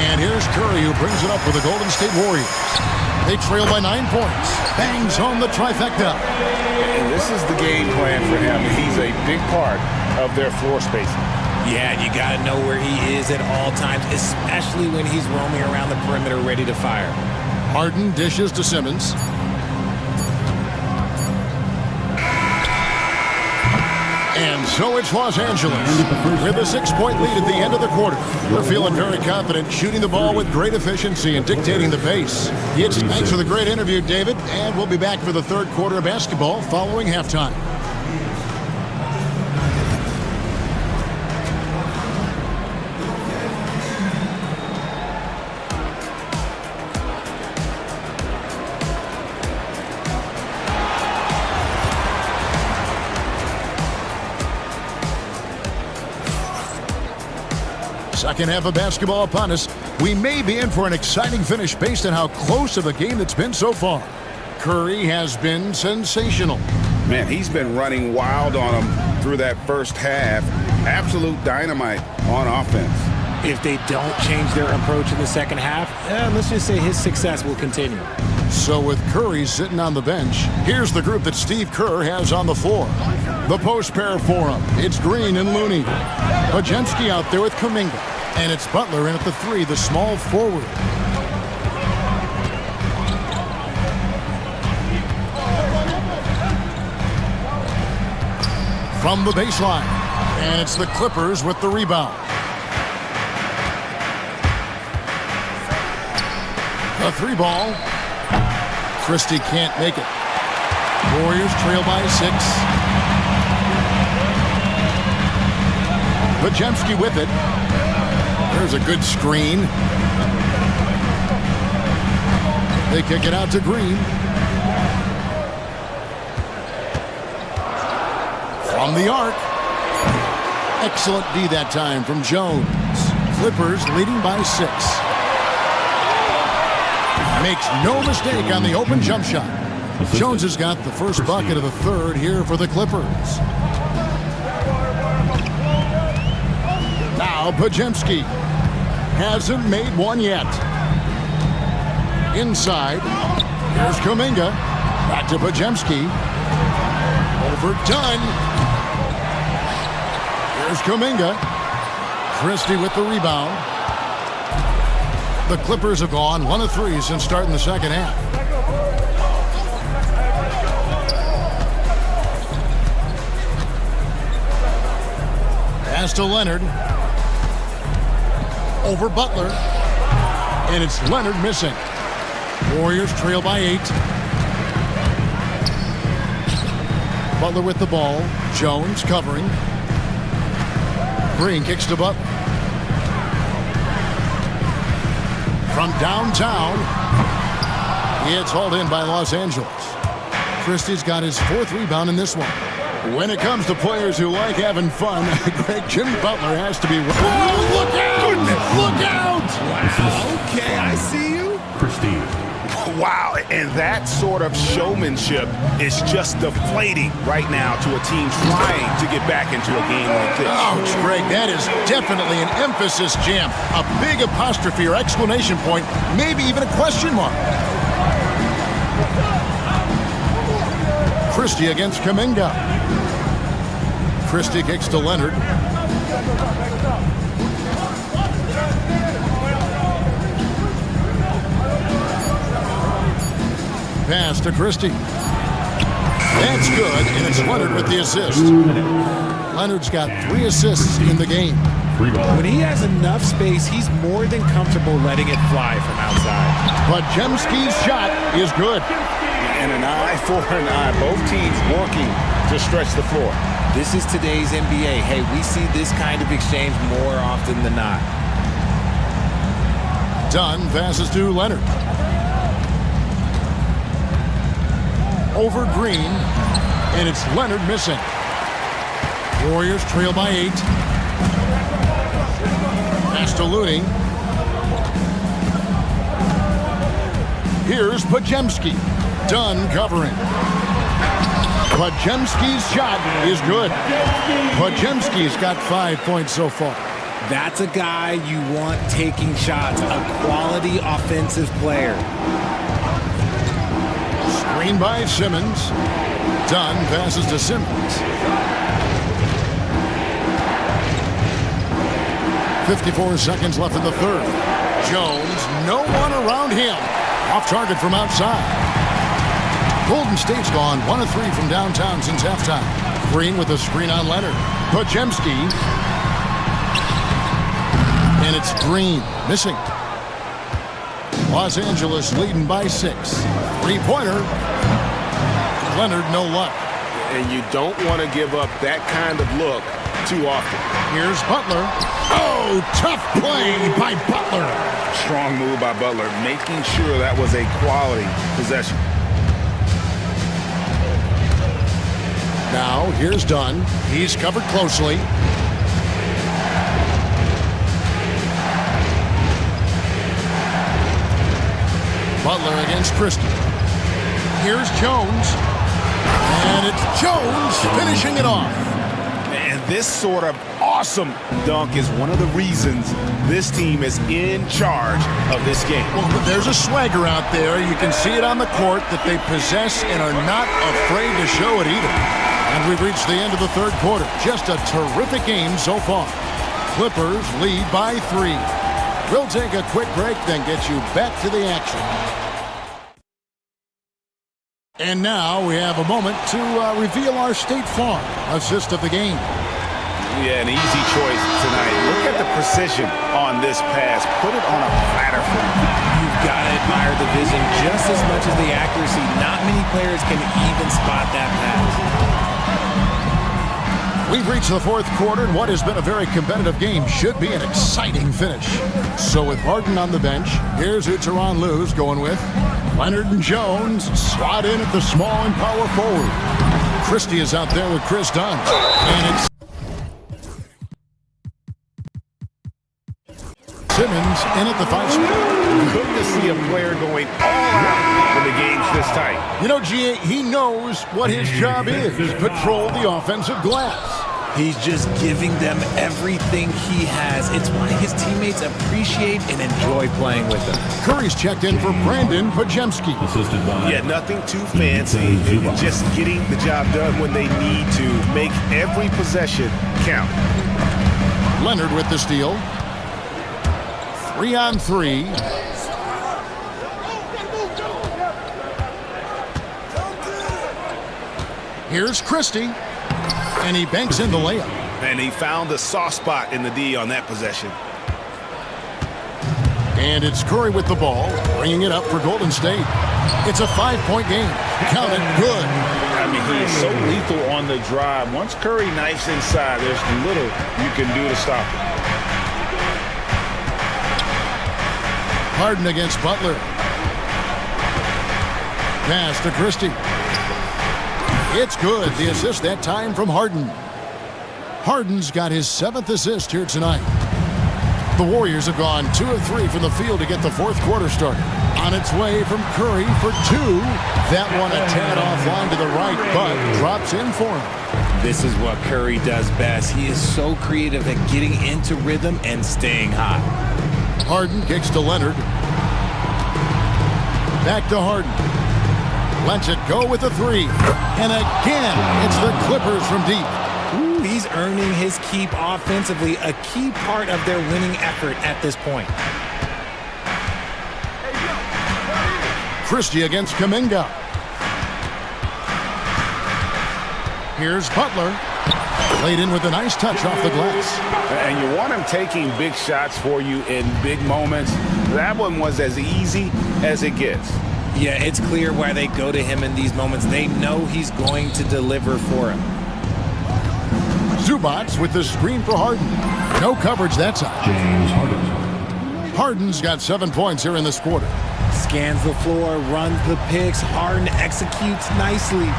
[SPEAKER 6] And here's Curry, who brings it up for the Golden State Warriors. They trail by 9 points. Bangs home the trifecta.
[SPEAKER 8] And this is the game plan for him. He's a big part of their floor spacing.
[SPEAKER 11] Yeah, you got to know where he is at all times, especially when he's roaming around the perimeter ready to fire.
[SPEAKER 6] Harden dishes to Simmons. And so it's Los Angeles with a 6-point lead at the end of the quarter. They're feeling very confident, shooting the ball with great efficiency and dictating the pace. Thanks for the great interview, David, and we'll be back for the third quarter of basketball following halftime. Second half of basketball upon us. We may be in for an exciting finish based on how close of a game it's been so far. Curry has been sensational.
[SPEAKER 8] Man, he's been running wild on him through that first half. Absolute dynamite on offense.
[SPEAKER 11] If they don't change their approach in the second half, let's just say his success will continue.
[SPEAKER 6] So with Curry sitting on the bench, here's the group that Steve Kerr has on the floor. The post pair for him. It's Green and Looney. Podziemski out there with Kuminga. And it's Butler in at the 3, the small forward. From the baseline. And it's the Clippers with the rebound. The 3 ball. Christie can't make it. Warriors trail by 6. Podziemski with it. There's a good screen. They kick it out to Green. From the arc. Excellent D that time from Jones. Clippers leading by 6. Makes no mistake on the open jump shot. Jones has got the first bucket of the third here for the Clippers. Now Podziemski hasn't made one yet. Inside, here's Kuminga. Back to Podziemski. Overdone. Here's Kuminga. Christie with the rebound. The Clippers have gone 1 of 3 since starting the second half. Pass to Leonard. Over Butler. And it's Leonard missing. Warriors trail by 8. Butler with the ball. Jones covering. Green kicks to Butler. From downtown, it's hauled in by Los Angeles. Christie's got his 4th rebound in this one. When it comes to players who like having fun, Jimmy Butler has to be... Oh, look out! Goodness. Look out!
[SPEAKER 8] Wow. Okay, I see you.
[SPEAKER 5] Prestige.
[SPEAKER 8] Wow, and that sort of showmanship is just deflating right now to a team trying to get back into a game like this.
[SPEAKER 6] Ouch, Greg, that is definitely an emphasis jam. A big apostrophe or exclamation point, maybe even a question mark. Christie against Kuminga. Christie kicks to Leonard. Pass to Christie. That's good, and it's Leonard with the assist. Leonard's got 3 assists in the game.
[SPEAKER 11] When he has enough space, he's more than comfortable letting it fly from outside.
[SPEAKER 6] But Jemski's shot is good.
[SPEAKER 8] And an eye for an eye. Both teams working to stretch the floor.
[SPEAKER 11] This is today's NBA. Hey, we see this kind of exchange more often than not.
[SPEAKER 6] Dunn passes to Leonard. Over Green, and it's Leonard missing. Warriors trail by 8. Pass to Looney. Here's Podziemski. Dunn covering. Podziemski's shot is good. Podziemski's got 5 points so far.
[SPEAKER 11] That's a guy you want taking shots, a quality offensive player.
[SPEAKER 6] Screen by Simmons. Dunn passes to Simmons. 54 seconds left in the third. Jones, no one around him. Off target from outside. Golden State's gone 1 of 3 from downtown since halftime. Green with a screen on Leonard. Podziemski. And it's Green missing. Los Angeles leading by 6. 3-pointer. Leonard, no luck.
[SPEAKER 8] And you don't want to give up that kind of look too often.
[SPEAKER 6] Here's Butler. Oh, tough play by Butler.
[SPEAKER 8] Strong move by Butler, making sure that was a quality possession.
[SPEAKER 6] Now, here's Dunn. He's covered closely. Butler against Christie. Here's Jones. And it's Jones finishing it off.
[SPEAKER 8] And this sort of awesome dunk is one of the reasons this team is in charge of this game.
[SPEAKER 6] Well, there's a swagger out there. You can see it on the court that they possess and are not afraid to show it either. And we've reached the end of the third quarter. Just a terrific game so far. Clippers lead by 3. We'll take a quick break, then get you back to the action. And now we have a moment to reveal our State Farm assist of the game.
[SPEAKER 8] Yeah, an easy choice tonight. Look at the precision on this pass. Put it on a platter for him.
[SPEAKER 11] You've got to admire the vision just as much as the accuracy. Not many players can even spot that pass.
[SPEAKER 6] We've reached the fourth quarter, and what has been a very competitive game should be an exciting finish. So with Harden on the bench, here's who Tyronn Lue's going with. Leonard and Jones slot in at the small and power forward. Christie is out there with Chris Dunn. And it's Simmons in at the 5 spot.
[SPEAKER 8] Good to see a player going all out when the game's this tight.
[SPEAKER 6] You know, G.A., he knows what his job is. Patrol the offensive glass.
[SPEAKER 11] He's just giving them everything he has. It's why his teammates appreciate and enjoy playing with him.
[SPEAKER 6] Curry's checked in for Brandon Podziemski.
[SPEAKER 8] Yeah, nothing too fancy. Just getting the job done when they need to. Make every possession count.
[SPEAKER 6] Leonard with the steal. 3-on-3. Here's Christie. And he banks in the layup.
[SPEAKER 8] And he found the soft spot in the D on that possession.
[SPEAKER 6] And it's Curry with the ball, bringing it up for Golden State. It's a 5-point game. Count it good.
[SPEAKER 8] I mean, he is so lethal on the drive. Once Curry knifes inside, there's little you can do to stop him.
[SPEAKER 6] Harden against Butler. Pass to Christie. It's good. The assist that time from Harden. Harden's got his 7th assist here tonight. The Warriors have gone 2 of 3 from the field to get the fourth quarter started. On its way from Curry for 2. That one a tad offline to the right, but drops in for him.
[SPEAKER 11] This is what Curry does best. He is so creative at getting into rhythm and staying hot.
[SPEAKER 6] Harden kicks to Leonard. Back to Harden. Lets it go with the three. And again, it's the Clippers from deep.
[SPEAKER 11] Ooh, he's earning his keep offensively, a key part of their winning effort at this point.
[SPEAKER 6] Christie against Kuminga. Here's Butler. Laid in with a nice touch off the glass.
[SPEAKER 8] And you want him taking big shots for you in big moments. That one was as easy as it gets.
[SPEAKER 11] Yeah, it's clear why they go to him in these moments. They know he's going to deliver for him.
[SPEAKER 6] Zubac with the screen for Harden. No coverage that time.
[SPEAKER 5] James Harden.
[SPEAKER 6] Harden's got 7 points here in this quarter.
[SPEAKER 11] Scans the floor, runs the picks. Harden executes nicely.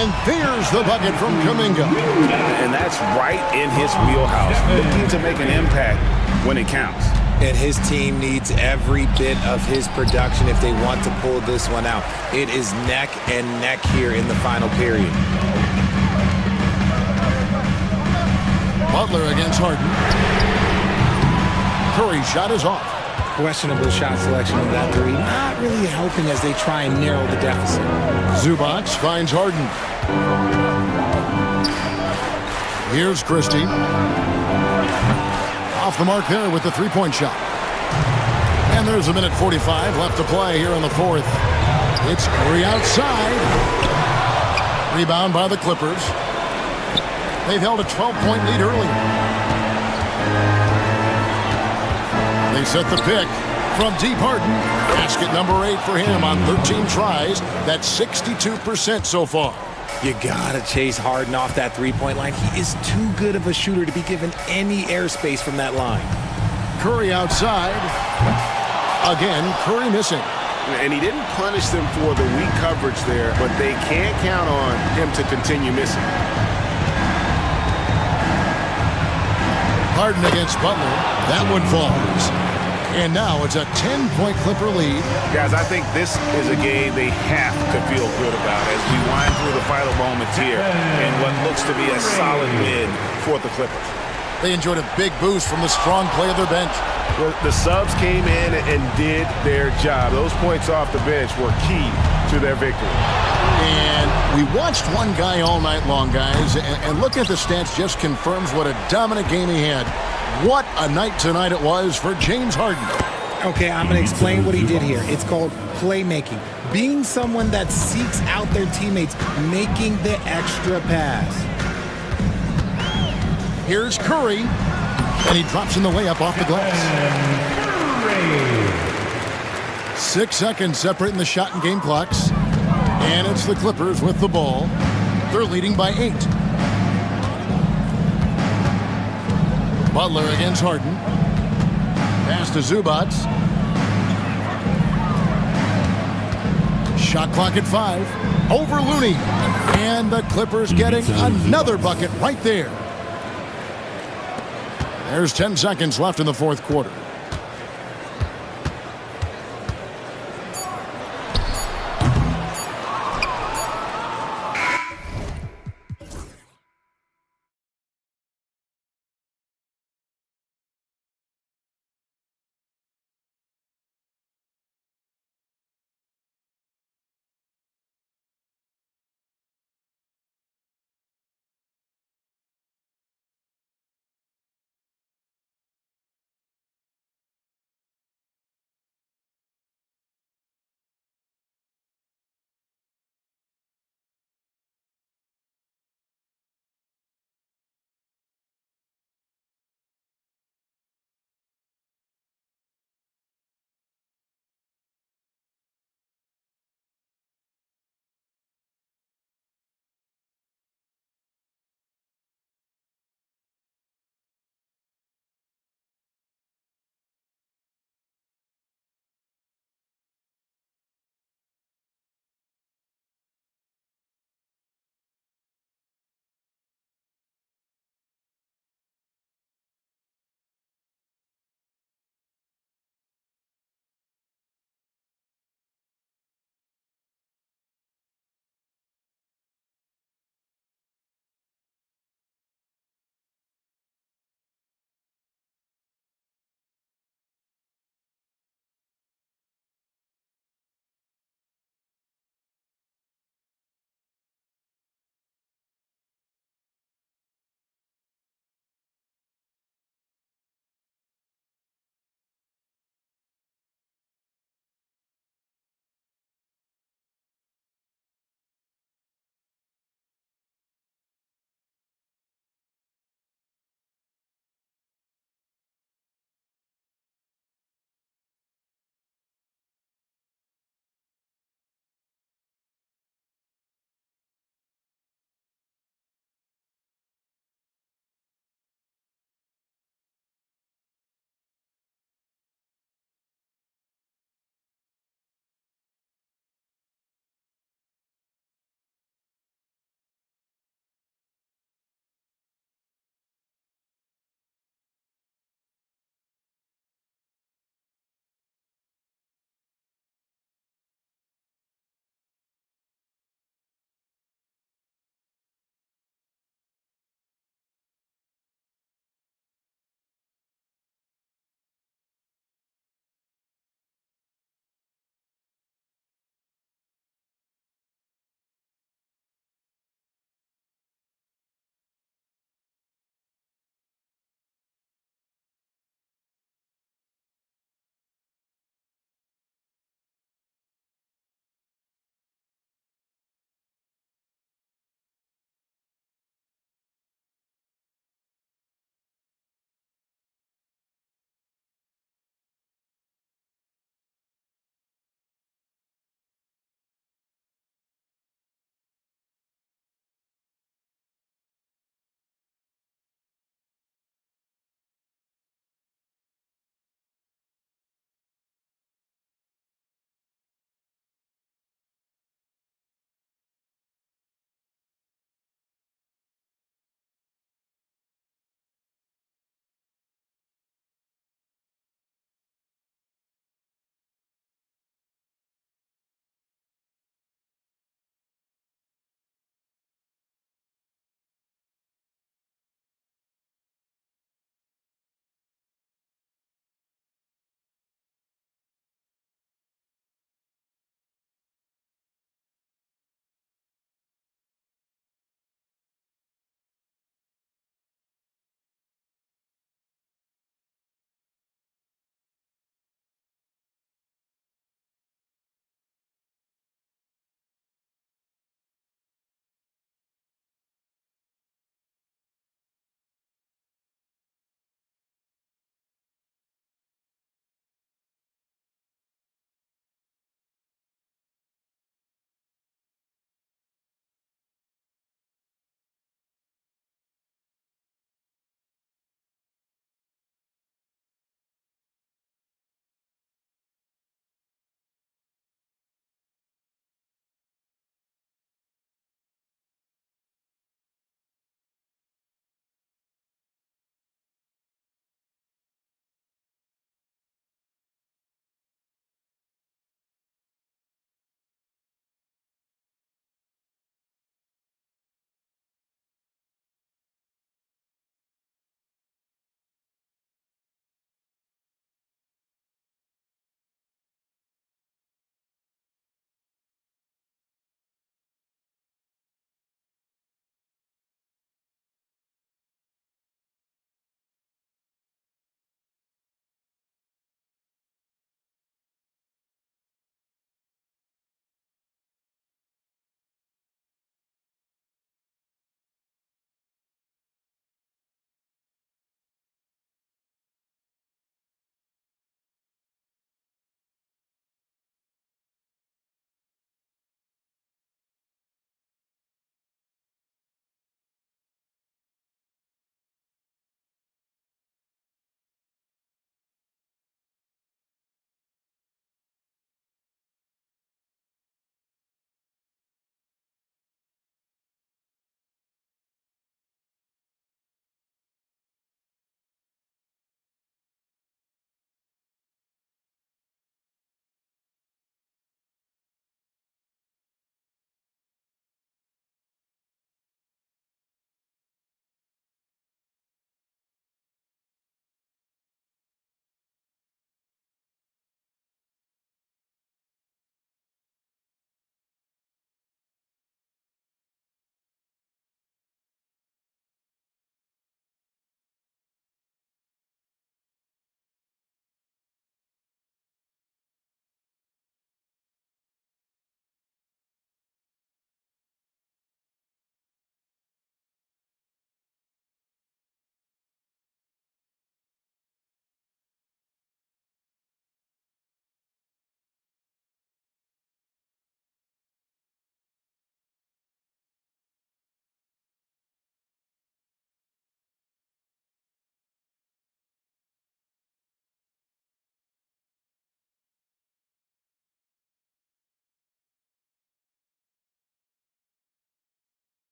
[SPEAKER 6] And there's the bucket from Kuminga.
[SPEAKER 8] And that's right in his wheelhouse. Looking to make an impact when it counts.
[SPEAKER 11] And his team needs every bit of his production if they want to pull this one out. It is neck and neck here in the final period.
[SPEAKER 6] Butler against Harden. Curry's shot is off.
[SPEAKER 11] Questionable shot selection on that three. Not really helping as they try and narrow the deficit.
[SPEAKER 6] Zubac finds Harden. Here's Christie. Off the mark there with the three-point shot. And there's a minute 45 left to play here in the fourth. It's Curry outside. Rebound by the Clippers. They've held a 12-point lead earlier. They set the pick from deep. Harden. Basket number 8 for him on 13 tries. That's 62% so far.
[SPEAKER 11] You gotta chase Harden off that three-point line. He is too good of a shooter to be given any airspace from that line.
[SPEAKER 6] Curry outside. Again, Curry missing.
[SPEAKER 8] And he didn't punish them for the weak coverage there, but they can't count on him to continue missing.
[SPEAKER 6] Harden against Butler. That one falls. And now it's a 10-point Clipper lead.
[SPEAKER 8] Guys, I think this is a game they have to feel good about as we wind through the final moments here and what looks to be a solid win for the Clippers.
[SPEAKER 6] They enjoyed a big boost from the strong play of their bench.
[SPEAKER 8] Well, the subs came in and did their job. Those points off the bench were key to their victory.
[SPEAKER 6] And we watched one guy all night long, guys, and looking at the stats just confirms what a dominant game he had. What a night tonight it was for James Harden.
[SPEAKER 11] Okay, I'm going to explain what he did here. It's called playmaking. Being someone that seeks out their teammates, making the extra pass.
[SPEAKER 6] Here's Curry, and he drops in the layup off the glass. 6 seconds separating the shot and game clocks. And it's the Clippers with the ball. They're leading by 8. Butler against Harden. Pass to Zubac. Shot clock at 5. Over Looney. And the Clippers getting another bucket right there. There's 10 seconds left in the fourth quarter.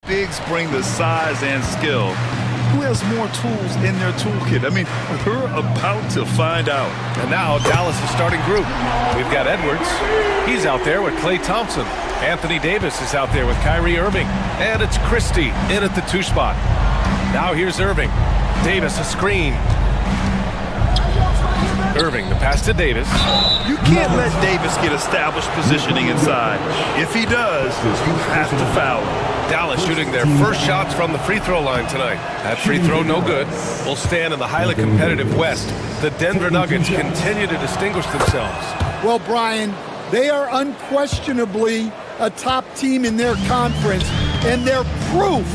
[SPEAKER 2] Bigs bring the size and skill. Who has more tools in their toolkit? I mean, we're about to find out.
[SPEAKER 1] And now Dallas' starting group. We've got Edwards. He's out there with Klay Thompson. Anthony Davis is out there with Kyrie Irving. And it's Christie in at the 2 spot. Now here's Irving. Davis a screen. Irving, the pass to Davis.
[SPEAKER 2] You can't let Davis get established positioning inside. If he does, you have to foul him.
[SPEAKER 1] Dallas shooting their first shots from the free throw line tonight. That free throw no good. Will stand in the highly competitive West. The Denver Nuggets continue to distinguish themselves.
[SPEAKER 12] Well, Brian, they are unquestionably a top team in their conference, and they're proof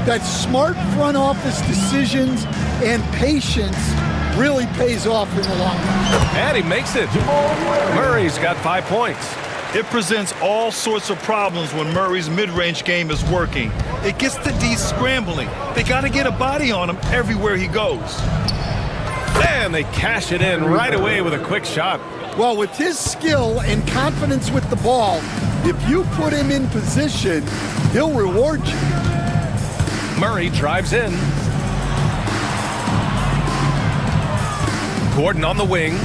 [SPEAKER 12] that smart front office decisions and patience really pays off in the long run.
[SPEAKER 1] And he makes it. Murray's got 5 points.
[SPEAKER 2] It presents all sorts of problems when Murray's mid-range game is working. It gets the D scrambling. They got to get a body on him everywhere he goes.
[SPEAKER 1] And they cash it in right away with a quick shot.
[SPEAKER 12] Well, with his skill and confidence with the ball, if you put him in position, he'll reward you.
[SPEAKER 1] Murray drives in. Gordon on the wing.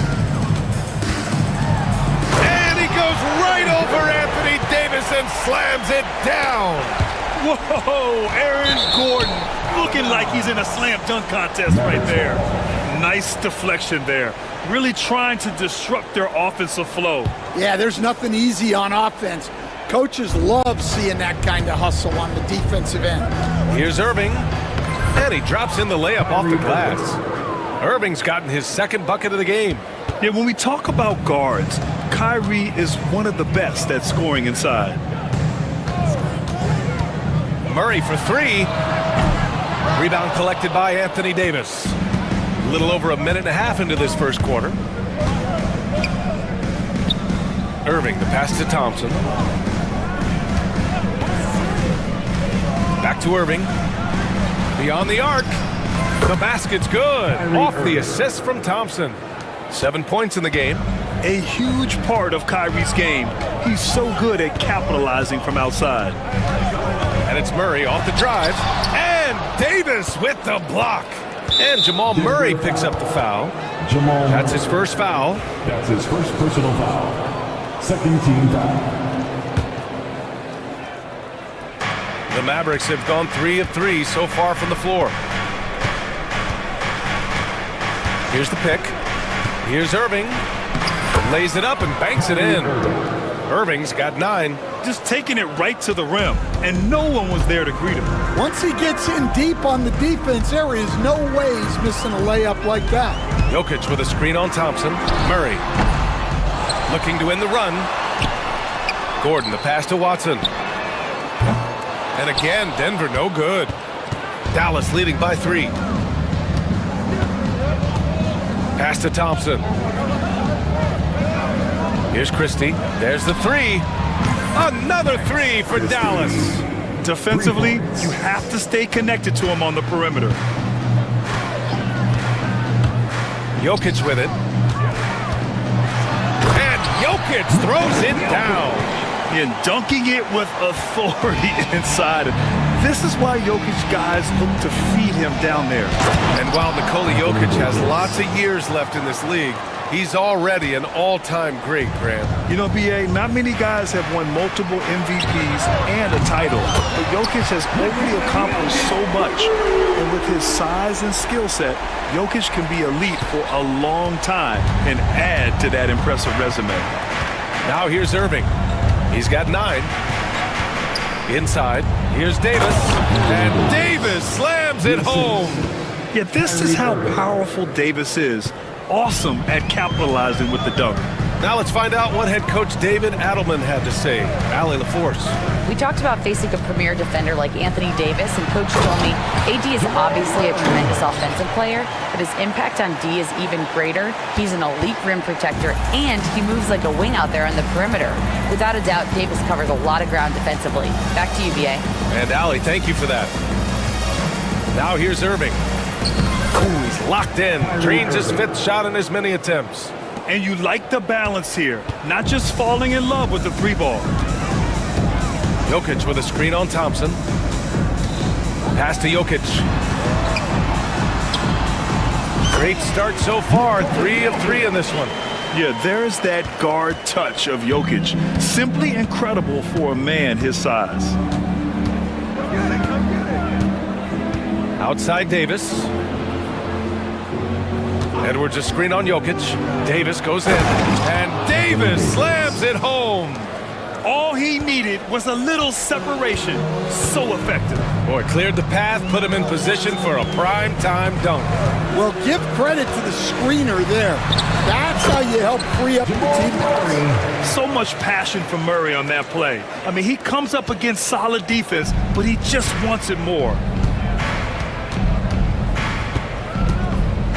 [SPEAKER 1] And he goes right over Anthony Davis and slams it down.
[SPEAKER 2] Whoa, Aaron Gordon looking like he's in a slam dunk contest right there. Nice deflection there. Really trying to disrupt their offensive flow.
[SPEAKER 12] Yeah, there's nothing easy on offense. Coaches love seeing that kind of hustle on the defensive end.
[SPEAKER 1] Here's Irving. And he drops in the layup off the glass. Irving's gotten his second bucket of the game.
[SPEAKER 2] Yeah, when we talk about guards, Kyrie is one of the best at scoring inside.
[SPEAKER 1] Murray for 3. Rebound collected by Anthony Davis. A little over a minute and a half into this first quarter. Irving, the pass to Thompson. Back to Irving. Beyond the arc. The basket's good. Off the assist from Thompson. 7 points in the game.
[SPEAKER 2] A huge part of Kyrie's game. He's so good at capitalizing from outside.
[SPEAKER 1] And it's Murray off the drive. And Davis with the block. And Jamal Murray picks up the foul. That's his first foul.
[SPEAKER 5] That's his first personal foul. Second team foul.
[SPEAKER 1] The Mavericks have gone 3 of 3 so far from the floor. Here's the pick. Here's Irving. Lays it up and banks it in. Irving's got 9.
[SPEAKER 2] Just taking it right to the rim, and no one was there to greet him.
[SPEAKER 12] Once he gets in deep on the defense, there is no way he's missing a layup like that.
[SPEAKER 1] Jokic with a screen on Thompson. Murray looking to end the run. Gordon, the pass to Watson. And again, Denver no good. Dallas leading by 3. Pass to Thompson. Here's Christie. There's the 3. Another 3 for Dallas.
[SPEAKER 2] Defensively, you have to stay connected to him on the perimeter.
[SPEAKER 1] Jokic with it. And Jokic throws it down.
[SPEAKER 2] And dunking it with authority inside. This is why Jokic guys look to feed him down there.
[SPEAKER 1] And while Nikola Jokic has lots of years left in this league, he's already an all-time great, Grant.
[SPEAKER 2] You know, B.A., not many guys have won multiple MVPs and a title. But Jokic has already accomplished so much. And with his size and skill set, Jokic can be elite for a long time and add to that impressive resume.
[SPEAKER 1] Now here's Irving. He's got 9. Inside, here's Davis. And Davis slams it home.
[SPEAKER 2] Yeah, this is how powerful Davis is. Awesome at capitalizing with the dunk.
[SPEAKER 1] Now let's find out what head coach David Adelman had to say. Allie LaForce.
[SPEAKER 4] We talked about facing a premier defender like Anthony Davis, and Coach told me AD is obviously a tremendous offensive player, but his impact on D is even greater. He's an elite rim protector, and he moves like a wing out there on the perimeter. Without a doubt, Davis covers a lot of ground defensively. Back to you, BA.
[SPEAKER 1] And Allie, thank you for that. Now here's Irving. Ooh, he's locked in. Drains his 5th shot in as many attempts.
[SPEAKER 2] And you like the balance here. Not just falling in love with the 3 ball.
[SPEAKER 1] Jokic with a screen on Thompson. Pass to Jokic. Great start so far. 3 of 3 in this one.
[SPEAKER 2] Yeah, there's that guard touch of Jokic. Simply incredible for a man his size.
[SPEAKER 1] Outside Davis. Edwards a screen on Jokic. Davis goes in. And Davis slams it home.
[SPEAKER 2] All he needed was a little separation. So effective.
[SPEAKER 1] Boy, cleared the path, put him in position for a prime-time dunk.
[SPEAKER 12] Well, give credit to the screener there. That's how you help free up the team.
[SPEAKER 2] So much passion from Murray on that play. I mean, he comes up against solid defense, but he just wants it more.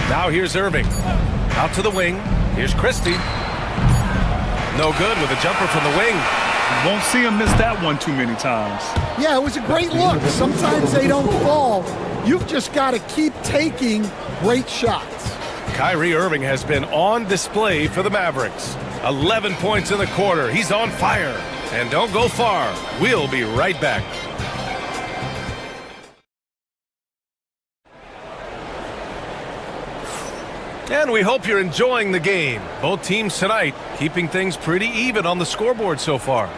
[SPEAKER 1] Now here's Irving. Out to the wing. Here's Christie. No good with a jumper from the wing.
[SPEAKER 2] Won't see him miss that one too many times.
[SPEAKER 12] Yeah, it was a great look. Sometimes they don't fall. You've just got to keep taking great shots.
[SPEAKER 1] Kyrie Irving has been on display for the Mavericks. 11 points in the quarter. He's on fire. And don't go far. We'll be right back. And we hope you're enjoying the game. Both teams tonight keeping things pretty even on the scoreboard so far.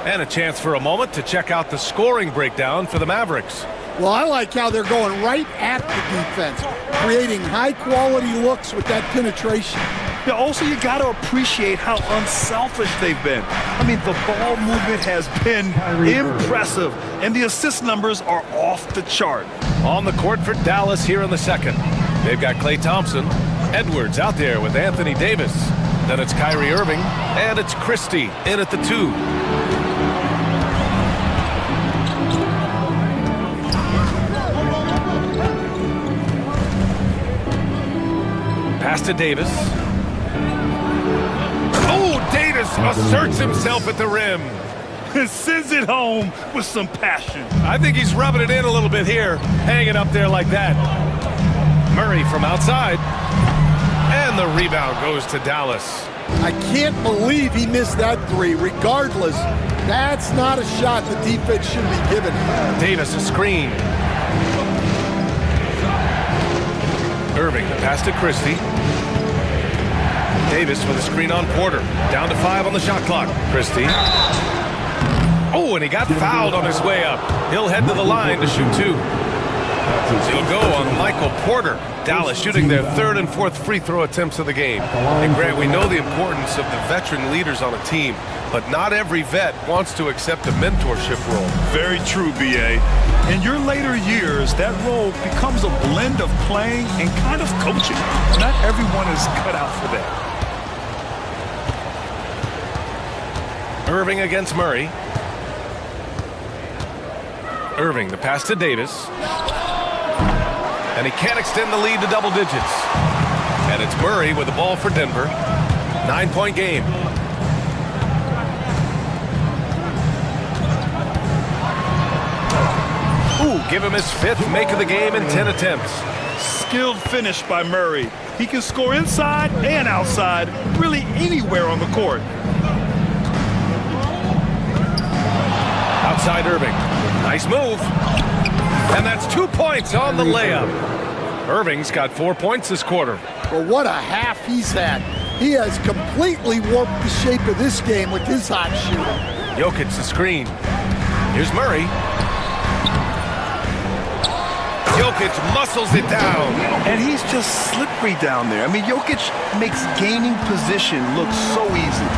[SPEAKER 1] And a chance for a moment to check out the scoring breakdown for the Mavericks.
[SPEAKER 12] Well, I like how they're going right at the defense, creating high-quality looks with that penetration.
[SPEAKER 2] Yeah, also, you got to appreciate how unselfish they've been. I mean, the ball movement has been impressive, and the assist numbers are off the chart.
[SPEAKER 1] On the court for Dallas here in the second. They've got Klay Thompson. Edwards out there with Anthony Davis. Then it's Kyrie Irving, and it's Christie in at the 2. Pass to Davis. Oh, Davis asserts himself at the rim.
[SPEAKER 2] And sends it home with some passion.
[SPEAKER 1] I think he's rubbing it in a little bit here, hanging up there like that. Murray from outside. And the rebound goes to Dallas.
[SPEAKER 12] I can't believe he missed that 3. Regardless, that's not a shot the defense should be given.
[SPEAKER 1] Davis a screen. Irving, the pass to Christie. Davis with a screen on Porter. Down to 5 on the shot clock. Christie. Oh, and he got fouled on his way up. He'll head to the line to shoot 2. He'll go on Michael Porter. Dallas shooting their 3rd and 4th free throw attempts of the game. And Grant, we know the importance of the veteran leaders on a team, but not every vet wants to accept a mentorship role.
[SPEAKER 2] Very true, B.A. In your later years, that role becomes a blend of playing and kind of coaching. Not everyone is cut out for that.
[SPEAKER 1] Irving against Murray. Irving, the pass to Davis. And he can't extend the lead to double digits. And it's Murray with the ball for Denver. 9-point game. Ooh, give him his 5th make of the game in 10 attempts.
[SPEAKER 2] Skilled finish by Murray. He can score inside and outside, really anywhere on the court.
[SPEAKER 1] Outside Irving. Nice move. And that's 2 points on the layup. Irving's got 4 points this quarter.
[SPEAKER 12] Well, what a half he's had. He has completely warped the shape of this game with his hot shooting.
[SPEAKER 1] Jokic the screen. Here's Murray. Jokic muscles it down.
[SPEAKER 2] And he's just slippery down there. I mean, Jokic makes gaining position look so easy.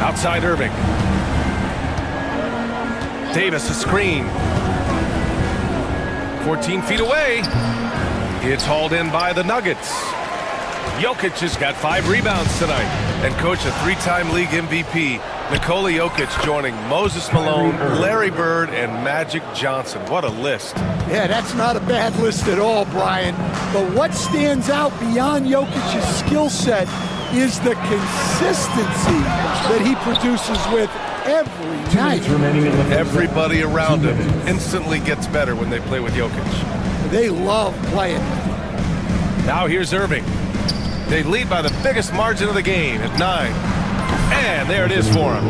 [SPEAKER 1] Outside Irving. Davis a screen. 14 feet away. It's hauled in by the Nuggets. Jokic has got 5 rebounds tonight. And coach, a 3-time league MVP, Nikola Jokic joining Moses Malone, Larry Bird, and Magic Johnson. What a list.
[SPEAKER 12] Yeah, that's not a bad list at all, Brian. But what stands out beyond Jokic's skill set is the consistency that he produces with every night.
[SPEAKER 1] Everybody around him instantly gets better when they play with Jokic.
[SPEAKER 12] They love playing.
[SPEAKER 1] Now here's Irving. They lead by the biggest margin of the game at 9. And there it is for him.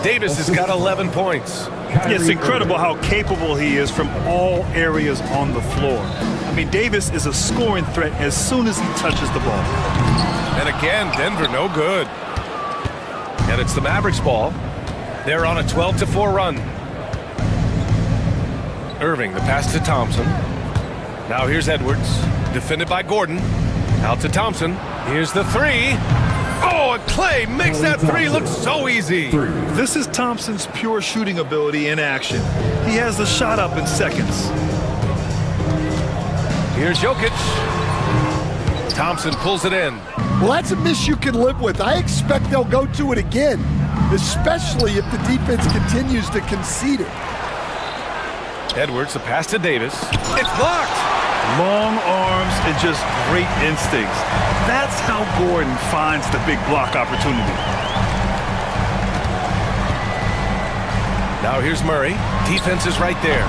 [SPEAKER 1] Davis has got 11 points.
[SPEAKER 2] It's incredible how capable he is from all areas on the floor. I mean, Davis is a scoring threat as soon as he touches the ball.
[SPEAKER 1] And again, Denver no good. And it's the Mavericks ball. They're on a 12-4 run. Irving, the pass to Thompson. Now here's Edwards, defended by Gordon. Out to Thompson. Here's the three. Oh, and Clay makes that three look so easy.
[SPEAKER 2] This is Thompson's pure shooting ability in action. He has the shot up in seconds.
[SPEAKER 1] Here's Jokic. Thompson pulls it in.
[SPEAKER 12] Well, that's a miss you can live with. I expect they'll go to it again, especially if the defense continues to concede it.
[SPEAKER 1] Edwards, the pass to Davis. It's blocked.
[SPEAKER 2] Long arms and just great instincts. That's how Gordon finds the big block opportunity.
[SPEAKER 1] Now here's Murray. Defense is right there.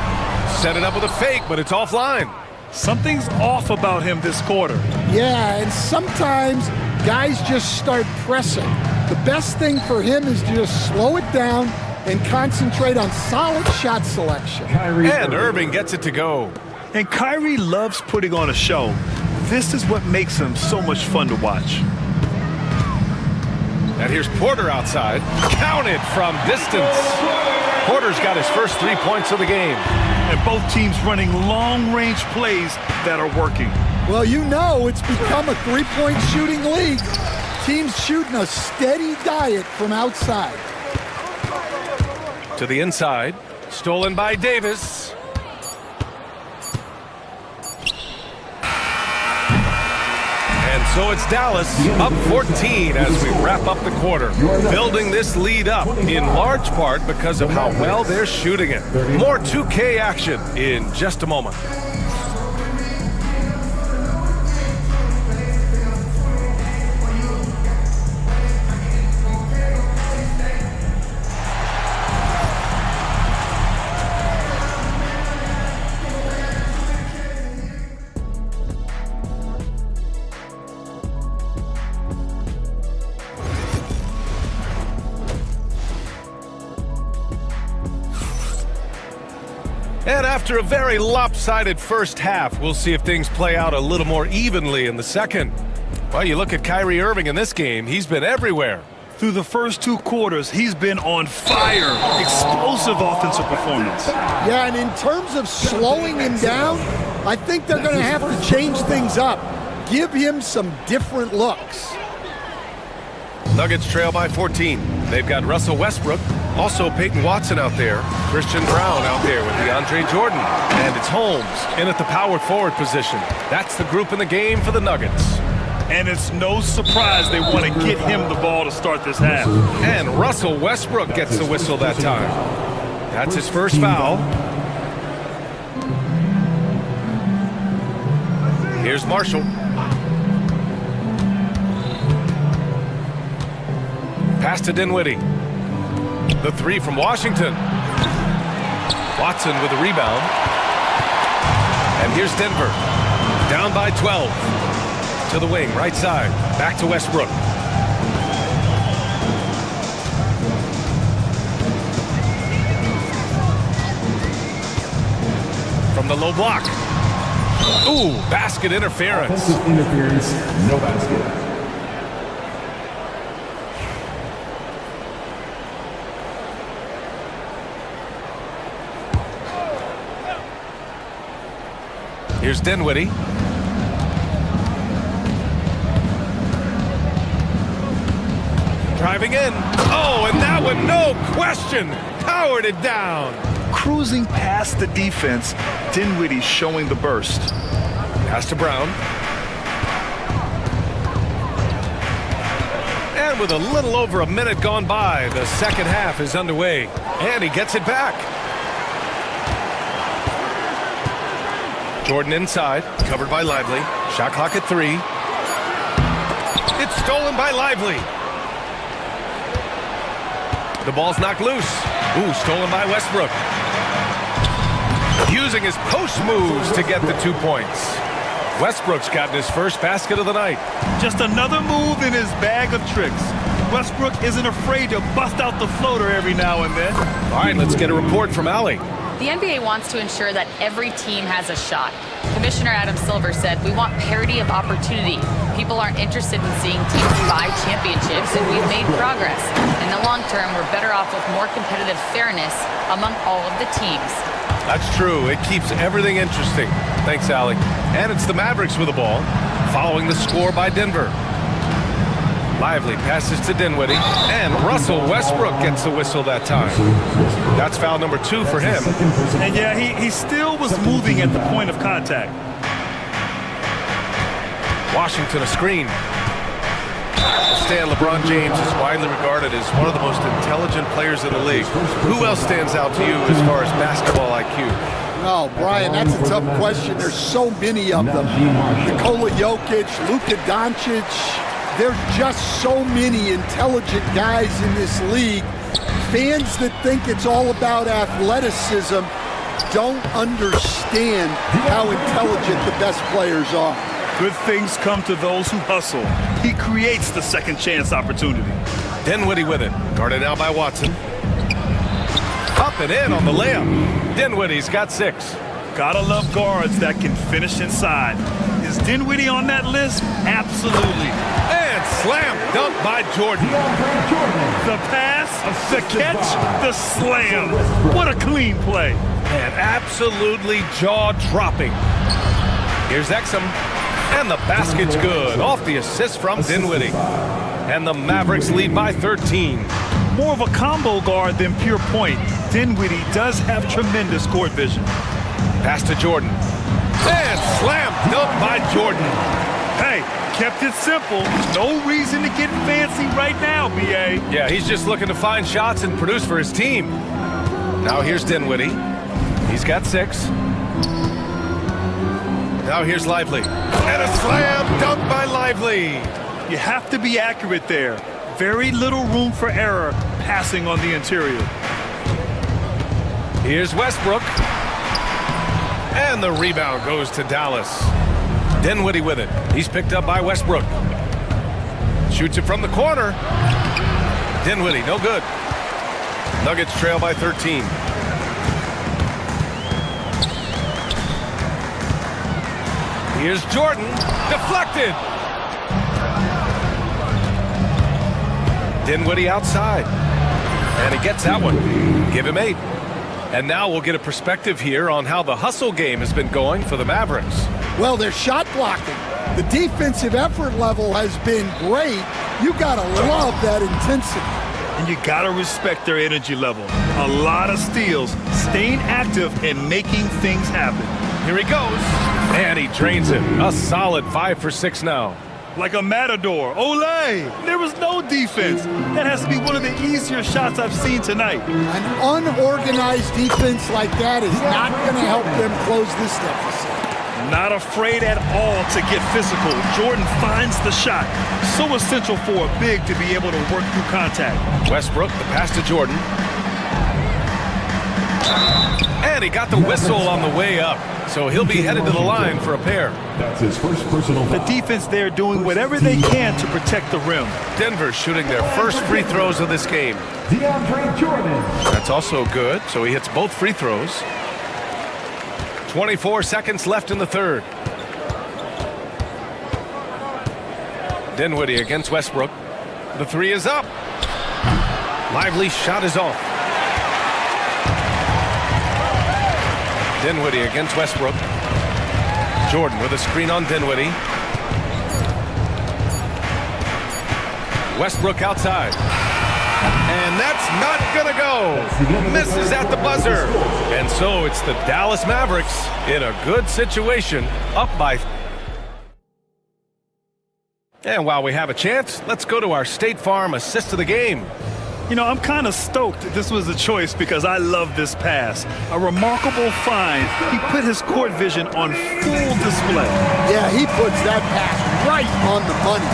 [SPEAKER 1] Set it up with a fake, but it's offline.
[SPEAKER 2] Something's off about him this quarter.
[SPEAKER 12] Yeah, and sometimes guys just start pressing. The best thing for him is to just slow it down and concentrate on solid shot selection.
[SPEAKER 1] And Irving gets it to go.
[SPEAKER 2] And Kyrie loves putting on a show. This is what makes him so much fun to watch.
[SPEAKER 1] And here's Porter outside. Counted from distance. Porter's got his first 3 points of the game.
[SPEAKER 2] And both teams running long-range plays that are working.
[SPEAKER 12] Well, you know it's become a three-point shooting league. Teams shooting a steady diet from outside.
[SPEAKER 1] To the inside. Stolen by Davis. And so it's Dallas up 14 as we wrap up the quarter. Building this lead up in large part because of how well they're shooting it. More 2K action in just a moment. And after a very lopsided first half, we'll see if things play out a little more evenly in the second. Well, you look at Kyrie Irving in this game, he's been everywhere.
[SPEAKER 2] Through the first 2 quarters, he's been on fire. Explosive offensive performance.
[SPEAKER 12] Yeah, and in terms of slowing him down, I think they're going to have to change things up. Give him some different looks.
[SPEAKER 1] Nuggets trail by 14. They've got Russell Westbrook, also Peyton Watson out there, Christian Brown out there with DeAndre Jordan, and it's Holmes in at the power forward position. That's the group in the game for the Nuggets.
[SPEAKER 2] And it's no surprise they want to get him the ball to start this half.
[SPEAKER 1] And Russell Westbrook gets the whistle that time. That's his first foul. Here's Marshall. Pass to Dinwiddie. The three from Washington. Watson with a rebound. And here's Denver. Down by 12. To the wing, right side. Back to Westbrook. From the low block. Ooh, basket interference.
[SPEAKER 5] Offensive interference, no basket.
[SPEAKER 1] Here's Dinwiddie. Driving in. Oh, and that one, no question, powered it down.
[SPEAKER 2] Cruising past the defense, Dinwiddie showing the burst.
[SPEAKER 1] Pass to Brown. And with a little over a minute gone by, the second half is underway. And he gets it back. Jordan inside, covered by Lively. Shot clock at 3. It's stolen by Lively. The ball's knocked loose. Ooh, stolen by Westbrook. Using his post moves to get the 2 points. Westbrook's gotten his first basket of the night.
[SPEAKER 2] Just another move in his bag of tricks. Westbrook isn't afraid to bust out the floater every now and then.
[SPEAKER 1] All right, let's get a report from Allie.
[SPEAKER 4] The NBA wants to ensure that every team has a shot. Commissioner Adam Silver said, "We want parity of opportunity. People aren't interested in seeing teams buy championships, and we've made progress. In the long term, we're better off with more competitive fairness among all of the teams."
[SPEAKER 1] That's true. It keeps everything interesting. Thanks, Allie. And it's the Mavericks with the ball, following the score by Denver. Lively passes to Dinwiddie, and Russell Westbrook gets the whistle that time. That's foul number 2 for him.
[SPEAKER 2] And yeah, he still was moving at the point of contact.
[SPEAKER 1] Washington a screen. Stan, LeBron James is widely regarded as one of the most intelligent players in the league. Who else stands out to you as far as basketball IQ?
[SPEAKER 12] Oh, Brian, that's a tough question. There's so many of them. Nikola Jokic, Luka Doncic. There's just so many intelligent guys in this league. Fans that think it's all about athleticism don't understand how intelligent the best players are.
[SPEAKER 2] Good things come to those who hustle. He creates the second chance opportunity.
[SPEAKER 1] Dinwiddie with it. Guarded now by Watson. Up and in on the layup. Dinwiddie's got 6.
[SPEAKER 2] Gotta love guards that can finish inside. Is Dinwiddie on that list? Absolutely.
[SPEAKER 1] And slam dunk by Jordan.
[SPEAKER 2] The pass, the catch, the slam. What a clean play.
[SPEAKER 1] And absolutely jaw-dropping. Here's Exum. And the basket's good. Off the assist from Dinwiddie. And the Mavericks lead by 13.
[SPEAKER 2] More of a combo guard than pure point. Dinwiddie does have tremendous court vision.
[SPEAKER 1] Pass to Jordan. And slam dunk by Jordan.
[SPEAKER 2] Hey, kept it simple. No reason to get fancy right now, B.A.
[SPEAKER 1] Yeah, he's just looking to find shots and produce for his team. Now here's Dinwiddie. He's got 6. Now here's Lively. And a slam dunk by Lively.
[SPEAKER 2] You have to be accurate there. Very little room for error passing on the interior.
[SPEAKER 1] Here's Westbrook. And the rebound goes to Dallas. Dinwiddie with it. He's picked up by Westbrook. Shoots it from the corner. Dinwiddie, no good. Nuggets trail by 13. Here's Jordan. Deflected. Dinwiddie outside. And he gets that one. Give him 8. And now we'll get a perspective here on how the hustle game has been going for the Mavericks.
[SPEAKER 12] Well, they're shot blocking. The defensive effort level has been great. You gotta love that intensity.
[SPEAKER 2] And you gotta respect their energy level. A lot of steals, staying active and making things happen.
[SPEAKER 1] Here he goes. And he drains it. A solid 5 for 6 now.
[SPEAKER 2] Like a matador. Olay! There was no defense. That has to be one of the easier shots I've seen tonight.
[SPEAKER 12] An unorganized defense like that is not going to help them close this deficit.
[SPEAKER 2] Not afraid at all to get physical. Jordan finds the shot. So essential for a big to be able to work through contact.
[SPEAKER 1] Westbrook, the pass to Jordan. And he got the whistle on the way up. So he'll be headed to the line for a pair.
[SPEAKER 5] That's his first personal foul.
[SPEAKER 2] The defense there doing whatever they can to protect the rim.
[SPEAKER 1] Denver shooting their first free throws of this game.
[SPEAKER 5] DeAndre Jordan.
[SPEAKER 1] That's also good, so he hits both free throws. 24 seconds left in the third. Dinwiddie against Westbrook. The 3 is up. Lively shot is off. Dinwiddie against Westbrook. Jordan with a screen on Dinwiddie. Westbrook outside. And that's not gonna go. Misses at the buzzer. And so it's the Dallas Mavericks in a good situation, up by. And while we have a chance, let's go to our State Farm assist of the game.
[SPEAKER 2] You know, I'm kind of stoked this was a choice because I love this pass. A remarkable find. He put his court vision on full display.
[SPEAKER 12] Yeah, he puts that pass right on the money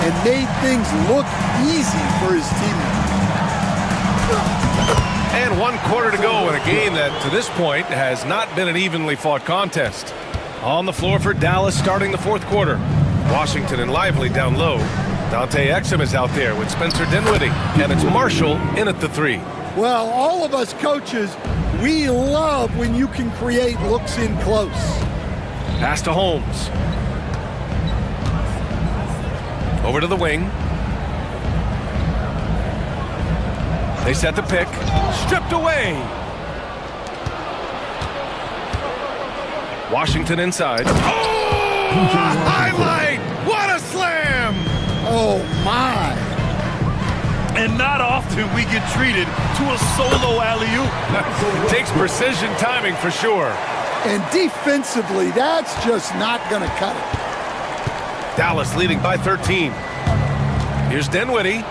[SPEAKER 12] and made things look easy for his teammates.
[SPEAKER 1] And 1 quarter to go in a game that, to this point, has not been an evenly fought contest. On the floor for Dallas starting the 4th quarter. Washington and Lively down low. Dante Exum is out there with Spencer Dinwiddie, and it's Marshall in at the 3.
[SPEAKER 12] Well, all of us coaches, we love when you can create looks in close.
[SPEAKER 1] Pass to Holmes. Over to the wing. They set the pick. Stripped away. Washington inside. Oh, a highlight! What a slam!
[SPEAKER 12] Oh, my.
[SPEAKER 2] And not often we get treated to a solo alley-oop.
[SPEAKER 1] Takes precision timing for sure.
[SPEAKER 12] And defensively, that's just not going to cut it.
[SPEAKER 1] Dallas leading by 13. Here's Dinwiddie.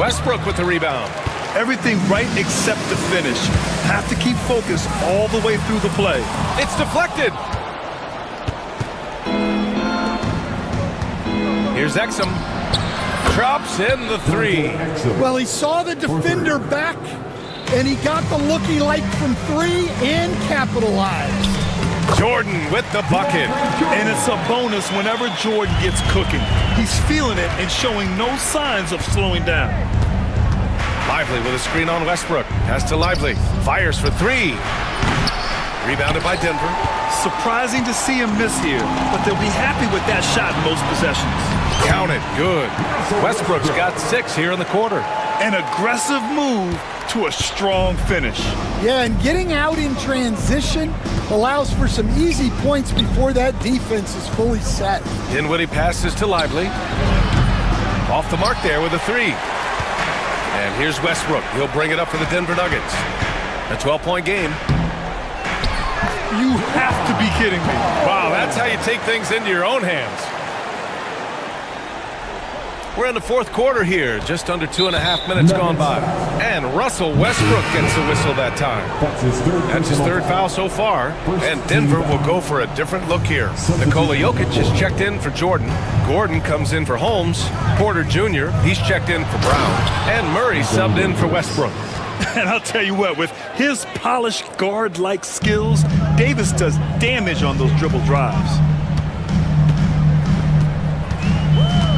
[SPEAKER 1] Westbrook with the rebound.
[SPEAKER 2] Everything right except the finish. Have to keep focused all the way through the play.
[SPEAKER 1] It's deflected. Here's Exum. Drops in the 3.
[SPEAKER 12] Well, he saw the defender back, and he got the look he liked from 3 and capitalized.
[SPEAKER 1] Jordan with the bucket.
[SPEAKER 2] And it's a bonus whenever Jordan gets cooking. He's feeling it and showing no signs of slowing down.
[SPEAKER 1] Lively with a screen on Westbrook. Pass to Lively. Fires for 3. Rebounded by Denver.
[SPEAKER 2] Surprising to see him miss here, but they'll be happy with that shot in most possessions.
[SPEAKER 1] Count it. Good. Westbrook's got 6 here in the quarter.
[SPEAKER 2] An aggressive move to a strong finish.
[SPEAKER 12] Yeah, and getting out in transition allows for some easy points before that defense is fully set.
[SPEAKER 1] Dinwiddie passes to Lively. Off the mark there with a 3. And here's Westbrook. He'll bring it up for the Denver Nuggets. A 12-point game.
[SPEAKER 2] You have to be kidding me.
[SPEAKER 1] Wow, that's how you take things into your own hands. We're in the fourth quarter here. Just under 2.5 minutes gone by. And Russell Westbrook gets the whistle that time. That's his third foul so far. And Denver will go for a different look here. Nikola Jokic is checked in for Jordan. Gordon comes in for Holmes. Porter Jr., he's checked in for Brown. And Murray subbed in for Westbrook.
[SPEAKER 2] And I'll tell you what, with his polished guard-like skills, Davis does damage on those dribble drives.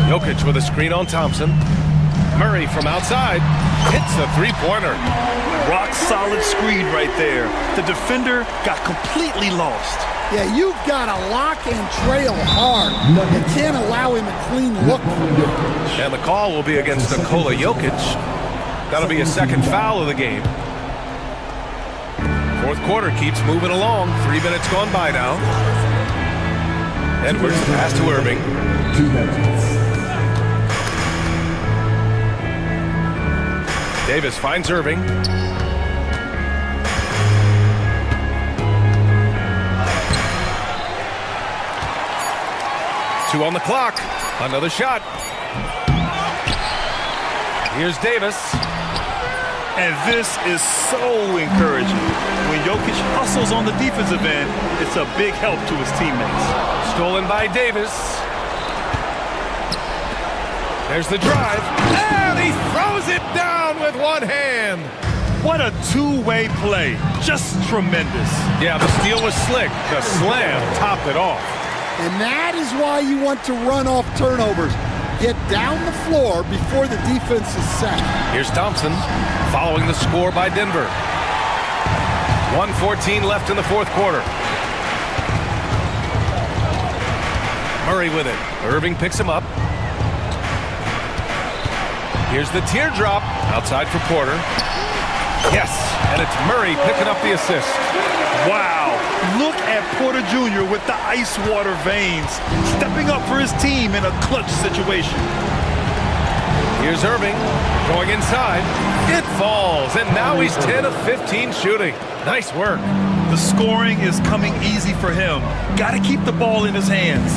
[SPEAKER 1] Jokic with a screen on Thompson. Murray from outside hits the three-pointer.
[SPEAKER 2] Rock-solid screen right there. The defender got completely lost.
[SPEAKER 12] Yeah, you've got to lock and trail hard. You can't allow him a clean look.
[SPEAKER 1] And the call will be against Nikola Jokic. That'll be a second foul of the game. Fourth quarter keeps moving along. 3 minutes gone by now. Edwards pass to Irving.
[SPEAKER 5] 2 minutes.
[SPEAKER 1] Davis finds Irving. Two on the clock. Another shot. Here's Davis.
[SPEAKER 2] And this is so encouraging. When Jokic hustles on the defensive end, it's a big help to his teammates.
[SPEAKER 1] Stolen by Davis. There's the drive. And he throws it down with one hand.
[SPEAKER 2] What a two-way play. Just tremendous.
[SPEAKER 1] Yeah, the steal was slick. The slam topped it off.
[SPEAKER 12] And that is why you want to run off turnovers. Get down the floor before the defense is set.
[SPEAKER 1] Here's Thompson following the score by Denver. 1:14 left in the fourth quarter. Murray with it. Irving picks him up. Here's the teardrop outside for Porter. Yes, and it's Murray picking up the assist.
[SPEAKER 2] Wow, look at Porter Jr. with the ice water veins, stepping up for his team in a clutch situation.
[SPEAKER 1] Here's Irving going inside. It falls, and now he's 10 of 15 shooting. Nice work.
[SPEAKER 2] The scoring is coming easy for him. Got to keep the ball in his hands.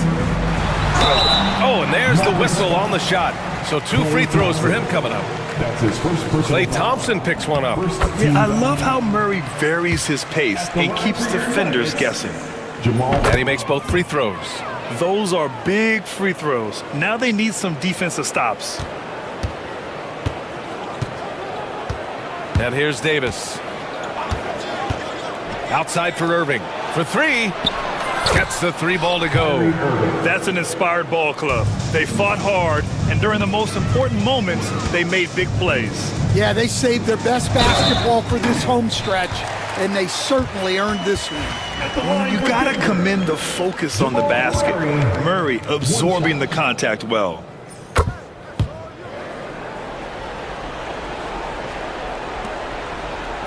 [SPEAKER 1] Oh, and there's the whistle on the shot. So 2 free throws for him coming up.
[SPEAKER 5] That's his first
[SPEAKER 1] Klay Thompson picks one up.
[SPEAKER 2] Yeah, I love how Murray varies his pace and keeps defenders guessing.
[SPEAKER 1] And he makes both free throws.
[SPEAKER 2] Those are big free throws. Now they need some defensive stops.
[SPEAKER 1] And here's Davis. Outside for Irving. For 3. Gets the 3 ball to go.
[SPEAKER 2] That's an inspired ball club. They fought hard, and during the most important moments, they made big plays.
[SPEAKER 12] Yeah, they saved their best basketball for this home stretch, and they certainly earned this one.
[SPEAKER 2] You gotta commend the focus on the basket. Murray absorbing the contact well.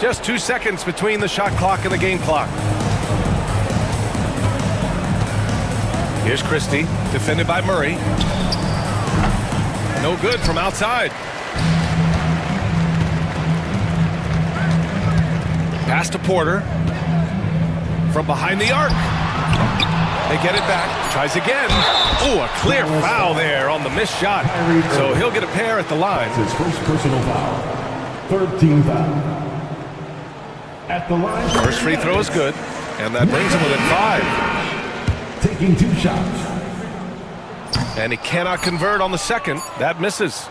[SPEAKER 1] Just 2 seconds between the shot clock and the game clock. Here's Christie, defended by Murray. No good from outside. Pass to Porter. From behind the arc. They get it back. Tries again. Oh, a clear foul there on the missed shot. So he'll get a pair at the line.
[SPEAKER 5] His first personal foul. Third team foul. At the line.
[SPEAKER 1] First free throw is good. And that brings him within 5.
[SPEAKER 5] Taking 2 shots.
[SPEAKER 1] And he cannot convert on the second. That misses.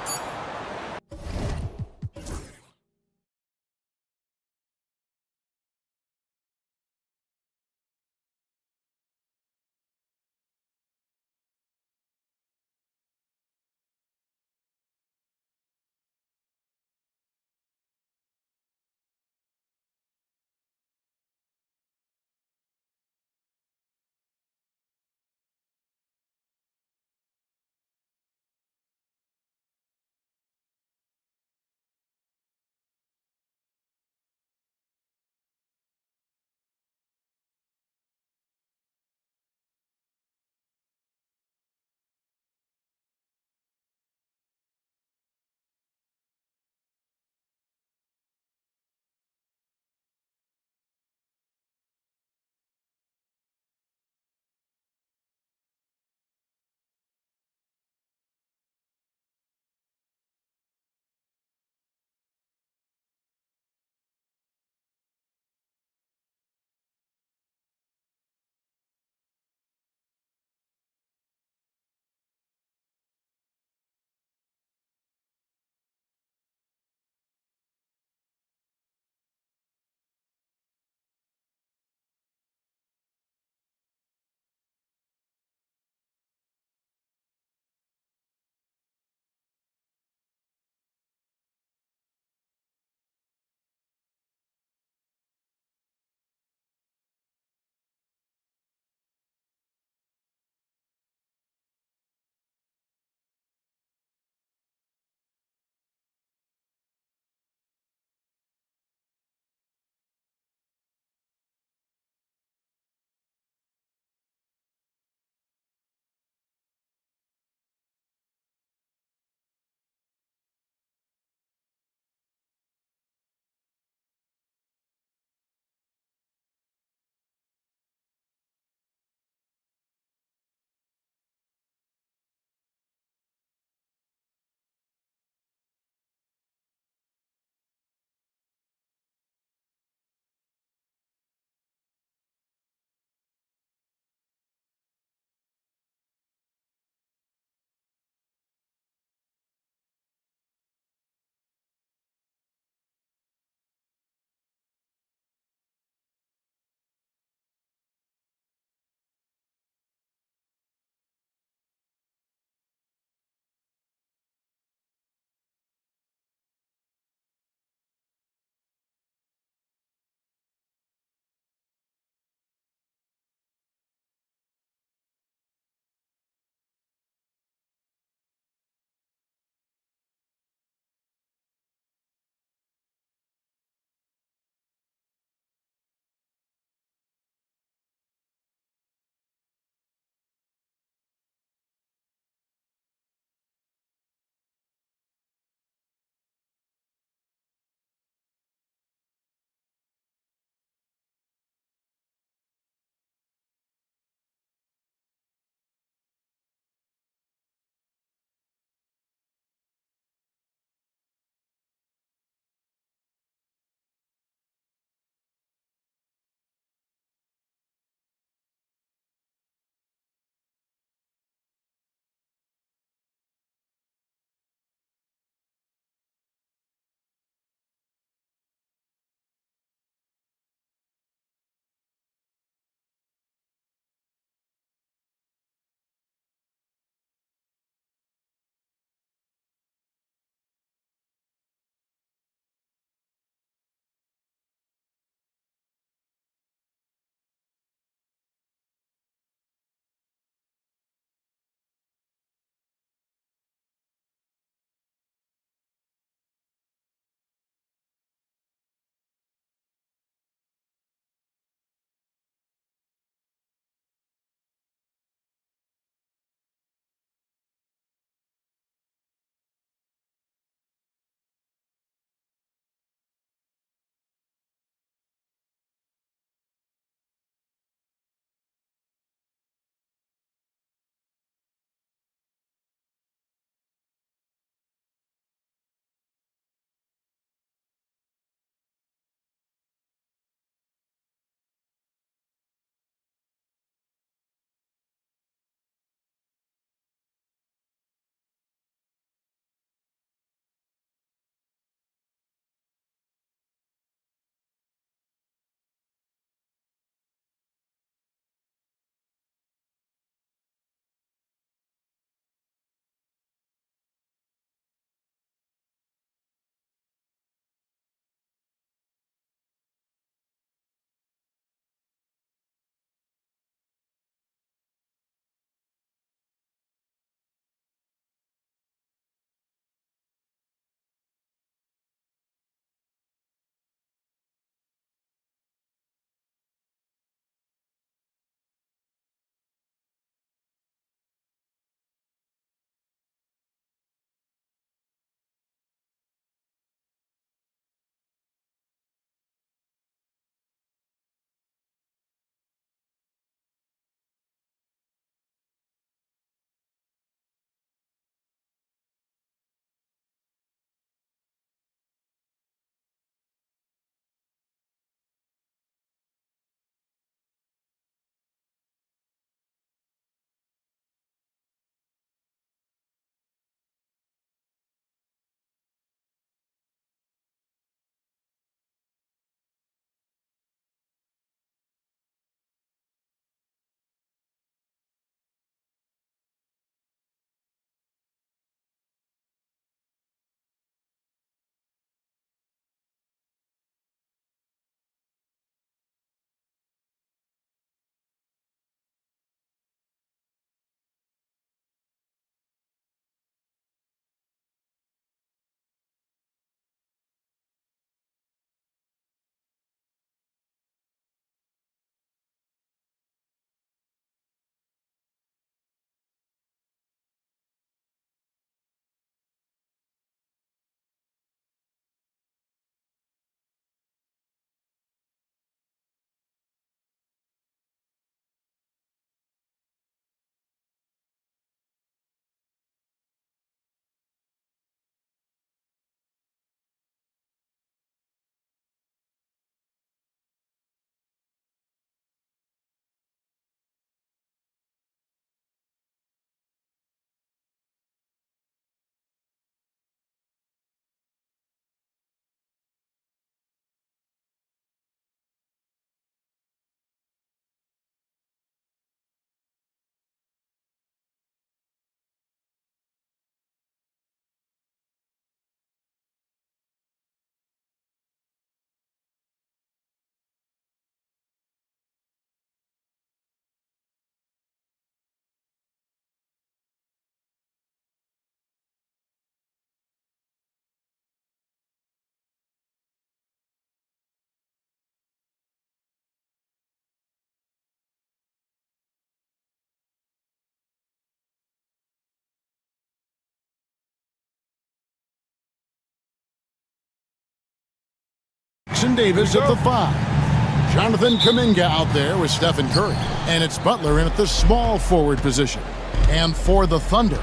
[SPEAKER 6] Jackson Davis at the 5. Jonathan Kuminga out there with Stephen Curry. And it's Butler in at the small forward position. And for the Thunder,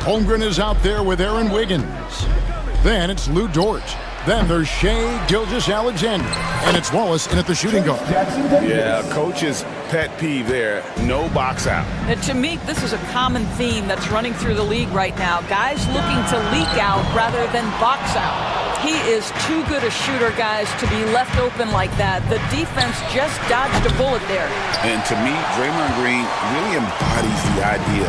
[SPEAKER 6] Holmgren is out there with Aaron Wiggins. Then it's Lou Dort. Then there's Shea Gilgeous-Alexander. And it's Wallace in at the shooting guard.
[SPEAKER 8] Yeah, coach's pet peeve there, no box out.
[SPEAKER 13] And to me, this is a common theme that's running through the league right now. Guys looking to leak out rather than box out. He is too good a shooter, guys, to be left open like that. The defense just dodged a bullet there.
[SPEAKER 7] And to me, Draymond Green really embodies the idea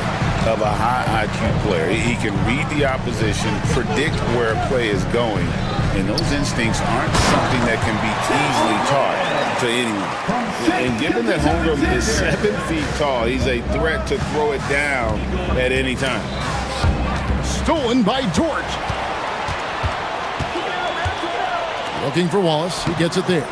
[SPEAKER 7] of a high IQ player. He can read the opposition, predict where a play is going, and those instincts aren't something that can be easily taught to anyone. And given that Holmgren is 7 feet tall, he's a threat to throw it down at any time.
[SPEAKER 6] Stolen by Dort. Looking for Wallace. He gets it there.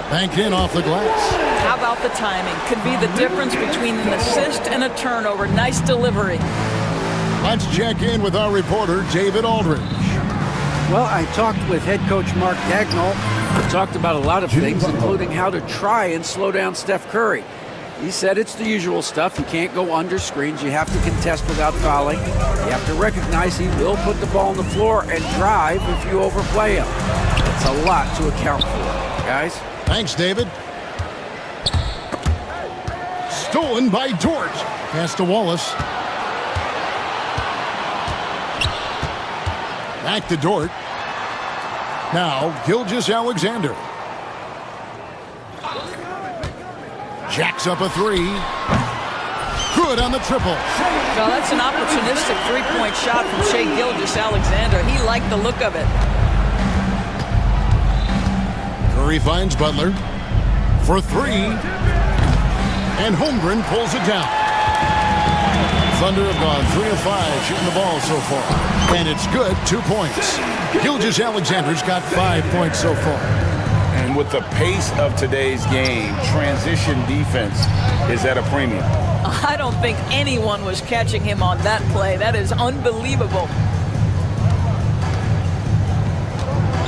[SPEAKER 6] Banked in off the glass.
[SPEAKER 13] How about the timing? Could be the difference between an assist and a turnover. Nice delivery.
[SPEAKER 6] Let's check in with our reporter, David Aldridge.
[SPEAKER 9] Well, I talked with head coach Mark Dagnall. We talked about a lot of things, including how to try and slow down Steph Curry. He said it's the usual stuff. You can't go under screens. You have to contest without fouling. You have to recognize he will put the ball on the floor and drive if you overplay him. It's a lot to account for, guys.
[SPEAKER 6] Thanks, David. Stolen by Dort. Pass to Wallace. Back to Dort. Now, Gilgeous-Alexander. Jacks up a 3. Good on the triple.
[SPEAKER 13] Well, that's an opportunistic three-point shot from Shea Gilgeous-Alexander. He liked the look of it.
[SPEAKER 6] Curry finds Butler for 3. And Holmgren pulls it down. Thunder have gone 3 of 5 shooting the ball so far. And it's good, 2 points. Gilgeous-Alexander's got 5 points so far.
[SPEAKER 7] And with the pace of today's game, transition defense is at a premium.
[SPEAKER 13] I don't think anyone was catching him on that play. That is unbelievable.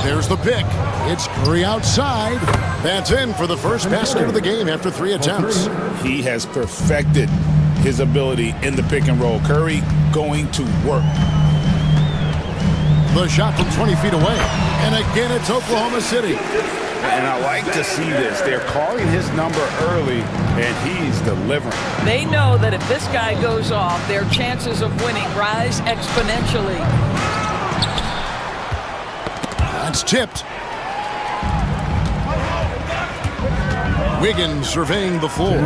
[SPEAKER 6] There's the pick. It's Curry outside. That's in for the first basket of the game after 3 attempts.
[SPEAKER 7] He has perfected his ability in the pick and roll. Curry going to work.
[SPEAKER 6] The shot from 20 feet away. And again, it's Oklahoma City.
[SPEAKER 8] And I like to see this. They're calling his number early, and he's delivering.
[SPEAKER 13] They know that if this guy goes off, their chances of winning rise exponentially.
[SPEAKER 6] That's tipped. Wiggins surveying the floor.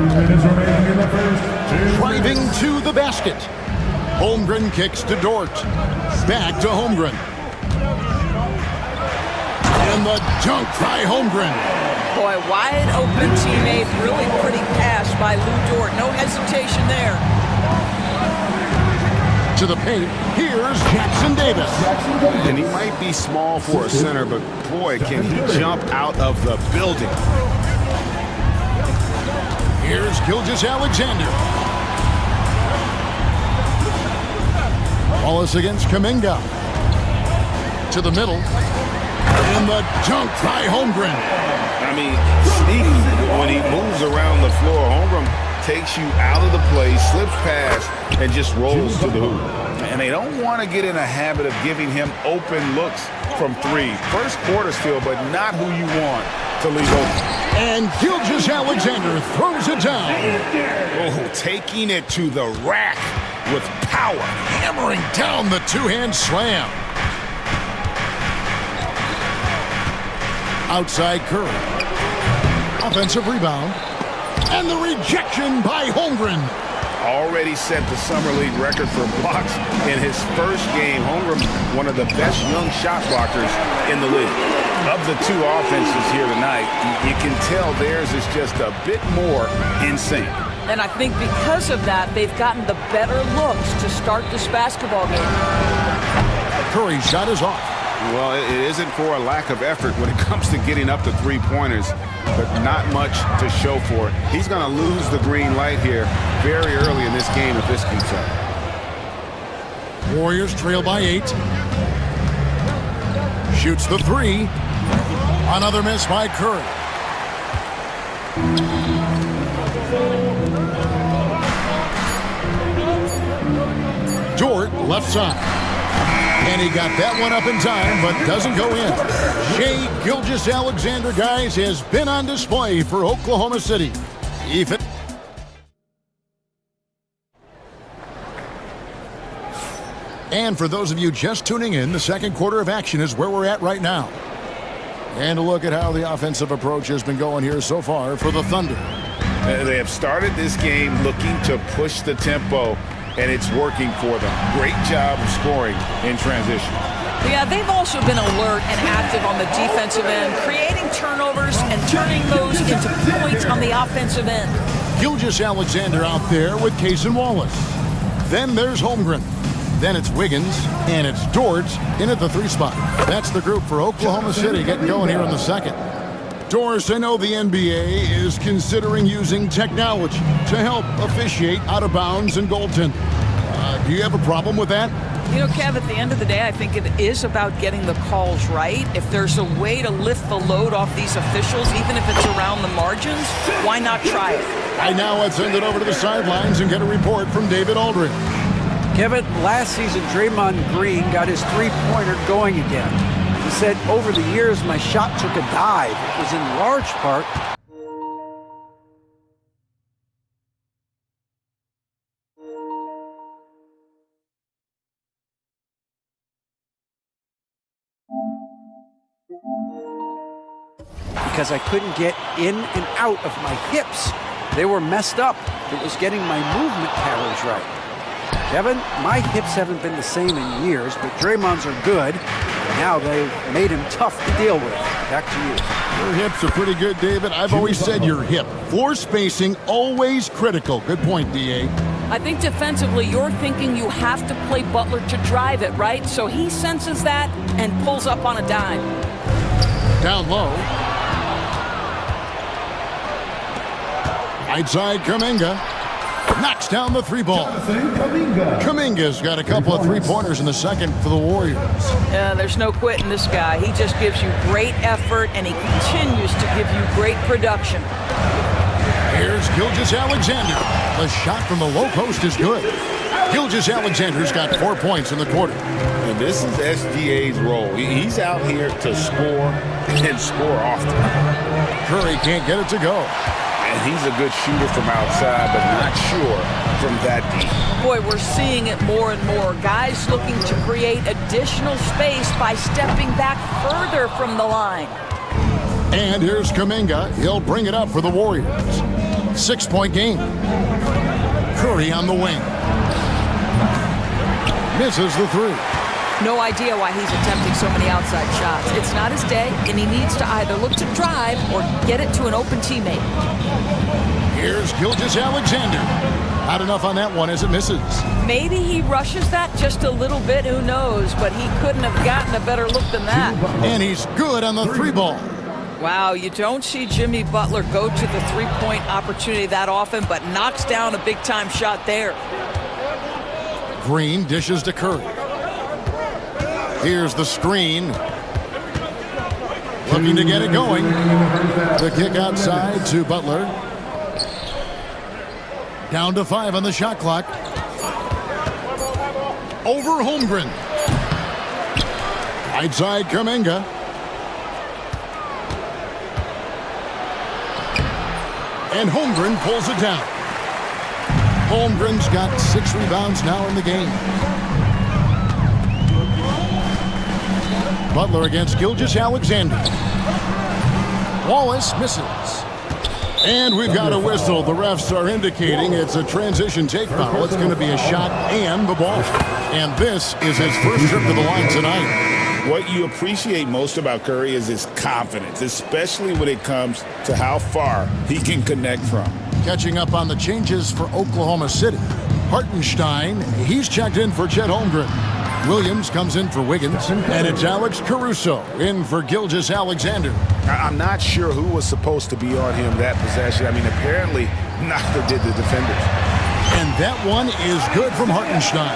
[SPEAKER 6] Driving to the basket. Holmgren kicks to Dort. Back to Holmgren. And the dunk by Holmgren.
[SPEAKER 13] Boy, wide open teammate, really pretty pass by Lou Dort. No hesitation there.
[SPEAKER 6] To the paint, here's Jackson Davis.
[SPEAKER 8] And he might be small for a center, but boy, can he jump out of the building.
[SPEAKER 6] Here's Gilgeous-Alexander. Wallace against Kuminga. To the middle. And the dunk by Holmgren.
[SPEAKER 8] I mean, sneaky when he moves around the floor. Holmgren takes you out of the play, slips past, and just rolls to the hoop. And they don't want to get in a habit of giving him open looks from 3. First quarter's feel, but not who you want to leave open.
[SPEAKER 6] And Gilgeous-Alexander throws it down.
[SPEAKER 8] Oh, taking it to the rack with power.
[SPEAKER 6] Hammering down the two-hand slam. Outside Curry. Offensive rebound. And the rejection by Holmgren.
[SPEAKER 8] Already set the summer league record for blocks in his first game. Holmgren, one of the best young shot blockers in the league. Of the 2 offenses here tonight, you can tell theirs is just a bit more in sync.
[SPEAKER 13] And I think because of that, they've gotten the better looks to start this basketball game.
[SPEAKER 6] Curry's shot is off.
[SPEAKER 8] Well, it isn't for a lack of effort when it comes to getting up to 3-pointers, but not much to show for it. He's going to lose the green light here very early in this game if this keeps up.
[SPEAKER 6] Warriors trail by 8. Shoots the 3. Another miss by Curry. Dort, left side. And he got that one up in time, but doesn't go in. Shai Gilgeous-Alexander, guys, has been on display for Oklahoma City. And for those of you just tuning in, the second quarter of action is where we're at right now. And a look at how the offensive approach has been going here so far for the Thunder.
[SPEAKER 8] They have started this game looking to push the tempo, and it's working for them. Great job of scoring in transition.
[SPEAKER 13] Yeah, they've also been alert and active on the defensive end, creating turnovers and turning those into points on the offensive end.
[SPEAKER 6] Gilgeous-Alexander out there with Case and Wallace. Then there's Holmgren. Then it's Wiggins, and it's Dort in at the 3 spot. That's the group for Oklahoma City getting going here in the second. Doris, I know the NBA is considering using technology to help officiate out of bounds and goaltending. Do you have a problem with that?
[SPEAKER 13] You know, Kev, at the end of the day, I think it is about getting the calls right. If there's a way to lift the load off these officials, even if it's around the margins, why not try it?
[SPEAKER 6] Now let's send it over to the sidelines and get a report from David Aldridge.
[SPEAKER 9] Kevin, last season, Draymond Green got his three-pointer going again. He said, over the years, my shot took a dive. It was in large part because I couldn't get in and out of my hips. They were messed up. It was getting my movement patterns right. Kevin, my hips haven't been the same in years, but Draymond's are good. Now they've made him tough to deal with. Back to you.
[SPEAKER 6] Your hips are pretty good, David. I've always said your hip. Floor spacing, always critical. Good point, D.A.
[SPEAKER 13] I think defensively, you're thinking you have to play Butler to drive it, right? So he senses that and pulls up on a dime.
[SPEAKER 6] Down low. Right side, Kuminga. Knocks down the 3 ball. Kuminga's got a couple of 3-pointers in the second for the Warriors.
[SPEAKER 13] Yeah, there's no quitting this guy. He just gives you great effort, and he continues to give you great production.
[SPEAKER 6] Here's Gilgeous-Alexander. The shot from the low post is good. Gilgeous-Alexander's got 4 points in the quarter.
[SPEAKER 7] And this is SGA's role. He's out here to score and score often.
[SPEAKER 6] Curry can't get it to go.
[SPEAKER 8] And he's a good shooter from outside, but not sure from that deep.
[SPEAKER 13] Boy, we're seeing it more and more. Guys looking to create additional space by stepping back further from the line.
[SPEAKER 6] And here's Kuminga. He'll bring it up for the Warriors. 6-point game. Curry on the wing. Misses the 3.
[SPEAKER 13] No idea why he's attempting so many outside shots. It's not his day, and he needs to either look to drive or get it to an open teammate.
[SPEAKER 6] Here's Gilgeous-Alexander. Not enough on that one as it misses.
[SPEAKER 13] Maybe he rushes that just a little bit, who knows, but he couldn't have gotten a better look than that.
[SPEAKER 6] And he's good on the 3 ball.
[SPEAKER 13] Wow, you don't see Jimmy Butler go to the 3-point opportunity that often, but knocks down a big-time shot there.
[SPEAKER 6] Green dishes to Curry. Here's the screen. Looking to get it going. The kick outside to Butler. Down to 5 on the shot clock. Over Holmgren. Right side Kuminga. And Holmgren pulls it down. Holmgren's got 6 rebounds now in the game. Butler against Gilgeous-Alexander. Wallace misses. And we've got a whistle. The refs are indicating it's a transition take foul. It's going to be a shot and the ball. And this is his first trip to the line tonight.
[SPEAKER 8] What you appreciate most about Curry is his confidence, especially when it comes to how far he can connect from.
[SPEAKER 6] Catching up on the changes for Oklahoma City. Hartenstein, he's checked in for Chet Holmgren. Williams comes in for Wiggins, and it's Alex Caruso in for Gilgeous-Alexander.
[SPEAKER 8] I'm not sure who was supposed to be on him that possession. I mean, apparently neither did the defenders.
[SPEAKER 6] And that one is good from Hartenstein.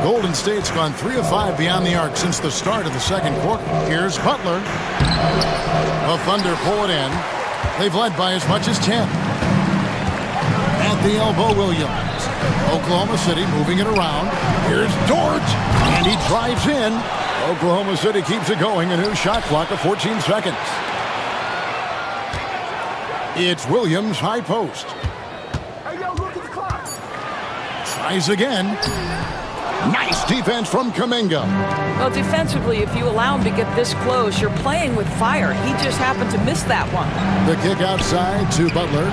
[SPEAKER 6] Golden State's gone 3 of 5 beyond the arc since the start of the second quarter. Here's Butler. The Thunder pull it in. They've led by as much as 10. At the elbow, Williams. Oklahoma City moving it around. Here's Dort, and he drives in. Oklahoma City keeps it going. A new shot clock of 14 seconds. It's Williams, high post. Tries again. Nice defense from Kuminga.
[SPEAKER 13] Well, defensively, if you allow him to get this close, you're playing with fire. He just happened to miss that one.
[SPEAKER 6] The kick outside to Butler.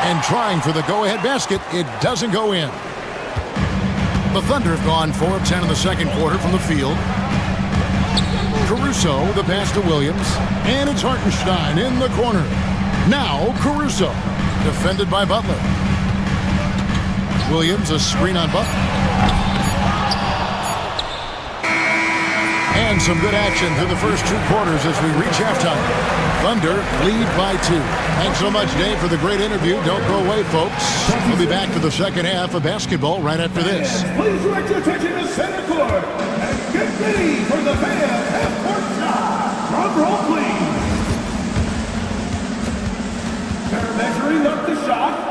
[SPEAKER 6] And trying for the go-ahead basket, it doesn't go in. The Thunder have gone 4 of 10 in the second quarter from the field. Caruso, the pass to Williams. And it's Hartenstein in the corner. Now Caruso, defended by Butler. Williams, a screen on Butler. And some good action through the first 2 quarters as we reach halftime. Thunder lead by 2. Thanks so much, Dave, for the great interview. Don't go away, folks. We'll be back for the second half of basketball right after this.
[SPEAKER 5] Please direct your attention to center court and get ready for the fans half-court shot. Drum roll, please. They're measuring up the shot.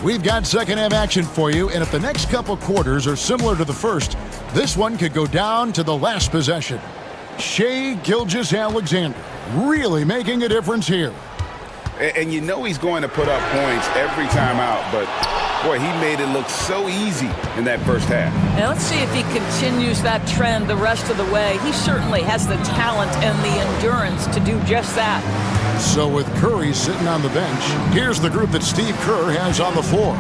[SPEAKER 6] We've got second half action for you, and if the next couple quarters are similar to the first, this one could go down to the last possession. Shai Gilgeous-Alexander really making a difference here.
[SPEAKER 8] And you know he's going to put up points every time out, but boy, he made it look so easy in that first half.
[SPEAKER 13] Now let's see if he continues that trend the rest of the way. He certainly has the talent and the endurance to do just that.
[SPEAKER 6] So with Curry sitting on the bench, here's the group that Steve Kerr has on the floor.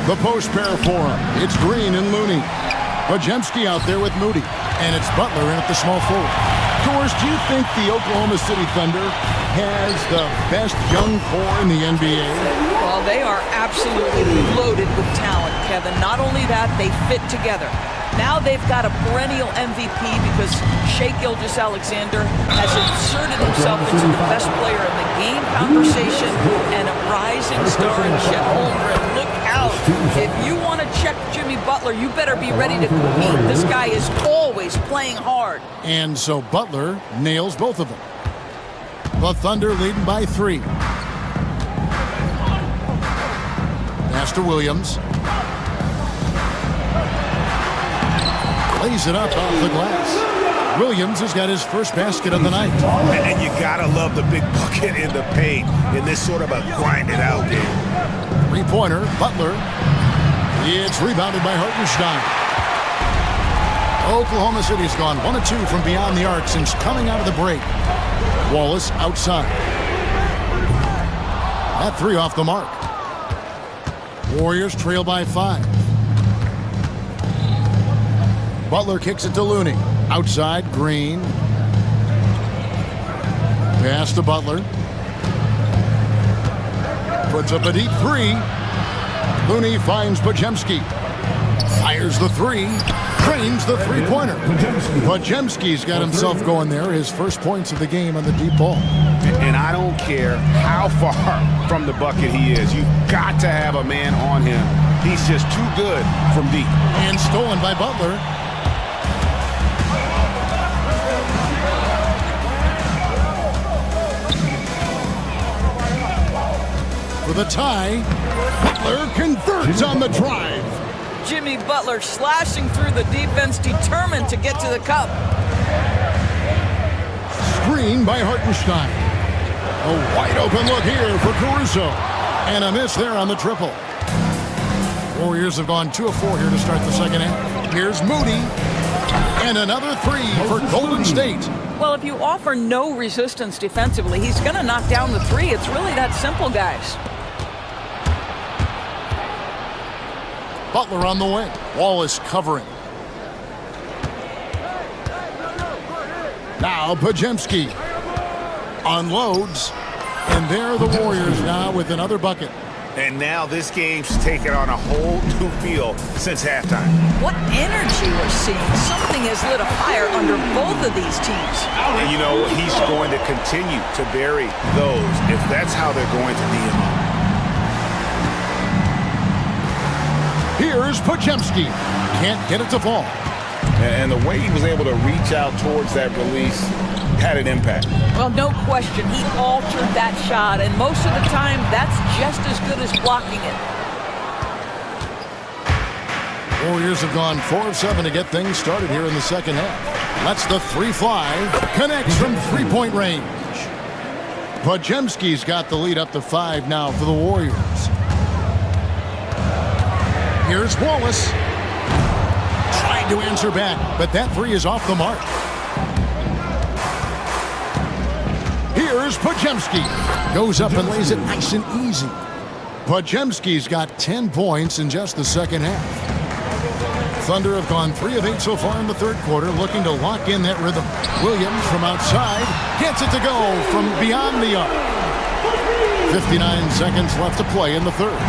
[SPEAKER 6] The post pair for him. It's Green and Looney. Podziemski out there with Moody. And it's Butler in at the small forward. Doris, do you think the Oklahoma City Thunder has the best young core in the NBA?
[SPEAKER 13] Well, they are absolutely loaded with talent, Kevin. Not only that, they fit together. Now they've got a perennial MVP because Shai Gilgeous-Alexander has inserted himself into the best player in the game conversation and a rising star in Chet Holmgren. Look out. If you want to check Jimmy Butler, you better be ready to compete. This guy is always playing hard.
[SPEAKER 6] And so Butler nails both of them. The Thunder leading by 3. Pass to Williams. Lays it up off the glass. Williams has got his first basket of the night.
[SPEAKER 8] And you gotta love the big bucket in the paint in this sort of a grind-it-out game.
[SPEAKER 6] 3-pointer, Butler. It's rebounded by Hartenstein. Oklahoma City's gone 1 of 2 from beyond the arc since coming out of the break. Wallace outside. That 3 off the mark. Warriors trail by 5. Butler kicks it to Looney. Outside, Green. Pass to Butler. Puts up a deep 3. Looney finds Podziemski. Fires the 3. Drains the 3-pointer. Podziemski's got himself going there. His first points of the game on the deep ball.
[SPEAKER 8] And I don't care how far from the bucket he is. You've got to have a man on him. He's just too good from deep.
[SPEAKER 6] And stolen by Butler. For the tie, Butler converts on the drive.
[SPEAKER 13] Jimmy Butler slashing through the defense, determined to get to the cup.
[SPEAKER 6] Screen by Hartenstein. A wide open look here for Caruso. And a miss there on the triple. Warriors have gone 2 of 4 here to start the second half. Here's Moody. And another 3 for Golden State.
[SPEAKER 13] Well, if you offer no resistance defensively, he's going to knock down the 3. It's really that simple, guys.
[SPEAKER 6] Butler on the wing. Wallace covering. Now Podziemski unloads. And there are the Warriors now with another bucket.
[SPEAKER 8] And now this game's taken on a whole new feel since halftime.
[SPEAKER 13] What energy we're seeing. Something has lit a fire under both of these teams.
[SPEAKER 8] And you know, he's going to continue to bury those if that's how they're going to be.
[SPEAKER 6] Here's Podziemski. Can't get it to fall.
[SPEAKER 7] And the way he was able to reach out towards that release had an impact.
[SPEAKER 13] Well, no question. He altered that shot, and most of the time, that's just as good as blocking it.
[SPEAKER 6] Warriors have gone 4 of 7 to get things started here in the second half. Lets the three fly. Connects from three-point range. Podziemski's got the lead up to 5 now for the Warriors. Here's Wallace. Trying to answer back, but that three is off the mark. Here's Podziemski. Goes up and lays it nice and easy. Podziemski's got 10 points in just the second half. Thunder have gone 3 of 8 so far in the third quarter, looking to lock in that rhythm. Williams from outside gets it to go from beyond the arc. 59 seconds left to play in the third.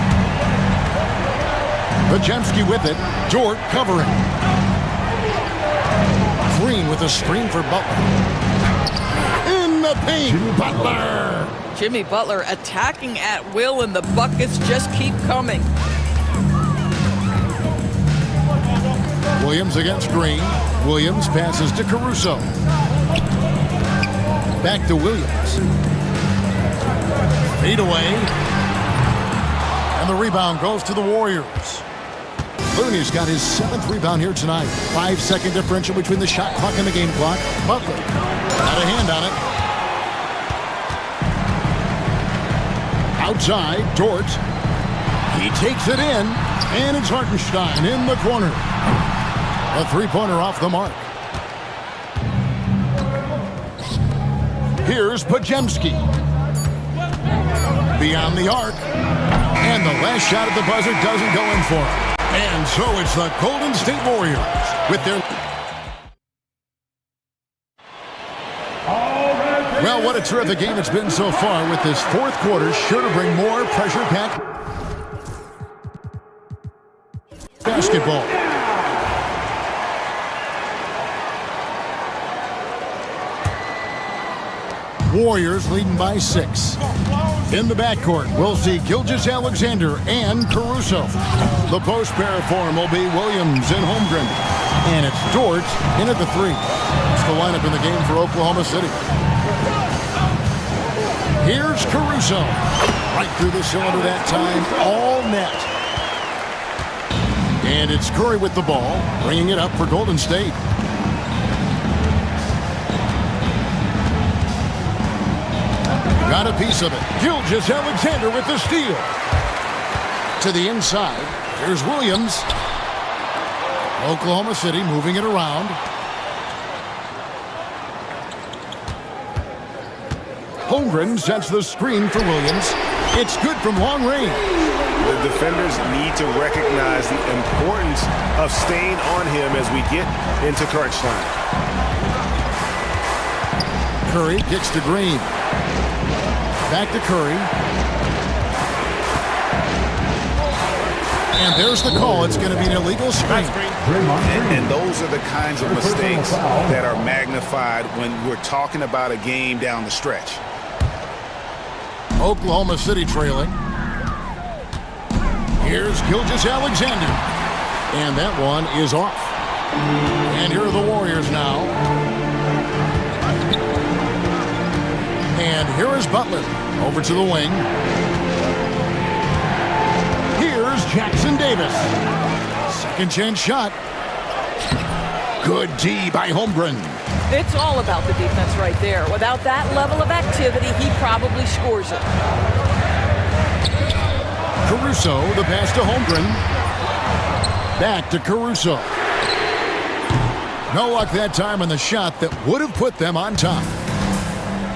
[SPEAKER 6] Podziemski with it. Dort covering. Green with a screen for Butler. In the paint, Butler.
[SPEAKER 13] Jimmy Butler attacking at will, and the buckets just keep coming.
[SPEAKER 6] Williams against Green. Williams passes to Caruso. Back to Williams. Fade away. And the rebound goes to the Warriors. Looney's got his 7th rebound here tonight. 5-second differential between the shot clock and the game clock. Butler got a hand on it. Outside, Dort. He takes it in, and it's Hartenstein in the corner. A three-pointer off the mark. Here's Podziemski. Beyond the arc. And the last shot at the buzzer doesn't go in for him. And so it's the Golden State Warriors with their... Well, what a terrific game it's been so far, with this fourth quarter sure to bring more pressure-packed basketball. Warriors leading by 6. In the backcourt, we'll see Gilgeous-Alexander and Caruso. The post pair form will be Williams and Holmgren. And it's Dort in at the 3. It's the lineup in the game for Oklahoma City. Here's Caruso. Right through the cylinder that time, all net. And it's Curry with the ball, bringing it up for Golden State. Got a piece of it. Gilgeous-Alexander with the steal. To the inside. Here's Williams. Oklahoma City moving it around. Holmgren sets the screen for Williams. It's good from long range.
[SPEAKER 8] The defenders need to recognize the importance of staying on him as we get into crunch time.
[SPEAKER 6] Curry kicks to Green. Back to Curry. And there's the call. It's going to be an illegal screen.
[SPEAKER 8] And those are the kinds of mistakes that are magnified when we're talking about a game down the stretch.
[SPEAKER 6] Oklahoma City trailing. Here's Gilgeous-Alexander. And that one is off. And here are the Warriors now. And here is Butler. Over to the wing. Here's Jackson Davis. Second chance shot. Good D by Holmgren.
[SPEAKER 13] It's all about the defense right there. Without that level of activity, he probably scores it.
[SPEAKER 6] Caruso, the pass to Holmgren. Back to Caruso. No luck that time on the shot that would have put them on top.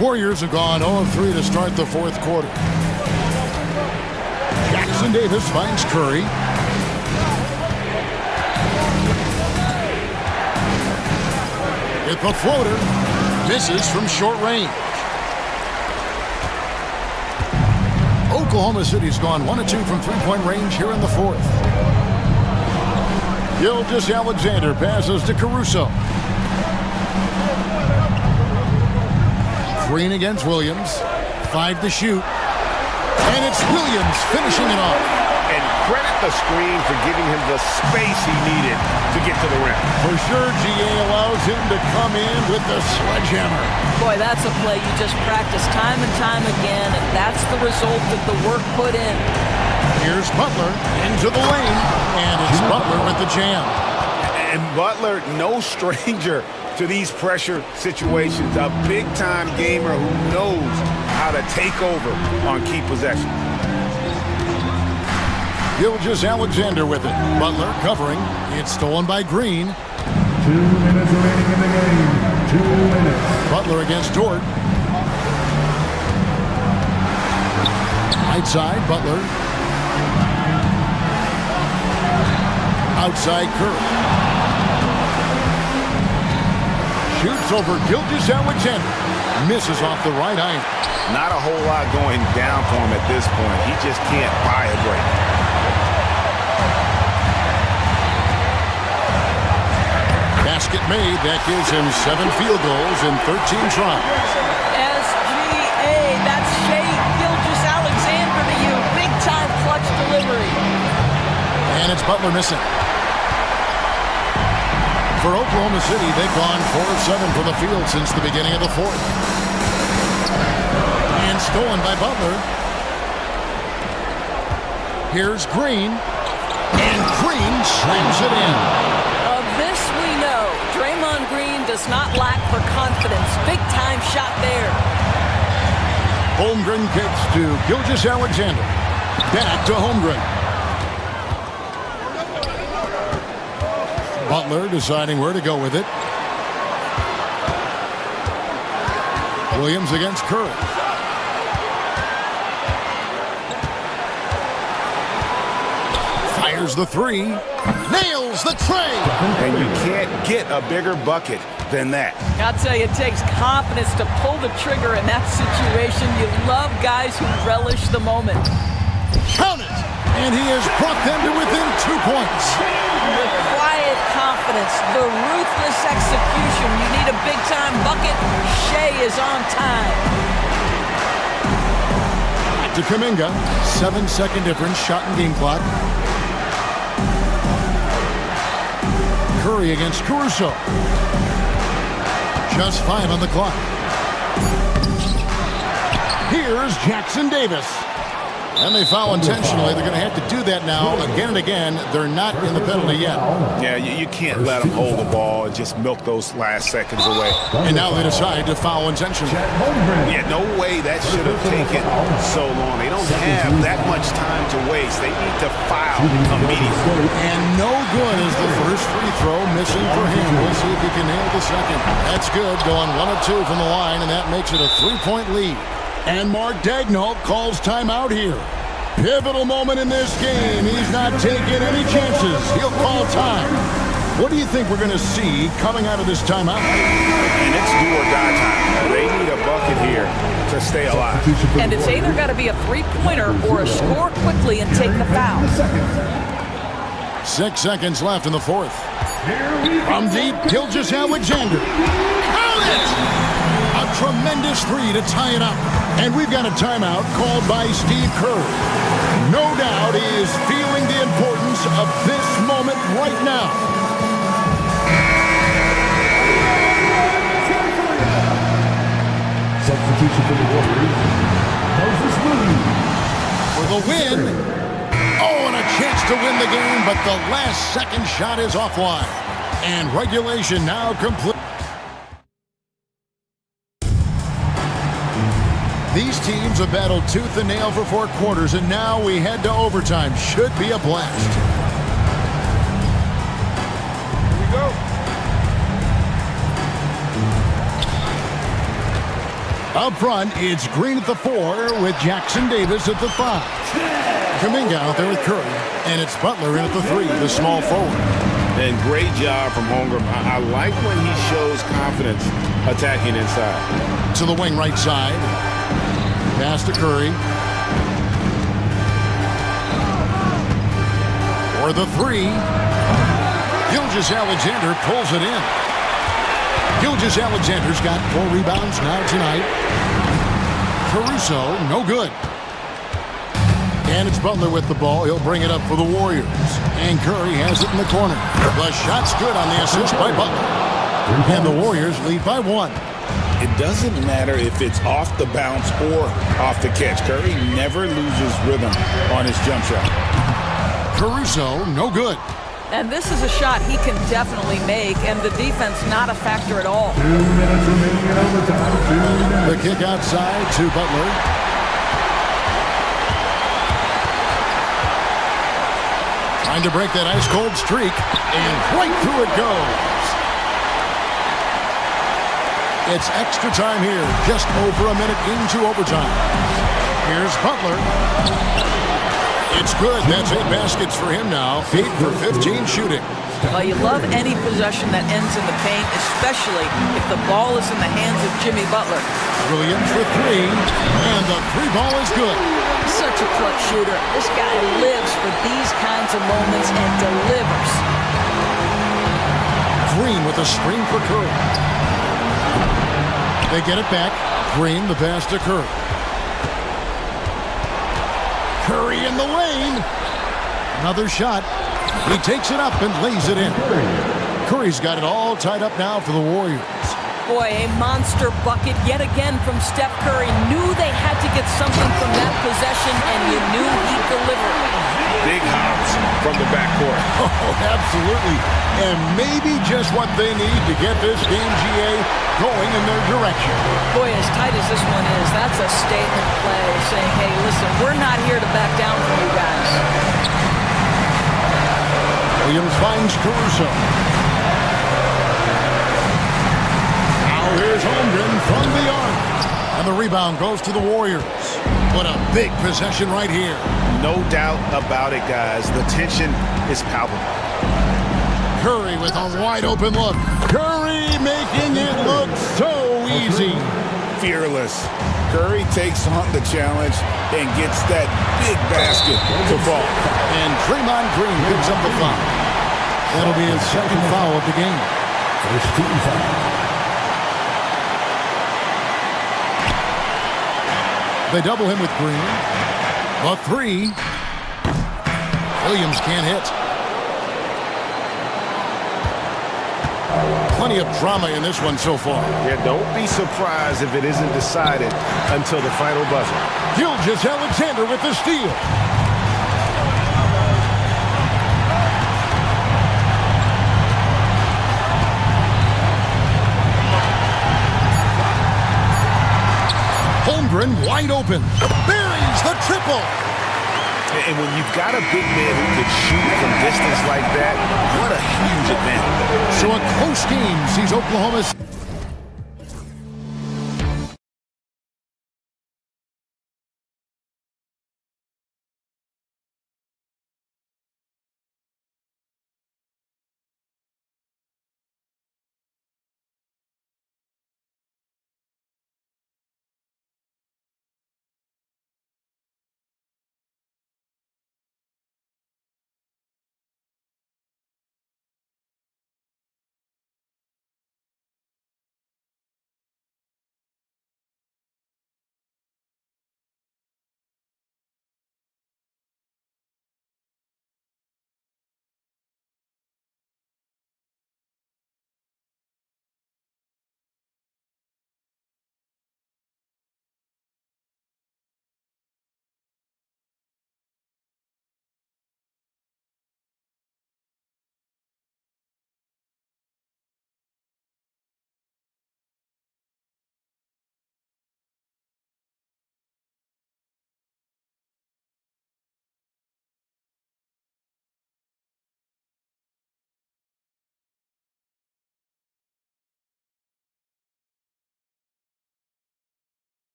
[SPEAKER 6] Warriors have gone 0-3 to start the fourth quarter. Jackson Davis finds Curry. With the floater, misses from short range. Oklahoma City's gone 1 of 2 from three-point range here in the fourth. Gilgeous-Alexander passes to Caruso. Green against Williams. 5 to shoot. And it's Williams finishing it off.
[SPEAKER 8] And credit the screen for giving him the space he needed to get to the rim.
[SPEAKER 6] For sure, GA allows him to come in with the sledgehammer.
[SPEAKER 13] Boy, that's a play you just practice time and time again, and that's the result of the work put in.
[SPEAKER 6] Here's Butler into the lane, and it's Butler with the jam.
[SPEAKER 8] And Butler, no stranger to these pressure situations. A big-time gamer who knows how to take over on key possessions.
[SPEAKER 6] Gilgeous-Alexander with it. Butler covering. It's stolen by Green.
[SPEAKER 5] 2 minutes remaining in the game. 2 minutes.
[SPEAKER 6] Butler against Dort. Right side, Butler. Outside Curry. Shoots over Gilgeous-Alexander. Misses off the right iron.
[SPEAKER 8] Not a whole lot going down for him at this point. He just can't buy a break.
[SPEAKER 6] Basket made. That gives him 7 field goals in 13 tries.
[SPEAKER 13] SGA, that's Shea Gilgeous-Alexander to you. Big-time clutch delivery.
[SPEAKER 6] And it's Butler missing. For Oklahoma City, they've gone 4 of 7 from the field since the beginning of the fourth. And stolen by Butler. Here's Green. And Green slams it in.
[SPEAKER 13] Of this we know, Draymond Green does not lack for confidence. Big-time shot there.
[SPEAKER 6] Holmgren kicks to Gilgeous-Alexander. Back to Holmgren. Butler deciding where to go with it. Williams against Curry. Fires the 3. Nails the tray.
[SPEAKER 8] And you can't get a bigger bucket than that.
[SPEAKER 13] I'll tell you, it takes confidence to pull the trigger in that situation. You love guys who relish the moment.
[SPEAKER 6] Count it! And he has brought them to within 2 points.
[SPEAKER 13] The quiet confidence, the ruthless execution. You need a big-time bucket. Shea is on time.
[SPEAKER 6] Back to Kuminga. 7-second difference, shot and game clock. Curry against Caruso. Just 5 on the clock. Here's Jackson Davis. And they foul intentionally. They're going to have to do that now again and again. They're not in the penalty yet.
[SPEAKER 8] Yeah, you can't let them hold the ball and just milk those last seconds away.
[SPEAKER 6] And now they decide to foul intentionally.
[SPEAKER 8] Yeah, no way that should have taken so long. They don't have that much time to waste. They need to foul immediately.
[SPEAKER 6] And no good is the first free throw, missing for him. We'll see if he can nail the second. That's good, going 1 of 2 from the line, and that makes it a 3-point lead. And Mark Daigneault calls timeout here. Pivotal moment in this game. He's not taking any chances. He'll call time. What do you think we're going to see coming out of this timeout?
[SPEAKER 8] And it's do or die time. They need a bucket here to stay alive.
[SPEAKER 13] And it's either got to be a three-pointer or a score quickly and take the foul.
[SPEAKER 6] 6 seconds left in the fourth. From deep, Gilgeous-Alexander. Count it! A tremendous 3 to tie it up. And we've got a timeout called by Steve Kerr. No doubt he is feeling the importance of this moment right now.
[SPEAKER 5] Substitution for the Warriors. Moses Williams.
[SPEAKER 6] For the win. Oh, and a chance to win the game, but the last second shot is offline. And regulation now complete. These teams have battled tooth and nail for 4 quarters, and now we head to overtime. Should be a blast.
[SPEAKER 8] Here we go.
[SPEAKER 6] Up front, it's Green at the 4 with Jackson Davis at the 5. Kuminga out there with Curry, and it's Butler in at the 3, the small forward.
[SPEAKER 8] And great job from Holmgren. I like when he shows confidence attacking inside.
[SPEAKER 6] To the wing right side. Pass to Curry. For the three. Gilgeous-Alexander pulls it in. Gilgeous-Alexander's got 4 rebounds now tonight. Caruso, no good. And it's Butler with the ball. He'll bring it up for the Warriors. And Curry has it in the corner. The shot's good on the assist by Butler. And the Warriors lead by 1.
[SPEAKER 7] It doesn't matter if it's off the bounce or off the catch. Curry never loses rhythm on his jump shot.
[SPEAKER 6] Caruso, no good.
[SPEAKER 13] And this is a shot he can definitely make, and the defense not a factor at all.
[SPEAKER 5] 2 minutes remaining in overtime. 2 minutes.
[SPEAKER 6] The kick outside to Butler. Trying to break that ice-cold streak, and right through it goes. It's extra time here, just over a minute into overtime. Here's Butler. It's good. That's 8 baskets for him now. 8 for 15 shooting.
[SPEAKER 13] Well, you love any possession that ends in the paint, especially if the ball is in the hands of Jimmy Butler.
[SPEAKER 6] Williams for 3, and the 3 ball is good.
[SPEAKER 13] Such a clutch shooter. This guy lives for these kinds of moments and delivers.
[SPEAKER 6] Green with a screen for Curry. They get it back. Green, the pass to Curry. Curry in the lane. Another shot. He takes it up and lays it in. Curry's got it all tied up now for the Warriors.
[SPEAKER 13] Boy, a monster bucket yet again from Steph Curry. Knew they had to get something from that possession, and you knew he'd deliver.
[SPEAKER 7] Big hops from the backcourt.
[SPEAKER 6] Oh, absolutely. And maybe just what they need to get this game, GA, going in their direction.
[SPEAKER 13] Boy, as tight as this one is, that's a statement play saying, hey, listen, we're not here to back down from you guys.
[SPEAKER 6] Williams finds Caruso. Now here's Holmgren from the arc. And the rebound goes to the Warriors. What a big possession right here.
[SPEAKER 8] No doubt about it, guys. The tension is palpable.
[SPEAKER 6] Curry with a wide open look. Curry making it look so easy.
[SPEAKER 7] Fearless. Curry takes on the challenge and gets that big basket to fall.
[SPEAKER 6] And Draymond Green picks up the foul. That'll be his second foul of the game.
[SPEAKER 5] First team foul.
[SPEAKER 6] They double him with Green. A 3. Williams can't hit. Plenty of drama in this one so far.
[SPEAKER 8] Yeah, don't be surprised if it isn't decided until the final buzzer.
[SPEAKER 6] Gilgeous-Alexander with the steal. Holmgren wide open. Buries the triple.
[SPEAKER 8] And when you've got a big man who can shoot from distance like that, what a huge advantage.
[SPEAKER 6] So a close game sees Oklahoma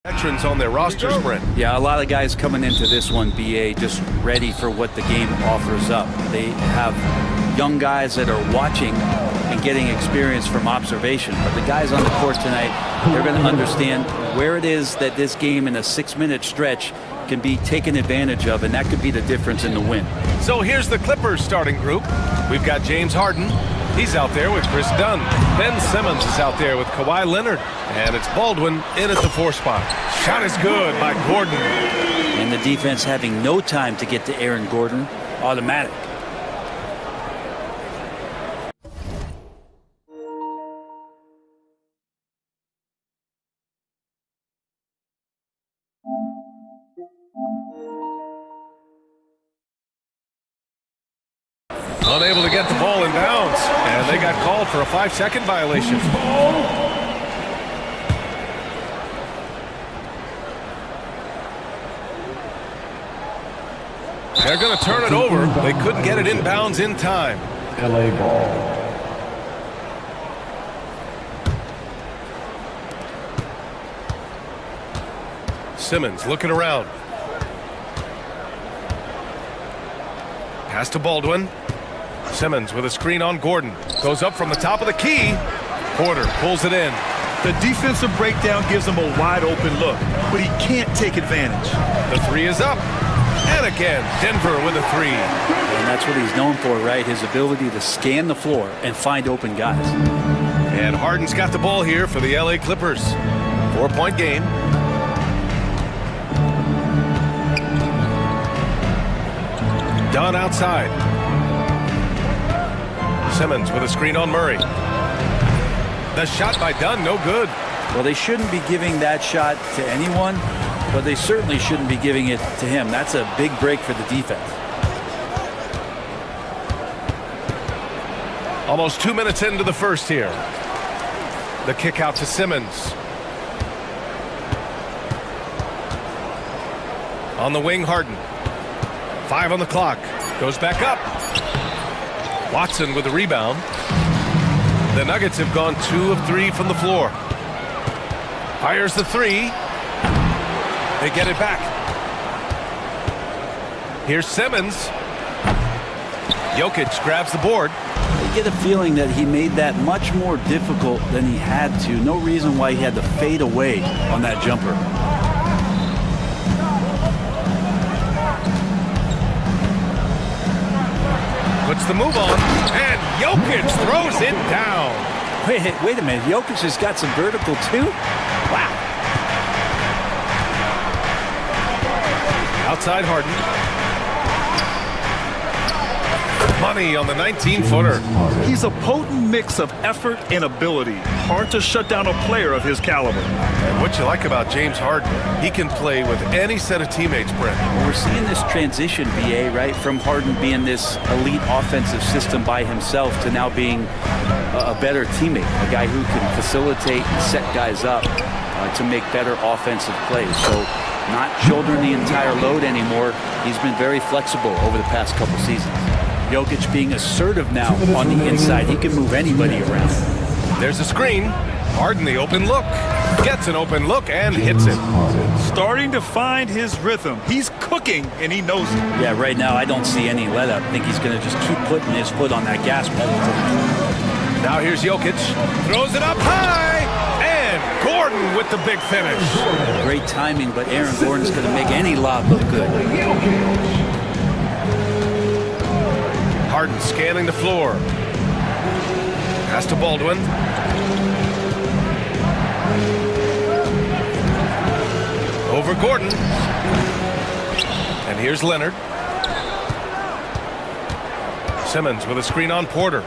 [SPEAKER 1] Veterans on their roster sprint.
[SPEAKER 3] Yeah, a lot of guys coming into this one, BA, just ready for what the game offers up. They have young guys that are watching and getting experience from observation. But the guys on the court tonight, they're going to understand where it is that this game in a 6-minute stretch can be taken advantage of, and that could be the difference in the win.
[SPEAKER 1] So here's the Clippers starting group. We've got James Harden. He's out there with Chris Dunn. Ben Simmons is out there with Kawhi Leonard. And it's Baldwin in at the 4 spot. Shot is good by Gordon.
[SPEAKER 3] And the defense having no time to get to Aaron Gordon. Automatic.
[SPEAKER 1] Unable to get the ball in bounds, and they got called for a 5-second violation. They're going to turn it over. They couldn't get it in bounds in time.
[SPEAKER 5] LA ball.
[SPEAKER 1] Simmons looking around. Pass to Baldwin. Simmons with a screen on Gordon. Goes up from the top of the key. Porter pulls it in.
[SPEAKER 2] The defensive breakdown gives him a wide open look, but he can't take advantage.
[SPEAKER 1] The 3 is up. And again, Denver with a 3.
[SPEAKER 3] And that's what he's known for, right? His ability to scan the floor and find open guys.
[SPEAKER 1] And Harden's got the ball here for the LA Clippers. 4-point game. Dunn outside. Simmons with a screen on Murray. The shot by Dunn, no good.
[SPEAKER 3] Well, they shouldn't be giving that shot to anyone, but they certainly shouldn't be giving it to him. That's a big break for the defense.
[SPEAKER 1] Almost 2 minutes into the first here. The kick out to Simmons. On the wing, Harden. 5 on the clock. Goes back up. Watson with the rebound. The Nuggets have gone 2 of 3 from the floor. Fires the 3. They get it back. Here's Simmons. Jokic grabs the board.
[SPEAKER 3] I get a feeling that he made that much more difficult than he had to. No reason why he had to fade away on that jumper.
[SPEAKER 1] Puts the move on, and Jokic throws it down.
[SPEAKER 3] Wait a minute. Jokic has got some vertical too? Wow.
[SPEAKER 1] Outside Harden. Money on the 19-footer.
[SPEAKER 2] He's a potent mix of effort and ability. Hard to shut down a player of his caliber.
[SPEAKER 1] And what you like about James Harden, he can play with any set of teammates, Brent.
[SPEAKER 3] Well, we're seeing this transition, BA, right? From Harden being this elite offensive system by himself to now being a better teammate. A guy who can facilitate and set guys up to make better offensive plays. So not shouldering the entire load anymore. He's been very flexible over the past couple seasons. Jokic being assertive now on the inside. He can move anybody around.
[SPEAKER 1] There's a screen. Harden the open look. Gets an open look and hits it.
[SPEAKER 2] Starting to find his rhythm. He's cooking, and he knows it.
[SPEAKER 3] Yeah, right now I don't see any let up. I think he's going to just keep putting his foot on that gas pedal.
[SPEAKER 1] Now here's Jokic. Throws it up high. And Gordon with the big finish.
[SPEAKER 3] Great timing, but Aaron Gordon's going to make any lob look good.
[SPEAKER 1] Harden scanning the floor. Pass to Baldwin. Over Gordon. And here's Leonard. Simmons with a screen on Porter.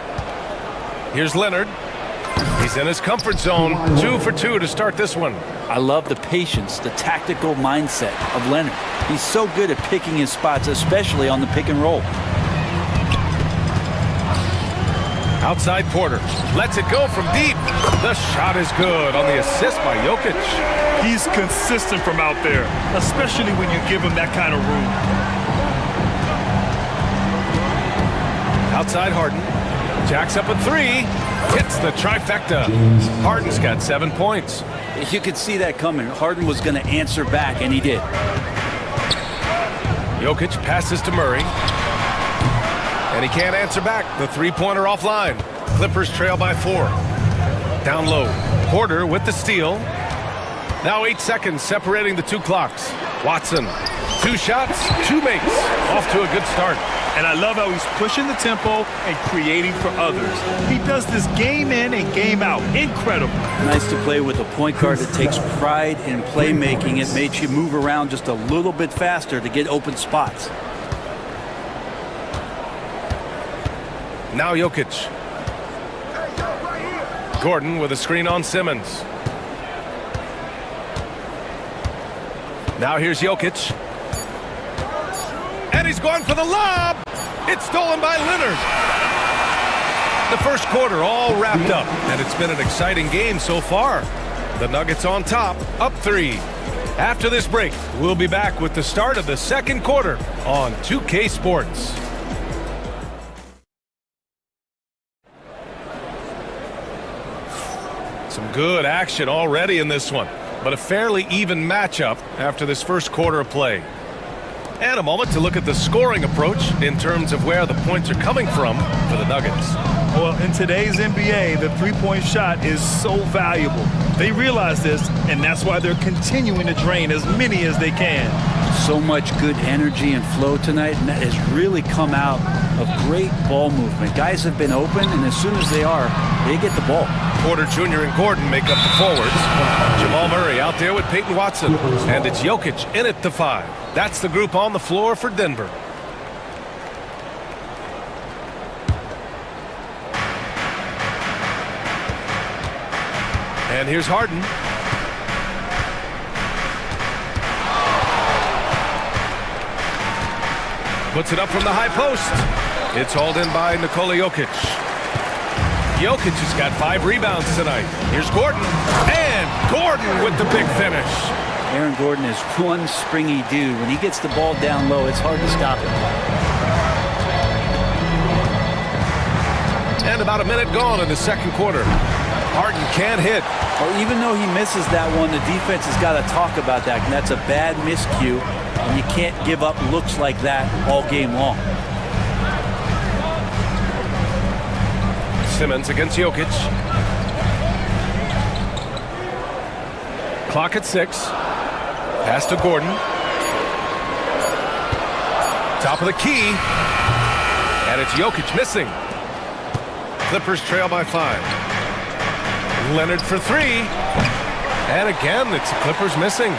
[SPEAKER 1] Here's Leonard. He's in his comfort zone. 2 for 2 to start this one.
[SPEAKER 3] I love the patience, the tactical mindset of Leonard. He's so good at picking his spots, especially on the pick and roll.
[SPEAKER 1] Outside Porter. Lets it go from deep. The shot is good on the assist by Jokic.
[SPEAKER 2] He's consistent from out there, especially when you give him that kind of room.
[SPEAKER 1] Outside Harden. Jacks up a 3. Hits the trifecta. Harden's got 7 points.
[SPEAKER 3] You could see that coming. Harden was going to answer back, and he did.
[SPEAKER 1] Jokic passes to Murray. And he can't answer back. The three-pointer offline. Clippers trail by 4. Down low. Porter with the steal. Now 8 seconds separating the two clocks. Watson, 2 shots, 2 makes. Off to a good start.
[SPEAKER 2] And I love how he's pushing the tempo and creating for others. He does this game in and game out. Incredible.
[SPEAKER 3] Nice to play with a point guard that takes pride in playmaking. It makes you move around just a little bit faster to get open spots.
[SPEAKER 1] Now Jokic. Gordon with a screen on Simmons. Now here's Jokic. And he's going for the lob. It's stolen by Leonard. The first quarter all wrapped up, and it's been an exciting game so far. The Nuggets on top, up 3. After this break, we'll be back with the start of the second quarter on 2K Sports. Some good action already in this one, but a fairly even matchup after this first quarter of play. And a moment to look at the scoring approach in terms of where the points are coming from for the Nuggets.
[SPEAKER 2] Well, in today's NBA, the three-point shot is so valuable. They realize this, and that's why they're continuing to drain as many as they can.
[SPEAKER 3] So much good energy and flow tonight, and that has really come out of great ball movement. Guys have been open, and as soon as they are, they get the ball.
[SPEAKER 1] Porter Jr. and Gordon make up the forwards. Jamal Murray out there with Peyton Watson. And it's Jokic in at the 5. That's the group on the floor for Denver. And here's Harden. Puts it up from the high post. It's hauled in by Nikola Jokic. Jokic has got 5 rebounds tonight. Here's Gordon. And Gordon with the big finish.
[SPEAKER 3] Aaron Gordon is one springy dude. When he gets the ball down low, it's hard to stop him.
[SPEAKER 1] And about a minute gone in the second quarter. Harden can't hit.
[SPEAKER 3] Well, even though he misses that one, the defense has got to talk about that. And that's a bad miscue. And you can't give up looks like that all game long.
[SPEAKER 1] Simmons against Jokic. Clock at 6. Pass to Gordon. Top of the key. And it's Jokic missing. Clippers trail by 5. Leonard for 3. And again, it's the Clippers missing.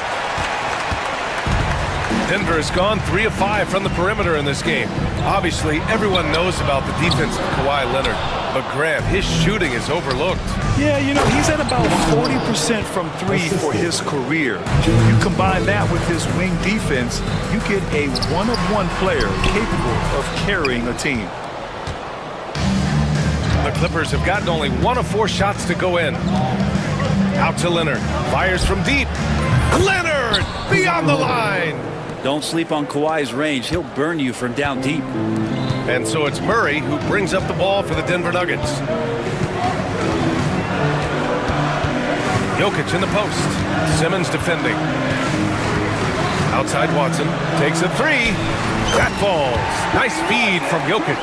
[SPEAKER 1] Denver has gone 3 of 5 from the perimeter in this game. Obviously, everyone knows about the defense of Kawhi Leonard. But Grant, his shooting is overlooked.
[SPEAKER 2] Yeah, you know, he's at about 40% from 3 for his career. You combine that with his wing defense, you get a one-of-one player capable of carrying a team.
[SPEAKER 1] The Clippers have gotten only 1 of 4 shots to go in. Out to Leonard. Fires from deep. Leonard beyond the line.
[SPEAKER 3] Don't sleep on Kawhi's range. He'll burn you from down deep.
[SPEAKER 1] And so it's Murray who brings up the ball for the Denver Nuggets. Jokic in the post. Simmons defending. Outside Watson. Takes a 3. That falls. Nice feed from Jokic.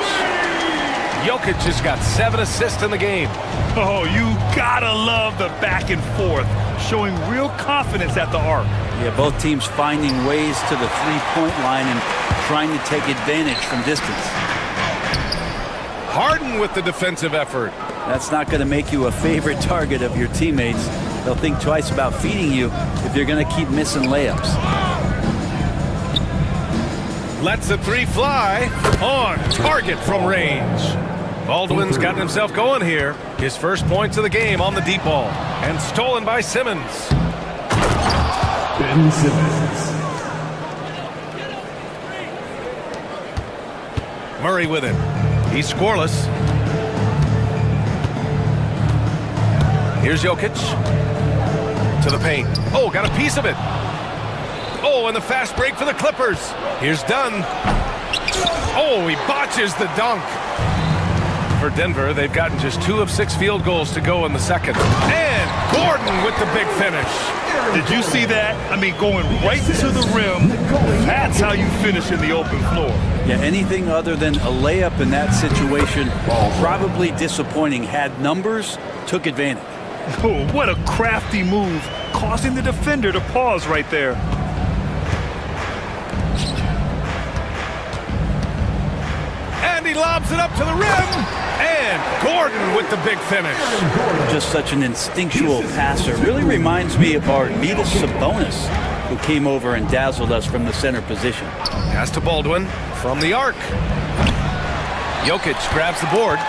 [SPEAKER 1] Jokic has got 7 assists in the game.
[SPEAKER 2] Oh, you gotta love the back and forth. Showing real confidence at the arc.
[SPEAKER 3] Yeah, both teams finding ways to the three-point line and trying to take advantage from distance.
[SPEAKER 1] Harden with the defensive effort.
[SPEAKER 3] That's not going to make you a favorite target of your teammates. They'll think twice about feeding you if you're going to keep missing layups.
[SPEAKER 1] Lets the 3 fly. On target from range. Baldwin's gotten himself going here. His first points of the game on the deep ball. And stolen by Simmons.
[SPEAKER 5] Ben Simmons.
[SPEAKER 1] Murray with it. He's scoreless. Here's Jokic. To the paint. Oh, got a piece of it. Oh, and the fast break for the Clippers. Here's Dunn. Oh, he botches the dunk. For Denver, they've gotten just 2 of 6 field goals to go in the second. And Gordon with the big finish.
[SPEAKER 2] Did you see that? I mean, going right to the rim. That's how you finish in the open floor.
[SPEAKER 3] Yeah, anything other than a layup in that situation, probably disappointing. Had numbers, took advantage.
[SPEAKER 2] Oh, what a crafty move, causing the defender to pause right there.
[SPEAKER 1] And he lobs it up to the rim. And Gordon with the big finish.
[SPEAKER 3] Just such an instinctual passer. Really reminds me of our Arvydas Sabonis, who came over and dazzled us from the center position.
[SPEAKER 1] Pass to Baldwin from the arc. Jokic grabs the board.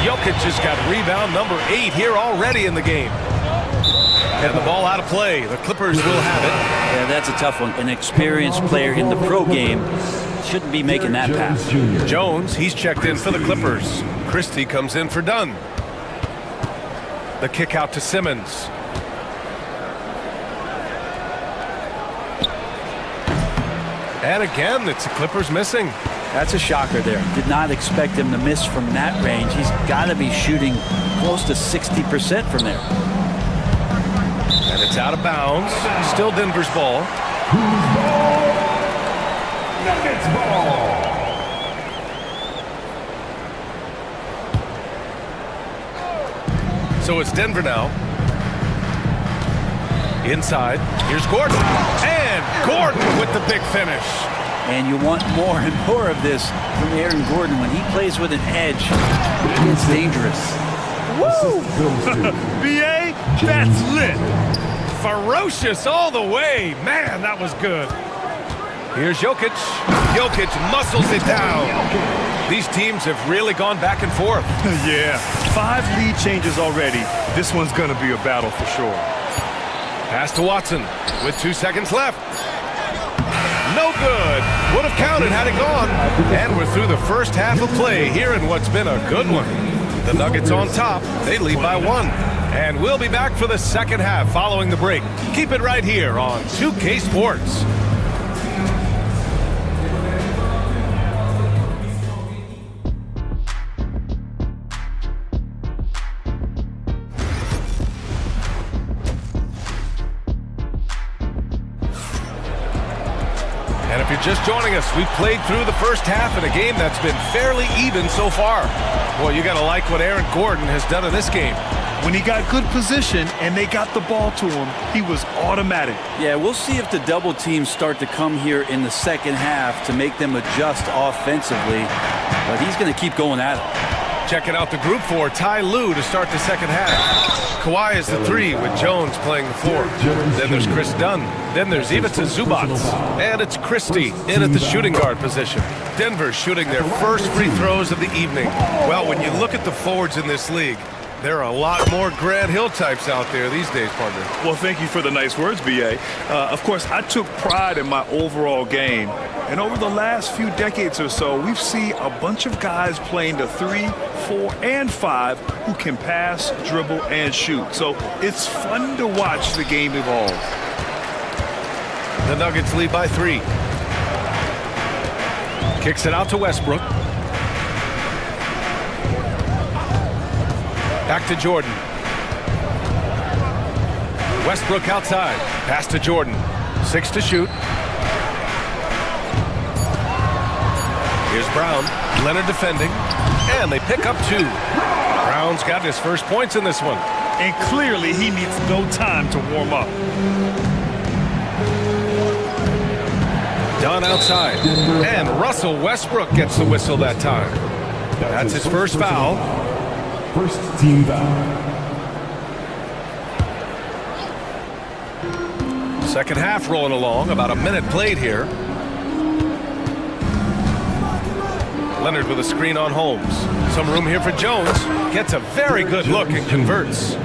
[SPEAKER 1] Jokic has got rebound number 8 here already in the game. And the ball out of play. The Clippers will have it.
[SPEAKER 3] Yeah, that's a tough one. An experienced player in the pro game shouldn't be making that pass.
[SPEAKER 1] Jones, he's checked in for the Clippers. Christie comes in for Dunn. The kick out to Simmons. And again, it's the Clippers missing.
[SPEAKER 3] That's a shocker there. Did not expect him to miss from that range. He's got to be shooting close to 60% from there.
[SPEAKER 1] And it's out of bounds. Still Denver's ball.
[SPEAKER 5] Nuggets ball.
[SPEAKER 1] So it's Denver now. Inside. Here's Gordon. And Gordon with the big finish.
[SPEAKER 3] And you want more and more of this from Aaron Gordon. When he plays with an edge, he gets dangerous.
[SPEAKER 2] Woo! BA, that's lit.
[SPEAKER 1] Ferocious all the way. Man, that was good. Here's Jokic. Jokic muscles it down. These teams have really gone back and forth.
[SPEAKER 2] Yeah, 5 lead changes already. This one's going to be a battle for sure.
[SPEAKER 1] Pass to Watson with 2 seconds left. No good. Would have counted had it gone. And we're through the first half of play here in what's been a good one. The Nuggets on top. They lead by 1. And we'll be back for the second half following the break. Keep it right here on 2K Sports. And if you're just joining us, we've played through the first half in a game that's been fairly even so far. Boy, you got to like what Aaron Gordon has done in this game.
[SPEAKER 2] When he got good position and they got the ball to him, he was automatic.
[SPEAKER 3] Yeah, we'll see if the double teams start to come here in the second half to make them adjust offensively. But he's going to keep going at it.
[SPEAKER 1] Checking out the group for Ty Lue to start the second half. Kawhi is the 3 with Jones playing the 4. Then there's Chris Dunn. Then there's Ivica Zubac. And it's Christie in at the shooting guard position. Denver shooting their first free throws of the evening. Well, when you look at the forwards in this league, there are a lot more Grant Hill types out there these days, partner.
[SPEAKER 2] Well, thank you for the nice words, B.A. Of course, I took pride in my overall game. And over the last few decades or so, we've seen a bunch of guys playing the 3, 4, and 5 who can pass, dribble, and shoot. So it's fun to watch the game evolve.
[SPEAKER 1] The Nuggets lead by 3. Kicks it out to Westbrook. Back to Jordan. Westbrook outside. Pass to Jordan. 6 to shoot. Here's Brown. Leonard defending. And they pick up 2. Brown's got his first points in this one.
[SPEAKER 2] And clearly he needs no time to warm up.
[SPEAKER 1] Dunn outside. And Russell Westbrook gets the whistle that time. That's his first foul.
[SPEAKER 5] First team foul.
[SPEAKER 1] Second half rolling along. About a minute played here. Leonard with a screen on Holmes. Some room here for Jones. Gets a very good look and converts.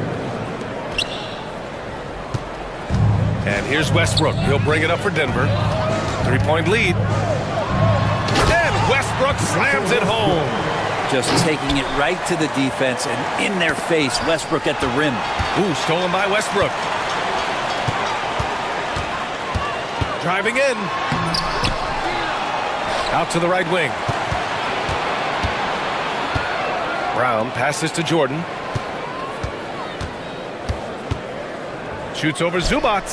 [SPEAKER 1] And here's Westbrook. He'll bring it up for Denver. 3-point lead. And Westbrook slams it home.
[SPEAKER 3] Just taking it right to the defense and in their face. Westbrook at the rim.
[SPEAKER 1] Ooh, stolen by Westbrook. Driving in. Out to the right wing. Brown passes to Jordan. Shoots over Zubac.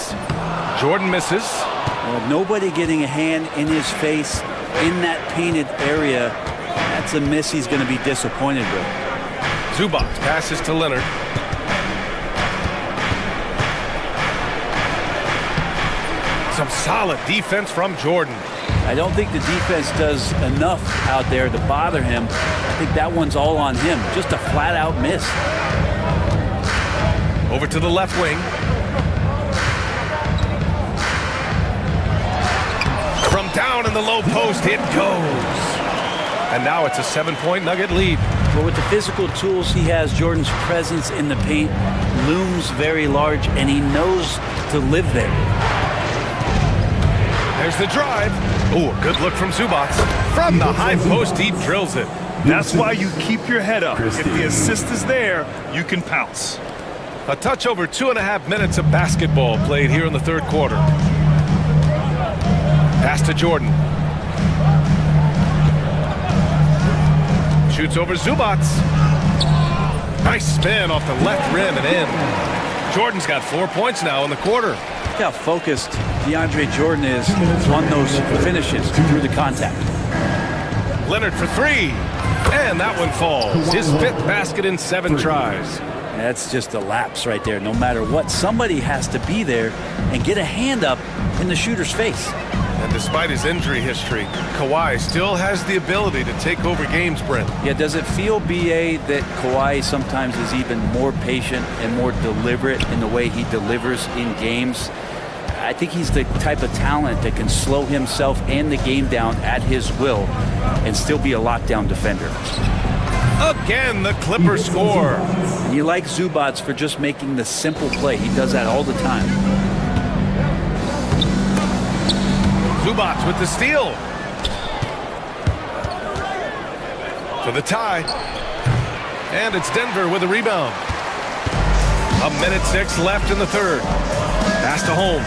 [SPEAKER 1] Jordan misses.
[SPEAKER 3] Well, nobody getting a hand in his face in that painted area. That's a miss he's going to be disappointed with.
[SPEAKER 1] Zubac passes to Leonard. Some solid defense from Jordan.
[SPEAKER 3] I don't think the defense does enough out there to bother him. I think that one's all on him. Just a flat-out miss.
[SPEAKER 1] Over to the left wing. From down in the low post, it goes. And now it's a 7-point Nugget lead.
[SPEAKER 3] But with the physical tools he has, Jordan's presence in the paint looms very large, and he knows to live there.
[SPEAKER 1] There's the drive. Oh, a good look from Zubac. From the high post, he drills it.
[SPEAKER 2] That's why you keep your head up. If the assist is there, you can pounce.
[SPEAKER 1] A touch over 2.5 minutes of basketball played here in the third quarter. Pass to Jordan. Shoots over Zubac. Nice spin off the left rim and in. Jordan's got 4 points now in the quarter.
[SPEAKER 3] Look how focused DeAndre Jordan is on those finishes through the contact.
[SPEAKER 1] Leonard for three. And that one falls. His 5th basket in 7 tries.
[SPEAKER 3] That's just a lapse right there. No matter what, somebody has to be there and get a hand up in the shooter's face.
[SPEAKER 1] And despite his injury history, Kawhi still has the ability to take over games, Brent.
[SPEAKER 3] Yeah, does it feel, BA, that Kawhi sometimes is even more patient and more deliberate in the way he delivers in games? I think he's the type of talent that can slow himself and the game down at his will and still be a lockdown defender.
[SPEAKER 1] Again, the Clippers score.
[SPEAKER 3] And you like Zubac for just making the simple play. He does that all the time.
[SPEAKER 1] Zubac with the steal. For the tie. And it's Denver with a rebound. 1:06 left in the third. Pass to Holmes.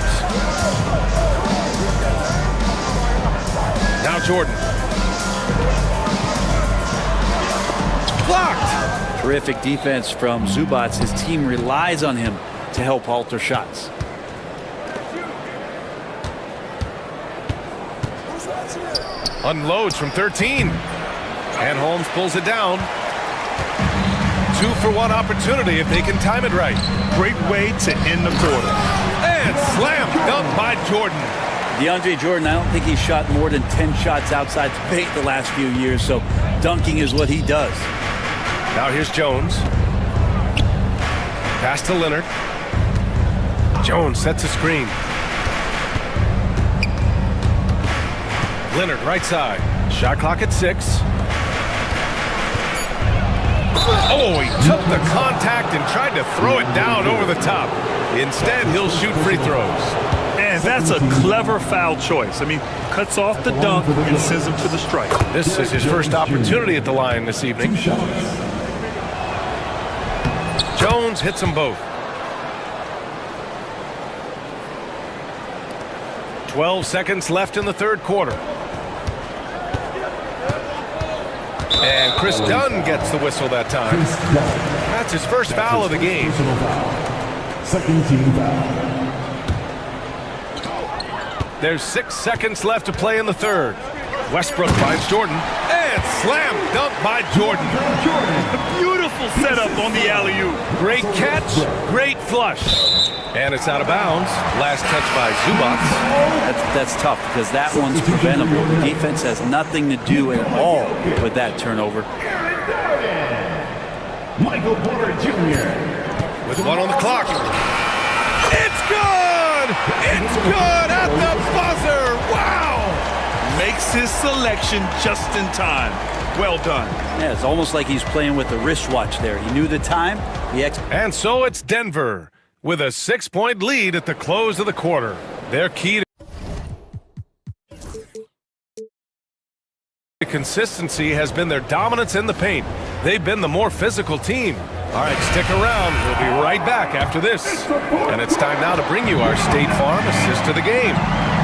[SPEAKER 1] Now Jordan. Blocked.
[SPEAKER 3] Terrific defense from Zubac. His team relies on him to help alter shots.
[SPEAKER 1] Unloads from 13. And Holmes pulls it down. 2-for-1 opportunity if they can time it right.
[SPEAKER 2] Great way to end the quarter.
[SPEAKER 1] And slam dunk by Jordan.
[SPEAKER 3] DeAndre Jordan, I don't think he's shot more than 10 shots outside the paint the last few years, so dunking is what he does.
[SPEAKER 1] Now here's Jones. Pass to Leonard. Jones sets a screen. Leonard right side. Shot clock at 6. Oh, he took the contact and tried to throw it down over the top. Instead, he'll shoot free throws.
[SPEAKER 2] And that's a clever foul choice. I mean, cuts off the dunk and sends him to the strike.
[SPEAKER 1] This is his first opportunity at the line this evening. Jones hits them both. 12 seconds left in the third quarter. And Chris Dunn gets the whistle that time. That's his first foul of the game.
[SPEAKER 5] Second team foul.
[SPEAKER 1] There's 6 seconds left to play in the third. Westbrook finds Jordan. And slam dunk by Jordan.
[SPEAKER 2] Beautiful setup on the alley-oop.
[SPEAKER 1] Great catch, great flush. And it's out of bounds. Last touch by Zubac.
[SPEAKER 3] That's tough because that one's preventable. The defense has nothing to do at all with that turnover.
[SPEAKER 5] Michael Porter Jr.
[SPEAKER 1] With 1 on the clock. It's good! It's good at the buzzer! Wow!
[SPEAKER 2] Makes his selection just in time. Well done.
[SPEAKER 3] Yeah, it's almost like he's playing with the wristwatch there. He knew the time.
[SPEAKER 1] And so it's Denver with a 6-point lead at the close of the quarter. Their key to consistency has been their dominance in the paint. They've been the more physical team. All right, stick around. We'll be right back after this. And it's time now to bring you our State Farm assist of the game.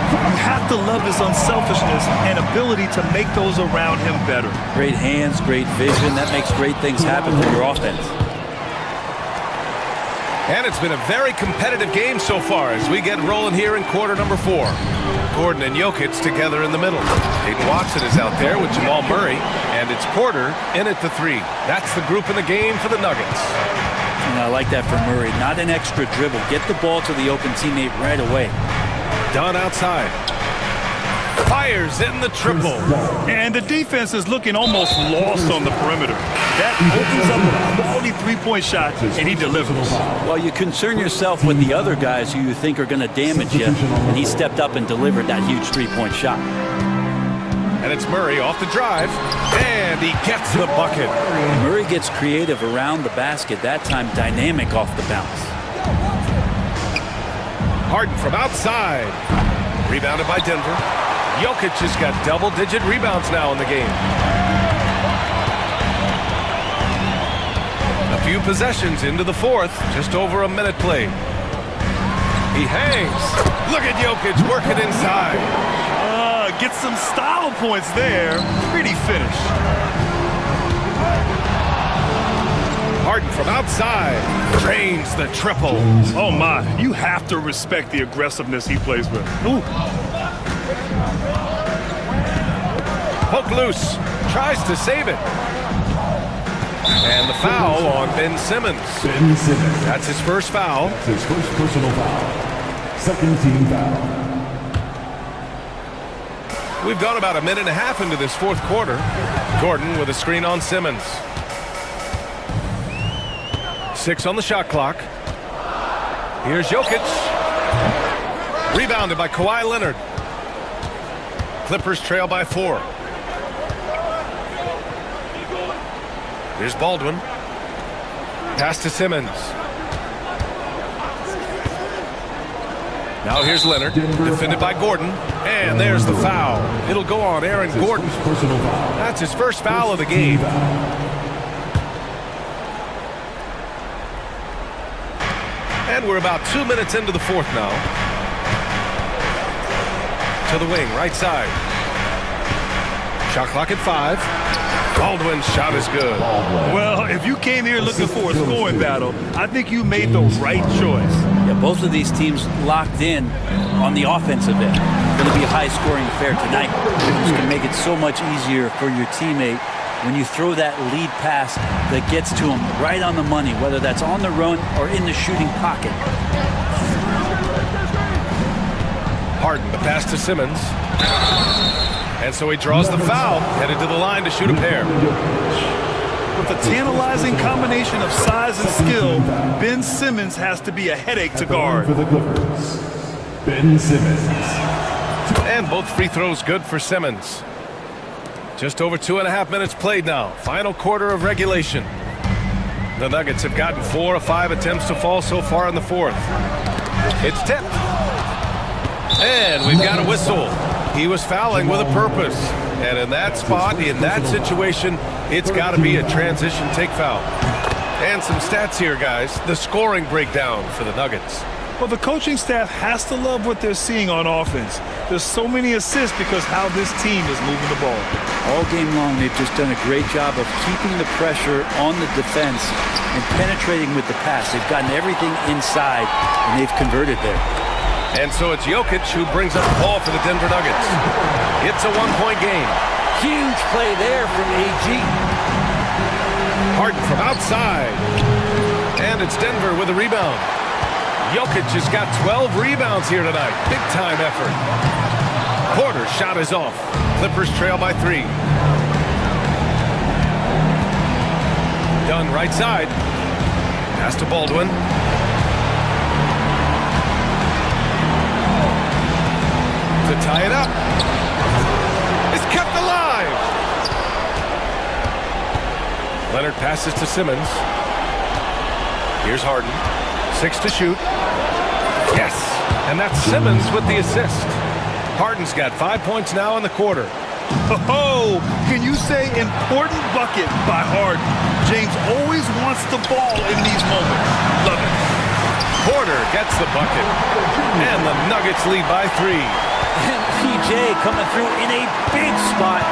[SPEAKER 2] You have to love his unselfishness and ability to make those around him better.
[SPEAKER 3] Great hands, great vision. That makes great things happen for your offense.
[SPEAKER 1] And it's been a very competitive game so far as we get rolling here in quarter number 4. Gordon and Jokic together in the middle. Hayden Watson is out there with Jamal Murray, and it's Porter in at the 3. That's the group in the game for the Nuggets.
[SPEAKER 3] And I like that for Murray. Not an extra dribble. Get the ball to the open teammate right away.
[SPEAKER 1] Dunn outside. Fires in the triple.
[SPEAKER 2] And the defense is looking almost lost on the perimeter. That opens up a quality three-point shot, and he delivers.
[SPEAKER 3] Well, you concern yourself with the other guys who you think are going to damage you, and he stepped up and delivered that huge three-point shot.
[SPEAKER 1] And it's Murray off the drive, and he gets the bucket.
[SPEAKER 3] Murray gets creative around the basket, that time dynamic off the bounce.
[SPEAKER 1] Harden from outside. Rebounded by Denver. Jokic has got double-digit rebounds now in the game. A few possessions into the 4th, just over a minute played. He hangs. Look at Jokic working inside.
[SPEAKER 2] Get some style points there. Pretty finish.
[SPEAKER 1] Harden from outside drains the triple.
[SPEAKER 2] Oh my, you have to respect the aggressiveness he plays with. Ooh.
[SPEAKER 1] Poke loose, tries to save it. And the foul on Ben Simmons.
[SPEAKER 5] Ben Simmons.
[SPEAKER 1] That's his first foul.
[SPEAKER 5] That's his first personal foul. Second team foul.
[SPEAKER 1] We've gone about a minute and a half into this 4th quarter. Gordon with a screen on Simmons. 6 on the shot clock. Here's Jokic. Rebounded by Kawhi Leonard. Clippers trail by 4. Here's Baldwin. Pass to Simmons. Now here's Leonard, defended by Gordon, and there's the foul. It'll go on Aaron Gordon. That's his first foul of the game. And we're about 2 minutes into the 4th now. To the wing, right side. Shot clock at 5. Baldwin's shot is good.
[SPEAKER 2] Well, if you came here looking for a scoring battle, I think you made the right choice.
[SPEAKER 3] Yeah, both of these teams locked in on the offensive end. Going to be a high-scoring affair tonight. It's going to make it so much easier for your teammate when you throw that lead pass that gets to him right on the money, whether that's on the run or in the shooting pocket.
[SPEAKER 1] Harden, the pass to Simmons. And so he draws the foul, headed to the line to shoot a pair.
[SPEAKER 2] With a tantalizing combination of size and skill, Ben Simmons has to be a headache to guard.
[SPEAKER 5] For the Clippers, Ben Simmons.
[SPEAKER 1] And both free throws good for Simmons. Just over 2.5 minutes played now. Final quarter of regulation. The Nuggets have gotten 4 of 5 attempts to fall so far in the 4th. It's tipped. And we've got a whistle. He was fouling with a purpose. And in that spot, in that situation, it's got to be a transition take foul. And some stats here, guys. The scoring breakdown for the Nuggets.
[SPEAKER 2] Well, the coaching staff has to love what they're seeing on offense. There's so many assists because how this team is moving the ball.
[SPEAKER 3] All game long, they've just done a great job of keeping the pressure on the defense and penetrating with the pass. They've gotten everything inside, and they've converted there.
[SPEAKER 1] And so it's Jokic who brings up the ball for the Denver Nuggets. It's a 1-point game.
[SPEAKER 3] Huge play there from AG.
[SPEAKER 1] Harden from outside. And it's Denver with a rebound. Jokic has got 12 rebounds here tonight. Big-time effort. Porter's shot is off. Clippers trail by 3. Dunn right side. Pass to Baldwin. To tie it up. It's kept alive. Leonard passes to Simmons. Here's Harden. 6 to shoot. Yes, and that's Simmons with the assist. Harden's got 5 points now in the quarter.
[SPEAKER 2] Oh, can you say important bucket by Harden? James always wants the ball in these moments. Love it.
[SPEAKER 1] Porter gets the bucket, and the Nuggets lead by 3.
[SPEAKER 3] PJ coming through in a big spot.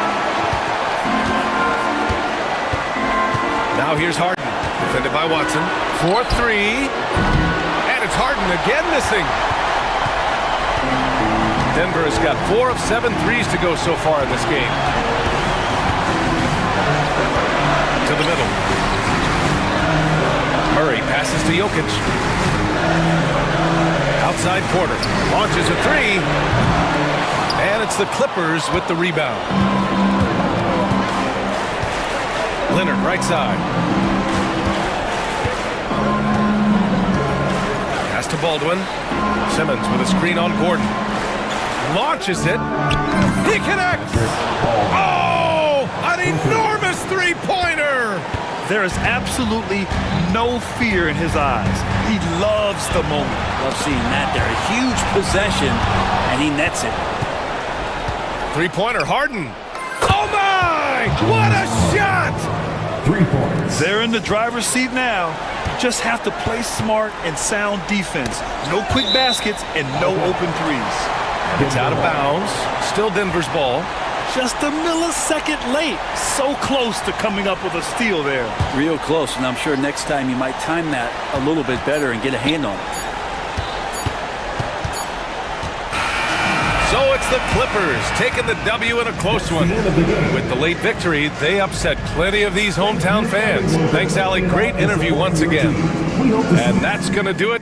[SPEAKER 1] Now here's Harden, defended by Watson. 4-3. And it's Harden again missing. Denver has got 4 of 7 threes to go so far in this game. To the middle. Murray passes to Jokic. Outside corner. Launches a 3. And it's the Clippers with the rebound. Leonard, right side. Pass to Baldwin. Simmons with a screen on Gordon. Launches it. He connects. Oh, an enormous three-pointer.
[SPEAKER 2] There is absolutely no fear in his eyes. He loves the moment.
[SPEAKER 3] Love seeing that there. A huge possession, and he nets it.
[SPEAKER 1] Three-pointer, Harden. Oh, my! What a shot!
[SPEAKER 5] 3 points.
[SPEAKER 2] They're in the driver's seat now. Just have to play smart and sound defense. No quick baskets and no open threes.
[SPEAKER 1] It's out of bounds. Still Denver's ball.
[SPEAKER 2] Just a millisecond late. So close to coming up with a steal there.
[SPEAKER 3] Real close, and I'm sure next time you might time that a little bit better and get a hand on it.
[SPEAKER 1] So it's the Clippers taking the W in a close one. With the late victory, they upset plenty of these hometown fans. Thanks, Allie. Great interview once again. And that's going to do it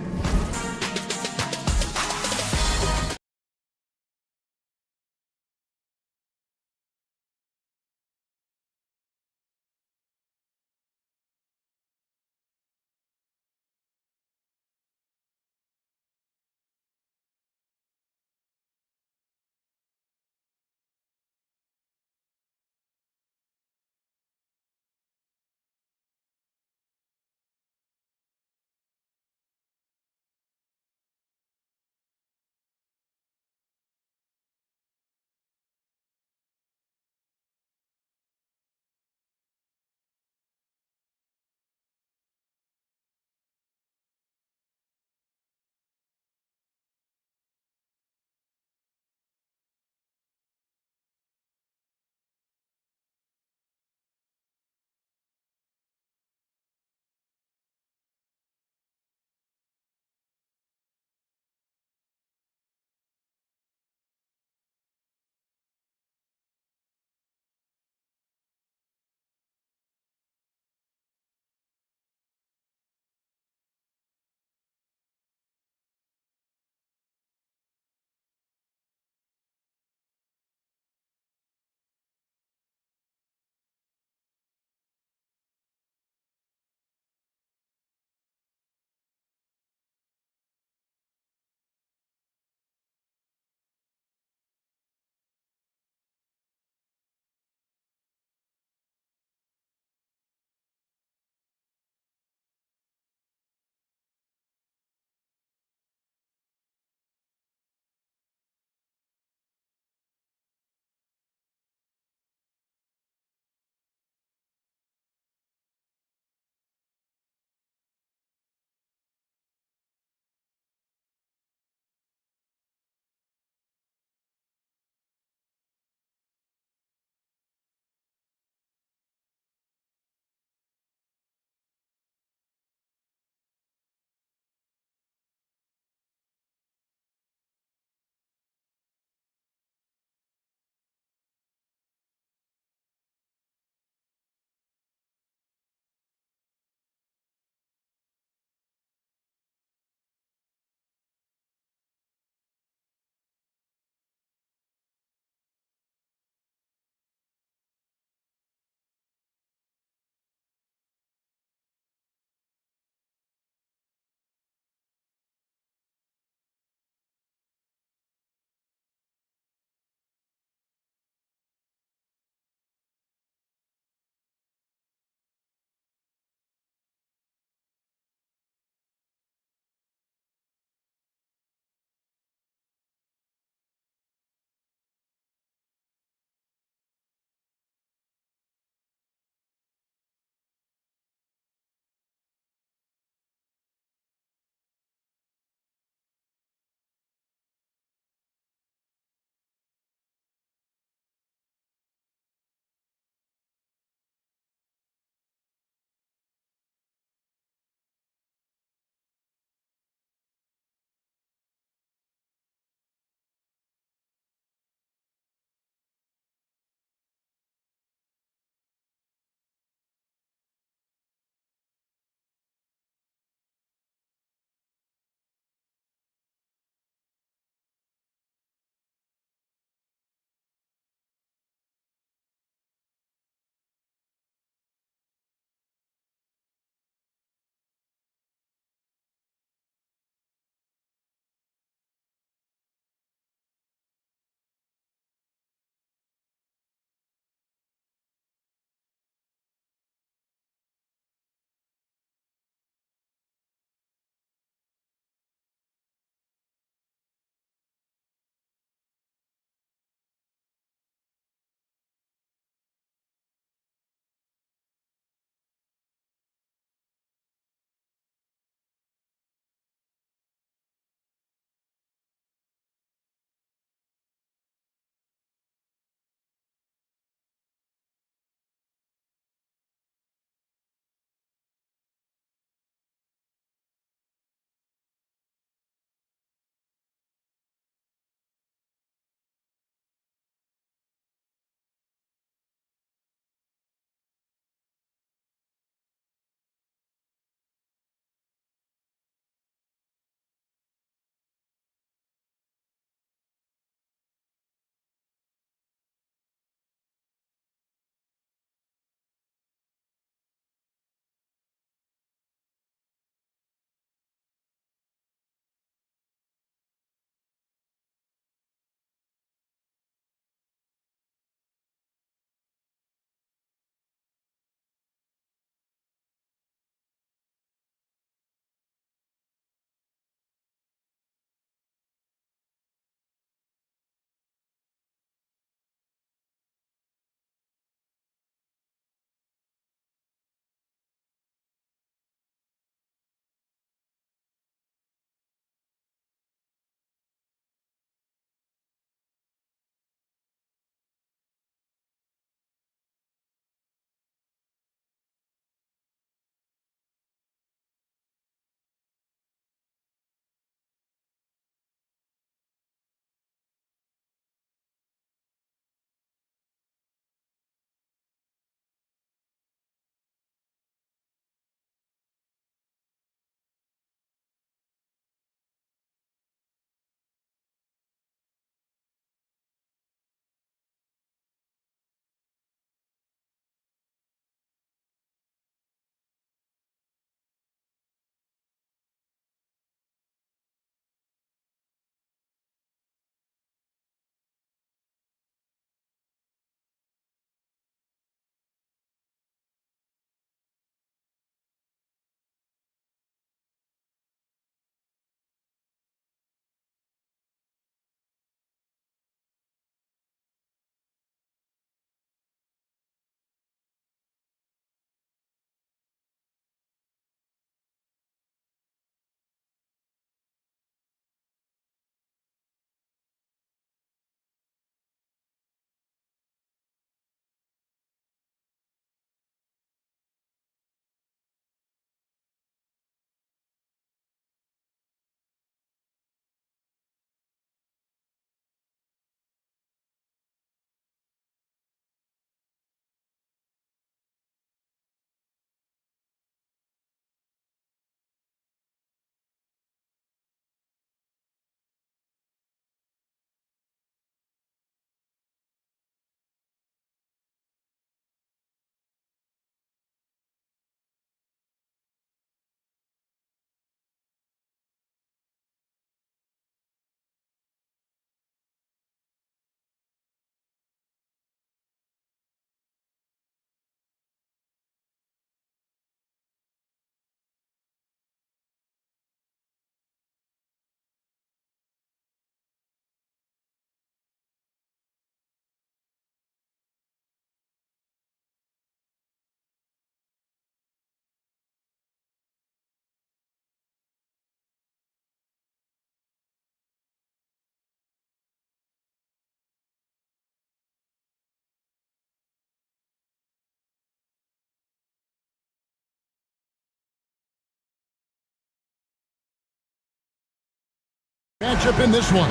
[SPEAKER 6] Matchup in this one.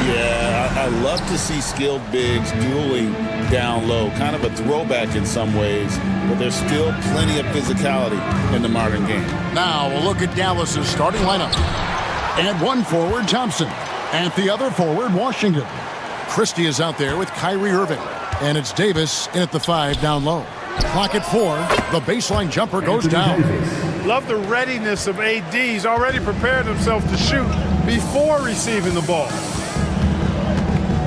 [SPEAKER 7] Yeah, I love to see skilled bigs dueling down low. Kind of a throwback in some ways, but there's still plenty of physicality in the modern game.
[SPEAKER 6] Now we'll look at Dallas's starting lineup. And one forward, Thompson. And the other forward, Washington. Christie is out there with Kyrie Irving. And it's Davis in at the 5 down low. Clock at 4. The baseline jumper goes down.
[SPEAKER 10] Love the readiness of AD. He's already prepared himself to shoot before receiving the ball.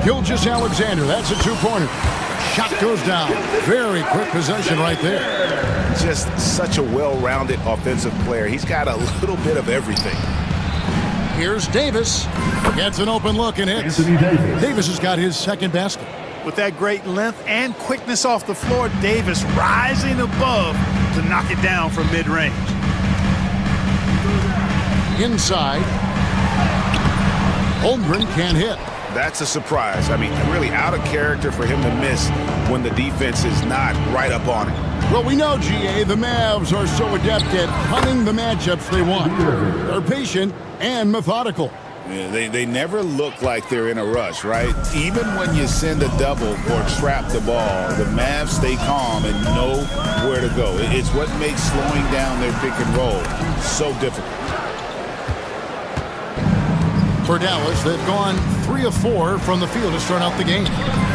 [SPEAKER 6] Gilgeous-Alexander, that's a two-pointer. Shot goes down. Very quick possession right there.
[SPEAKER 8] Just such a well-rounded offensive player. He's got a little bit of everything.
[SPEAKER 6] Here's Davis. Gets an open look and hits. Davis has got his second basket.
[SPEAKER 10] With that great length and quickness off the floor, Davis rising above to knock it down from mid-range.
[SPEAKER 6] Inside. Holmgren can't hit.
[SPEAKER 8] That's a surprise. I mean, really out of character for him to miss when the defense is not right up on him.
[SPEAKER 6] Well, we know, GA, the Mavs are so adept at hunting the matchups they want. They're patient and methodical.
[SPEAKER 7] Yeah, they never look like they're in a rush, right? Even when you send a double or trap the ball, the Mavs stay calm and know where to go. It's what makes slowing down their pick and roll so difficult.
[SPEAKER 6] For Dallas, they've gone 3 of 4 from the field to start out the game.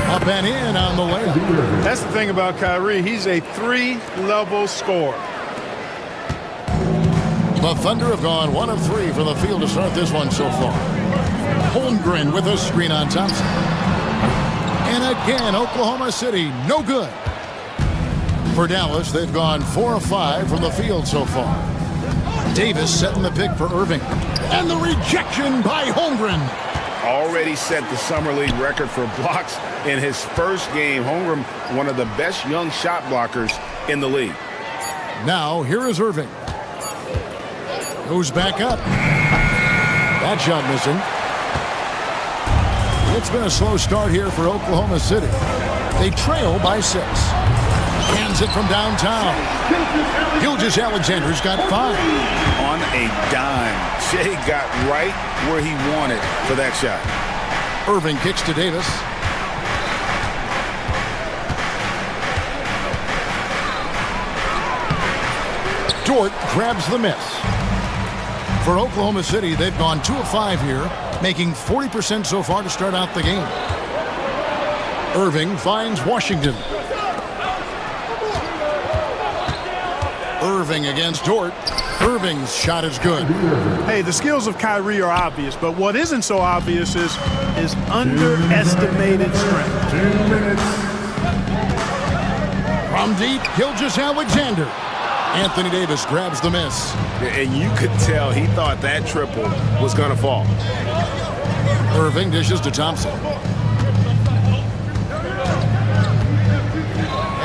[SPEAKER 6] Up and in on the layup.
[SPEAKER 10] That's the thing about Kyrie. He's a 3-level scorer.
[SPEAKER 6] The Thunder have gone 1 of 3 from the field to start this one so far. Holmgren with a screen on Thompson. And again, Oklahoma City, no good. For Dallas, they've gone 4 of 5 from the field so far. Davis setting the pick for Irving. And the rejection by Holmgren.
[SPEAKER 8] Already set the Summer League record for blocks in his first game. Holmgren, one of the best young shot blockers in the league.
[SPEAKER 6] Now, here is Irving. Goes back up. That shot missing. It's been a slow start here for Oklahoma City. They trail by 6. Hands it from downtown. Gilgeous-Alexander's got 5.
[SPEAKER 8] On a dime. Shea got right where he wanted for that shot.
[SPEAKER 6] Irving kicks to Davis. Dort grabs the miss. For Oklahoma City, they've gone 2 of 5 here, making 40% so far to start out the game. Irving finds Washington. Irving against Dort. Irving's shot is good.
[SPEAKER 10] Hey, the skills of Kyrie are obvious, but what isn't so obvious is his underestimated strength.
[SPEAKER 5] 2 minutes.
[SPEAKER 6] From deep, Gilgeous-Alexander. Anthony Davis grabs the miss.
[SPEAKER 8] And you could tell he thought that triple was going to fall.
[SPEAKER 6] Irving dishes to Thompson.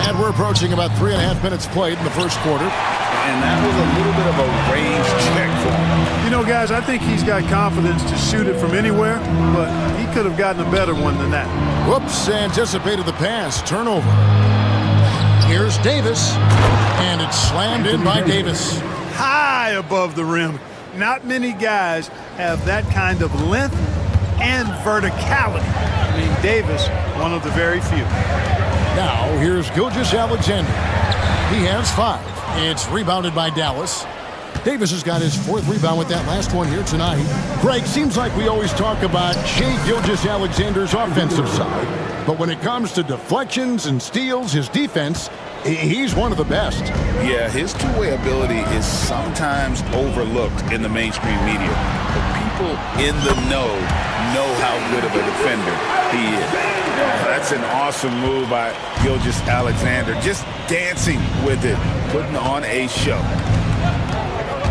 [SPEAKER 6] And we're approaching about 3.5 minutes played in the first quarter.
[SPEAKER 8] And that was a little bit of a range check for him.
[SPEAKER 10] You know, guys, I think he's got confidence to shoot it from anywhere, but he could have gotten a better one than that.
[SPEAKER 6] Whoops, anticipated the pass. Turnover. Here's Davis, and it's slammed in by Davis.
[SPEAKER 10] High above the rim. Not many guys have that kind of length and verticality. I mean, Davis, one of the very few.
[SPEAKER 6] Now, here's Gilgeous-Alexander. He has 5. It's rebounded by Dallas. Davis has got his 4th rebound with that last one here tonight. Greg, seems like we always talk about Shea Gilgeous-Alexander's offensive side. But when it comes to deflections and steals, his defense, he's one of the best.
[SPEAKER 7] Yeah, his two-way ability is sometimes overlooked in the mainstream media. But people in the know how good of a defender he is. That's an awesome move by Gilgeous-Alexander. Just dancing with it, putting on a show.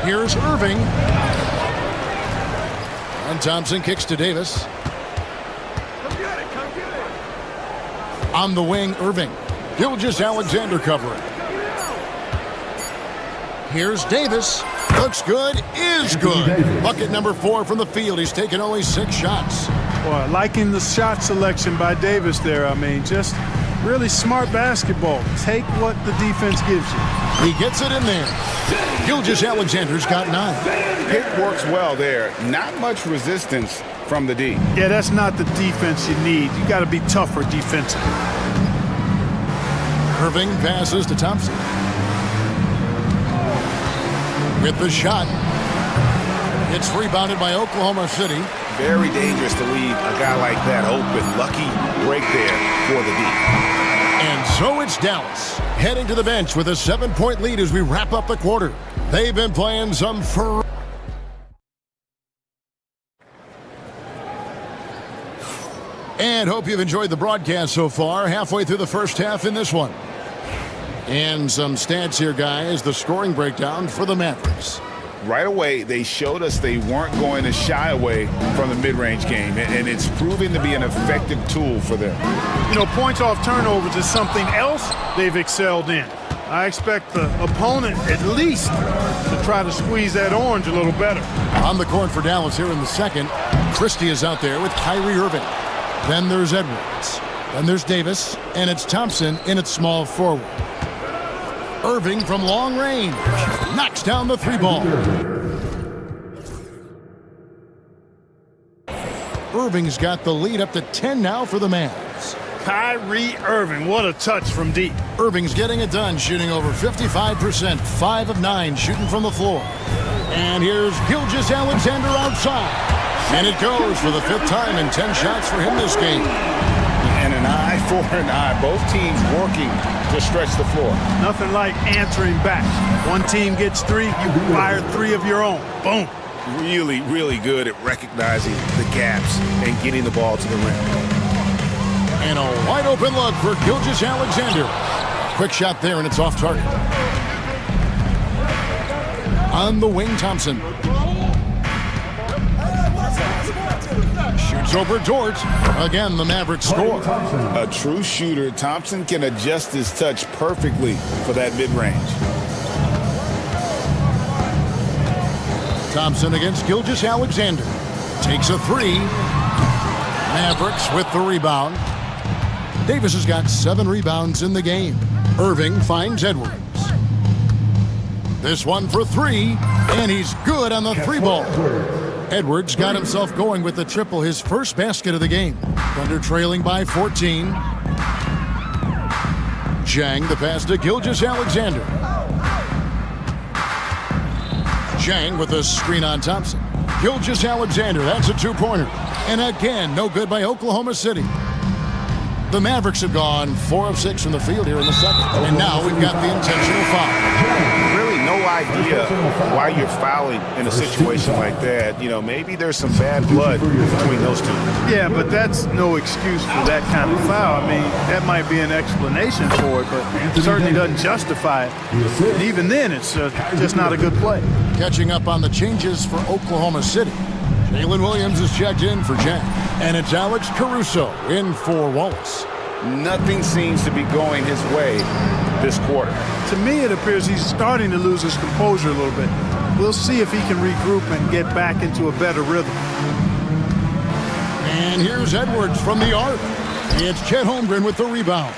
[SPEAKER 6] Here's Irving. And Thompson kicks to Davis. On the wing, Irving. Gilgeous-Alexander covering. Here's Davis. Looks good, is good. Bucket number 4 from the field. He's taken only 6 shots.
[SPEAKER 10] Boy, liking the shot selection by Davis there. I mean, just really smart basketball. Take what the defense gives you.
[SPEAKER 6] He gets it in there. Gilgeous-Alexander's got 9.
[SPEAKER 8] Pick works well there. Not much resistance from the D.
[SPEAKER 10] Yeah, that's not the defense you need. You got to be tougher defensively.
[SPEAKER 6] Irving passes to Thompson. With the shot. It's rebounded by Oklahoma City.
[SPEAKER 8] Very dangerous to leave a guy like that open. Lucky break there for the D.
[SPEAKER 6] And so it's Dallas heading to the bench with a 7-point lead as we wrap up the quarter. They've been playing some And hope you've enjoyed the broadcast so far. Halfway through the first half in this one. And some stats here, guys. The scoring breakdown for the Mavericks.
[SPEAKER 8] Right away, they showed us they weren't going to shy away from the mid-range game, and it's proving to be an effective tool for them.
[SPEAKER 10] You know, points off turnovers is something else they've excelled in. I expect the opponent at least to try to squeeze that orange a little better.
[SPEAKER 6] On the court for Dallas here in the second, Christie is out there with Kyrie Irving. Then there's Edwards. Then there's Davis, and it's Thompson in at small forward. Irving from long range knocks down the three ball. Irving's got the lead up to 10 now for the Mavs.
[SPEAKER 10] Kyrie Irving, what a touch from deep.
[SPEAKER 6] Irving's getting it done, shooting over 55%, 5 of 9 shooting from the floor. And here's Gilgeous-Alexander outside. And it goes for the 5th time in 10 shots for him this game.
[SPEAKER 8] And an eye for an eye. Both teams working to stretch the floor.
[SPEAKER 10] Nothing like answering back. One team gets 3, you fire 3 of your own. Boom.
[SPEAKER 8] Really, really good at recognizing the gaps and getting the ball to the rim.
[SPEAKER 6] And a wide open look for Gilgeous-Alexander. Quick shot there, and it's off target. On the wing, Thompson. Shoots over Dort. Again, the Mavericks score.
[SPEAKER 8] A true shooter, Thompson can adjust his touch perfectly for that mid-range.
[SPEAKER 6] Thompson against Gilgeous-Alexander. Takes a 3. Mavericks with the rebound. Davis has got 7 rebounds in the game. Irving finds Edwards. This one for 3, and he's good on the 3 ball. Edwards got himself going with the triple, his first basket of the game. Thunder trailing by 14. Zhang the pass to Gilgeous-Alexander. Zhang with a screen on Thompson. Gilgeous-Alexander, that's a 2-pointer. And again, no good by Oklahoma City. The Mavericks have gone 4 of 6 from the field here in the second. And now we've got the intentional foul.
[SPEAKER 8] Really no idea why you're fouling in a situation like that. You know, maybe there's some bad blood between those two.
[SPEAKER 10] Yeah, but that's no excuse for that kind of foul. I mean, that might be an explanation for it, but it certainly doesn't justify it. And even then, it's just not a good play.
[SPEAKER 6] Catching up on the changes for Oklahoma City. Jalen Williams is checked in for Jack. And it's Alex Caruso in for Wallace.
[SPEAKER 8] Nothing seems to be going his way this quarter.
[SPEAKER 10] To me, it appears he's starting to lose his composure a little bit. We'll see if he can regroup and get back into a better rhythm.
[SPEAKER 6] And here's Edwards from the arc. It's Chet Holmgren with the rebound.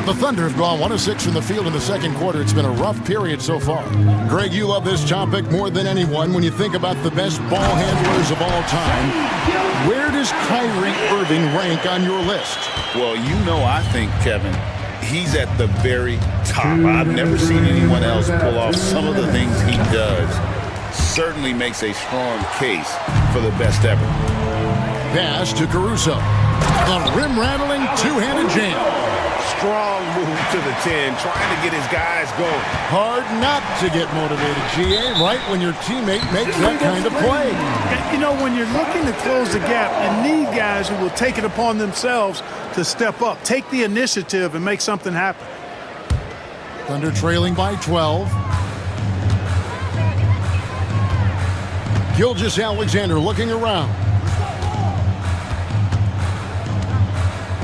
[SPEAKER 6] The Thunder have gone 1 of 6 from the field in the second quarter. It's been a rough period so far. Greg, you love this topic more than anyone when you think about the best ball handlers of all time. Where does Kyrie Irving rank on your list?
[SPEAKER 8] Well, you know, I think, Kevin, he's at the very top. I've never seen anyone else pull off some of the things he does. Certainly makes a strong case for the best ever.
[SPEAKER 6] Pass to Caruso. The rim-rattling two-handed jam.
[SPEAKER 8] Strong move to the 10, trying to get his guys going.
[SPEAKER 6] Hard not to get motivated, GA, right when your teammate makes that kind of play.
[SPEAKER 10] You know, when you're looking to close the gap, you need guys who will take it upon themselves to step up, take the initiative, and make something happen.
[SPEAKER 6] Thunder trailing by 12. Gilgeous-Alexander looking around.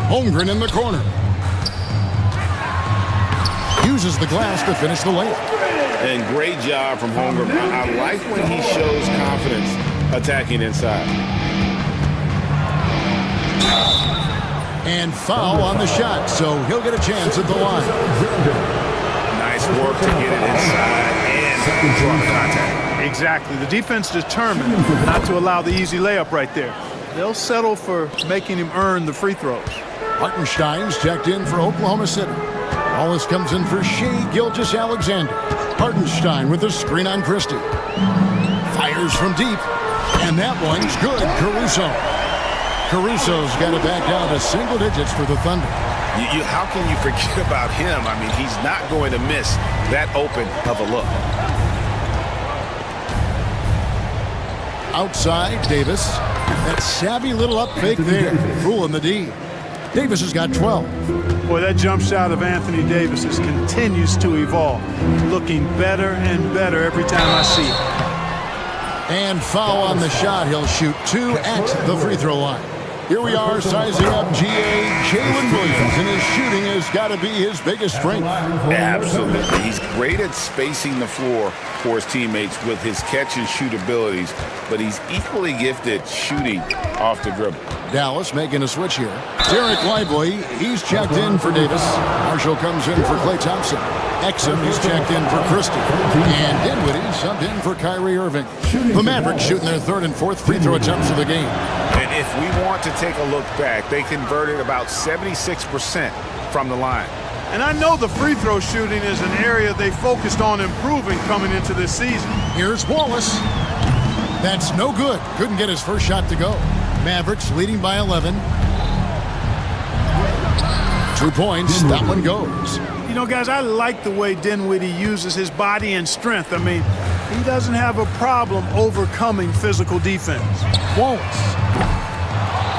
[SPEAKER 6] Holmgren in the corner. Uses the glass to finish the layup.
[SPEAKER 8] And great job from Holmgren. I like when he shows confidence attacking inside.
[SPEAKER 6] And foul on the shot, so he'll get a chance at the line.
[SPEAKER 8] Nice work to get it inside and draw the contact.
[SPEAKER 10] Exactly. The defense determined not to allow the easy layup right there. They'll settle for making him earn the free throws.
[SPEAKER 6] Hartenstein's checked in for Oklahoma City. Wallace comes in for Shea Gilgeous-Alexander. Hartenstein with the screen on Christie. Fires from deep, and that one's good. Caruso's got it back down to single digits for the Thunder.
[SPEAKER 8] How can you forget about him? I mean, he's not going to miss that open of a look.
[SPEAKER 6] Outside, Davis. That savvy little up fake there, fooling the D. Davis has got 12.
[SPEAKER 10] Boy, that jump shot of Anthony Davis continues to evolve. Looking better and better every time I see it.
[SPEAKER 6] And foul on the shot. He'll shoot 2 at the free throw line. Here we are sizing up GA Jalen Williams, and his shooting has got to be his biggest strength.
[SPEAKER 8] Absolutely. He's great at spacing the floor for his teammates with his catch and shoot abilities, but he's equally gifted shooting off the dribble.
[SPEAKER 6] Dallas making a switch here. Derek Lively, he's checked in for Davis. Marshall comes in for Klay Thompson. Exum is checked in for Christie. And Dinwiddie subbed in for Kyrie Irving. The Mavericks shooting their third and fourth free throw attempts of the game.
[SPEAKER 8] And if we want to take a look back, they converted about 76% from the line.
[SPEAKER 10] And I know the free throw shooting is an area they focused on improving coming into this season.
[SPEAKER 6] Here's Wallace. That's no good. Couldn't get his first shot to go. Mavericks leading by 11. 2 points. That one goes.
[SPEAKER 10] You know, guys, I like the way Dinwiddie uses his body and strength. I mean, he doesn't have a problem overcoming physical defense.
[SPEAKER 6] Wallace.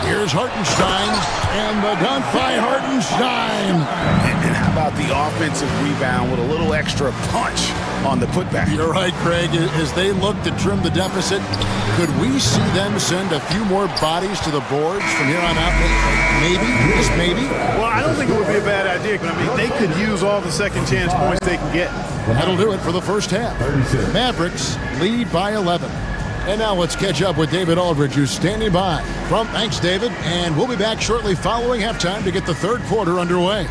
[SPEAKER 6] Here's Hartenstein, and the dunk by Hartenstein.
[SPEAKER 8] And how about the offensive rebound with a little extra punch on the putback?
[SPEAKER 6] You're right, Craig. As they look to trim the deficit, could we see them send a few more bodies to the boards from here on out? Maybe, just maybe.
[SPEAKER 10] Well, I don't think it would be a bad idea. I mean, they could use all the second chance points they can get.
[SPEAKER 6] That'll do it for the first half. Mavericks lead by 11. And now let's catch up with David Aldridge, who's standing by. Thanks, David. And we'll be back shortly following halftime to get the third quarter underway.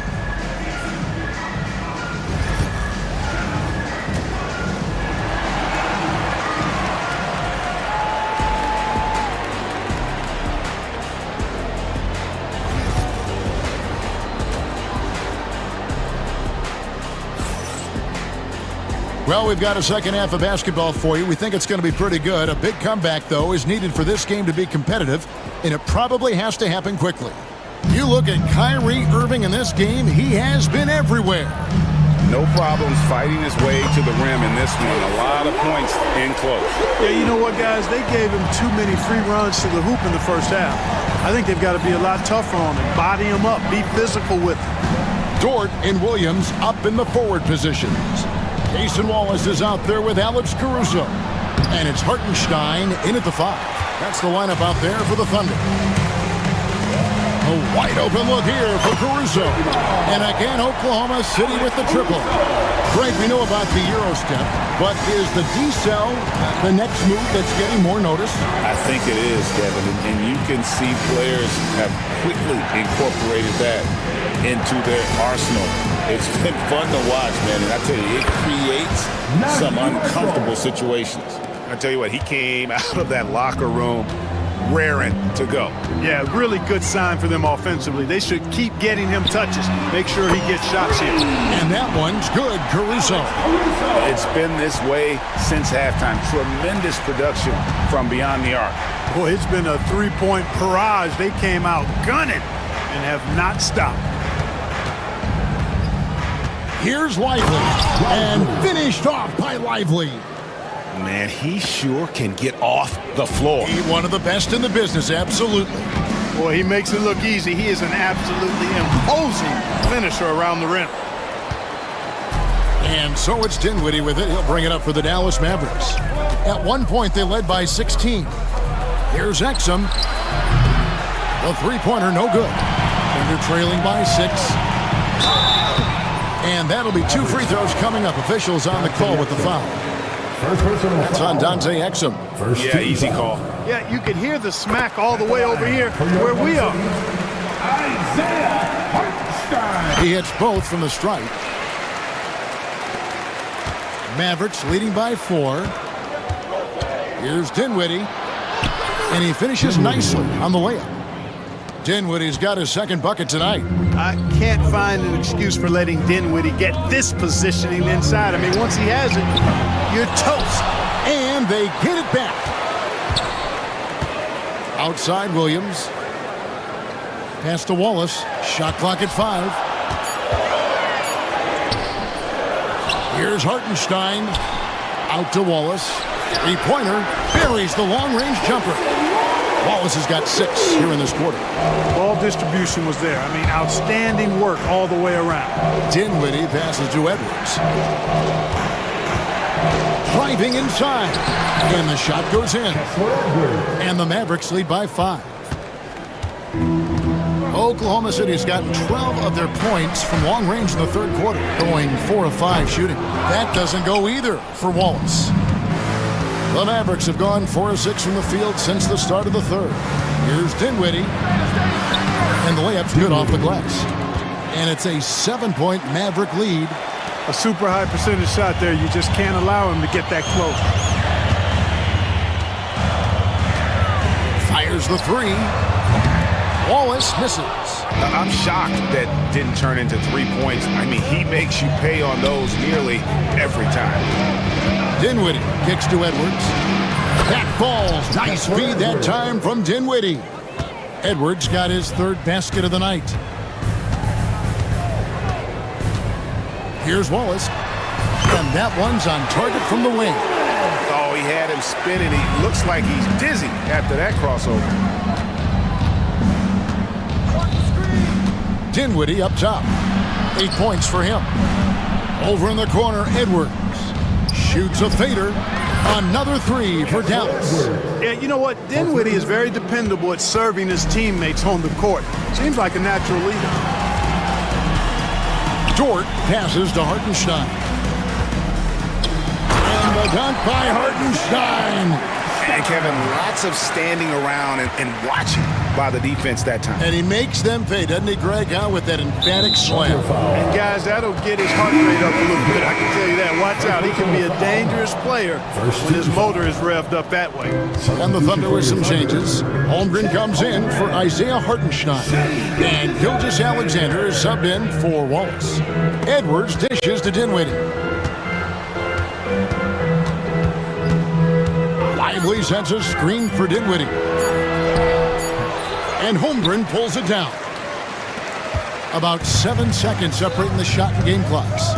[SPEAKER 6] Well, we've got a second half of basketball for you. We think it's going to be pretty good. A big comeback, though, is needed for this game to be competitive, and it probably has to happen quickly. You look at Kyrie Irving in this game, he has been everywhere.
[SPEAKER 8] No problems fighting his way to the rim in this one. A lot of points in close.
[SPEAKER 10] Yeah, you know what, guys? They gave him too many free runs to the hoop in the first half. I think they've got to be a lot tougher on him. Body him up. Be physical with him.
[SPEAKER 6] Dort and Williams up in the forward positions. Jason Wallace is out there with Alex Caruso. And it's Hartenstein in at the 5. That's the lineup out there for the Thunder. A wide open look here for Caruso. And again, Oklahoma City with the triple. Greg, we know about the Euro step, but is the D-cell the next move that's getting more notice?
[SPEAKER 8] I think it is, Kevin. And you can see players have quickly incorporated that into their arsenal. It's been fun to watch, man. And I tell you, it creates some uncomfortable situations. I tell you what, he came out of that locker room raring to go.
[SPEAKER 10] Yeah, really good sign for them offensively. They should keep getting him touches. Make sure he gets shots here.
[SPEAKER 6] And that one's good, Caruso.
[SPEAKER 8] It's been this way since halftime. Tremendous production from beyond the arc.
[SPEAKER 10] Boy, it's been a three-point barrage. They came out gunning and have not stopped.
[SPEAKER 6] Here's Lively, and finished off by Lively.
[SPEAKER 8] Man, he sure can get off the floor.
[SPEAKER 6] He's one of the best in the business, absolutely.
[SPEAKER 10] Boy, he makes it look easy. He is an absolutely imposing finisher around the rim.
[SPEAKER 6] And so it's Dinwiddie with it. He'll bring it up for the Dallas Mavericks. At one point, they led by 16. Here's Exum. The three-pointer, no good. And they're trailing by 6. And that'll be 2 free throws coming up. Officials on the call with the foul. That's on Dante Exum.
[SPEAKER 8] Yeah, easy call.
[SPEAKER 10] Yeah, you can hear the smack all the way over here where we are.
[SPEAKER 6] He hits both from the stripe. Mavericks leading by 4. Here's Dinwiddie, and he finishes nicely on the layup. Dinwiddie's got his second bucket tonight.
[SPEAKER 10] I can't find an excuse for letting Dinwiddie get this positioning inside. I mean, once he has it, you're toast.
[SPEAKER 6] And they get it back. Outside Williams. Pass to Wallace. Shot clock at 5. Here's Hartenstein. Out to Wallace. Three-pointer. Buries the long-range jumper. Wallace has got 6 here in this quarter.
[SPEAKER 10] Ball distribution was there. I mean, outstanding work all the way around.
[SPEAKER 6] Dinwiddie passes to Edwards. Driving inside. And the shot goes in. And the Mavericks lead by 5. Oklahoma City's gotten 12 of their points from long range in the third quarter, going 4 of 5 shooting. That doesn't go either for Wallace. The Mavericks have gone 4 of 6 from the field since the start of the third. Here's Dinwiddie. And the layup's good off the glass. And it's a 7-point Maverick lead.
[SPEAKER 10] A super high percentage shot there. You just can't allow him to get that close.
[SPEAKER 6] Fires the 3. Wallace misses.
[SPEAKER 8] I'm shocked that didn't turn into 3 points. I mean, he makes you pay on those nearly every time.
[SPEAKER 6] Dinwiddie kicks to Edwards. That falls. Nice feed that time from Dinwiddie. Edwards got his third basket of the night. Here's Wallace. And that one's on target from the wing.
[SPEAKER 8] Oh, he had him spinning. He looks like he's dizzy after that crossover.
[SPEAKER 6] Dinwiddie up top. 8 points for him. Over in the corner, Edwards shoots a fader. Another 3 for Dallas.
[SPEAKER 10] Yeah, you know what? Dinwiddie is very dependable at serving his teammates on the court. Seems like a natural leader.
[SPEAKER 6] Dort passes to Hartenstein. And the dunk by Hartenstein.
[SPEAKER 8] And Kevin, lots of standing around and watching by the defense that time.
[SPEAKER 6] And he makes them pay, doesn't he, Greg, with that emphatic slam.
[SPEAKER 10] And guys, that'll get his heart rate up a little bit. I can tell you that. Watch out. He can be a dangerous player when his motor is revved up that way.
[SPEAKER 6] And the Thunder with some changes. Holmgren comes in for Isaiah Hartenstein. And Gilgeous Alexander is subbed in for Wallace. Edwards dishes to Dinwiddie. Lively sends a screen for Dinwiddie. And Holmgren pulls it down. About 7 seconds separating the shot and game clocks.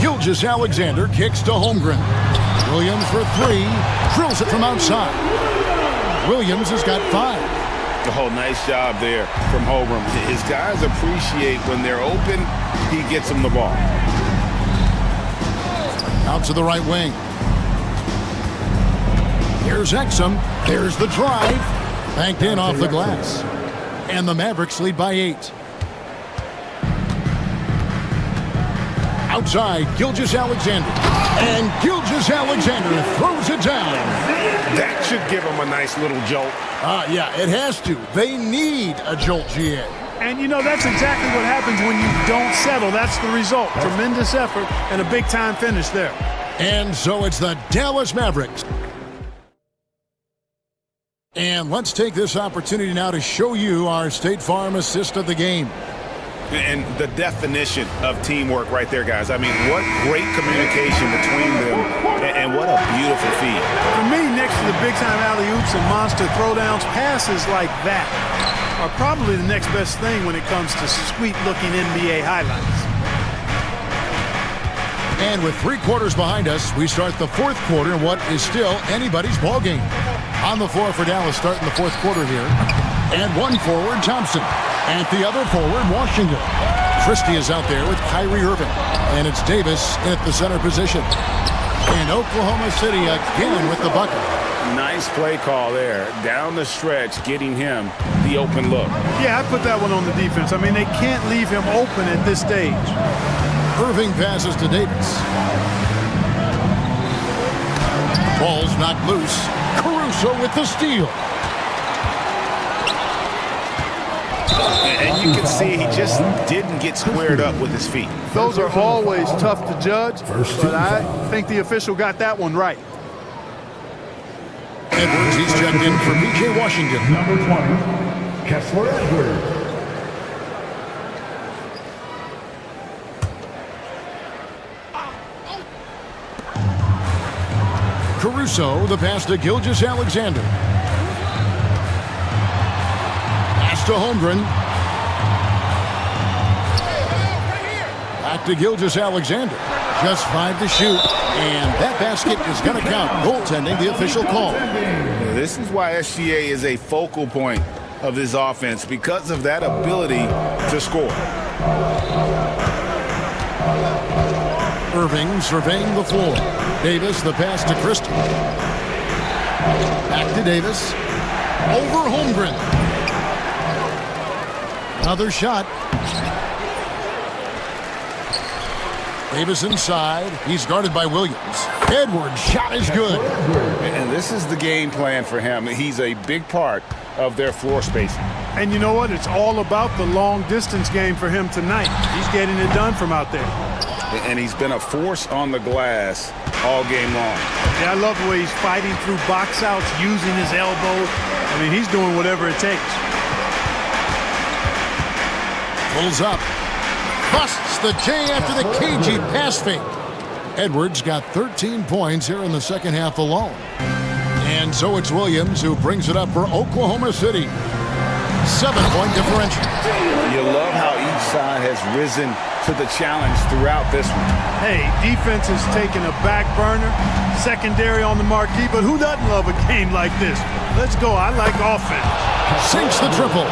[SPEAKER 6] Gilgeous Alexander kicks to Holmgren. Williams for 3. Drills it from outside. Williams has got 5.
[SPEAKER 8] Oh, nice job there from Holmgren. His guys appreciate when they're open, he gets them the ball.
[SPEAKER 6] Out to the right wing. Here's Exum. There's the drive. Banked in off the glass. And the Mavericks lead by 8. Outside, Gilgeous Alexander. And Gilgeous Alexander throws it down.
[SPEAKER 8] That should give him a nice little jolt.
[SPEAKER 6] Yeah, it has to. They need a jolt, GA.
[SPEAKER 10] And, you know, that's exactly what happens when you don't settle. That's the result. Tremendous effort and a big-time finish there.
[SPEAKER 6] And so it's the Dallas Mavericks. And let's take this opportunity now to show you our State Farm assist of the game.
[SPEAKER 8] And the definition of teamwork right there, guys. I mean, what great communication between them, and what a beautiful feed.
[SPEAKER 10] For me, next to the big-time alley-oops and monster throwdowns, passes like that are probably the next best thing when it comes to sweet-looking NBA highlights.
[SPEAKER 6] And with 3 quarters behind us, we start the 4th quarter in what is still anybody's ball game. On the floor for Dallas starting the 4th quarter here. And one forward, Thompson. At the other forward, Washington. Christie is out there with Kyrie Irving. And it's Davis in at the center position. And Oklahoma City again with the bucket.
[SPEAKER 8] Nice play call there. Down the stretch, getting him the open look.
[SPEAKER 10] Yeah, I put that one on the defense. I mean, they can't leave him open at this stage.
[SPEAKER 6] Irving passes to Davis. Ball's knocked loose. Caruso with the steal.
[SPEAKER 8] And you can see he just didn't get squared up with his feet.
[SPEAKER 10] Those are always tough to judge, but I think the official got that one right.
[SPEAKER 6] Edwards, he's checked in for PJ Washington.
[SPEAKER 5] Number 20, Kessler Edwards.
[SPEAKER 6] Caruso, the pass to Gilgeous-Alexander. Pass to Holmgren. Back to Gilgeous-Alexander. Just 5 to shoot. And that basket is going to count. Goaltending, the official call.
[SPEAKER 8] This is why SGA is a focal point of this offense, because of that ability to score.
[SPEAKER 6] Irving surveying the floor. Davis, the pass to Christie. Back to Davis. Over Holmgren. Another shot. Davis inside. He's guarded by Williams. Edwards' shot is good.
[SPEAKER 8] And this is the game plan for him. He's a big part of their floor spacing.
[SPEAKER 10] And you know what? It's all about the long distance game for him tonight. He's getting it done from out there.
[SPEAKER 8] And he's been a force on the glass all game long.
[SPEAKER 10] Yeah, I love the way he's fighting through box outs, using his elbow. I mean, he's doing whatever it takes.
[SPEAKER 6] Pulls up. Busts the J after the cagey pass fake. Edwards got 13 points here in the second half alone. And so it's Williams who brings it up for Oklahoma City. 7-point differential.
[SPEAKER 8] You love how each side has risen to the challenge throughout this one.
[SPEAKER 10] Hey, defense is taking a back burner, secondary on the marquee, but who doesn't love a game like this? Let's go. I like offense.
[SPEAKER 6] Sinks the triple.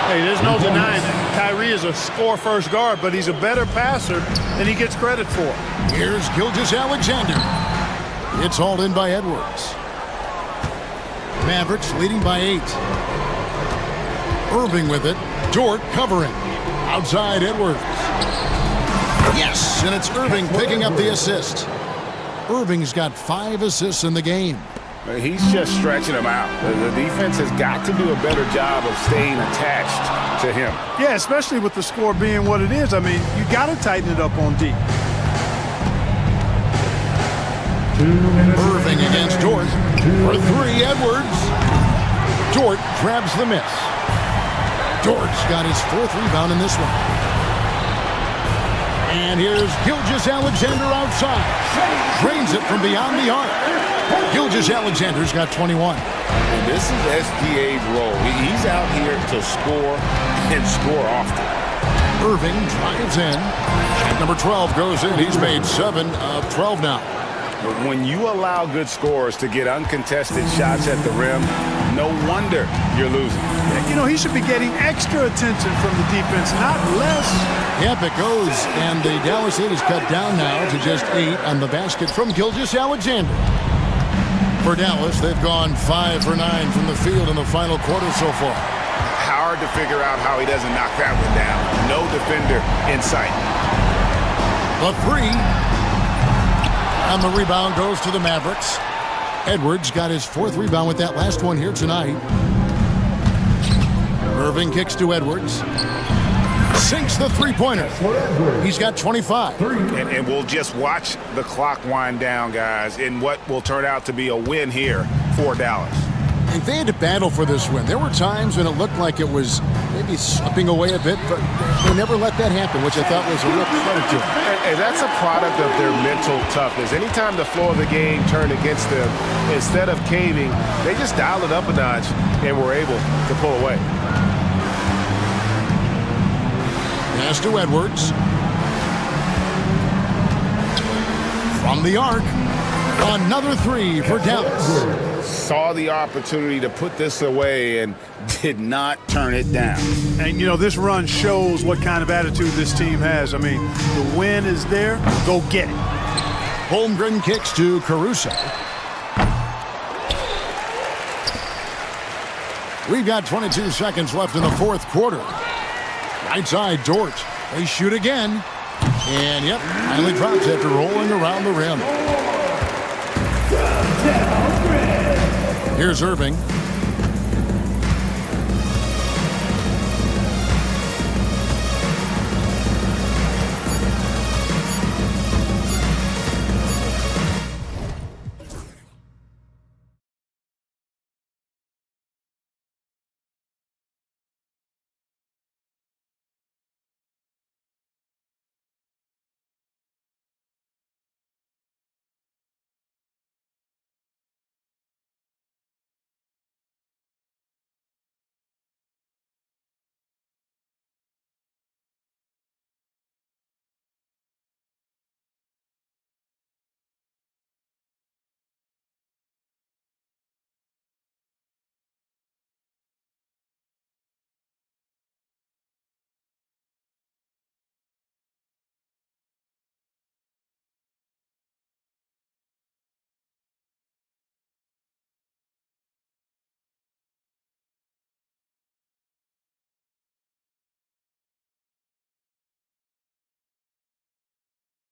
[SPEAKER 10] Hey, there's no denying that Kyrie is a score-first guard, but he's a better passer than he gets credit for.
[SPEAKER 6] Here's Gilgeous-Alexander. It's hauled in by Edwards. Mavericks leading by 8. Irving with it. Dort covering. Outside Edwards. Yes, and it's Irving picking up the assist. Irving's got 5 assists in the game.
[SPEAKER 8] He's just stretching them out. The defense has got to do a better job of staying attached to him.
[SPEAKER 10] Yeah, especially with the score being what it is. I mean, you got to tighten it up on D.
[SPEAKER 6] Irving against Dort. For 3, Edwards. Dort grabs the miss. Dort's got his 4th rebound in this one. And here's Gilgeous-Alexander outside. Drains it from beyond the arc. Gilgeous-Alexander's got 21.
[SPEAKER 8] And this is SGA's role. He's out here to score and score often.
[SPEAKER 6] Irving drives in. And number 12 goes in. He's made 7 of 12 now.
[SPEAKER 8] But when you allow good scorers to get uncontested shots at the rim, no wonder you're losing.
[SPEAKER 10] You know, he should be getting extra attention from the defense, not less.
[SPEAKER 6] Yep, it goes. And the Dallas 8 is cut down now to just 8 on the basket from Gilgeous-Alexander. For Dallas, they've gone 5 for 9 from the field in the final quarter so far.
[SPEAKER 8] Hard to figure out how he doesn't knock that one down. No defender in sight.
[SPEAKER 6] The 3. And the rebound goes to the Mavericks. Edwards got his 4th rebound with that last one here tonight. Irving kicks to Edwards. Sinks the three-pointer. He's got 25.
[SPEAKER 8] And we'll just watch the clock wind down, guys, in what will turn out to be a win here for Dallas.
[SPEAKER 6] And they had to battle for this win. There were times when it looked like it was maybe slipping away a bit, but they never let that happen, which I thought was a real credit to them.
[SPEAKER 8] And that's a product of their mental toughness. Anytime the flow of the game turned against them, instead of caving, they just dialed it up a notch and were able to pull away.
[SPEAKER 6] Pass to Edwards. From the arc, another 3 for Dallas.
[SPEAKER 8] Saw the opportunity to put this away and did not turn it down.
[SPEAKER 10] And, you know, this run shows what kind of attitude this team has. I mean, the win is there. Go get it.
[SPEAKER 6] Holmgren kicks to Caruso. We've got 22 seconds left in the 4th quarter. Right side, Dort. They shoot again. And, yep, finally drops after rolling around the rim. Here's Irving.